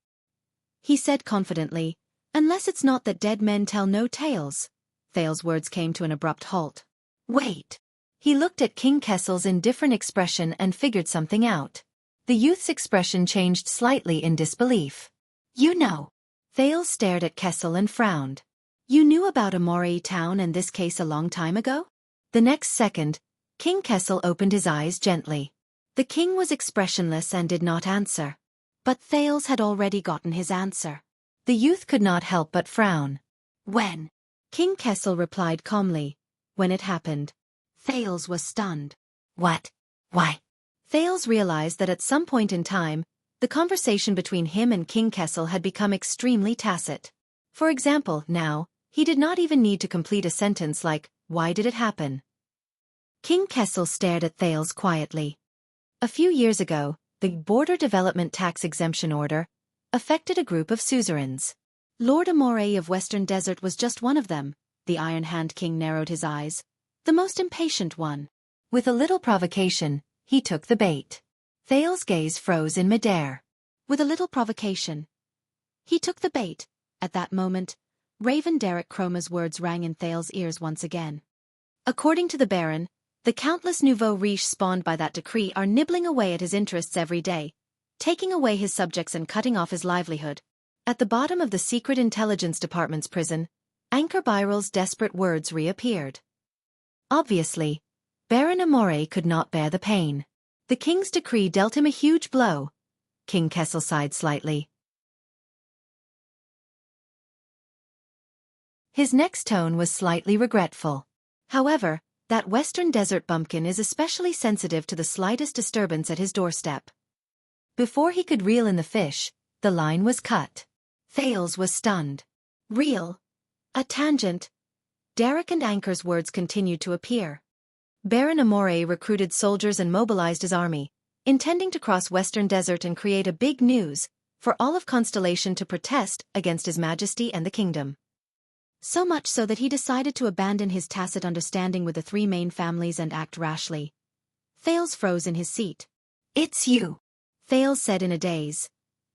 he said confidently, unless it's not that dead men tell no tales. Thales' words came to an abrupt halt. Wait. He looked at King Kessel's indifferent expression and figured something out. The youth's expression changed slightly in disbelief. You know. Thales stared at Kessel and frowned. You knew about Amorei town and this case a long time ago? The next second, King Kessel opened his eyes gently. The king was expressionless and did not answer. But Thales had already gotten his answer. The youth could not help but frown. When? King Kessel replied calmly. When it happened. Thales was stunned. What? Why? Thales realized that at some point in time, the conversation between him and King Kessel had become extremely tacit. For example, now, he did not even need to complete a sentence like, why did it happen? King Kessel stared at Thales quietly. A few years ago, the Border Development Tax Exemption Order affected a group of suzerains. Lord Amorei of Western Desert was just one of them. The Iron Hand King narrowed his eyes. The most impatient one. With a little provocation, he took the bait. Thales' gaze froze in midair. With a little provocation. He took the bait. At that moment, Raven Derek Chroma's words rang in Thales' ears once again. According to the Baron, the countless nouveaux riches spawned by that decree are nibbling away at his interests every day, taking away his subjects and cutting off his livelihood. At the bottom of the Secret Intelligence Department's prison, Anchor Biral's desperate words reappeared. Obviously, Baron Amorei could not bear the pain. The king's decree dealt him a huge blow. King Kessel sighed slightly. His next tone was slightly regretful. However, that Western Desert bumpkin is especially sensitive to the slightest disturbance at his doorstep. Before he could reel in the fish, the line was cut. Thales was stunned. Reel. A tangent. Derek and Anchor's words continued to appear. Baron Amorei recruited soldiers and mobilized his army, intending to cross Western Desert and create a big news for all of Constellation to protest against His Majesty and the kingdom. So much so that he decided to abandon his tacit understanding with the three main families and act rashly. Thales froze in his seat. It's you, Thales said in a daze.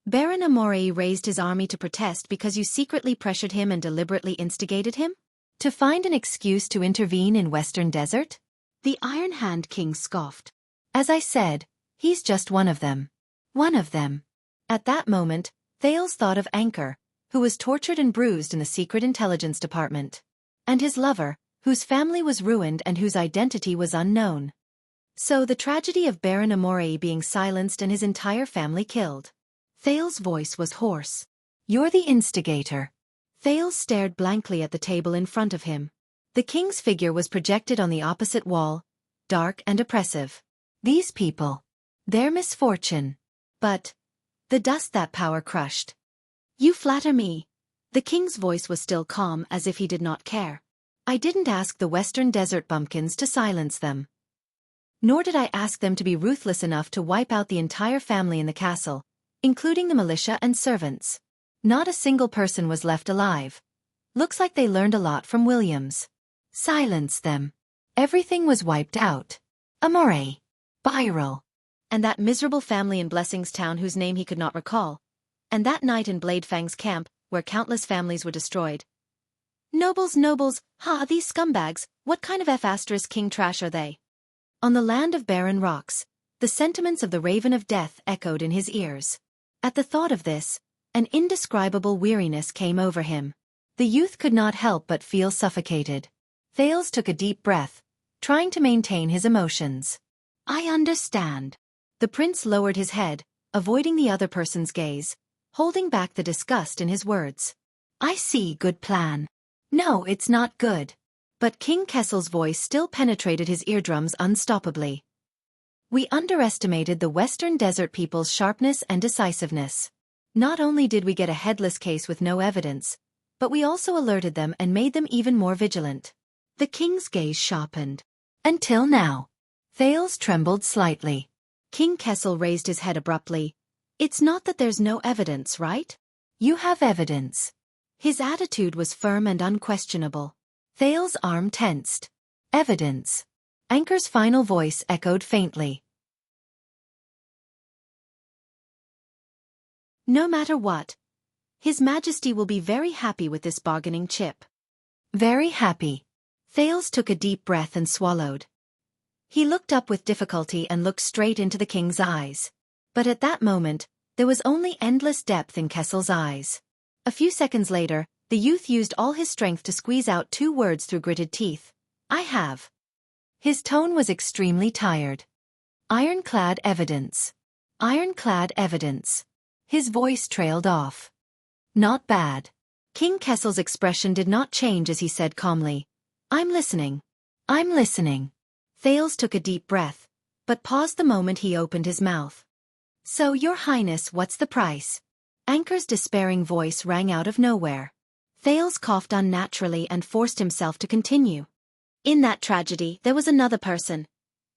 Baron Amorei raised his army to protest because you secretly pressured him and deliberately instigated him? To find an excuse to intervene in Western Desert? The Iron Hand King scoffed. As I said, he's just one of them. One of them. At that moment, Thales thought of Anchor, who was tortured and bruised in the Secret Intelligence Department. And his lover, whose family was ruined and whose identity was unknown. So the tragedy of Baron Amorei being silenced and his entire family killed. Thales' voice was hoarse. You're the instigator. Thales stared blankly at the table in front of him. The king's figure was projected on the opposite wall, dark and oppressive. These people. Their misfortune. But the dust that power crushed. You flatter me. The king's voice was still calm as if he did not care. I didn't ask the Western Desert bumpkins to silence them. Nor did I ask them to be ruthless enough to wipe out the entire family in the castle, including the militia and servants. Not a single person was left alive. Looks like they learned a lot from Williams. Silence them. Everything was wiped out. Amorei. Viral. And that miserable family in Blessings Town whose name he could not recall. And that night in Bladefang's camp, where countless families were destroyed. Nobles, these scumbags, what kind of F** king trash are they? On the land of barren rocks, the sentiments of the Raven of Death echoed in his ears. At the thought of this, an indescribable weariness came over him. The youth could not help but feel suffocated. Thales took a deep breath, trying to maintain his emotions. I understand. The prince lowered his head, avoiding the other person's gaze, holding back the disgust in his words. I see, good plan. No, it's not good. But King Kessel's voice still penetrated his eardrums unstoppably. We underestimated the Western Desert people's sharpness and decisiveness. Not only did we get a headless case with no evidence, but we also alerted them and made them even more vigilant. The king's gaze sharpened. Until now. Thales trembled slightly. King Kessel raised his head abruptly. It's not that there's no evidence, right? You have evidence. His attitude was firm and unquestionable. Thales' arm tensed. Evidence. Anchor's final voice echoed faintly. No matter what, His Majesty will be very happy with this bargaining chip. Very happy. Thales took a deep breath and swallowed. He looked up with difficulty and looked straight into the king's eyes. But at that moment, there was only endless depth in Kessel's eyes. A few seconds later, the youth used all his strength to squeeze out 2 words through gritted teeth. I have. His tone was extremely tired. Ironclad evidence. Ironclad evidence. His voice trailed off. Not bad. King Kessel's expression did not change as he said calmly, I'm listening. I'm listening. Thales took a deep breath, but paused the moment he opened his mouth. So, Your Highness, what's the price? Anchor's despairing voice rang out of nowhere. Thales coughed unnaturally and forced himself to continue. In that tragedy, there was another person.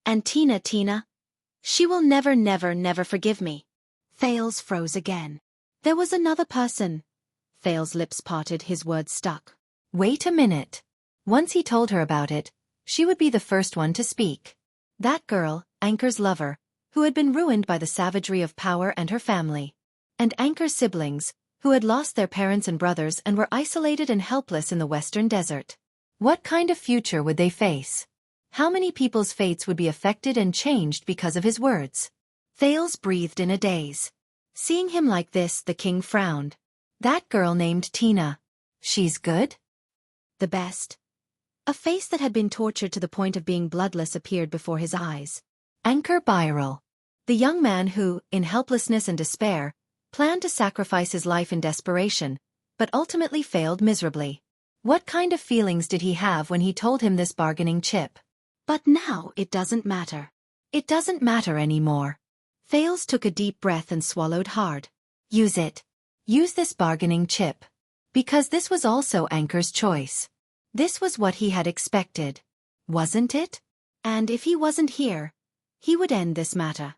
And Tina. She will never forgive me. Thales froze again. There was another person. Thales' lips parted, his words stuck. Wait a minute. Once he told her about it, she would be the first one to speak. That girl, Anchor's lover, who had been ruined by the savagery of power and her family. And Anchor's siblings, who had lost their parents and brothers and were isolated and helpless in the western desert. What kind of future would they face? How many people's fates would be affected and changed because of his words? Thales breathed in a daze. Seeing him like this, the king frowned. That girl named Tina. She's good? The best. A face that had been tortured to the point of being bloodless appeared before his eyes. Anchor Byral. The young man who, in helplessness and despair, planned to sacrifice his life in desperation, but ultimately failed miserably. What kind of feelings did he have when he told him this bargaining chip? But now it doesn't matter. It doesn't matter anymore. Thales took a deep breath and swallowed hard. Use it. Use this bargaining chip. Because this was also Anchor's choice. This was what he had expected. Wasn't it? And if he wasn't here, he would end this matter.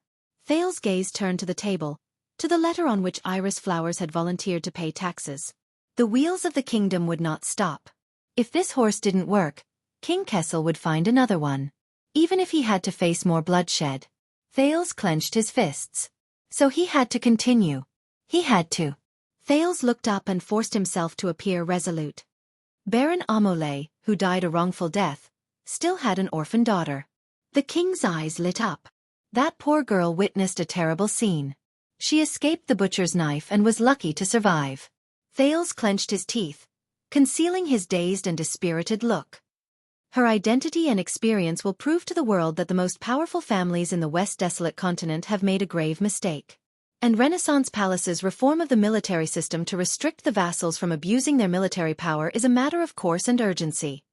Thales' gaze turned to the table, to the letter on which Iris Flowers had volunteered to pay taxes. The wheels of the kingdom would not stop. If this horse didn't work, King Kessel would find another one. Even if he had to face more bloodshed. Thales clenched his fists. So he had to continue. He had to. Thales looked up and forced himself to appear resolute. Baron Amole, who died a wrongful death, still had an orphan daughter. The king's eyes lit up. That poor girl witnessed a terrible scene. She escaped the butcher's knife and was lucky to survive. Thales clenched his teeth, concealing his dazed and dispirited look. Her identity and experience will prove to the world that the most powerful families in the West Desolate continent have made a grave mistake. And Renaissance Palace's reform of the military system to restrict the vassals from abusing their military power is a matter of course and urgency.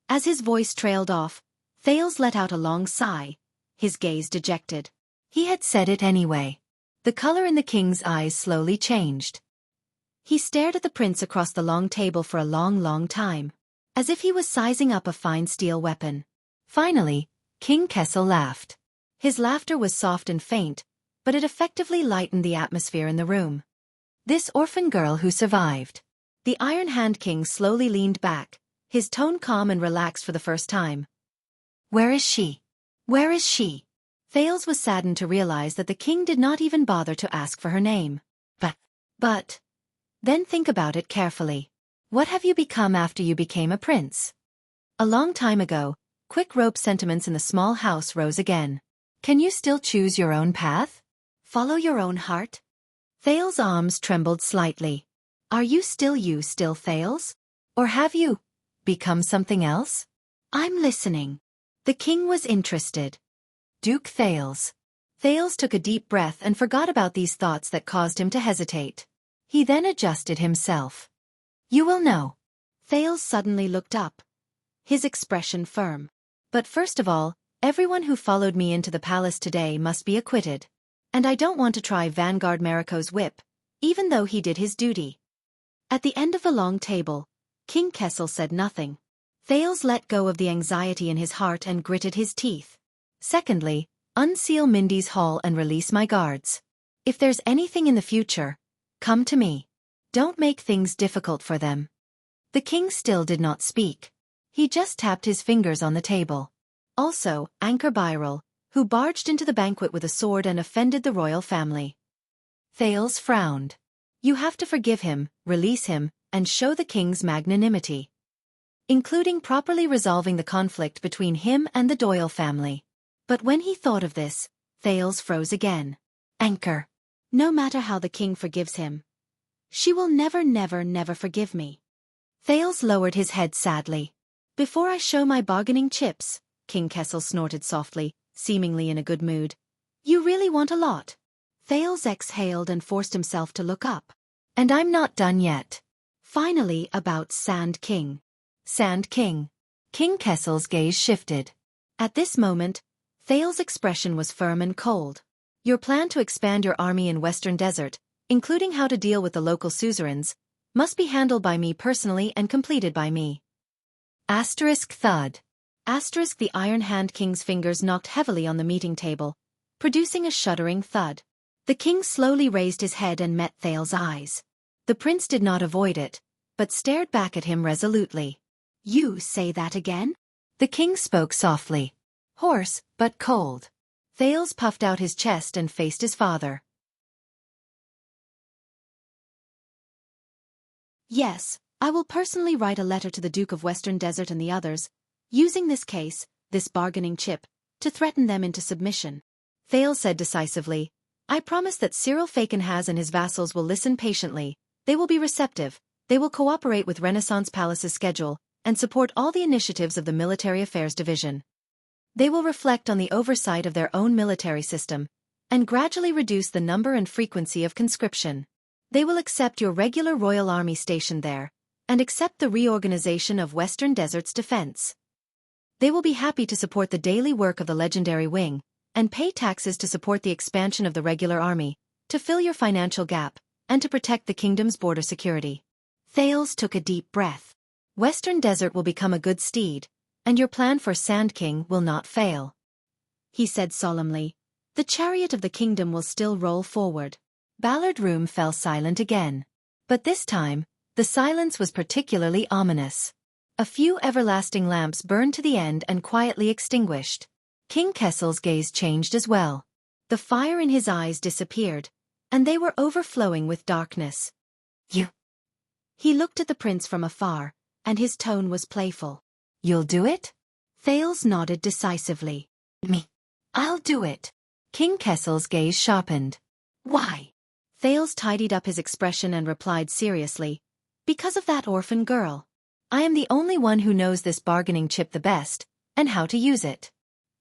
As his voice trailed off, Thales let out a long sigh, his gaze dejected. He had said it anyway. The color in the king's eyes slowly changed. He stared at the prince across the long table for a long time, as if he was sizing up a fine steel weapon. Finally, King Kessel laughed. His laughter was soft and faint, but it effectively lightened the atmosphere in the room. This orphan girl who survived. The Iron Hand King slowly leaned back, his tone calm and relaxed for the first time. Where is she? Where is she? Thales was saddened to realize that the king did not even bother to ask for her name. But. Then think about it carefully. What have you become after you became a prince? A long time ago, quick rope sentiments in the small house rose again. Can you still choose your own path? Follow your own heart? Thales' arms trembled slightly. Are you still Thales? Or have you become something else? I'm listening. The king was interested. Duke Thales. Thales took a deep breath and forgot about these thoughts that caused him to hesitate. He then adjusted himself. You will know. Thales suddenly looked up, his expression firm. But first of all, Everyone who followed me into the palace today must be acquitted. And I don't want to try Vanguard Mariko's whip, even though he did his duty. At the end of the long table, King Kessel said nothing. Thales let go of the anxiety in his heart and gritted his teeth. Secondly, unseal Mindy's hall and release my guards. If there's anything in the future, come to me. Don't make things difficult for them. The king still did not speak. He just tapped his fingers on the table. Also, Anchor Byral, who barged into the banquet with a sword and offended the royal family. Thales frowned. You have to forgive him, release him, and show the king's magnanimity, including properly resolving the conflict between him and the Doyle family. But when he thought of this, Thales froze again. Anchor. No matter how the king forgives him, she will never forgive me. Thales lowered his head sadly. Before I show my bargaining chips, King Kessel snorted softly, seemingly in a good mood. You really want a lot. Thales exhaled and forced himself to look up. And I'm not done yet. Finally, about Sand King. Sand King. King Kessel's gaze shifted. At this moment, Thales' expression was firm and cold. Your plan to expand your army in Western Desert, including how to deal with the local suzerains, must be handled by me personally and completed by me. Asterisk thud. Asterisk the Iron Hand King's fingers knocked heavily on the meeting table, producing a shuddering thud. The king slowly raised his head and met Thales' eyes. The prince did not avoid it, but stared back at him resolutely. You say that again? The king spoke softly. Hoarse, but cold. Thales puffed out his chest and faced his father. Yes, I will personally write a letter to the Duke of Western Desert and the others, using this case, this bargaining chip, to threaten them into submission. Thales said decisively, I promise that Cyril Fakenhas and his vassals will listen patiently, they will be receptive, they will cooperate with Renaissance Palace's schedule, and support all the initiatives of the Military Affairs Division. They will reflect on the oversight of their own military system, and gradually reduce the number and frequency of conscription. They will accept your regular royal army stationed there, and accept the reorganization of Western Desert's defense. They will be happy to support the daily work of the legendary wing, and pay taxes to support the expansion of the regular army, to fill your financial gap, and to protect the kingdom's border security. Thales took a deep breath. Western Desert will become a good steed, and your plan for Sand King will not fail. He said solemnly, the chariot of the kingdom will still roll forward. Ballard Room fell silent again. But this time, the silence was particularly ominous. A few everlasting lamps burned to the end and quietly extinguished. King Kessel's gaze changed as well. The fire in his eyes disappeared, and they were overflowing with darkness. You. He looked at the prince from afar, and his tone was playful. You'll do it? Thales nodded decisively. Me. I'll do it. King Kessel's gaze sharpened. Why? Thales tidied up his expression and replied seriously. Because of that orphan girl. I am the only one who knows this bargaining chip the best, and how to use it.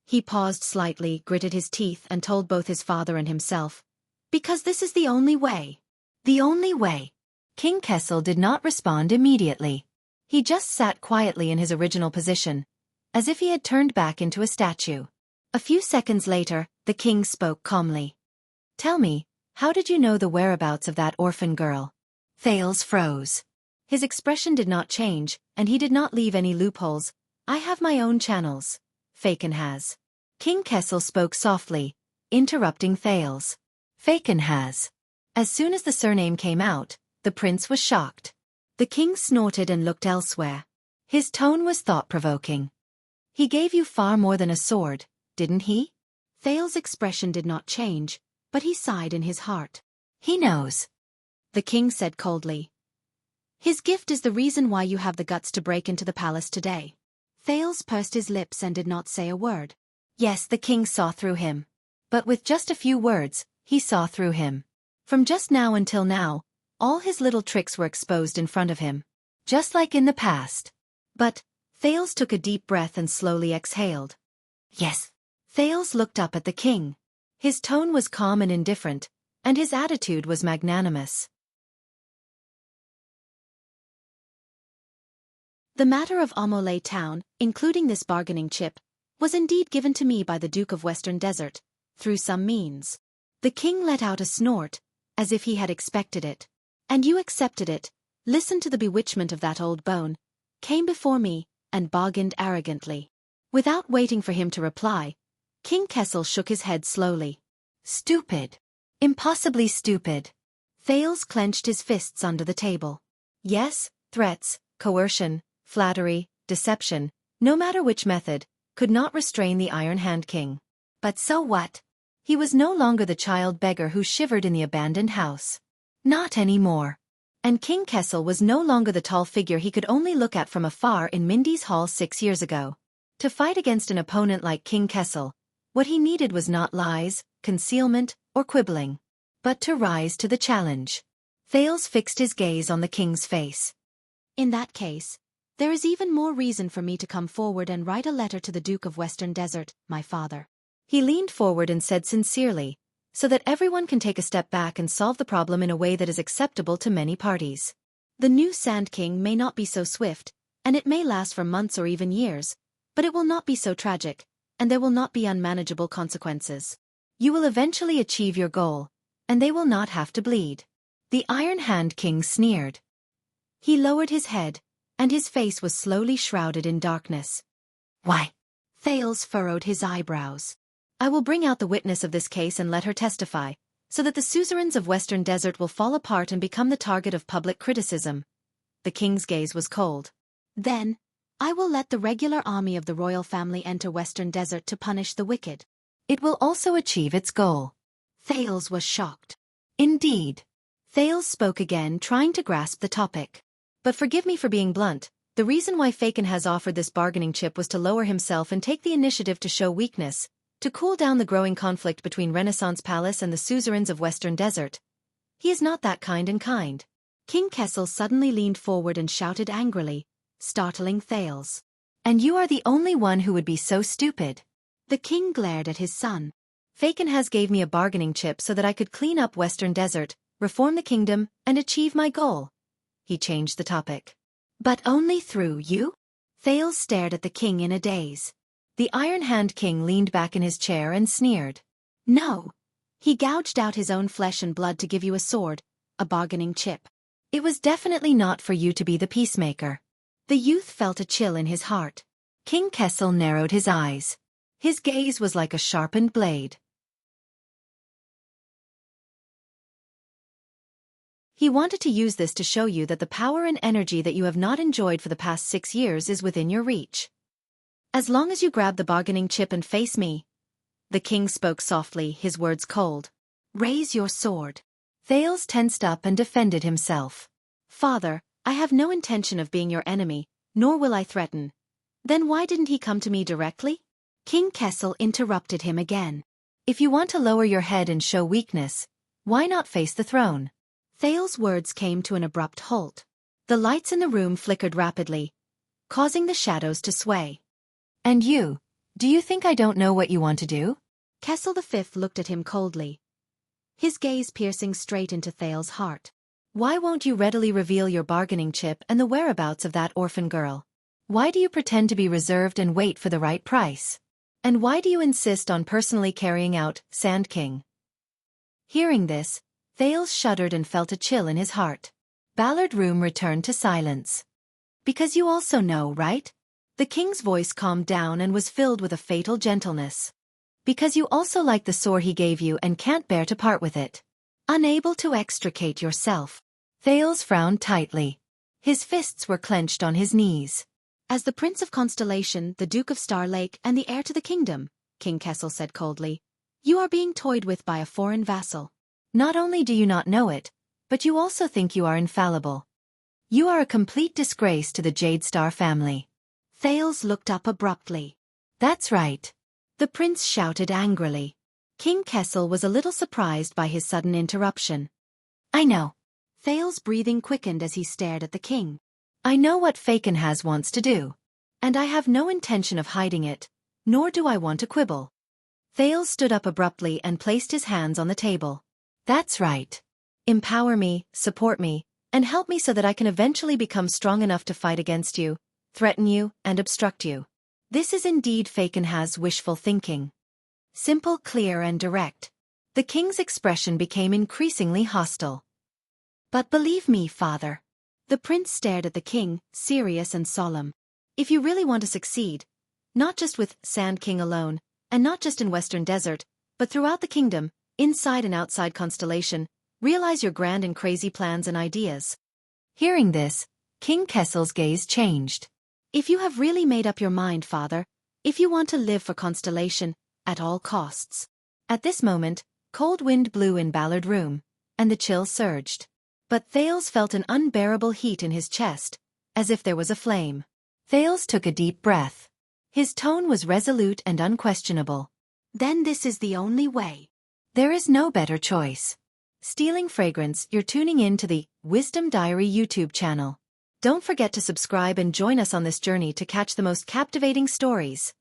He paused slightly, gritted his teeth, and told both his father and himself. Because this is the only way. The only way. King Kessel did not respond immediately. He just sat quietly in his original position, as if he had turned back into a statue. A few seconds later, the king spoke calmly. Tell me, how did you know the whereabouts of that orphan girl? Thales froze. His expression did not change, and he did not leave any loopholes. I have my own channels. Fakenhas. King Kessel spoke softly, interrupting Thales. Fakenhas. As soon as the surname came out, the prince was shocked. The king snorted and looked elsewhere. His tone was thought-provoking. He gave you far more than a sword, didn't he? Thales' expression did not change, but he sighed in his heart. He knows. The king said coldly. His gift is the reason why you have the guts to break into the palace today. Thales pursed his lips and did not say a word. Yes, the king saw through him. But with just a few words, he saw through him. From just now until now, all his little tricks were exposed in front of him. Just like in the past. But, Thales took a deep breath and slowly exhaled. Yes. Thales looked up at the king. His tone was calm and indifferent, and his attitude was magnanimous. The matter of Amole town, including this bargaining chip, was indeed given to me by the Duke of Western Desert, through some means. The king let out a snort, as if he had expected it. And you accepted it, listened to the bewitchment of that old bone, came before me, and bargained arrogantly. Without waiting for him to reply, King Kessel shook his head slowly. Stupid. Impossibly stupid. Thales clenched his fists under the table. Yes, threats, coercion, flattery, deception, no matter which method, could not restrain the Iron Hand King. But so what? He was no longer the child beggar who shivered in the abandoned house. Not anymore. And King Kessel was no longer the tall figure he could only look at from afar in Mindy's Hall 6 years ago. To fight against an opponent like King Kessel, what he needed was not lies, concealment, or quibbling, but to rise to the challenge. Thales fixed his gaze on the king's face. In that case, there is even more reason for me to come forward and write a letter to the Duke of Western Desert, my father. He leaned forward and said sincerely, so that everyone can take a step back and solve the problem in a way that is acceptable to many parties. The new Sand King may not be so swift, and it may last for months or even years, but it will not be so tragic, and there will not be unmanageable consequences. You will eventually achieve your goal, and they will not have to bleed. The Iron Hand King sneered. He lowered his head, and his face was slowly shrouded in darkness. Why? Thales furrowed his eyebrows. I will bring out the witness of this case and let her testify, so that the suzerains of Western Desert will fall apart and become the target of public criticism. The king's gaze was cold. Then, I will let the regular army of the royal family enter Western Desert to punish the wicked. It will also achieve its goal. Thales was shocked. Indeed. Thales spoke again, trying to grasp the topic. But forgive me for being blunt, the reason why Faken has offered this bargaining chip was to lower himself and take the initiative to show weakness, to cool down the growing conflict between Renaissance Palace and the suzerains of Western Desert. He is not that kind and kind. King Kessel suddenly leaned forward and shouted angrily, startling Thales. And you are the only one who would be so stupid. The king glared at his son. Faken has gave me a bargaining chip so that I could clean up Western Desert, reform the kingdom, and achieve my goal. He changed the topic. But only through you? Thales stared at the king in a daze. The Iron Hand King leaned back in his chair and sneered. No. He gouged out his own flesh and blood to give you a sword, a bargaining chip. It was definitely not for you to be the peacemaker. The youth felt a chill in his heart. King Kessel narrowed his eyes. His gaze was like a sharpened blade. He wanted to use this to show you that the power and energy that you have not enjoyed for the past 6 years is within your reach. As long as you grab the bargaining chip and face me. The king spoke softly, his words cold. Raise your sword. Thales tensed up and defended himself. Father, I have no intention of being your enemy, nor will I threaten. Then why didn't he come to me directly? King Kessel interrupted him again. If you want to lower your head and show weakness, why not face the throne? Thales' words came to an abrupt halt. The lights in the room flickered rapidly, causing the shadows to sway. And you, do you think I don't know what you want to do? Kessel V looked at him coldly, his gaze piercing straight into Thales' heart. Why won't you readily reveal your bargaining chip and the whereabouts of that orphan girl? Why do you pretend to be reserved and wait for the right price? And why do you insist on personally carrying out Sand King? Hearing this, Thales shuddered and felt a chill in his heart. Ballard Room returned to silence. Because you also know, right? The king's voice calmed down and was filled with a fatal gentleness. Because you also like the sword he gave you and can't bear to part with it. Unable to extricate yourself. Thales frowned tightly. His fists were clenched on his knees. As the Prince of Constellation, the Duke of Star Lake, and the heir to the kingdom, King Kessel said coldly, you are being toyed with by a foreign vassal. Not only do you not know it, but you also think you are infallible. You are a complete disgrace to the Jade Star family. Thales looked up abruptly. That's right. The prince shouted angrily. King Kessel was a little surprised by his sudden interruption. I know. Thales' breathing quickened as he stared at the king. I know what Faken has wants to do. And I have no intention of hiding it, nor do I want to quibble. Thales stood up abruptly and placed his hands on the table. That's right. Empower me, support me, and help me so that I can eventually become strong enough to fight against you, threaten you, and obstruct you. This is indeed Fakenhaz's wishful thinking. Simple, clear and direct. The king's expression became increasingly hostile. But believe me, father. The prince stared at the king, serious and solemn. If you really want to succeed, not just with Sand King alone, and not just in Western Desert, but throughout the kingdom, inside and outside Constellation, realize your grand and crazy plans and ideas. Hearing this, King Kessel's gaze changed. If you have really made up your mind, father, if you want to live for Constellation, at all costs. At this moment, cold wind blew in Ballard Room, and the chill surged. But Thales felt an unbearable heat in his chest, as if there was a flame. Thales took a deep breath. His tone was resolute and unquestionable. Then this is the only way. There is no better choice. Stealing Fragrance, you're tuning in to the Wisdom Diary YouTube channel. Don't forget to subscribe and join us on this journey to catch the most captivating stories.